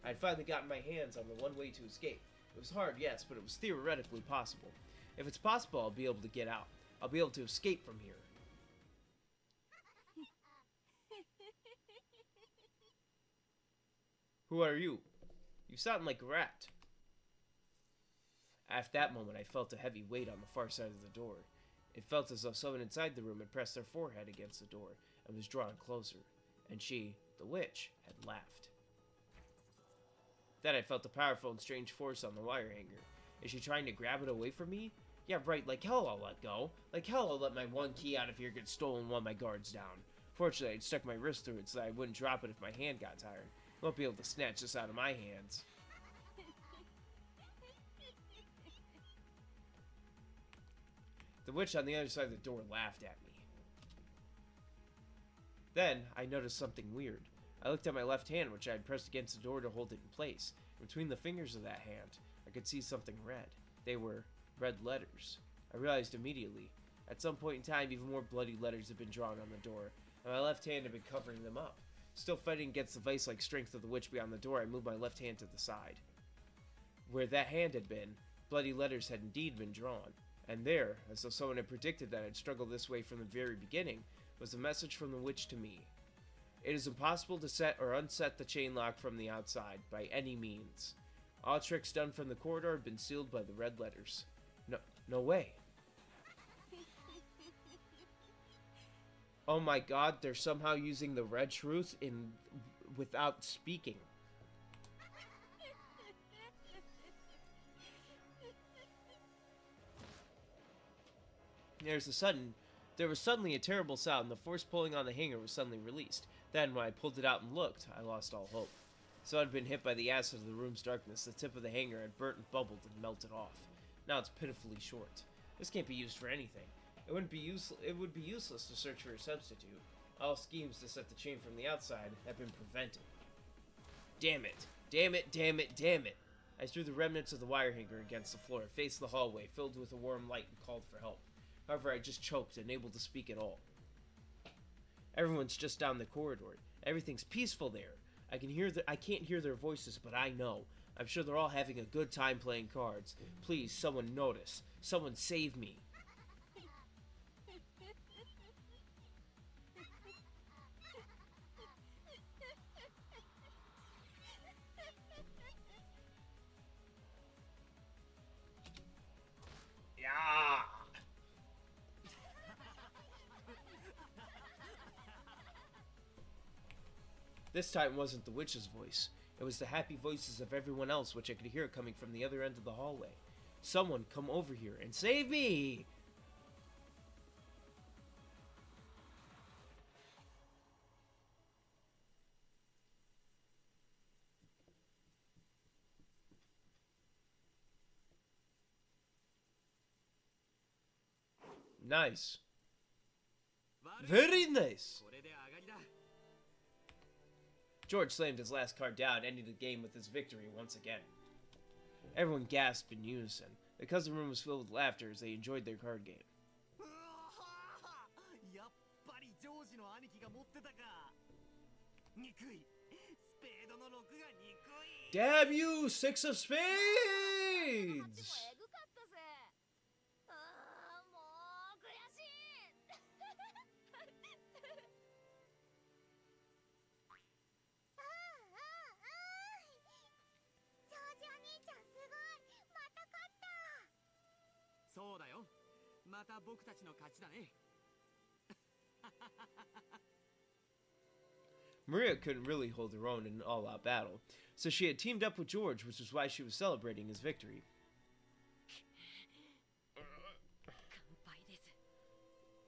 Speaker 1: I had finally gotten my hands on the one way to escape. It was hard, yes, but it was theoretically possible. If it's possible, I'll be able to get out. I'll be able to escape from here. Who are you? You sound like a rat. At that moment, I felt a heavy weight on the far side of the door. It felt as though someone inside the room had pressed their forehead against the door and was drawn closer. And she, the witch, had laughed. Then I felt a powerful and strange force on the wire hanger. Is she trying to grab it away from me? Yeah, right, like hell I'll let go. Like hell I'll let my one key out of here get stolen while my guard's down. Fortunately, I'd stuck my wrist through it so that I wouldn't drop it if my hand got tired. I won't be able to snatch this out of my hands. The witch on the other side of the door laughed at me. Then, I noticed something weird. I looked at my left hand, which I had pressed against the door to hold it in place. Between the fingers of that hand, I could see something red. They were red letters. I realized immediately. At some point in time, even more bloody letters had been drawn on the door, and my left hand had been covering them up. Still fighting against the vice-like strength of the witch beyond the door, I moved my left hand to the side. Where that hand had been, bloody letters had indeed been drawn. And there, as though someone had predicted that I'd struggle this way from the very beginning, was a message from the witch to me. It is impossible to set or unset the chain lock from the outside, by any means. All tricks done from the corridor have been sealed by the red letters. No way. Oh my God, they're somehow using the red truth without speaking. There was suddenly a terrible sound. The force pulling on the hanger was suddenly released. Then, when I pulled it out and looked, I lost all hope. So I'd been hit by the acid of the room's darkness. The tip of the hanger had burnt and bubbled and melted off. Now it's pitifully short. This can't be used for anything. It would be useless to search for a substitute. All schemes to set the chain from the outside have been prevented. Damn it! Damn it! Damn it! Damn it! I threw the remnants of the wire hanger against the floor, faced the hallway, filled with a warm light, and called for help. However, I just choked, unable to speak at all. Everyone's just down the corridor. Everything's peaceful there. I can't hear their voices, but I know. I'm sure they're all having a good time playing cards. Please, someone notice. Someone save me. This time wasn't the witch's voice. It was the happy voices of everyone else, which I could hear coming from the other end of the hallway. Someone come over here and save me! Nice. Very nice. George slammed his last card down, ending the game with his victory once again. Everyone gasped in unison. The cousin room was filled with laughter as they enjoyed their card game. Damn you, 6 of spades!
Speaker 10: そうだよ。また僕たちの勝ちだね。
Speaker 1: Maria couldn't really hold her own in an all-out battle, so she had teamed up with George, which is why she was celebrating his victory.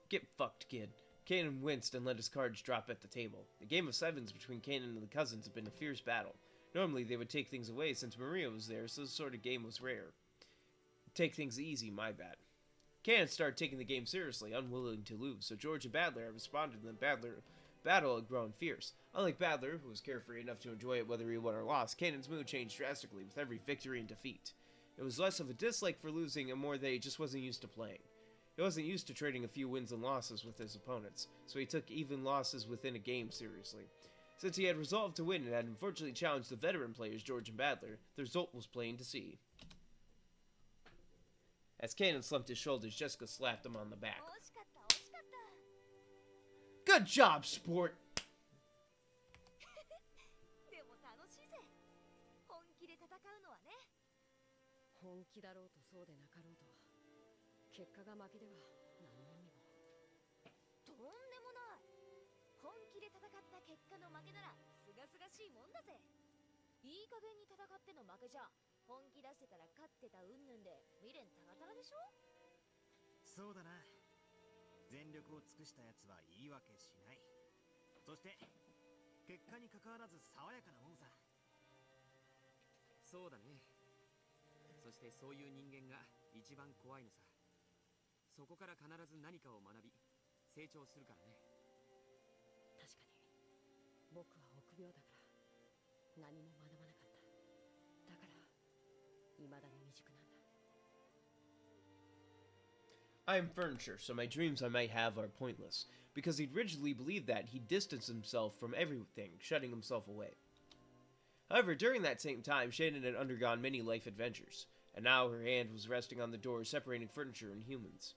Speaker 1: Get fucked, kid. Kanan winced and let his cards drop at the table. The game of sevens between Kanan and the cousins had been a fierce battle. Normally they would take things away since Maria was there, so this sort of game was rare. Take things easy, my bad. Kanan started taking the game seriously, unwilling to lose, so George and Badler had responded, and the battle had grown fierce. Unlike Badler, who was carefree enough to enjoy it whether he won or lost, Kanan's mood changed drastically with every victory and defeat. It was less of a dislike for losing and more that he just wasn't used to playing. He wasn't used to trading a few wins and losses with his opponents, so he took even losses within a game seriously. Since he had resolved to win and had unfortunately challenged the veteran players George and Badler, the result was plain to see. As Kanan slumped his shoulders, Jessica slapped him on the back. Good job, sport!
Speaker 11: でも楽しいぜ。本気で戦うのはね。
Speaker 8: 本気だろうとそうでなかろうと、結果が負けでは何の意味も。
Speaker 11: とんでもない。本気で戦った結果の負けならすがすがしいもんだぜ。いい加減に戦っての負けじゃ。本気出してたら勝ってた云々で未練たらたらでしょ。
Speaker 6: そうだな。全力を尽くしたやつは言い訳しない。そして結果に関わらず爽やかなもんさ。
Speaker 10: そうだね。そしてそういう人間が一番怖いのさ。そこから必ず何かを学び成長するからね。
Speaker 8: 確かに僕は臆病だから何も学ばなかった。だから未だに未熟なんだ。
Speaker 1: I am furniture, so my dreams I might have are pointless, because he'd rigidly believed that he distanced himself from everything, shutting himself away. However, during that same time, Shannon had undergone many life adventures, and now her hand was resting on the door separating furniture and humans.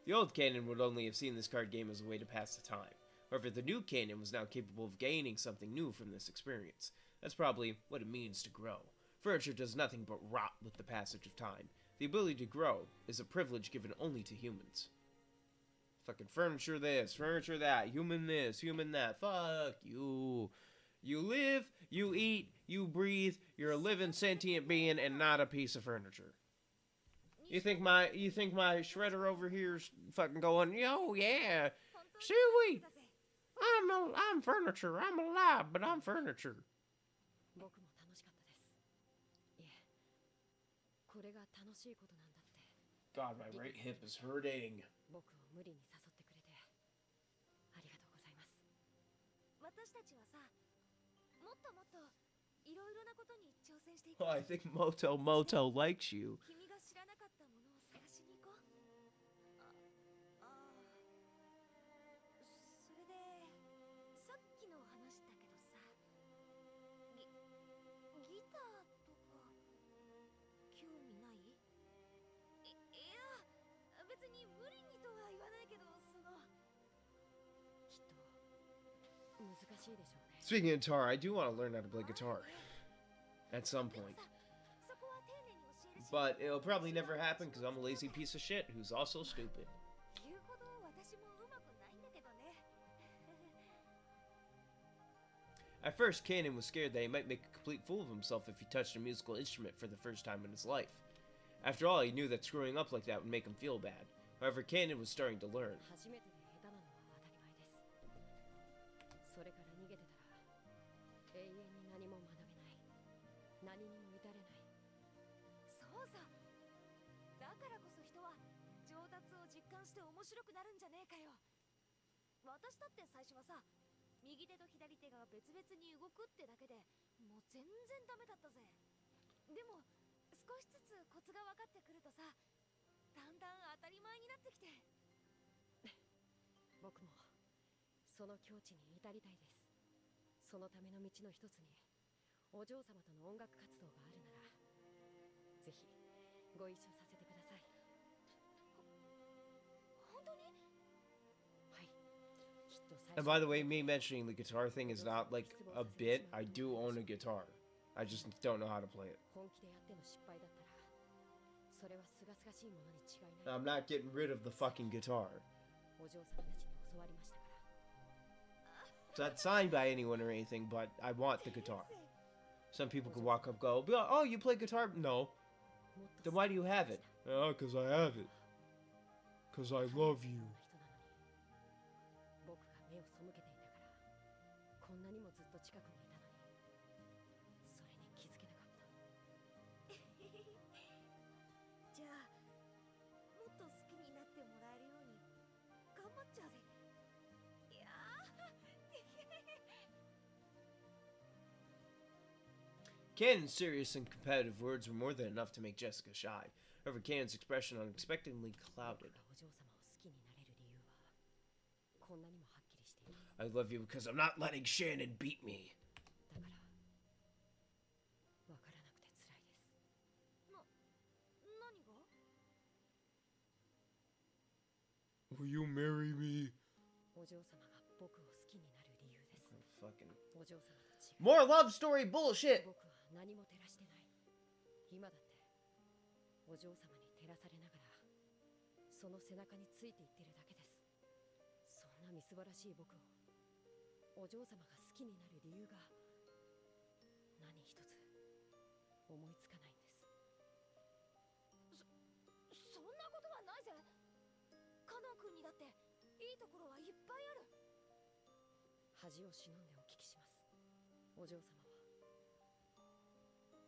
Speaker 1: The old Kanan would only have seen this card game as a way to pass the time. However, the new Kanan was now capable of gaining something new from this experience. That's probably what it means to grow. Furniture does nothing but rot with the passage of time. The ability to grow is a privilege given only to humans. Fucking furniture this, furniture that, human this, human that, fuck you. You live, you eat, you breathe, you're a living sentient being and not a piece of furniture. You think my shredder over here's fucking going, yo, yeah, Suey, I'm furniture, I'm alive, but I'm furniture.
Speaker 8: 僕も楽しかったです。いえ、これが楽しいことなんだって。
Speaker 1: God, my right hip is hurting.
Speaker 8: 僕を無理に誘ってくれてありがとうございます。
Speaker 11: 私たちはさ、もっともっといろいろなことに挑戦していこう。
Speaker 1: I think Moto likes you.
Speaker 11: 君が知らなかったものを探しに行こう。それでさっきの話だけどさ、ギターとか興味ない？いや、別に無理にとは言わないけど、その
Speaker 8: きっと難しいでしょうね。
Speaker 1: Speaking of guitar, I do want to learn how to play guitar at some point. But it'll probably never happen because I'm a lazy piece of shit who's also stupid.
Speaker 11: 言うほど私もうまくないんだけどね。
Speaker 1: At first, Kanan was scared that he might make a complete fool of himself if he touched a musical instrument for the first time in his life. After all, he knew that screwing up like that would make him feel bad. However, Kanan was starting to learn.
Speaker 8: 初めてで下手なのは当たり前です。それから逃げてたら永遠に何も学べない。何にも至れない。
Speaker 11: そうさ。だからこそ人は上達を実感して面白くなるんじゃねえかよ。私だって最初はさ、右手と左手が別々に動くってだけでもう全然ダメだったぜ。でも少しずつコツが分かってくるとさ、だんだん当たり前になってきて。
Speaker 8: 僕もその境地に至りたいです。そのための道の一つにお嬢様との音楽活動があるならぜひご一緒させてください。
Speaker 11: 本当に？
Speaker 8: はい。きっと最
Speaker 1: And
Speaker 8: 初
Speaker 1: by the way, me mentioning the guitar thing is not like a bit. I do own a guitar. I just don't know how to play it.
Speaker 8: 本気でやっての失敗だったらそれは清々しいものに違いない。
Speaker 1: I'm not getting rid of the fucking guitar.
Speaker 8: お嬢様たちに教わりましたから。
Speaker 1: It's not signed by anyone or anything, but I want the guitar. Some people could walk up and go, oh, you play guitar? No. Then why do you have it? Oh, because I have it. Because I love you.
Speaker 8: 僕が目を背けていたからこんなにもずっと近くにいたのにそれに気づけなかった。
Speaker 11: じゃあもっと好きになってもらえるように頑張っちゃうぜ。いや
Speaker 1: Kanan's serious and competitive words were more than enough to make Jessica shy. However, Kanan's expression unexpectedly clouded.
Speaker 8: お嬢様を好きになれる理由はこんなにもはっきりしています。
Speaker 1: I love you because I'm not letting Shannon beat me.
Speaker 8: だからわからなくて辛いです。
Speaker 11: 何が？
Speaker 1: Will you marry me?
Speaker 8: お嬢様が僕を好きになる理由です。
Speaker 1: Fucking
Speaker 8: お嬢様と違う。
Speaker 1: more love story bullshit.
Speaker 8: 僕は何も照らしてない。今だってお嬢様に照らされながらその背中についていってるだけです。そんなみすぼらしい僕をお嬢様が好きになる理由が何一つ思いつかないんです。
Speaker 11: そんなことはないぜ。カノン君にだっていいところはいっぱいある。
Speaker 8: 恥を忍んでお聞きします。お嬢様は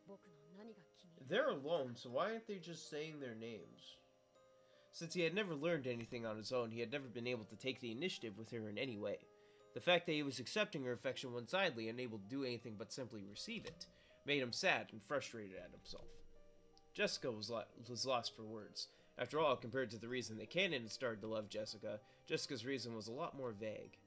Speaker 8: 僕の何が気に入る？
Speaker 1: They're alone, so why aren't they just saying their names? Since he had never learned anything on his own, he had never been able to take the initiative with her in any way. The fact that he was accepting her affection one-sidedly, unable to do anything but simply receive it, made him sad and frustrated at himself. Jessica was lost for words. After all, compared to the reason that Kanan had started to love Jessica, Jessica's reason was a lot more vague.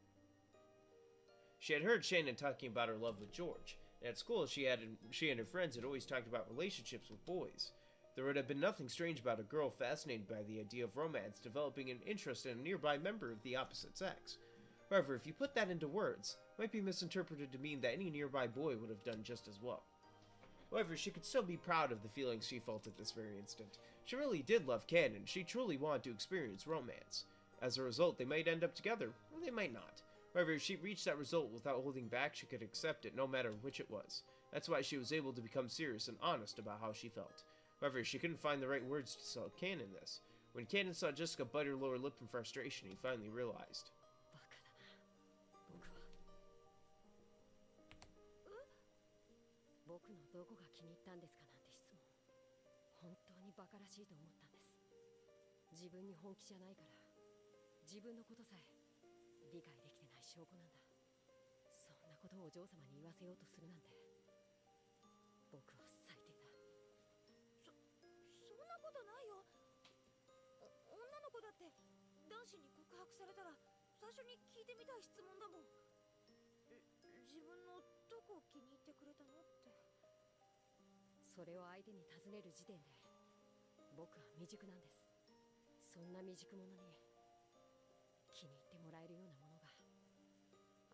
Speaker 1: She had heard Shannon talking about her love with George. At school, she and her friends had always talked about relationships with boys. There would have been nothing strange about a girl fascinated by the idea of romance developing an interest in a nearby member of the opposite sex. However, if you put that into words, it might be misinterpreted to mean that any nearby boy would have done just as well. However, she could still be proud of the feelings she felt at this very instant. She really did love Kanan. She truly wanted to experience romance. As a result, they might end up together, or they might not. However, if she reached that result without holding back, she could accept it no matter which it was. That's why she was able to become serious and honest about how she felt. However, she couldn't find the right words to tell Kanan this. When Kanan saw Jessica bite her lower lip in frustration, he finally realized.
Speaker 8: バカだな。僕は。僕のどこが気に入ったんですかなんて質問。本当にバカらしいと思ったんです。自分に本気じゃないから、自分のことさえ理解できてない証拠なんだ。そんなことをお嬢様に言わせようとするなんて、僕は最低だ。
Speaker 11: そんなことないよ。女の子だって男子に告白されたら最初に聞いてみたい質問だもん。自分のどこを気に入ってくれたのって。
Speaker 8: それを相手に尋ねる時点で僕は未熟なんです。そんな未熟者に気に入ってもらえるようなものが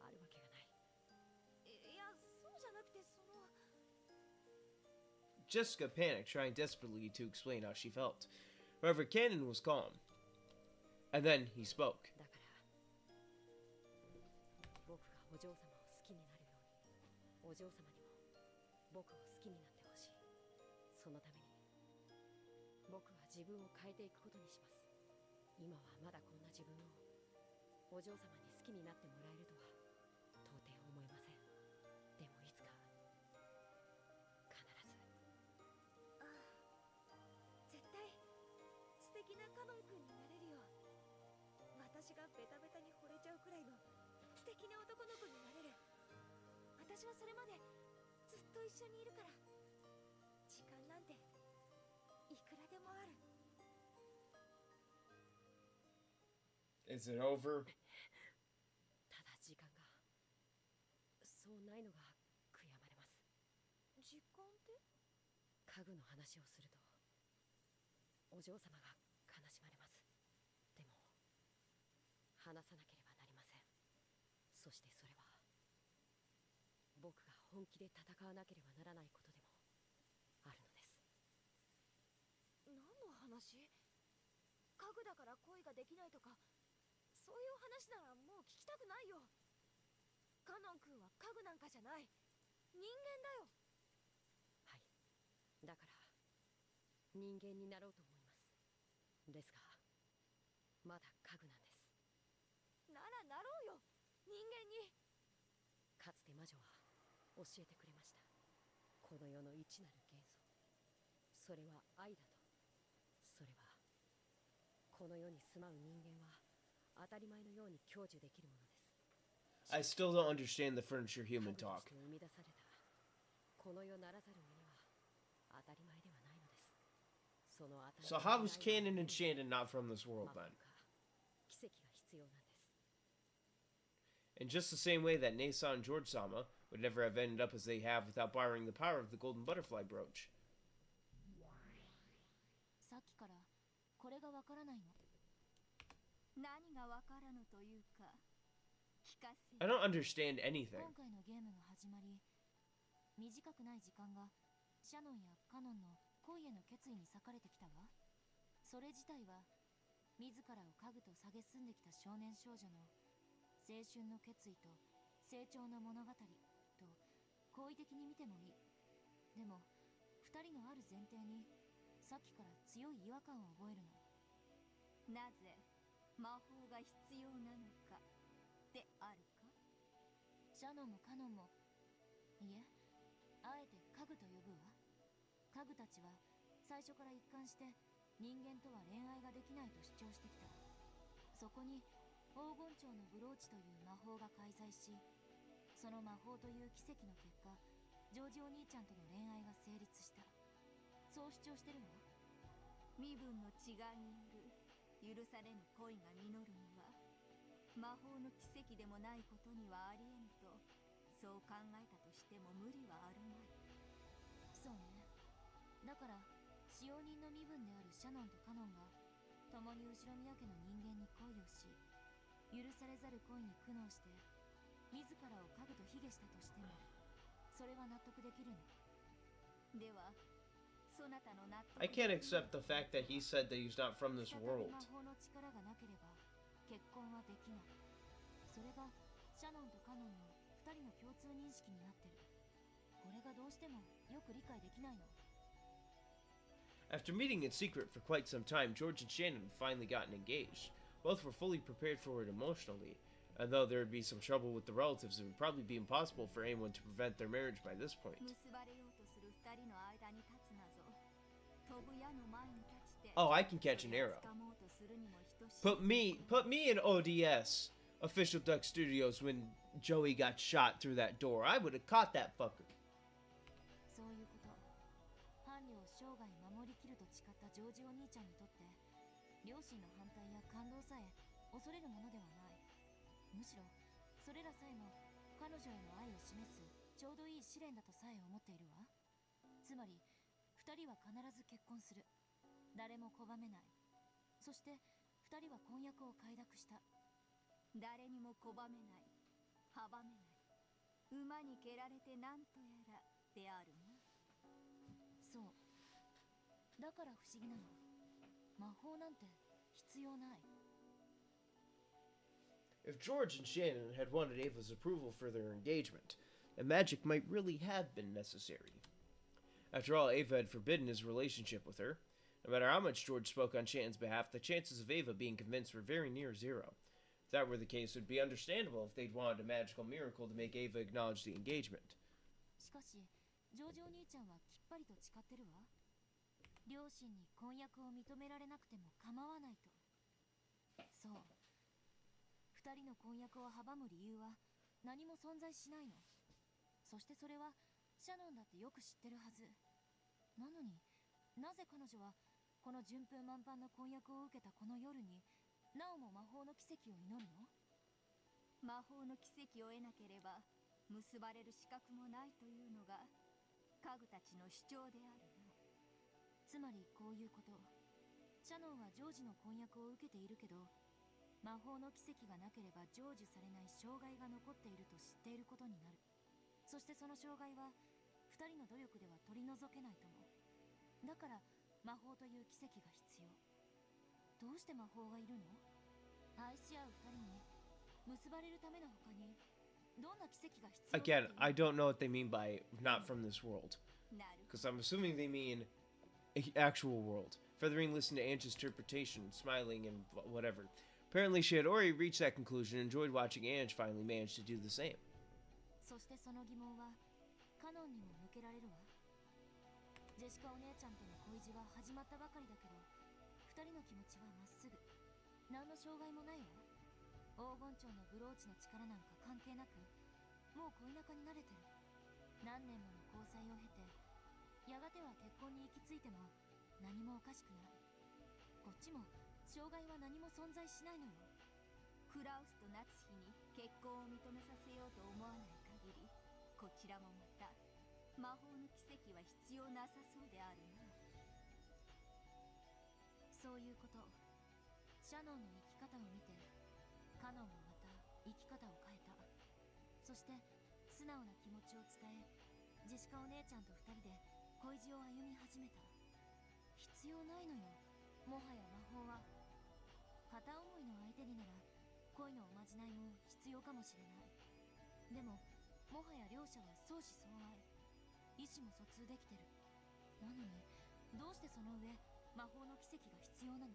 Speaker 8: あるわけがない。
Speaker 11: いや、そうじゃなくて
Speaker 1: Jessica panicked, trying desperately to explain how she felt. However, Kanan was calm. And then he spoke.
Speaker 8: だから僕がお嬢様を好きになるようにお嬢様にも僕を好きになってほしい。そのために僕は自分を変えていくことにします。今はまだこんな自分をお嬢様に好きになってもらえるとは到底思えません。でもいつか必ず。
Speaker 11: ああ、絶対素敵なカノン君になれるよ。私がベタベタに惚れちゃうくらいの素敵な男の子になれる。私はそれまでずっと一緒にいるから。時間なんていくらでもある。
Speaker 1: Is it over?
Speaker 8: ただ時間がそうないのが悔やまれます。
Speaker 11: 時間って？
Speaker 8: 家具の話をするとお嬢様が悲しまれます。でも話さなければなりません。そしてそれは僕が本気で戦わなければならないことでもあるのです。
Speaker 11: 何の話？家具だから恋ができないとか、そういう話ならもう聞きたくないよ。カノン君は家具なんかじゃない、人間だよ。
Speaker 8: はい、だから人間になろうと思います。ですがまだ家具なんです。
Speaker 11: ならなろうよ、人間に。
Speaker 8: かつて魔女は教えてくれました。この世の一なる元素、それは愛だと。それはこの世に住まう人間は当たり前のように享受できるものです。
Speaker 1: I still don't understand the furniture human talk.
Speaker 8: 生み出されたこの世ならざるものは当たり前ではないのです。その当たり
Speaker 1: So how is Canon and Shannon not from this world then?
Speaker 8: 奇跡が必要なんです。
Speaker 1: In just the same way that Nesa and George-sama would never have ended up as they have without borrowing the power of the golden butterfly brooch.
Speaker 2: さっきからこれがわからないの。何がわからぬというか、聞かせ。
Speaker 1: I don't understand anything.
Speaker 2: 今回のゲームが始まり、短くない時間がシャノンやカノンの恋への決意に割かれてきたわ。それ自体は自らを家具と蔑んできた少年少女の青春の決意と成長の物語と好意的に見てもいい。でも二人のある前提にさっきから強い違和感を覚えるの。なぜ魔法が必要なのかであるか。シャノンもカノンも、いえ、あえて家具と呼ぶわ。家具たちは最初から一貫して人間とは恋愛ができないと主張してきた。そこに黄金蝶のブローチという魔法が介在し、その魔法という奇跡の結果、ジョージお兄ちゃんとの恋愛が成立した。そう主張してるわ。身分の違いによる許されぬ恋が実るには、魔法の奇跡でもないことにはありえぬと、そう考えたとしても無理はあるまい。そうね。だから使用人の身分であるシャノンとカノンが共に後ろ宮家の人間に恋をし、許されざる恋に苦悩して自らを家具と卑下したとしても、それは納得できるの。ではそなたの納得。
Speaker 1: I can't accept the fact that he said that he's not from this
Speaker 2: 再び
Speaker 1: world.
Speaker 2: 魔法の力がなければ結婚はできない。それがシャノンとカノンの二人の共通認識になってる。これがどうしてもよく理解できないの。
Speaker 1: After meeting in secret for quite some time, George and Shannon had finally gotten engaged. Both were fully prepared for it emotionally, and though there would be some trouble with the relatives, it would probably be impossible for anyone to prevent their marriage by this point.
Speaker 2: 結ばれようとする二人の間に立つなぞ。飛ぶ矢の前に立ちて。
Speaker 1: Oh, I can catch an arrow. Put me in ODS, Official Duck Studios, when Joey got shot through that door. I would have caught that fucker.
Speaker 2: そういうこと。伴侶を生涯守りきると誓ったジョージお兄ちゃんにとって、両親の反対や感動さえ恐れるものではない。むしろそれらさえも彼女への愛を示すちょうどいい試練だとさえ思っているわ。つまり二人は必ず結婚する。誰も拒めない。そして二人は婚約を快諾した。誰にも拒めない、阻めない、馬に蹴られてなんとやらであるな。そう。だから不思議なの。魔法なんて必要ない。
Speaker 1: If George and Shannon had wanted Ava's approval for their engagement, and magic might really have been necessary. After all, Ava had forbidden his relationship with her. No matter how much George spoke on Shanton's behalf, the chances of Ava being convinced were very near zero. If that were the case, it would be understandable if they'd wanted a magical miracle to make Ava acknowledge the engagement.
Speaker 2: しかしジョージお兄ちゃんはきっぱりと誓ってるわ。両親に婚約を認められなくても構わないと。そう、二人の婚約を阻む理由は何も存在しないの。そしてそれはシャノンだってよく知ってるはず。なのになぜ彼女はこの順風満帆の婚約を受けたこの夜になおも魔法の奇跡を祈るの？
Speaker 7: 魔法の奇跡を得なければ結ばれる資格もないというのが家具たちの主張であるの。
Speaker 2: つまりこういうこと。シャノンはジョージの婚約を受けているけど、魔法の奇跡がなければ成就されない障害が残っていると知っていることになる。そしてその障害は二人の努力では取り除けないとも。だから魔法という奇跡が必要。どうして魔法がいるの？愛し合う二人に結ばれるための他にどんな奇跡が必要？
Speaker 1: Again, I don't know what they mean by not from this world. Because I'm assuming they mean actual world. Feathering listened to Ange's interpretation, smiling and whatever. Apparently she had already reached that conclusion and enjoyed watching Ange finally manage to do the same.
Speaker 2: そしてその疑問はカノンにも向けられるわ。ジェシカお姉ちゃんとの恋路は始まったばかりだけど、二人の気持ちはまっすぐ。何の障害もないわ。黄金蝶のブローチの力なんか関係なく、もう恋仲に慣れてる。何年もの交際を経て、やがては結婚に行き着いても何もおかしくない。こっちも障害は何も存在しないのよ。
Speaker 7: クラウスと夏日に結婚を認めさせようと思わない限り、こちらもまた魔法の奇跡は必要なさそうであるな。
Speaker 2: そういうこと。シャノンの生き方を見て、カノンもまた生き方を変えた。そして素直な気持ちを伝え、ジェシカお姉ちゃんと二人で恋路を歩み始めた。必要ないのよ、もはや魔法は。片思いの相手になら恋のおまじないも必要かもしれない。でももはや両者は相思相愛、意思も疎通できてる。なのにどうしてその上魔法の奇跡が必要なの？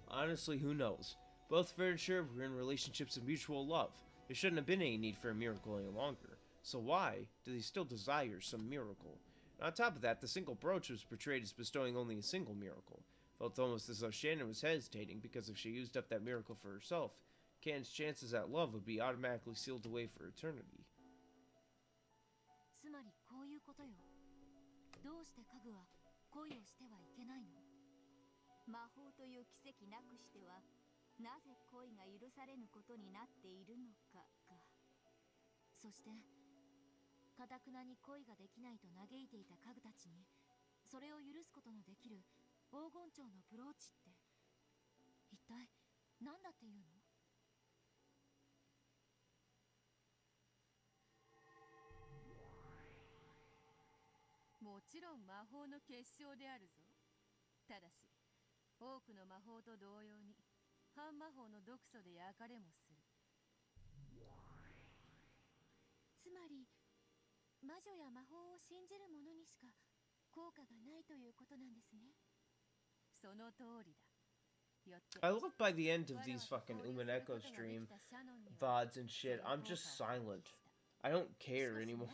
Speaker 1: Honestly, who knows? Both very sure were in relationships of mutual love. There shouldn't have been any need for a miracle any longer. So why do they still desire some miracle? And on top of that, the single brooch was portrayed as bestowing only a single miracle. Felt almost as though Shannon was hesitating because if she used up that miracle for herself, Can's chances at love would be automatically sealed away for eternity.
Speaker 2: つまりこういうことよ。どうして家具は恋をしてはいけないの？
Speaker 7: 魔法という奇跡なくしてはなぜ恋が許されぬことになっているのかが。
Speaker 2: そしてかたくなに恋ができないと嘆いていた家具たちにそれを許すことのできる黄金蝶のブローチって一体何だっていうの？
Speaker 7: もちろん魔法の結晶であるぞ。ただし多くの魔法と同様に半魔法の毒素で焼かれもする。
Speaker 2: つまり魔女や魔法を信じる者にしか効果がないということなんですね。
Speaker 7: その通りだ。
Speaker 1: I love by the end of these fucking Umineko stream VODs and shit, I'm just silent. I don't care anymore.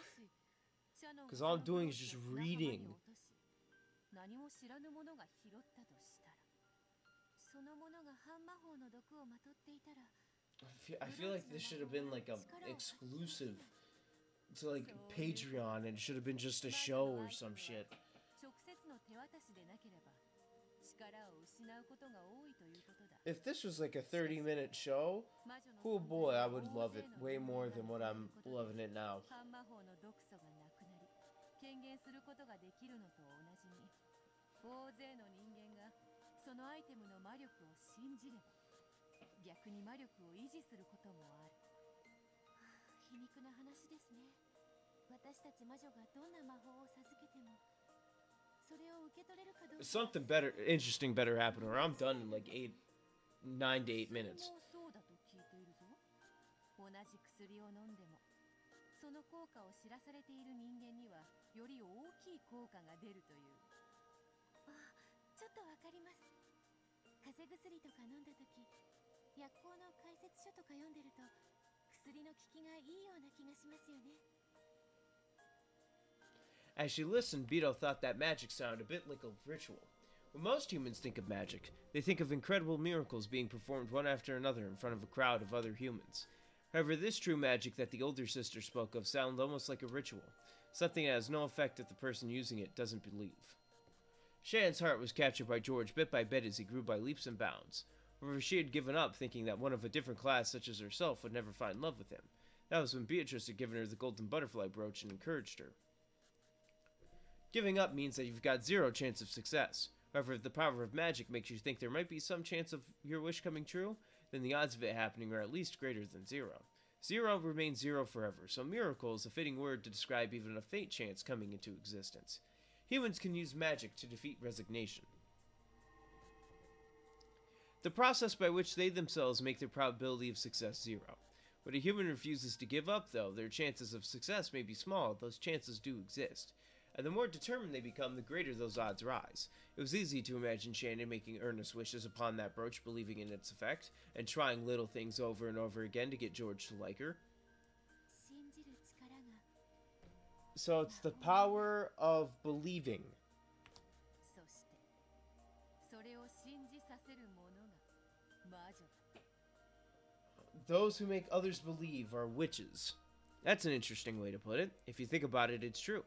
Speaker 1: Because all I'm doing is just reading.
Speaker 7: 何も知らぬ者が拾ったとしたら、その者が半魔法の毒をまとっていたら、
Speaker 1: I feel like this should have been like a exclusive to like Patreon, and it should have been just a show or some shit.
Speaker 7: 直接の手渡しでなければ力を失うことが多いということだ。
Speaker 1: If this was like a 30-minute show, oh boy, I would love it way more than what I'm loving it now.
Speaker 7: 半魔法の毒素がなくなり、権限することができるのと同じに、大勢の人間がそのアイテムの魔力を信じれば、逆に魔力を維持することもある。
Speaker 2: 皮肉な話ですね。私たち魔女がどんな魔法を授けても、それを受け取れるかどうか。
Speaker 1: Something better, interesting better happen, or I'm done in like 9 to 8 minutes.
Speaker 7: そうだと聞いているぞ。同じ薬を飲んでもその効果を知らされている人間にはより大きい効果が出るという。
Speaker 2: あ、ちょっとわかります。風邪薬とか飲んだ時、薬効の解説書とか読んでると薬の効きがいいような気がしますよね。
Speaker 1: As she listened, Beto thought that magic sounded a bit like a ritual. When most humans think of magic, they think of incredible miracles being performed one after another in front of a crowd of other humans. However, this true magic that the older sister spoke of sounded almost like a ritual, something that has no effect if the person using it doesn't believe. Shannon's heart was captured by George bit by bit as he grew by leaps and bounds. However, she had given up, thinking that one of a different class such as herself would never find love with him. That was when Beatrice had given her the golden butterfly brooch and encouraged her. Giving up means that you've got zero chance of success. However, if the power of magic makes you think there might be some chance of your wish coming true, then the odds of it happening are at least greater than zero. Zero remains zero forever, so miracle is a fitting word to describe even a faint chance coming into existence. Humans can use magic to defeat resignation. The process by which they themselves make their probability of success zero. When a human refuses to give up, though, their chances of success may be small, those chances do exist. And the more determined they become, the greater those odds rise. It was easy to imagine Shannon making earnest wishes upon that brooch, believing in its effect, and trying little things over and over again to get George to like her. So it's the power of believing. Those who make others believe are witches. That's an interesting way to put it. If you think about it, it's true.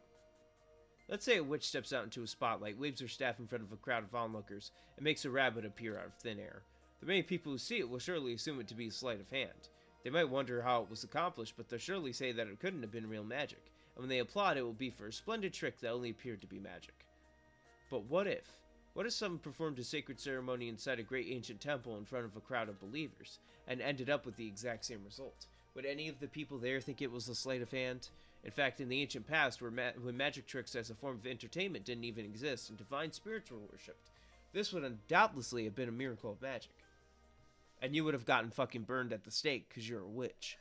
Speaker 1: Let's say a witch steps out into a spotlight, waves her staff in front of a crowd of onlookers, and makes a rabbit appear out of thin air. The many people who see it will surely assume it to be a sleight of hand. They might wonder how it was accomplished, but they'll surely say that it couldn't have been real magic, and when they applaud, it will be for a splendid trick that only appeared to be magic. But what if? What if someone performed a sacred ceremony inside a great ancient temple in front of a crowd of believers, and ended up with the exact same result? Would any of the people there think it was a sleight of hand? In fact, in the ancient past, when magic tricks as a form of entertainment didn't even exist and divine spirits were worshipped, this would undoubtedly have been a miracle of magic. And you would have gotten fucking burned at the stake because you're a witch.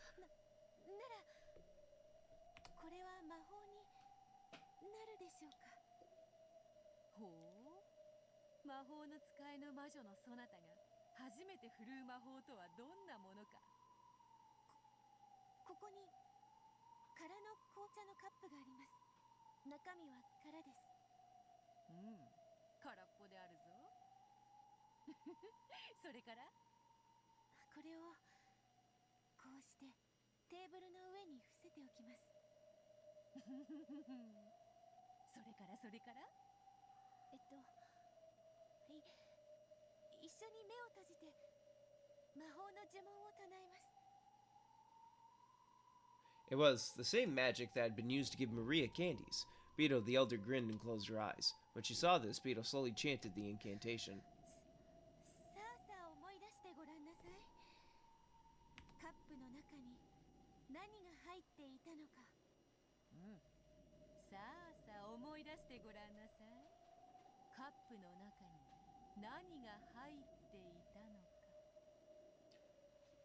Speaker 1: It was the same magic that had been used to give Maria candies. Beto the elder grinned and closed her eyes. When she saw this, Beto slowly chanted the incantation.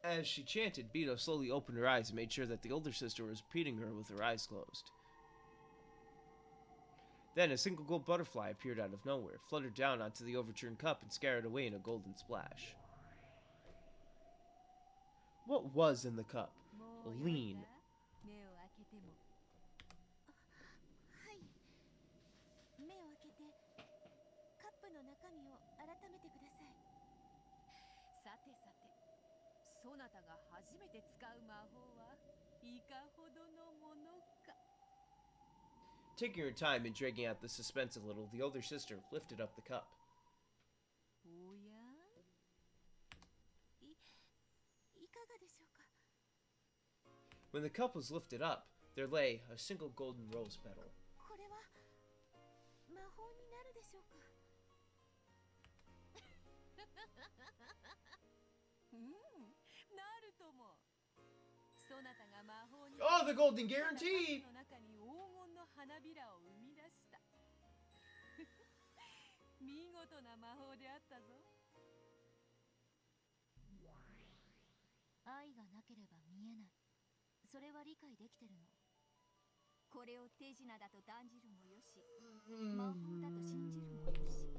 Speaker 1: As she chanted, Beto slowly opened her eyes and made sure that the older sister was repeating her with her eyes closed. Then a single gold butterfly appeared out of nowhere, fluttered down onto the overturned cup, and scattered away in a golden splash. What was in the cup? Lean. Taking her time and dragging out the suspense a little, the older sister lifted up the cup. When the cup was lifted up, there lay a single golden rose petal. Oh, the golden guarantee!
Speaker 2: それは理解できてるの。これを手品だと断じるもよし、魔法だと信じるもよし、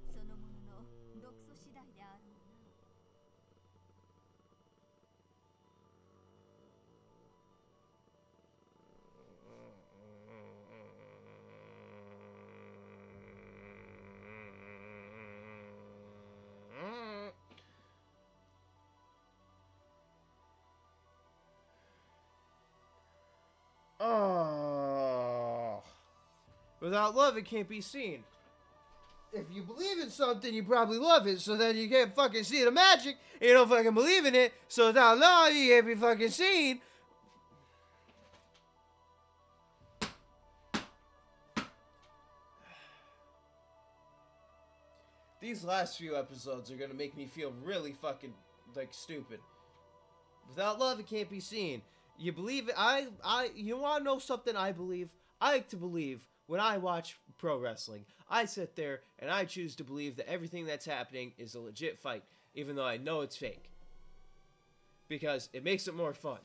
Speaker 2: そのものの毒素次第であろうな。
Speaker 1: Oh. Without love, it can't be seen. If you believe in something, you probably love it, so then you can't fucking see the magic, and you don't fucking believe in it, so without love, you can't be fucking seen. These last few episodes are gonna make me feel really fucking, like, stupid. Without love, it can't be seen. You believe it? You wanna know something I believe? I like to believe when I watch pro wrestling. I sit there and I choose to believe that everything that's happening is a legit fight, even though I know it's fake. Because it makes it more fun.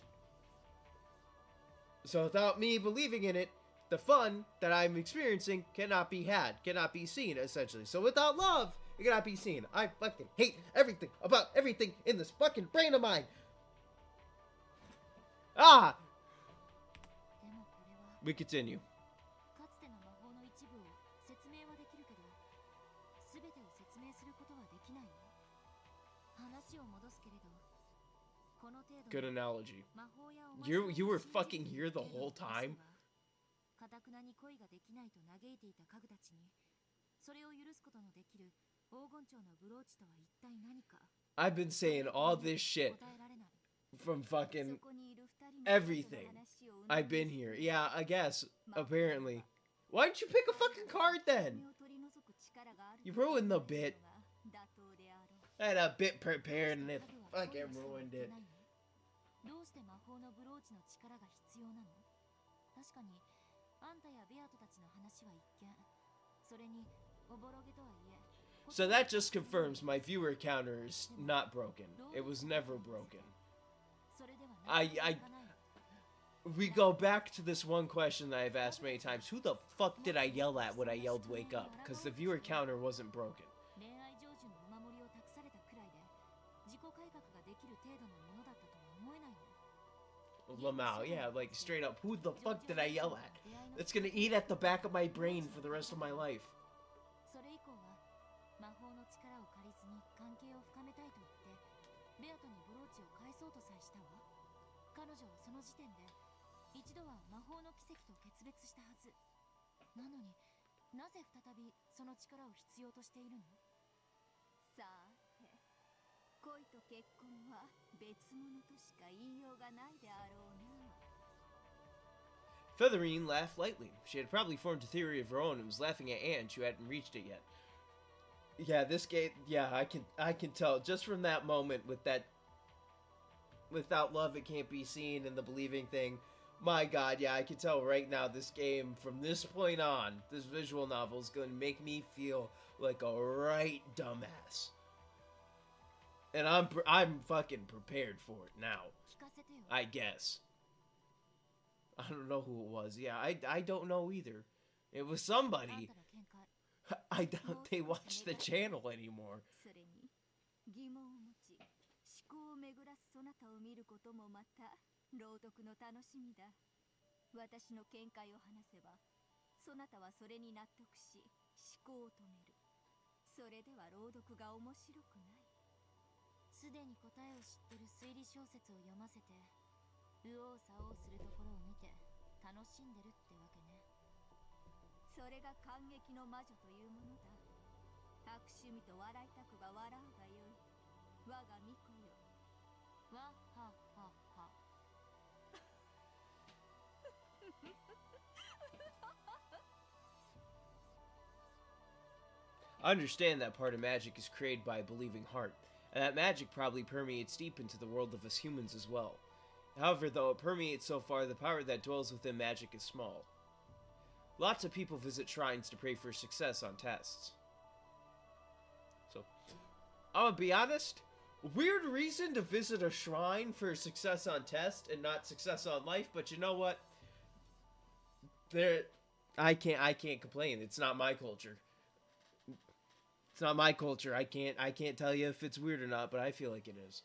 Speaker 1: So without me believing in it, the fun that I'm experiencing cannot be had, cannot be seen, essentially. So without love, it cannot be seen. I fucking hate everything about everything in this fucking brain of mine. Ah! We continue. Good analogy. You were fucking here the whole time? I've been saying all this shit from fucking everything. I've been here. Yeah, I guess. Apparently. Why didn't you pick a fucking card then? You ruined the bit. I had a bit prepared and it fucking ruined it. So that just confirms my viewer counter is not broken. It was never broken. We go back to this one question that I've asked many times. Who the fuck did I yell at when I yelled wake up? Because the viewer counter wasn't broken. Lamau, yeah, like straight up, who the fuck did I yell at? That's gonna eat at the back of my brain for the rest of my life. Featherine laughed lightly. She had probably formed a theory of her own and was laughing at Ange, who hadn't reached it yet. Yeah, this game, yeah, I can tell just from that moment with that without love it can't be seen and the believing thing. My god, yeah, I can tell right now this game from this point on, this visual novel is going to make me feel like a right dumbass. And I'm fucking prepared for it now. I guess. I don't know who it was. Yeah, I don't know either. It was somebody. I doubt they watch the channel anymore. I understand that part of magic is created by a believing heart, and that magic probably permeates deep into the world of us humans as well. However, though it permeates so far, the power that dwells within magic is small. Lots of people visit shrines to pray for success on tests. So, I'm gonna be honest, Weird reason to visit a shrine for success on test and not success on life, but you know what? I can't complain. It's not my culture. It's not my culture. I can't tell you if it's weird or not, but I feel like it is.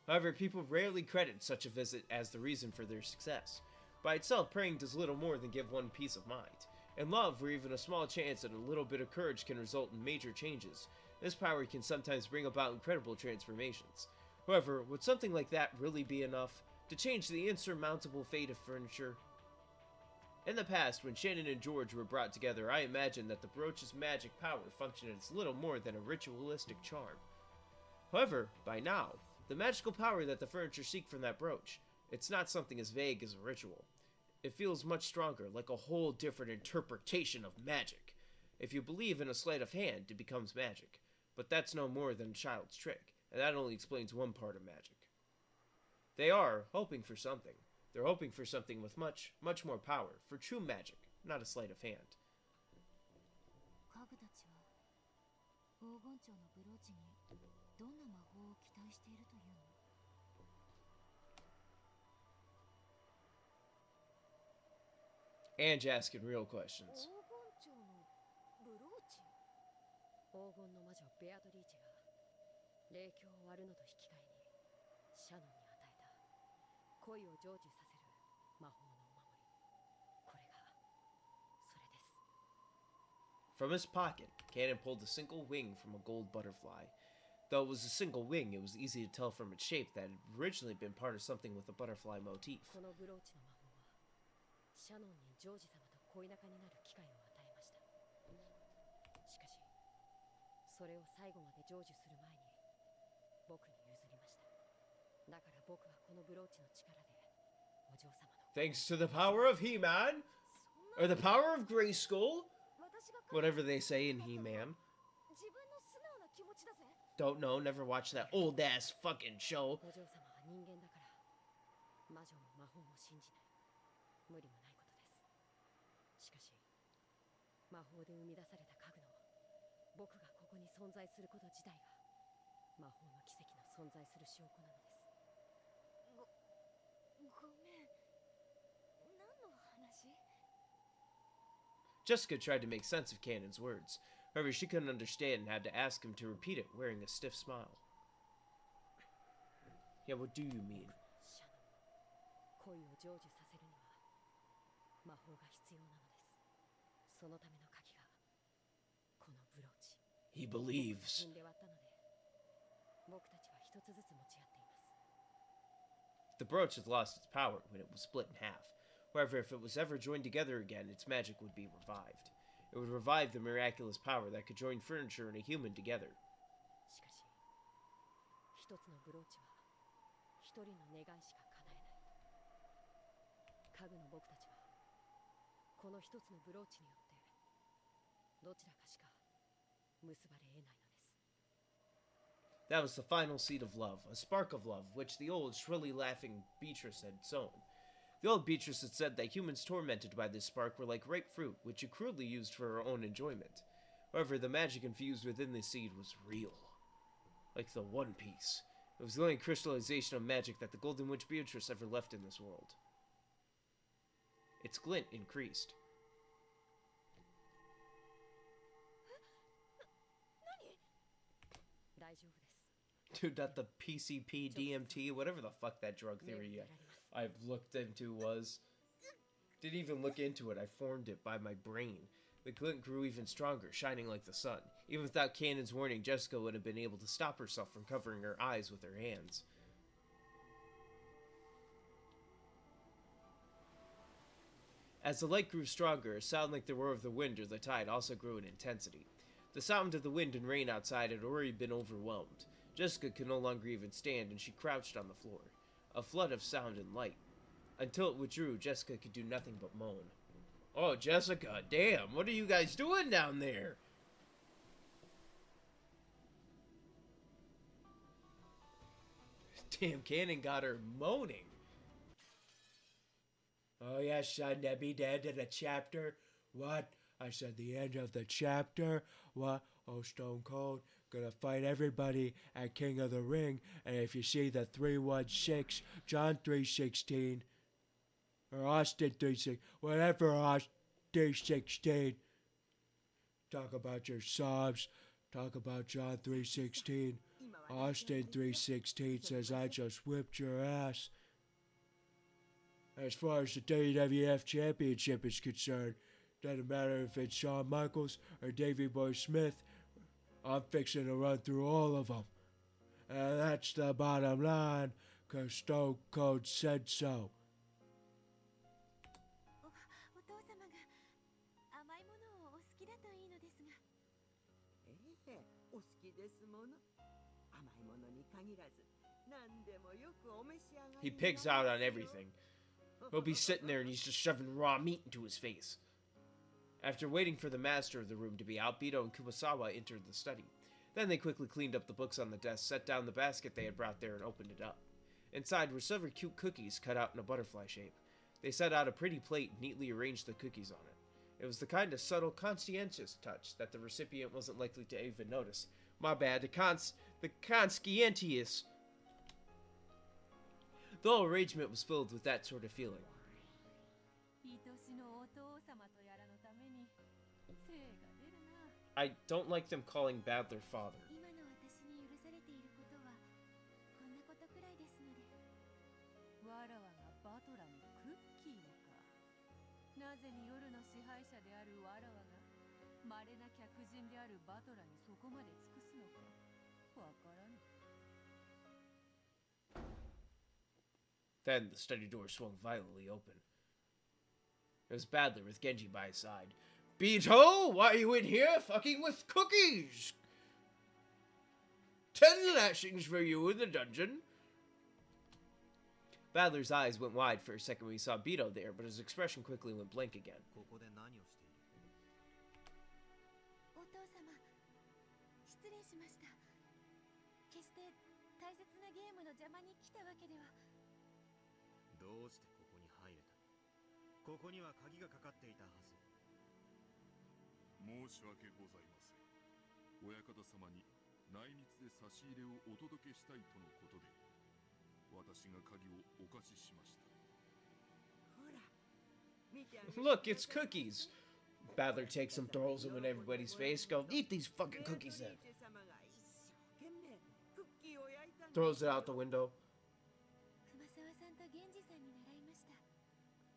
Speaker 1: However, people rarely credit such a visit as the reason for their success. By itself, praying does little more than give one peace of mind. In love, where even a small chance and a little bit of courage can result in major changes, this power can sometimes bring about incredible transformations. However, would something like that really be enough to change the insurmountable fate of furniture? In the past, when Shannon and George were brought together, I imagined that the brooch's magic power functioned as little more than a ritualistic charm. However, by now, the magical power that the furniture seek from that brooch, it's not something as vague as a ritual. It feels much stronger, like a whole different interpretation of magic. If you believe in a sleight of hand, it becomes magic. But that's no more than a child's trick, and that only explains one part of magic. They are hoping for something. They're hoping for something with much, much more power, for true magic, not a sleight of hand.
Speaker 2: 家具たちは黄金蝶のブローチにどんな魔法を期待しているというの？
Speaker 1: And asking real questions.
Speaker 8: 黄金蝶のブローチ？黄金の魔女ベアトリーチェが霊境を割るのと引き換えにシャノンに与えた恋を成就させる魔法のお守り。これがそれです。
Speaker 1: From his pocket, Cannon pulled a single wing from a gold butterfly. Though it was a single wing, it was easy to tell from its shape that it had originally been part of something with a butterfly motif.
Speaker 8: このブローチの魔法はシャノンにジョージ様と恋仲になる機会を与えました。しかしそれを最後まで成就する前に僕に譲りました。だから僕はこのブローチの力でお嬢様の
Speaker 1: Thanks to the power of He-Man, or the power of Grayskull, whatever they say in He-Man.
Speaker 11: 自分の素直な気持ちだぜ。
Speaker 1: Don't know, never watched that old ass fucking show.
Speaker 8: お嬢様は人間だから魔女も魔法も信じない。無理もないことです。しかし魔法で生み出された家具の僕がここに存在すること自体が魔法の奇跡の存在する証拠なのです。
Speaker 11: ごめん。何の話？
Speaker 1: Jessica tried to make sense of Cannon's words. However, she couldn't understand and had to ask him to repeat it, wearing a stiff smile. Yeah, what do you mean?
Speaker 8: シャノン、恋を成就させるには魔法が必要なのです。そのための鍵がこのブローチ。
Speaker 1: He believes.
Speaker 8: 死んで割ったので僕たちは一つずつ持ち合っています。
Speaker 1: The brooch has lost its power when it was split in half. However, if it was ever joined together again, its magic would be revived. It would revive the miraculous power that could join furniture and a human together.
Speaker 8: しかし一つのブローチは一人の願いしか叶えない。家具の僕たちはこの一つのブローチによってどちらかしか結ばれ得ないのです。
Speaker 1: That was the final seed of love, a spark of love, which the old, shrilly laughing Beatrice had sown. The old Beatrice had said that humans tormented by this spark were like ripe fruit, which she crudely used for her own enjoyment. However, the magic infused within this seed was real. Like the One Piece. It was the only crystallization of magic that the Golden Witch Beatrice ever left in this world. Its glint increased.
Speaker 8: 大丈夫です。
Speaker 1: Dude, that the PCP, DMT, whatever the fuck that drug theory I've looked into was. Didn't even look into it, I formed it by my brain. The glint grew even stronger, shining like the sun. Even without Cannon's warning, Jessica would have been able to stop herself from covering her eyes with her hands. As the light grew stronger, a sound like the roar of the wind or the tide also grew in intensity. The sound of the wind and rain outside had already been overwhelmed. Jessica could no longer even stand, and she crouched on the floor. A flood of sound and light. Until it withdrew, Jessica could do nothing but moan. Oh, Jessica, damn, what are you guys doing down there? Damn, Cannon got her moaning. Oh, yeah, son, that be the end of the chapter? What? I said the end of the chapter? What? Oh, Stone Cold, Gonna fight everybody at King of the Ring, and if you see the 316, John 316, or Austin 316, whatever Austin 316, talk about your subs, talk about John 316. Austin 316 says I just whipped your ass. As far as the WWF Championship is concerned, doesn't matter if it's Shawn Michaels or Davey Boy Smith, I'm fixing to run through all of them. And that's the bottom line, cause Stone Cold said so.
Speaker 2: お父様が甘いものをお好きだといいのですが。
Speaker 4: ええ、お好きですもの。甘いものに限らず、何でもよくお召し上がり
Speaker 1: He pigs out on everything. He'll be sitting there and he's just shoving raw meat into his face. After waiting for the master of the room to be out, Bito and Kumasawa entered the study. Then they quickly cleaned up the books on the desk, set down the basket they had brought there, and opened it up. Inside were several cute cookies cut out in a butterfly shape. They set out a pretty plate and neatly arranged the cookies on it. It was the kind of subtle, conscientious touch that the recipient wasn't likely to even notice. My bad, the conscientious. The whole arrangement was filled with that sort of feeling. I don't like them calling Bad their father.
Speaker 2: 今の私に許されていることはこんなことくらいですので。
Speaker 7: わらわがバトラにクッキーをか。なぜに夜の支配者であるわらわが稀な客人であるバトラにそこまで尽くすのかわからぬ。
Speaker 1: Then the study door swung violently open. It was Badler with Genji by his side. Beto, why are you in here fucking with cookies? 10 lashings for you in the dungeon. Badler's eyes went wide for a second when he saw Beto there, but his expression quickly went blank again.
Speaker 2: お父様、失礼しました。決して大切なゲームの邪魔に来たわけでは。
Speaker 6: どうしてここに入れた？ここには鍵がかかっていたはず。
Speaker 5: 申し訳ございません。親方様に内密で差し入れをお届けしたいとのことで、私が鍵をお貸ししました。
Speaker 4: ほら、見てあげて。
Speaker 1: Look, it's cookies. Badler takes them, throws them in everybody's face. Go, eat these fucking cookies then. Throws it out the window.
Speaker 2: 熊沢さんと源氏さんに習いました。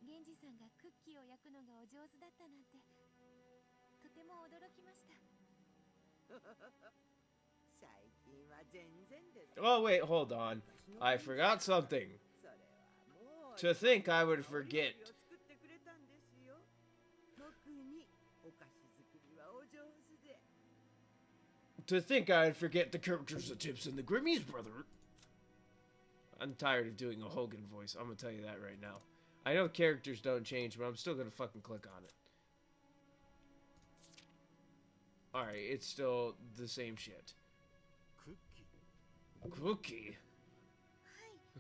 Speaker 2: 源氏さんがクッキーを焼くのがお上手だったなんて。 とても驚きました。
Speaker 1: Oh wait, hold on. I forgot something. To think I would forget. To think I'd forget the characters of Tips and the Grimmies, brother. I'm tired of doing a Hogan voice. I'm gonna tell you that right now. I know characters don't change, but I'm still gonna fucking click on it. Alright, it's still the same shit. Cookie?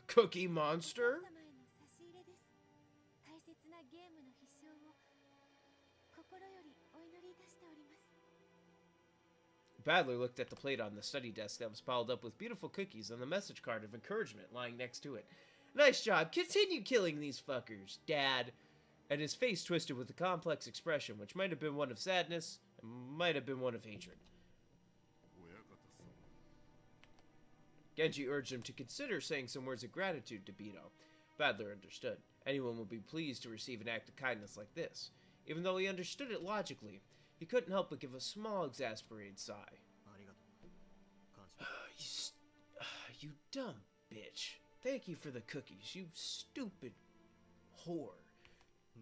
Speaker 1: Cookie monster? Badler looked at the plate on the study desk that was piled up with beautiful cookies and the message card of encouragement lying next to it. Nice job. Continue killing these fuckers, Dad. And his face twisted with a complex expression, which might have been one of sadness, and might have been one of hatred. Genji urged him to consider saying some words of gratitude to Beto. Badler understood. Anyone would be pleased to receive an act of kindness like this. Even though he understood it logically, he couldn't help but give a small, exasperated sigh. You dumb bitch. Thank you for the cookies, you stupid whore.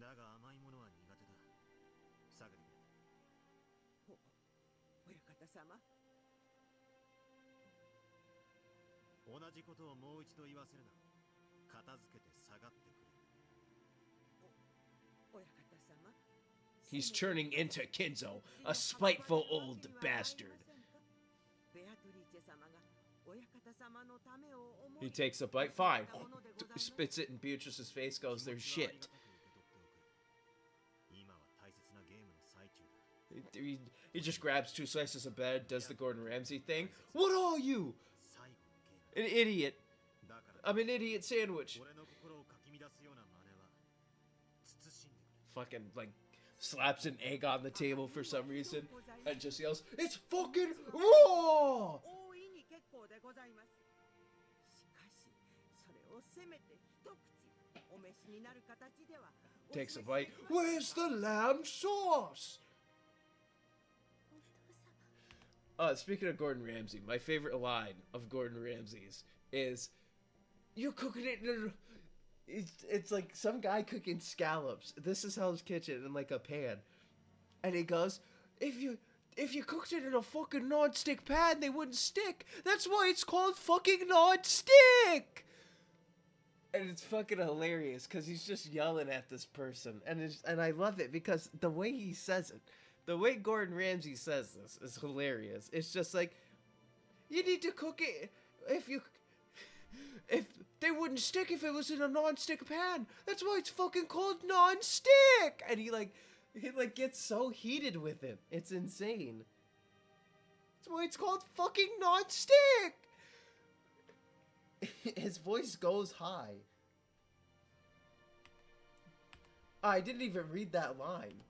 Speaker 6: だが甘いものは苦手だ。下げてくれ。
Speaker 4: 親方様。
Speaker 6: 同じことをもう一度言わせるな。片付けて下がってくれ。
Speaker 4: 親方様。
Speaker 1: He's turning into Kinzo, a spiteful old bastard. He takes a bite, fine. Spits it in Beatrice's face, goes, there's shit.
Speaker 6: 最中だ。
Speaker 1: He just grabs 2 slices of bread, does the Gordon Ramsay thing. What are you?
Speaker 6: 最後のゲーム
Speaker 1: An idiot.
Speaker 6: だから
Speaker 1: I'm an idiot sandwich.
Speaker 6: 俺の心をかき乱すような真似は慎んでくれ。
Speaker 1: Fucking, like, slaps an egg on the table for some reason and just yells, "It's fucking raw!"
Speaker 4: 大いに結構でございます。しかし、それをせめて一口お召しになる形では。
Speaker 1: Takes a bite. Where's the lamb sauce? Speaking of Gordon Ramsay, my favorite line of Gordon Ramsay's is, "You're cooking it in a..." It's like some guy cooking scallops. This is Hell's Kitchen in like a pan. And he goes, if you cooked it in a fucking non-stick pan, they wouldn't stick. That's why it's called fucking non-stick! And it's fucking hilarious because he's just yelling at this person. And I love it because the way he says it, the way Gordon Ramsay says this is hilarious. It's just like, you need to cook it if they wouldn't stick if it was in a non-stick pan. That's why it's fucking called non-stick. And he gets so heated with it. It's insane. That's why it's called fucking non-stick. His voice goes high. I didn't even read that line.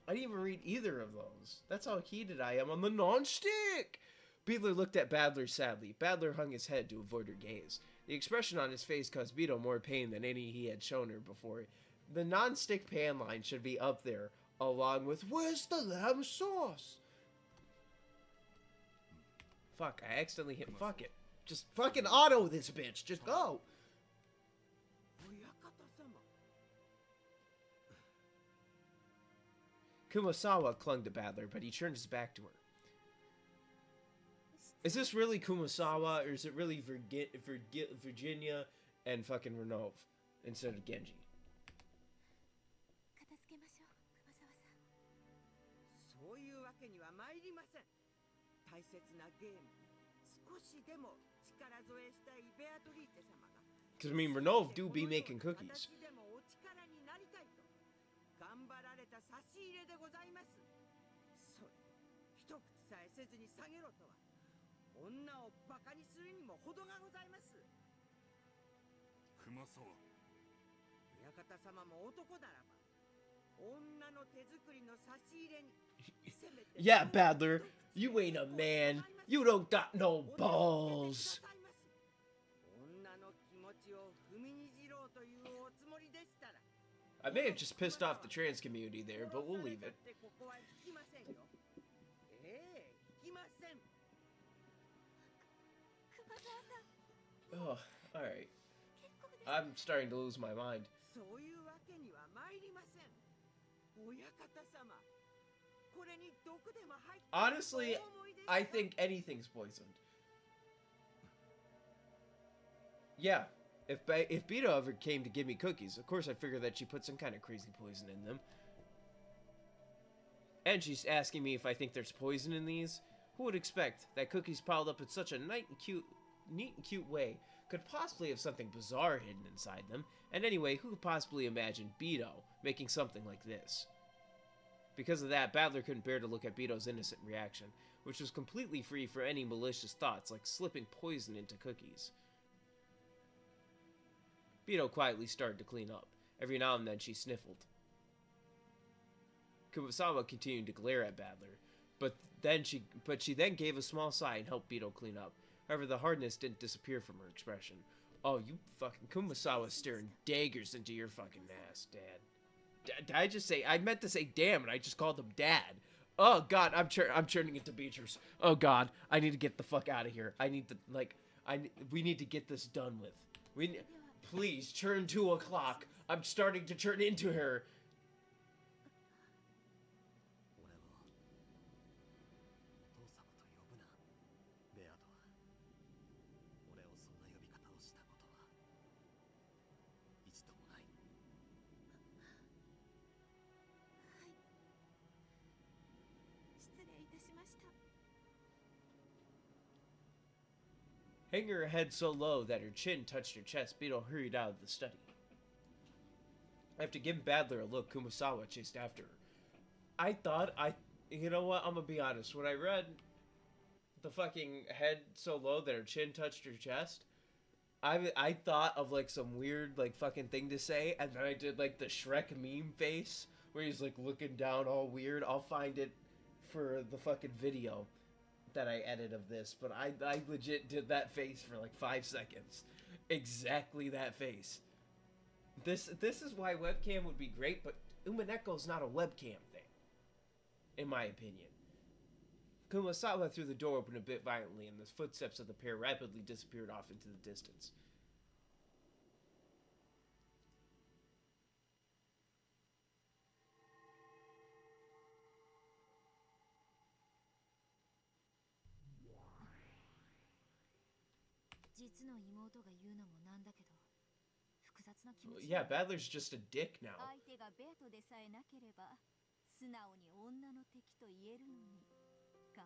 Speaker 1: I didn't even read either of those. That's how heated I am on the non-stick. Beedler looked at Badler sadly. Badler hung his head to avoid her gaze. The expression on his face caused Beto more pain than any he had shown her before. The non-stick pan line should be up there, along with, "Where's the lamb sauce?" Fuck, I accidentally hit fuck it. Just fucking auto this bitch. Just go. Kumasawa clung to Badler, but he turned his back to her. Is this really Kumasawa, or is it really Virginia and fucking Renov instead of Genji?
Speaker 2: 片付けましょう、熊沢さん。
Speaker 4: そういうわけには参りません。大切なゲーム、少しでも力添えしたいベアトリーチェ様が。
Speaker 1: Because I mean, Renov do be making cookies.
Speaker 4: 私でもお力になりたいと頑張られた差し入れでございます。それ、一口さえせずに下げろとは。女をバカにするにも程がございます。
Speaker 5: 熊沢。
Speaker 4: 親方様も男ならば、女の手作りの差し入れに。
Speaker 1: Yeah, Badler, you ain't a man. You don't got no balls.
Speaker 4: 女の気持ちを踏みにじろうというおつもりでしたら。
Speaker 1: I may have just pissed off the trans community there, but we'll leave it.
Speaker 4: ここは引きませんよ。引きません。
Speaker 1: Oh, alright. I'm starting to lose my mind. Honestly, I think anything's poisoned. Yeah, if Beto ever came to give me cookies, of course I figured that she put some kind of crazy poison in them. And she's asking me if I think there's poison in these? Who would expect that cookies piled up in such a neat and cute way could possibly have something bizarre hidden inside them? And anyway, who could possibly imagine Beto making something like this? Because of that, Badler couldn't bear to look at Beto's innocent reaction, which was completely free for any malicious thoughts like slipping poison into cookies. Beto quietly started to clean up. Every now and then she sniffled. Kumasawa continued to glare at Badler, but she then gave a small sigh and helped Beto clean up. However, the hardness didn't disappear from her expression. Oh, you fucking Kumasawa's staring daggers into your fucking ass, Dad. Did I just say? I meant to say damn, and I just called him Dad. Oh God, I'm turning into Beatrice. Oh God, I need to get the fuck out of here. I need to we need to get this done with. Please turn 2 o'clock. I'm starting to turn into her.
Speaker 2: 失礼いたしました。
Speaker 1: Hanging her head so low that her chin touched her chest, Beetle hurried out of the study. After giving Badler a look, Kumasawa chased after her. I thought you know what? I'm gonna be honest. When I read the fucking head so low that her chin touched her chest, I thought of like some weird like fucking thing to say, and then I did like the Shrek meme face where he's like looking down all weird. I'll find it for the fucking video that I edit of this, but I legit did that face for like 5 seconds. Exactly that face. This is why webcam would be great, but Umineko's not a webcam thing, in my opinion. Kumasawa threw the door open a bit violently, and the footsteps of the pair rapidly disappeared off into the distance. Yeah, Badler's just a dick now.
Speaker 2: 相手がベアトでさえなければ素直に女の敵と言えるのにか。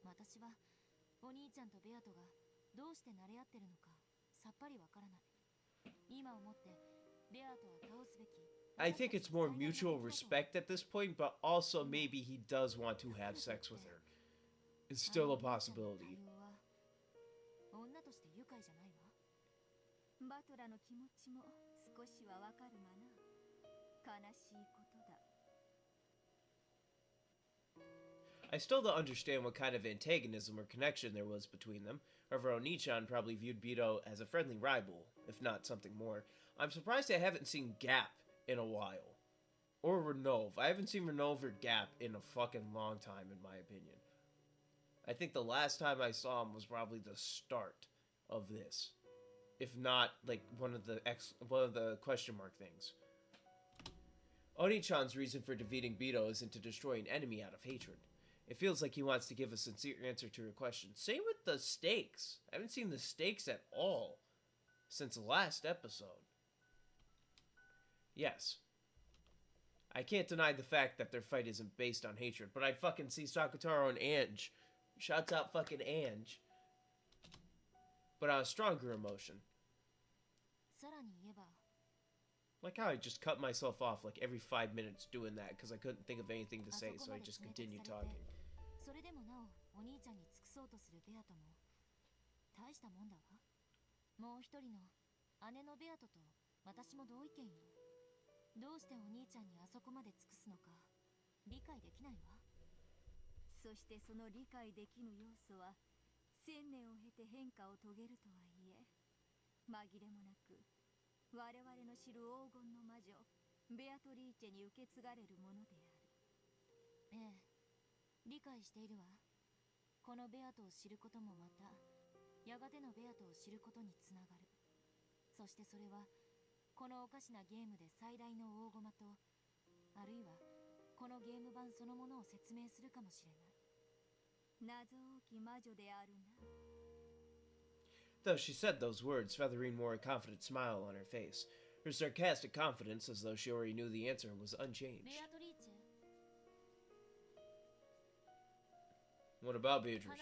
Speaker 2: 私はお兄ちゃんとベアトがどうして慣れ合ってるのかさっぱりわからない。今思ってベアトは倒すべき。
Speaker 1: I think it's more mutual respect at this point, but also maybe he does want to have sex with her. It's still a possibility.
Speaker 2: 女として愉快じゃないわ。バトラの気持ちも少しはわかるがな。悲しいことだ。
Speaker 1: I still don't understand what kind of antagonism or connection there was between them. However, Oni-chan probably viewed Bito as a friendly rival, if not something more. I'm surprised I haven't seen Gap in a while. Or Renove. I haven't seen Renove or Gap in a fucking long time, in my opinion. I think the last time I saw him was probably the start of this. If not, like, one of the question mark things. Oni-chan's reason for defeating Bito isn't to destroy an enemy out of hatred. It feels like he wants to give a sincere answer to her question. Same with the stakes. I haven't seen the stakes at all since the last episode. Yes. I can't deny the fact that their fight isn't based on hatred, but I'd fucking see Sakutaro and Ange. Shouts out fucking Ange. But on a stronger emotion. Like how I just cut myself off like every 5 minutes doing that because I couldn't think of anything to say, so I just continued talking.
Speaker 2: それでもなおお兄ちゃんに尽くそうとするベアトも大したもんだわ。もう一人の姉のベアトと私も同意見よ。どうしてお兄ちゃんにあそこまで尽くすのか理解できないわ。そしてその理解できぬ要素は1000年を経て変化を遂げるとはいえ紛れもなく我々の知る黄金の魔女ベアトリーチェに受け継がれるものである。ええ、理解しているわ。このベアトを知ることもまたやがてのベアトを知ることにつながる。そしてそれはこのおかしなゲームで最大の大駒とあるいはこのゲーム版そのものを説明するかもしれない。謎多き魔女であるな。
Speaker 1: Though she said those words, feathering more a confident smile on her face. Her sarcastic confidence, as though she already knew the answer, was unchanged. What about Beatrice?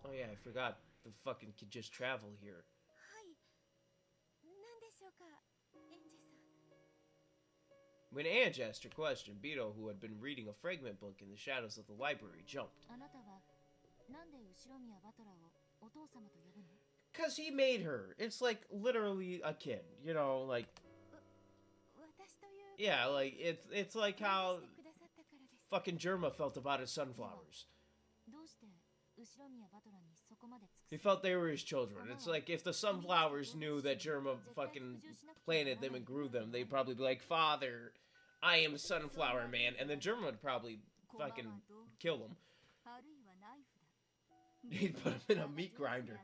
Speaker 1: Oh yeah, I forgot. The fucking kid just travel here. When Ange asked her question, Bito, who had been reading a fragment book in the shadows of the library, jumped. Because he made her. It's like literally a kid, you know, like... Yeah, like, it's like how fucking Germa felt about his sunflowers. He felt they were his children. It's like if the sunflowers knew that Germa fucking planted them and grew them, they'd probably be like, Father, I am Sunflower Man. And then Germa would probably fucking kill him. He'd put him in a meat grinder.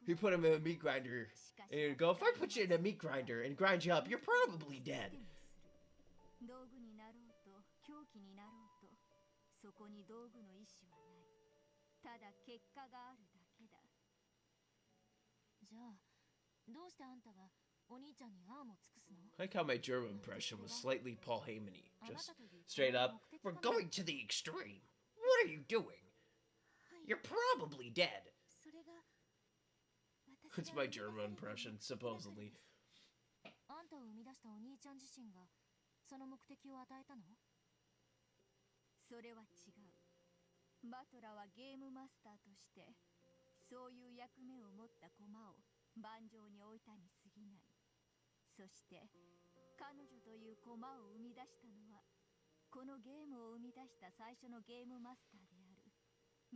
Speaker 1: He'd put him in a meat grinder. And he'd go, if I put you in a meat grinder and grind you up, you're probably dead. I like how my German impression was slightly Paul Heyman-y. Just straight up, we're going to the extreme. What are you doing? You're probably dead. It's my German impression, supposedly.
Speaker 7: 出したお兄ちゃん自身がその目的を与えたの？
Speaker 2: それは違う。バトラはゲームマスターとしてそういう役目を持った駒を盤上に置いたに過ぎない。そして彼女という駒を生み出したのはこのゲームを生み出した最初のゲームマスターである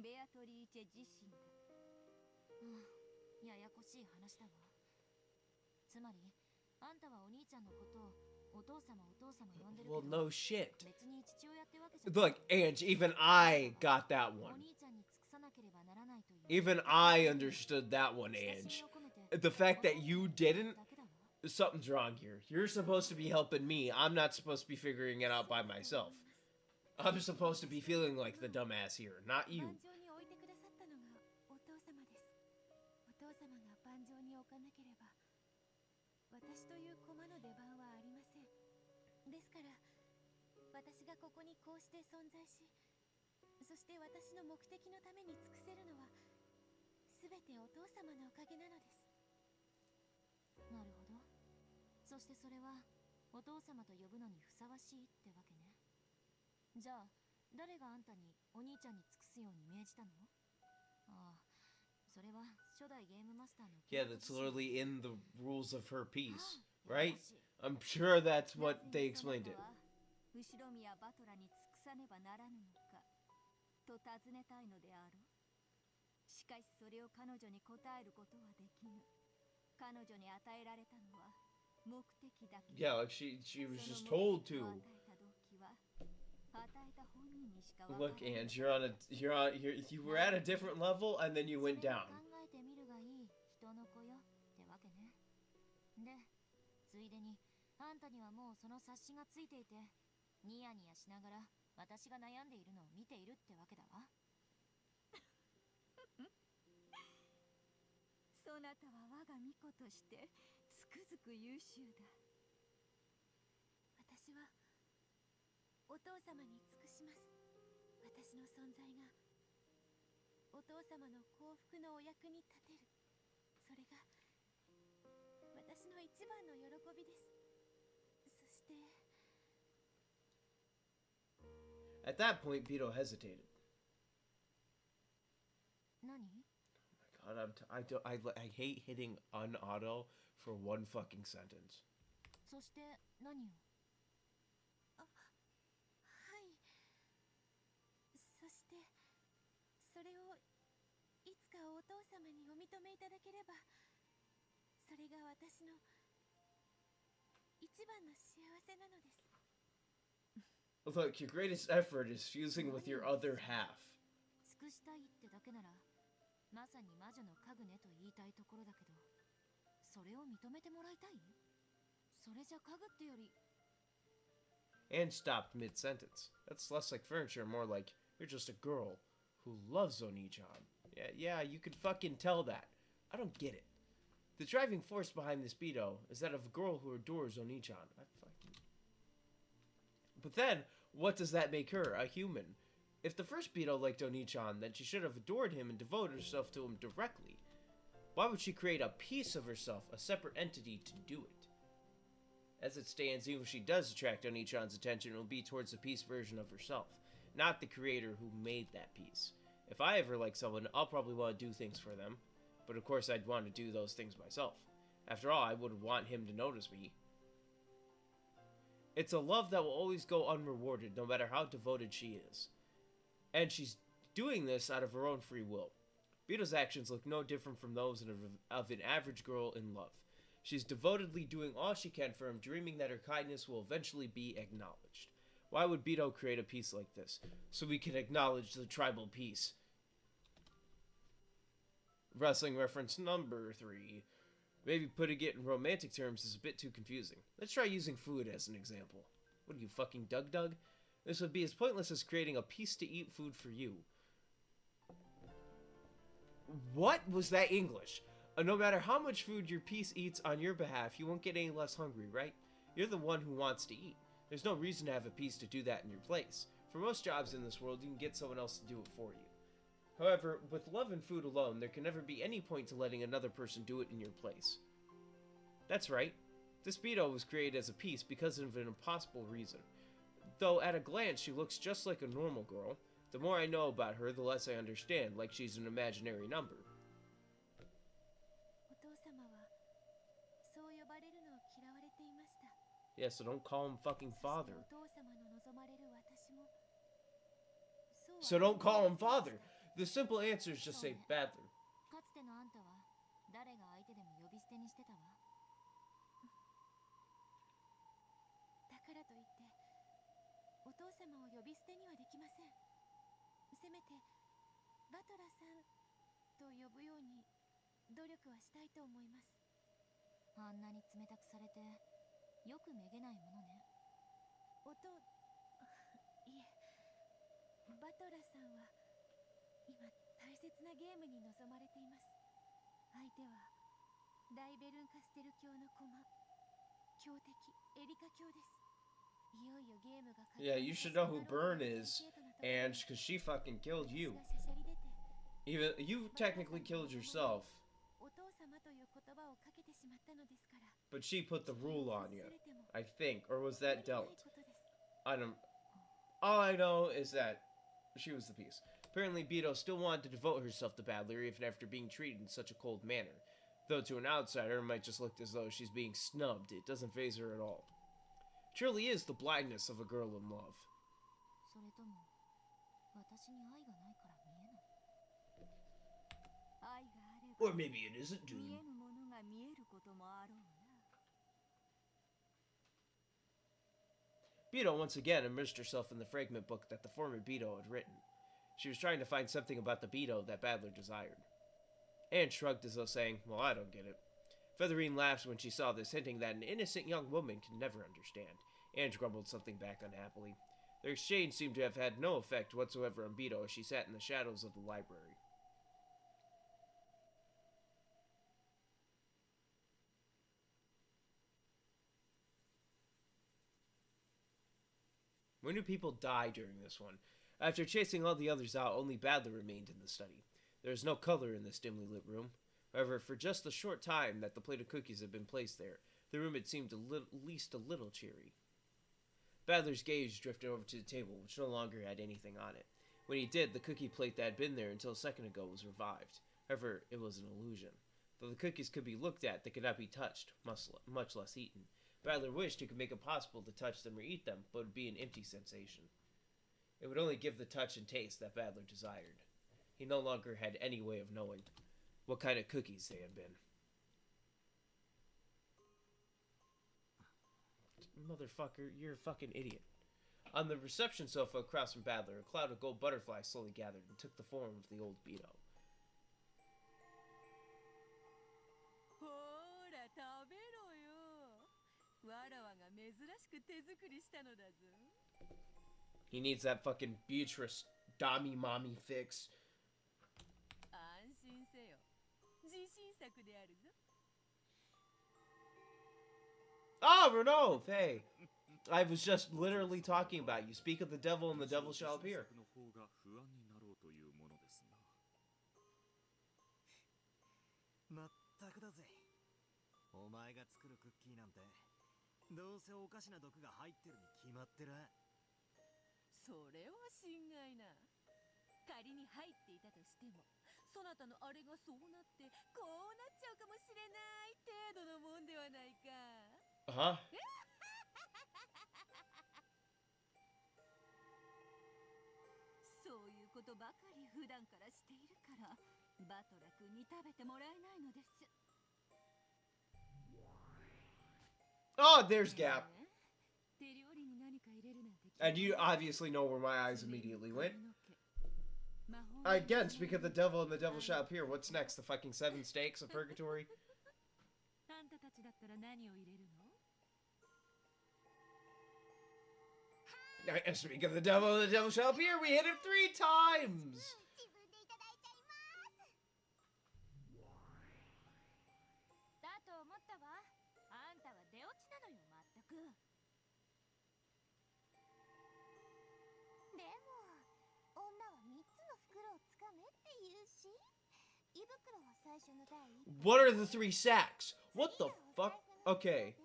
Speaker 2: ベアトリーチェ自身だ。
Speaker 7: ややこしい話だわ。つまりあんたはお兄ちゃんのことをお父様お父様呼んでるけど、
Speaker 1: Well, no shit.
Speaker 7: 別に父親ってわけじゃない。
Speaker 1: Look, Ange, even I got that
Speaker 7: お
Speaker 1: one.
Speaker 7: 兄ちゃんに尽くさなければならないという
Speaker 1: Even I understood that one, Ange. The fact that you didn't, something's wrong here. You're supposed to be helping me. I'm not supposed to be figuring it out by myself. I'm supposed to be feeling like the dumbass here, not you.
Speaker 2: 盤上に置いてくださったのがお父様です。お父様が盤上に置かなければ私という駒の出番はありません。ですから私がここにこうして存在し、そして私の目的のために尽くせるのは全てお父様のおかげなのです。
Speaker 7: なるほど。そしてそれはお父様と呼ぶのにふさわしいってわけね。じゃあ誰があんたにお兄ちゃんに尽くすように命じたの？ああ、それは初代ゲームマスターの。
Speaker 1: Yeah, that's literally in the rules of her piece, right? I'm sure that's what they explained it.
Speaker 2: 後ろ宮バトラに尽くさねばならぬのかと尋ねたいのであろう。しかしそれを彼女に答えることはできぬ。彼女に与えられたのは目的だけ。
Speaker 1: Yeah, like she was just told to. Look, Ange, you were at a different level and then you went down.
Speaker 7: 考えてみるがいい人の子よってわけね。で、ついでにあんたにはもうその察しがついていて、ニヤニヤしながら私が悩んでいるのを見ているってわけだわ。
Speaker 2: そなたは我が巫女としてつくづく優秀だ。私はお父様に尽くします。私の存在がお父様の幸福のお役に立てる。それが私の一番の喜びです。そして
Speaker 1: At that point, Beto hesitated.
Speaker 7: 何？
Speaker 1: God, I hate hitting unauto for one fucking sentence.
Speaker 7: そして何を？
Speaker 2: はい。そしてそれをいつかお父様にお認めいただければ、それが私の一番の幸せなのです。
Speaker 1: Look, your greatest effort is fusing with your other half.
Speaker 7: 尽くしたいってだけならまさに魔女の家具ねと言いたいところだけど、それを認めてもらいたい？それじゃ家具ってより。
Speaker 1: And stopped mid-sentence. That's less like furniture, more like you're just a girl who loves Oni-chan. Yeah, you could fucking tell that. I don't get it. The driving force behind this Beto is that of a girl who adores Oni-chan. But then, what does that make her? A human? If the first Beto liked Oni-chan, then she should have adored him and devoted herself to him directly. Why would she create a piece of herself, a separate entity, to do it? As it stands, even if she does attract Oni-chan's attention, it will be towards the piece version of herself, not the creator who made that piece. If I ever like someone, I'll probably want to do things for them, but of course I'd want to do those things myself. After all, I would want him to notice me. It's a love that will always go unrewarded, no matter how devoted she is. And she's doing this out of her own free will. Beto's actions look no different from those of an average girl in love. She's devotedly doing all she can for him, dreaming that her kindness will eventually be acknowledged. Why would Beto create a piece like this? So we can acknowledge the tribal piece. Wrestling reference number 3. Maybe putting it in romantic terms is a bit too confusing. Let's try using food as an example. What are you, fucking Doug? This would be as pointless as creating a piece to eat food for you. What was that English? No matter how much food your piece eats on your behalf, you won't get any less hungry, right? You're the one who wants to eat. There's no reason to have a piece to do that in your place. For most jobs in this world, you can get someone else to do it for you. However, with love and food alone, there can never be any point to letting another person do it in your place. That's right. This Beto was created as a piece because of an impossible reason. Though at a glance she looks just like a normal girl, the more I know about her, the less I understand, like she's an imaginary number. Yeah, so don't call him fucking father. So don't call him father. The simple answer is just say Badler. Yeah, you should know who Burn is, Ange, because she fucking killed you. Even you technically killed yourself. But she put the rule on you, I think. Or was that dealt? I don't... All I know is that she was the piece. Apparently, Beto still wanted to devote herself to Badler even after being treated in such a cold manner. Though to an outsider, it might just look as though she's being snubbed. It doesn't faze her at all. It truly is the blindness of a girl in love. Or maybe it isn't, dude. Beto once again immersed herself in the fragment book that the former Beto had written. She was trying to find something about the Beto that Badler desired. Anne shrugged as though saying, well, I don't get it. Featherine laughed when she saw this, hinting that an innocent young woman can never understand. Anne grumbled something back unhappily. Their exchange seemed to have had no effect whatsoever on Beto as she sat in the shadows of the library. When do people die during this one? After chasing all the others out, only Badler remained in the study. There is no color in this dimly lit room. However, for just the short time that the plate of cookies had been placed there, the room had seemed at least a little cheery. Badler's gaze drifted over to the table, which no longer had anything on it. When he did, the cookie plate that had been there until a second ago was revived. However, it was an illusion. Though the cookies could be looked at, they could not be touched, much less eaten. Badler wished he could make it possible to touch them or eat them, but it would be an empty sensation. It would only give the touch and taste that Badler desired. He no longer had any way of knowing what kind of cookies they had been. Motherfucker, you're a fucking idiot. On the reception sofa across from Badler, a cloud of gold butterflies slowly gathered and took the form of the old Beto. He needs that fucking Beatrice Dami Mommy fix. Oh, Renault! Hey! I was just literally talking about you. Speak of the devil and the devil shall appear.
Speaker 6: まったくだぜ。お前が作るクッキーなんて、どうせおかしな毒が入ってるに決まってら。
Speaker 7: それは心外な。仮に入っていたとしても、そなたのあれがそうなってこうなっちゃうかもしれない程度のもんではないか。
Speaker 1: は？
Speaker 7: そういうことばかり普段からしているから、バトラ君に食べてもらえないのです。
Speaker 1: Oh, there's Gap. And you obviously know where my eyes immediately went. Again, speak of the devil and the devil shall appear. What's next? The fucking 7 steaks of purgatory? Speak of the devil and the devil shall appear. We hit it 3 times! What are the 3 sacks? What the fuck? Okay.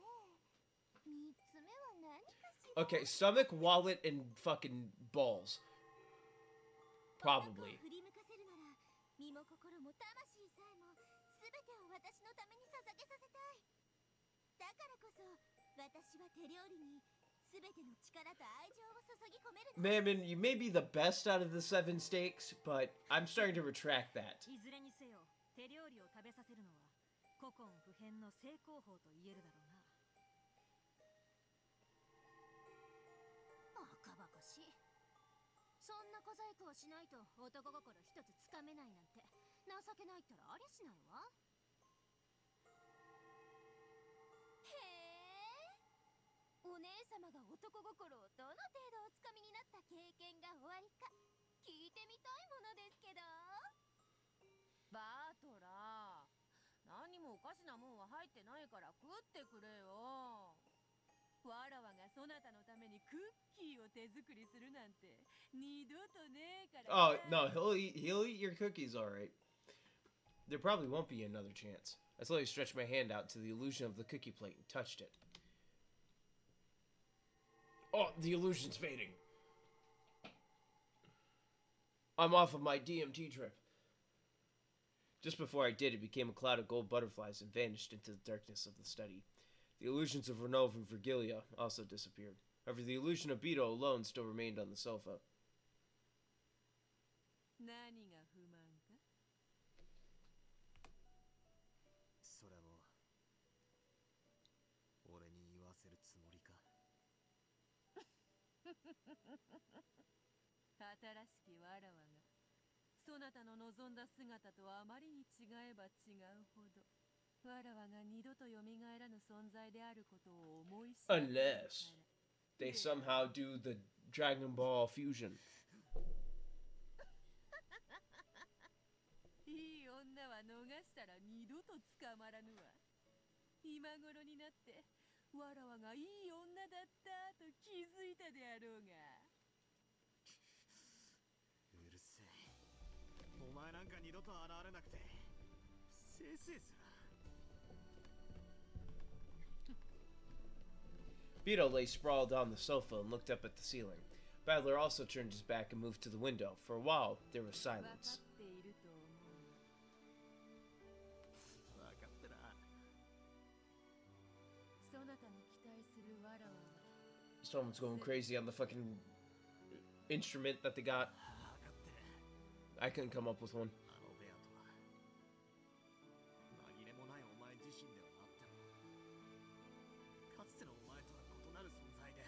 Speaker 1: Okay, stomach, wallet, and fucking balls. Probably.
Speaker 2: 振り向かせるなら身も心も魂さえも全てを私のために捧げさせたい。だからこそ私は手料理に全ての力と愛情を注ぎ込めるの。
Speaker 1: Mammon, you may be the best out of the 7 steaks, but I'm starting to retract that.
Speaker 8: いずれにせよ手料理を食べさせるのは古今不変の成功法と言えるだろうな。
Speaker 2: バカバカしい。そんな小細工をしないと男心一つつかめないなんて情けないったらありゃしないわ。へえ、お姉様が男心をどの程度おつかみになった経験がおありか聞いてみたいものですけど。
Speaker 14: バートラ、何もおかしなもんは入ってないから食ってくれよ。わらわがそなたのためにクッキーを手作りするなんて二度とねえから。
Speaker 1: Oh, no, he'll eat your cookies, alright. There probably won't be another chance. I slowly stretched my hand out to the illusion of the cookie plate and touched it. Oh, the illusion's fading. I'm off of my DMT trip. Just before I did, it became a cloud of gold butterflies and vanished into the darkness of the study. The illusions of Renov and Virgilia also disappeared. However, the illusion of Beto alone still remained on the sofa.
Speaker 14: 何が不満か。
Speaker 6: それも俺に言わせるつもりか。
Speaker 14: 新しきわらわがそなたの望んだ姿とあまりに違えば違うほどわらわが二度と蘇らぬ存在であることを思い知らせるから。
Speaker 1: Unless they somehow do the Dragon Ball fusion.
Speaker 14: いい女は逃したら二度と捕まらぬわ。今頃になってわらわがいい女だったと気づいたであろうが。
Speaker 6: うるせえ。お前なんか二度と現れなくてせいせいすら。
Speaker 1: Beto lay sprawled on the sofa and looked up at the ceiling. Battler also turned his back and moved to the window. For a while, there was silence.
Speaker 6: 分かってな。
Speaker 14: そなたの期待するわらわは
Speaker 1: Someone's going crazy on the fucking instrument that they got. I couldn't come up with one.
Speaker 6: あのベアとは紛れもないお前自身ではあってもかつてのお前とは異なる存在で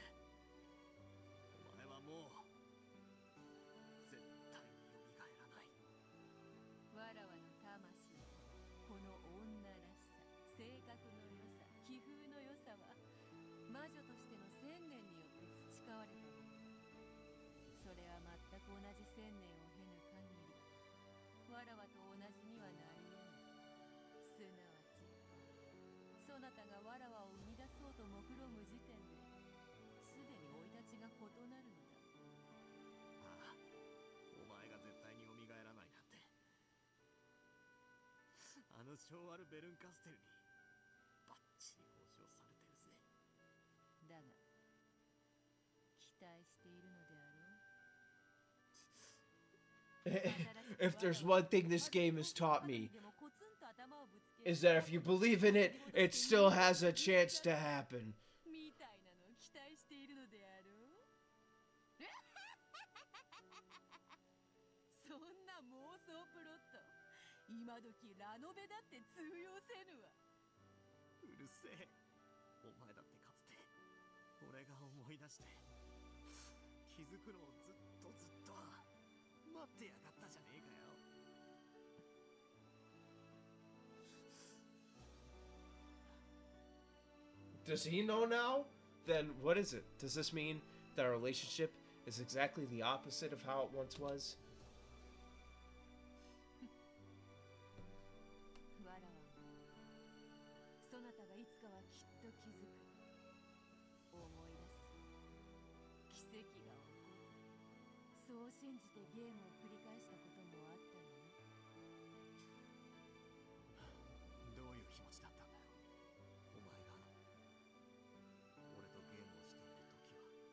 Speaker 6: お前はもう絶対に蘇らない。
Speaker 14: わらわの魂、この女らしさ、性格の良さ、気風の良さは魔女としての1000年によって培われたもの。それは全く同じ1000年を経ぬ限りわらわと同じにはなり得ない。すなわちそなたがわらわを生み出そうと目論む時点ですでに生い立ちが異なるのだ。
Speaker 6: ああ、お前が絶対に蘇らないなんて。あのショーワル・ベルンカステルにバッチリ保証されてるぜ。
Speaker 14: だが期待しているのであろう。
Speaker 1: If there's one thing this game has taught me, is that if you believe in it, it still has a chance to happen.
Speaker 14: みたいなのを期待しているのであろう。そんな妄想プロット、今時ラノベだって通用せぬわ。
Speaker 6: うるせえ。お前だってかつて俺が思い出して気づくのをずっと待ってやがったじゃねえかよ。
Speaker 1: Does he know now? Then what is it? Does this mean that our relationship is exactly the opposite of how it once was?
Speaker 14: わらわもそなたがいつかはきっと気づく。思い出す。奇跡が起こる。そう信じてゲームを繰り返したこともあったのね。
Speaker 6: どういう気持ちだったんだよ、お前が俺とゲームをしている時は。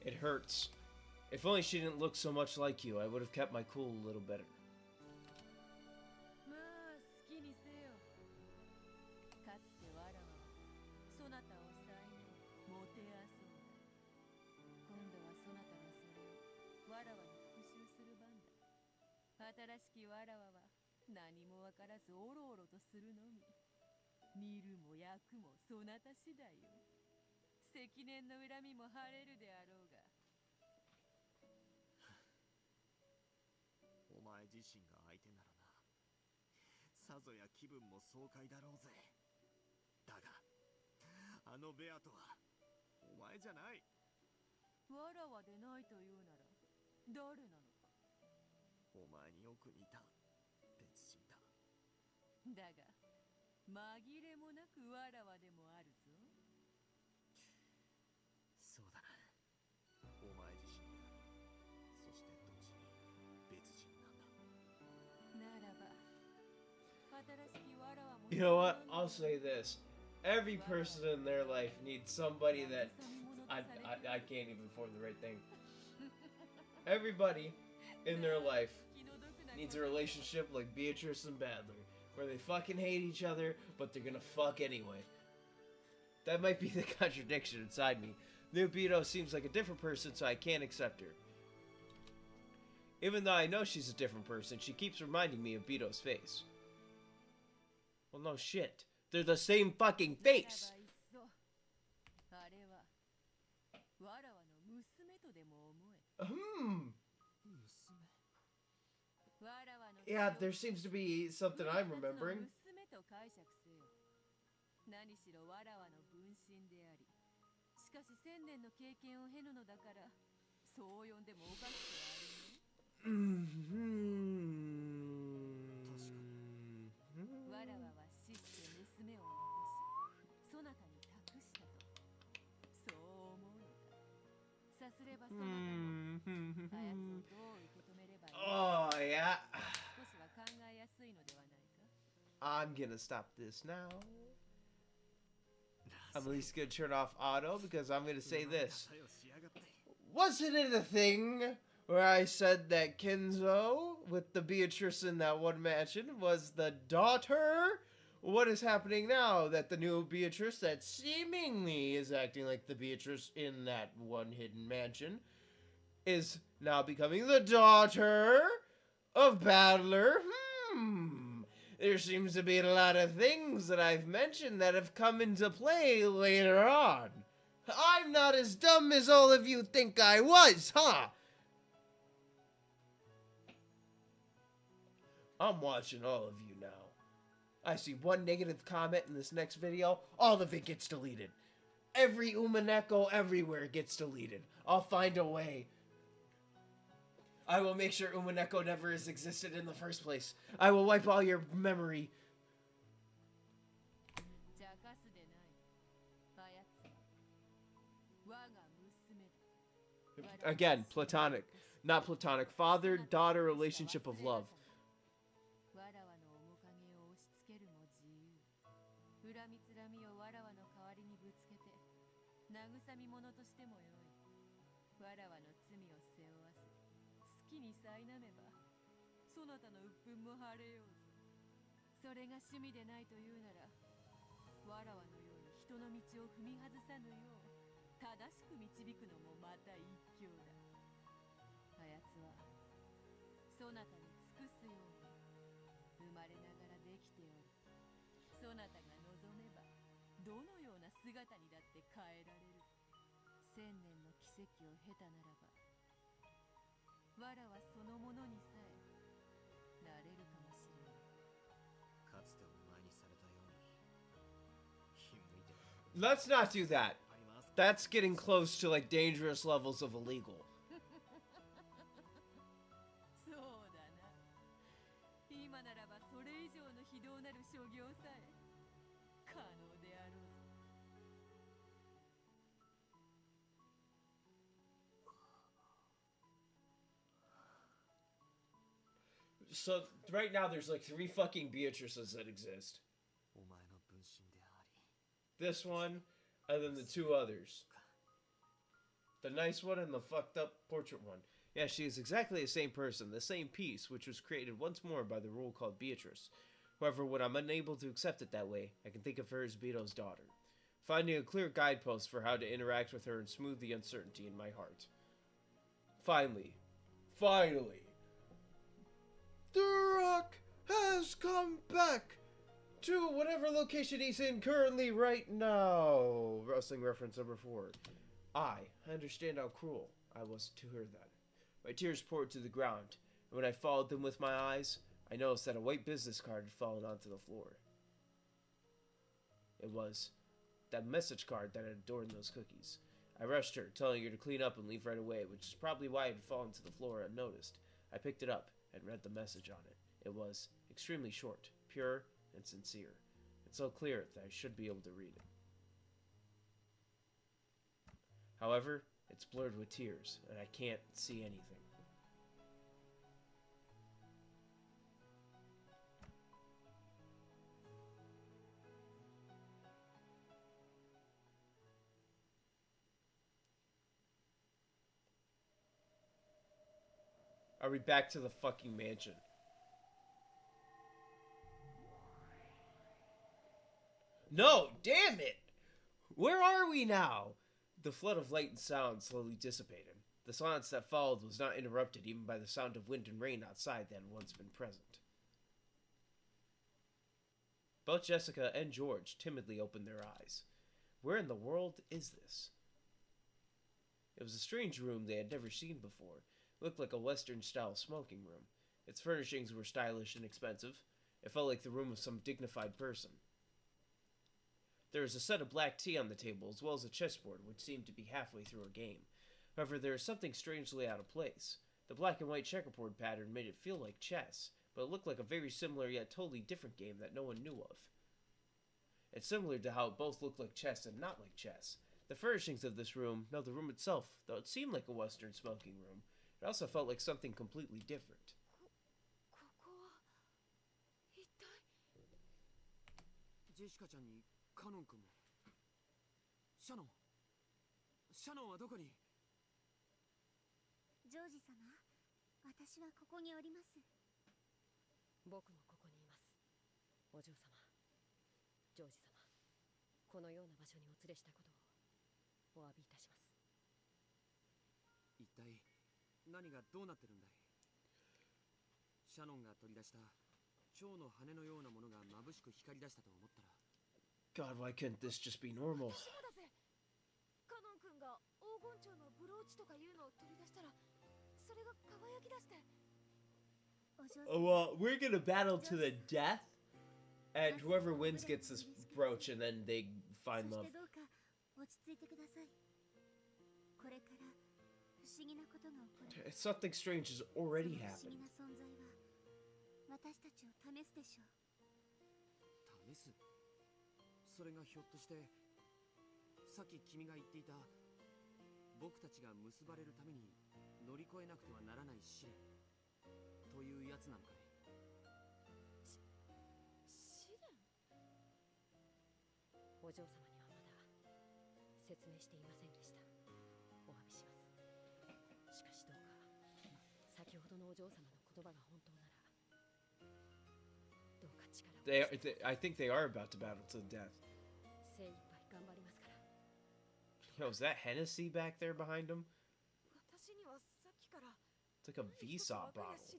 Speaker 1: It hurts. If only she didn't look so much like you, I would have kept my cool a little better.
Speaker 7: まあ好きにせよ。かつてわらわはそなたを才能もてあそんだ。今度はそなたがそれをわらわに復讐する番だ。新しきわらわは何もわからずおろおろとするのみ。見るも焼くもそなた次第よ。積年の恨みも晴れるであろうが。
Speaker 3: お前自身が相手ならな。さぞや気分も爽快だろうぜ。だがあのベアとはお前じゃない。
Speaker 7: わらわでないというなら誰なのか。
Speaker 3: お前によく似た別人だ。
Speaker 7: だが紛れもなくわらわでもあるぞ。
Speaker 3: そうだな。お前自身であり、そして同時に別人なんだ。
Speaker 7: ならば新しきわらわも
Speaker 1: You know what? I'll say this. Every person in their life needs somebody that... I can't even form the right thing. Everybody in their life needs a relationship like Beatrice and Badler, where they fucking hate each other, but they're gonna fuck anyway. That might be the contradiction inside me. Nubito seems like a different person, so I can't accept her. Even though I know she's a different person, she keeps reminding me of Bito's face. Well, no shit. They're the same fucking face!
Speaker 7: あれはわらわの娘とでも思え。
Speaker 1: Yeah, there seems to be something I'm remembering.
Speaker 7: 娘と解釈せよ。何しろわらわの分身であり、しかし1000年の経験を経ぬのだから、そう呼んでもおかしくはあるね。わらわは死して娘を残し、そなたに託したと。そう思うのか。さすればそなたも、あやつをどう受け止めればいいのか。
Speaker 1: Oh, yeah.
Speaker 7: 少しは考えやすいのではないか。
Speaker 1: I'm gonna stop this now. I'm at least gonna turn off auto because I'm gonna say this. Wasn't it a thing where I said that Kenzo with the Beatrice in that one mansion was the daughter? What is happening now that the new Beatrice that seemingly is acting like the Beatrice in that one hidden mansion is now becoming the daughter of Battler? There seems to be a lot of things that I've mentioned that have come into play later on. I'm not as dumb as all of you think I was, huh? I'm watching all of you now. I see one negative comment in this next video, all of it gets deleted. Every Umineko everywhere gets deleted. I'll find a way. I will make sure Umineko never has existed in the first place. I will wipe all your memory. Again, platonic. Not platonic. Father-daughter relationship of love. Let's not do that. That's getting close to like dangerous levels of illegal. So right now there's like 3 fucking Beatrices that exist. This one, and then the 2 others. The nice one and the fucked up portrait one. Yeah, she is exactly the same person, the same piece, which was created once more by the rule called Beatrice. However, when I'm unable to accept it that way, I can think of her as Beto's daughter, finding a clear guidepost for how to interact with her and smooth the uncertainty in my heart. Finally, The Rock has come back to whatever location he's in currently right now. Wrestling reference number 4. I understand how cruel I was to her then. My tears poured to the ground, and when I followed them with my eyes, I noticed that a white business card had fallen onto the floor. It was that message card that had adorned those cookies. I rushed her, telling her to clean up and leave right away, which is probably why it had fallen to the floor unnoticed. I picked it up and read the message on it. It was extremely short, pure, and sincere. It's so clear that I should be able to read it. However, it's blurred with tears, and I can't see anything. Are we back to the fucking mansion? No, damn it! Where are we now? The flood of light and sound slowly dissipated. The silence that followed was not interrupted even by the sound of wind and rain outside that had once been present. Both Jessica and George timidly opened their eyes. Where in the world is this? It was a strange room they had never seen before. It looked like a Western-style smoking room. Its furnishings were stylish and expensive. It felt like the room of some dignified person. There was a set of black tea on the table, as well as a chessboard, which seemed to be halfway through a game. However, there was something strangely out of place. The black and white checkerboard pattern made it feel like chess, but it looked like a very similar yet totally different game that no one knew of. It's similar to how it both looked like chess and not like chess. The furnishings of this room, no, the room itself, though it seemed like a Western smoking room, it also felt like something completely different.
Speaker 10: ジェシカちゃんにカノン君もシャノンはどこに
Speaker 13: ジョージ様、私はここにおります。
Speaker 8: 僕もここにいます。お嬢様、ジョージ様、このような場所にお連れしたことをお詫びいたします。
Speaker 10: 一体何がどうなってるんだい。シャノンが取り出した蝶の羽のようなものが眩しく光り出したと思ったら
Speaker 1: God, why couldn't this just be normal?
Speaker 11: カノン君が黄金蝶のブローチとかいうのを取り出したらそれが輝き出して
Speaker 1: Oh, well, we're gonna battle to the death, and whoever wins gets this brooch, and then they find love. Something strange has already happened.
Speaker 13: 私たちを試すでしょう。
Speaker 10: 試す？それがひょっとしてさっき君が言っていた僕たちが結ばれるために乗り越えなくてはならない試練というやつなのかい？
Speaker 11: 試練？
Speaker 8: お嬢様にはまだ説明していませんでした。お詫びします。しかしどうか先ほどのお嬢様の言葉が本当なら
Speaker 1: I think they are about to battle to the death. Yo, is that Hennessy back there behind him? It's like a Vsauce bottle.
Speaker 11: ジ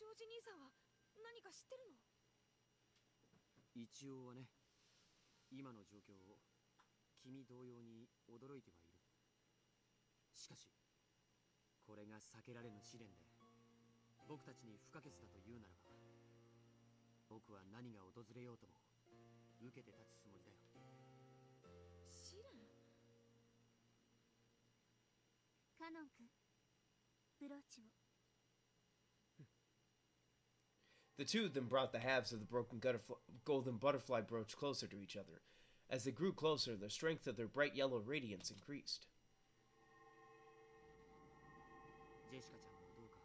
Speaker 11: ョージ兄さんは何か知ってるの？
Speaker 10: 一応はね、今の状況を君同様に驚いてはいる。しかし、これが避けられぬ試練で、僕たちに不可欠だというならば、僕は何が訪れようとも受けて立つつもりだよ。
Speaker 11: 試練？
Speaker 13: カノン君、ブローチを。
Speaker 1: The two of them brought the halves of the broken golden butterfly brooch closer to each other. As they grew closer, the strength of their bright yellow radiance increased.
Speaker 10: ジェシカちゃんもどうか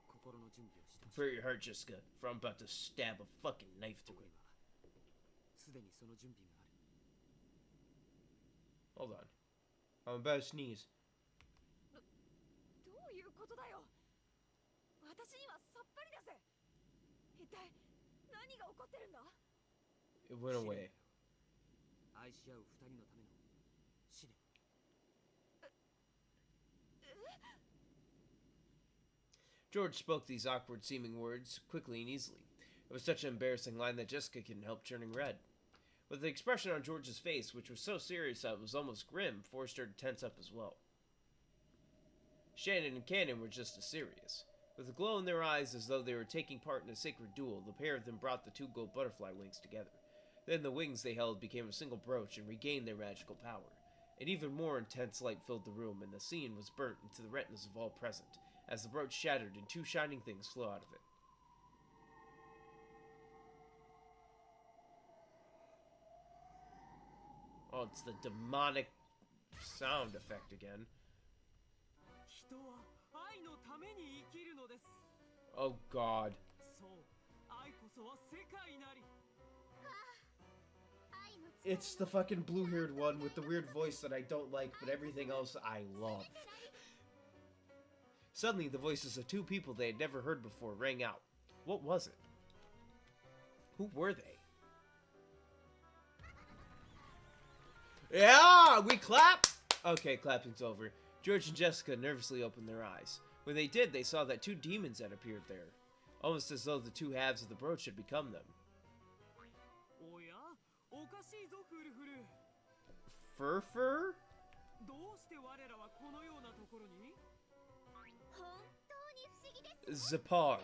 Speaker 10: 心の準備をして。
Speaker 1: Prepare your heart, Jessica, for I'm about to stab a fucking knife through it.
Speaker 10: すでにその準備がある。
Speaker 1: Hold on. I'm about to sneeze.
Speaker 11: どういうことだよ。私にはさっぱりだぜ。一体何が起こってるんだ。
Speaker 1: It went away.
Speaker 10: 愛し合う二人のための試練。
Speaker 1: George spoke these awkward-seeming words quickly and easily. It was such an embarrassing line that Jessica couldn't help turning red. But the expression on George's face, which was so serious that it was almost grim, forced her to tense up as well. Shannon and Cannon were just as serious. With a glow in their eyes as though they were taking part in a sacred duel, the pair of them brought the two gold butterfly wings together. Then the wings they held became a single brooch and regained their magical power. An even more intense light filled the room, and the scene was burnt into the retinas of all present, as the brooch shattered and two shining things flew out of it. Oh, it's the demonic sound effect again. Oh God. It's the fucking blue-haired one with the weird voice that I don't like, but everything else I love. Suddenly, the voices of two people they had never heard before rang out. What was it? Who were they? Yeah, we clap! Okay, clapping's over. George and Jessica nervously opened their eyes. When they did, they saw that two demons had appeared there. Almost as though the two halves of the brooch had become them. Fur? Zapar.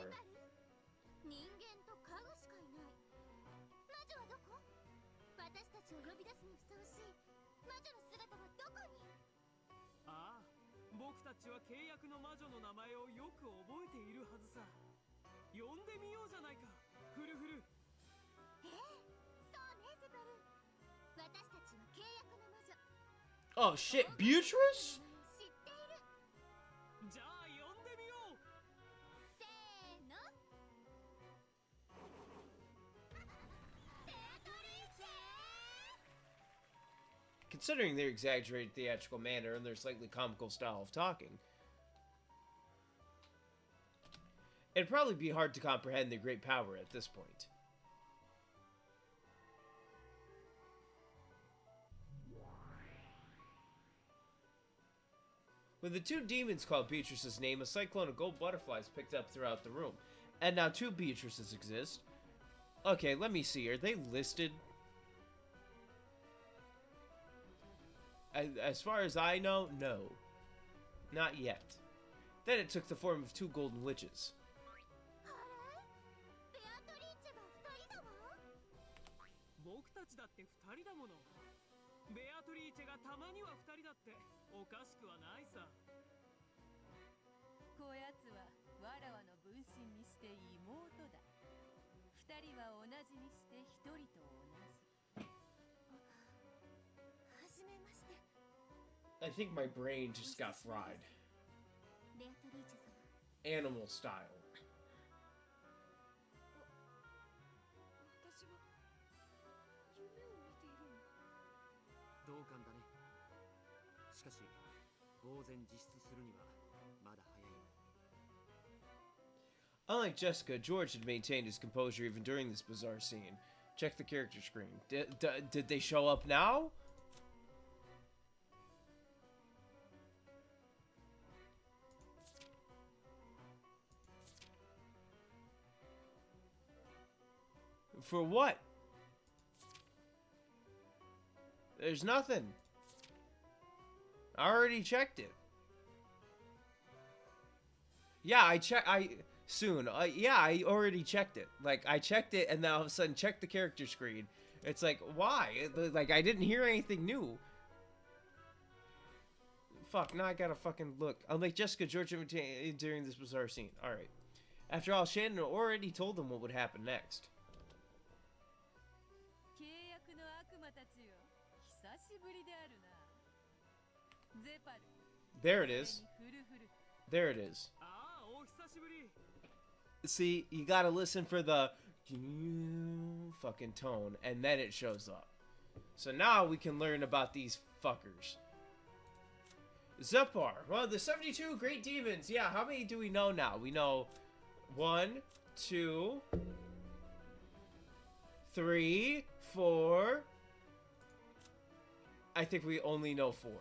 Speaker 1: Oh shit, Beatrice? Considering their exaggerated theatrical manner and their slightly comical style of talking, it'd probably be hard to comprehend their great power at this point. When the two demons called Beatrice's name, a cyclone of gold butterflies picked up throughout the room. And now two Beatrices exist. Okay, let me see. Are they listed? As far as I know, no. Not yet. Then it took the form of two golden witches. I think my brain just got fried. Animal style. Unlike Jessica, George had maintained his composure even during this bizarre scene. Check the character screen. Did they show up now? For what? There's nothing. I already checked it. Yeah, I already checked it. Like, I checked it and then all of a sudden checked the character screen. It's like, why? Like, I didn't hear anything new. Fuck, now I gotta fucking look. Unlike Jessica, George during this bizarre scene. Alright. After all, Shannon already told them what would happen next. There it is. There it is. See, you gotta listen for the fucking tone, and then it shows up. So now we can learn about these fuckers. Zepar. Well, the 72 great demons. Yeah, how many do we know now? We know 1, 2, 3, 4. I think we only know 4.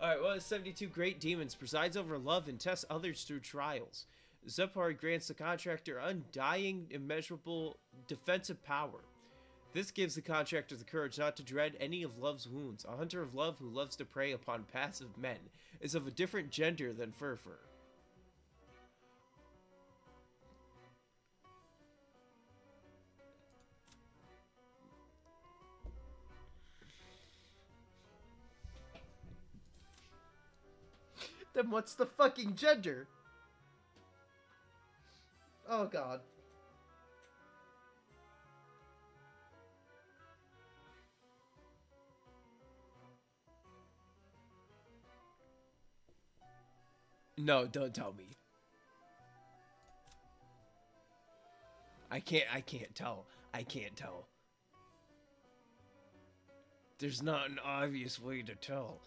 Speaker 1: Alright, well, the 72 great demons presides over love and tests others through trials. Zepar grants the contractor undying, immeasurable defensive power. This gives the contractor the courage not to dread any of love's wounds. A hunter of love who loves to prey upon passive men is of a different gender than Furfur. Then what's the fucking gender? Oh god. No, don't tell me. I can't tell. I can't tell. There's not an obvious way to tell.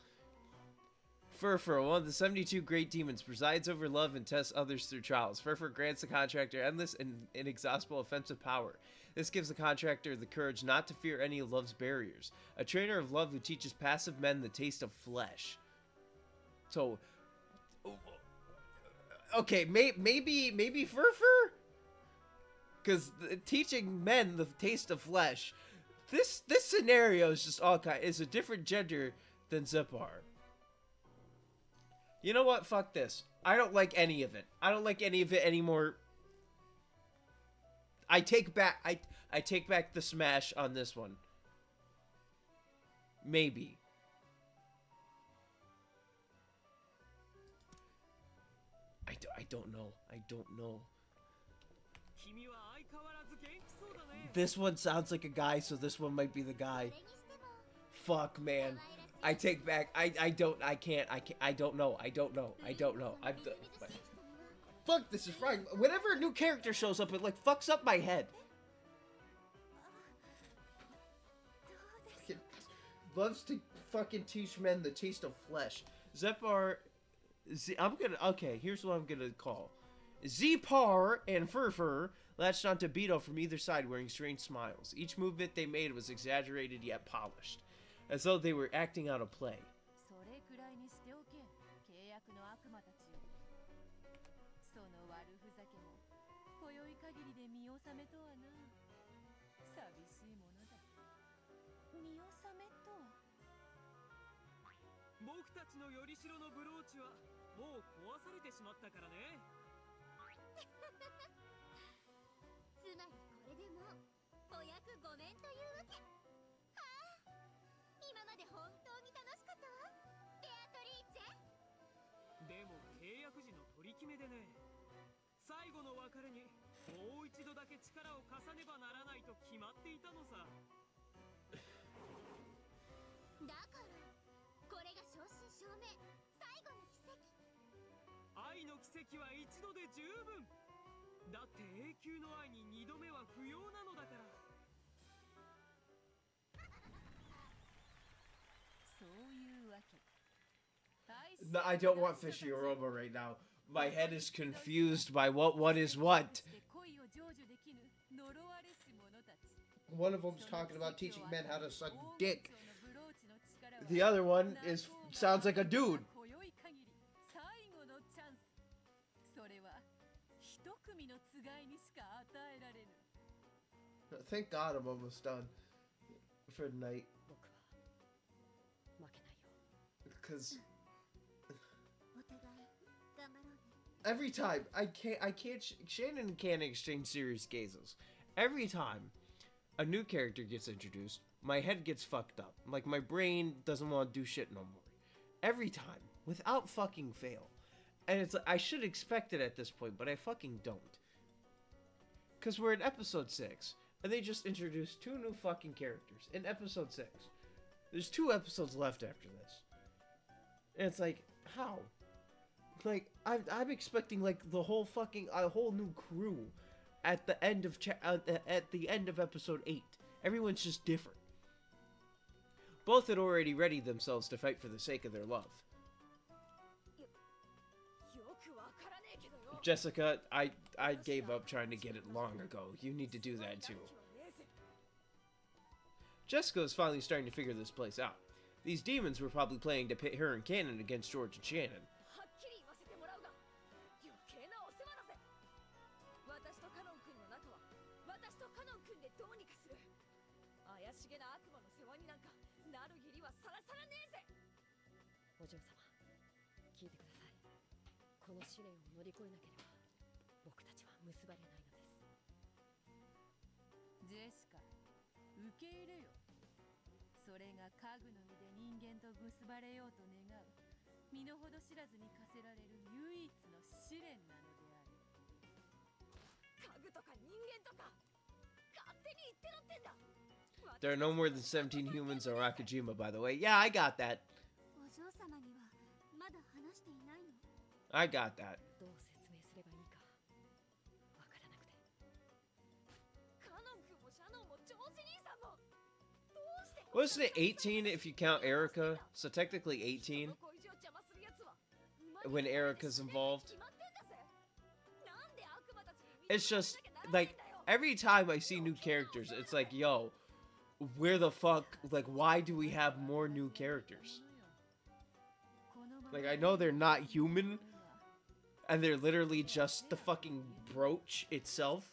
Speaker 1: Furfur, one of the 72 great demons, presides over love and tests others through trials. Furfur grants the contractor endless and inexhaustible offensive power. This gives the contractor the courage not to fear any of love's barriers. A trainer of love who teaches passive men the taste of flesh. So, okay, maybe Furfur? Because teaching men the taste of flesh, this scenario is just all kind. Is a different gender than Zepar. You know what? Fuck this. I don't like any of it. I don't like any of it anymore. I take back the smash on this one. Maybe. I don't know. I don't know. This one sounds like a guy, so this one might be the guy. Fuck, man. I take back. I don't know. Fuck, this is right. Whenever a new character shows up, it like fucks up my head. Loves to fucking teach men the taste of flesh. Zepar, okay, here's what I'm gonna call. Zepar and Furfur latched onto Beetle from either side wearing strange smiles. Each movement they made was exaggerated yet polished, as though they were acting out a play. No, I don't want Fishy Aroma right now. My head is confused by what is what. One of them's talking about teaching men how to suck dick. The other one sounds like a dude. Thank God I'm almost done for the night. Because every time Shannon can't exchange serious gazes. Every time a new character gets introduced, my head gets fucked up. Like, my brain doesn't want to do shit no more. Every time, without fucking fail. And it's like, I should expect it at this point, but I fucking don't. Because we're in episode 6, and they just introduced 2 new fucking characters in episode 6. There's 2 episodes left after this. And it's like, how? Like, I'm expecting, like, the whole fucking, a whole new crew at the end of episode 8. Everyone's just different. Both had already readied themselves to fight for the sake of their love. Jessica, I gave up trying to get it long ago. You need to do that too. Jessica was finally starting to figure this place out. These demons were probably planning to pit her and Cannon against George and Shannon. There are no more than 17 humans on Rakajima, by the way. Yeah, I got that. I got that. Wasn't it 18 if you count Erica? So technically 18 when Erica's involved. It's just, like, every time I see new characters, it's like, yo, where the fuck, like, why do we have more new characters? Like, I know they're not human, and they're literally just the fucking brooch itself.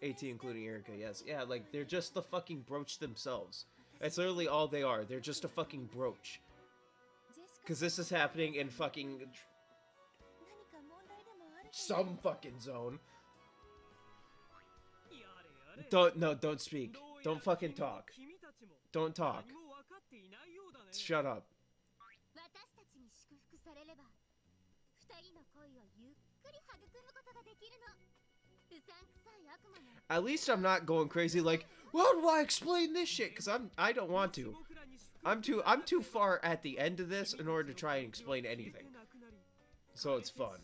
Speaker 1: 18 including Erica, yes. Yeah, like, they're just the fucking brooch themselves. That's literally all they are. They're just a fucking brooch. Because this is happening in fucking... some fucking zone. Don't speak. Don't fucking talk. Don't talk. Shut up. At least I'm not going crazy like, how do I explain this shit? Because I don't want to. I'm too far at the end of this in order to try and explain anything. So it's fun.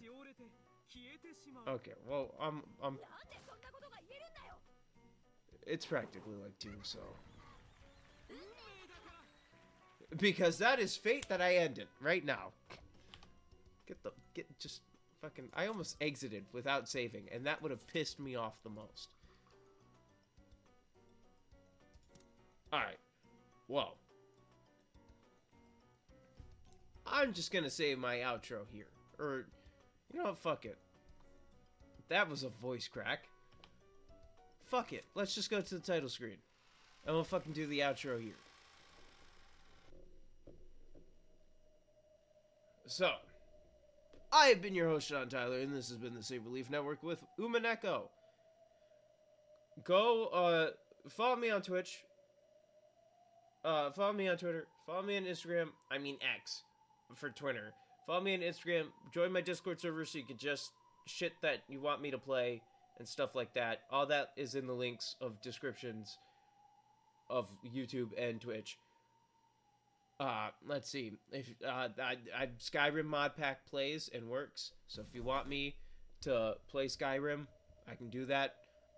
Speaker 1: Okay, well, I'm it's practically like 2, so. Because that is fate that I ended right now. Just fucking, I almost exited without saving, and that would have pissed me off the most. Alright. Well. I'm just gonna save my outro here. Or, you know what, fuck it. That was a voice crack. Fuck it. Let's just go to the title screen. And we'll fucking do the outro here. So, I have been your host, Sean Tyler, and this has been the Saberleaf Network with Umineko. Go, follow me on Twitch. Follow me on Twitter. Follow me on Instagram. I mean X for Twitter. Follow me on Instagram. Join my Discord server so you can just shit that you want me to play and stuff like that. All that is in the links of descriptions of YouTube and Twitch. Let's see. If Skyrim mod pack plays and works. So if you want me to play Skyrim, I can do that.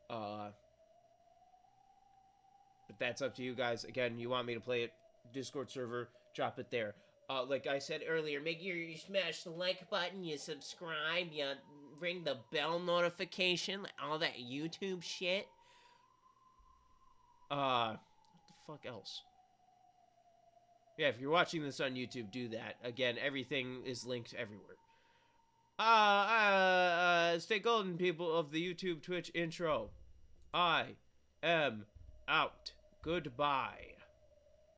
Speaker 1: But that's up to you guys. Again, you want me to play it, Discord server, drop it there. Like I said earlier, make sure you smash the like button, you subscribe, you ring the bell notification, all that YouTube shit. What the fuck else? Yeah, if you're watching this on YouTube, do that. Again, everything is linked everywhere. Stay golden, people of the YouTube Twitch intro. I am out. Goodbye.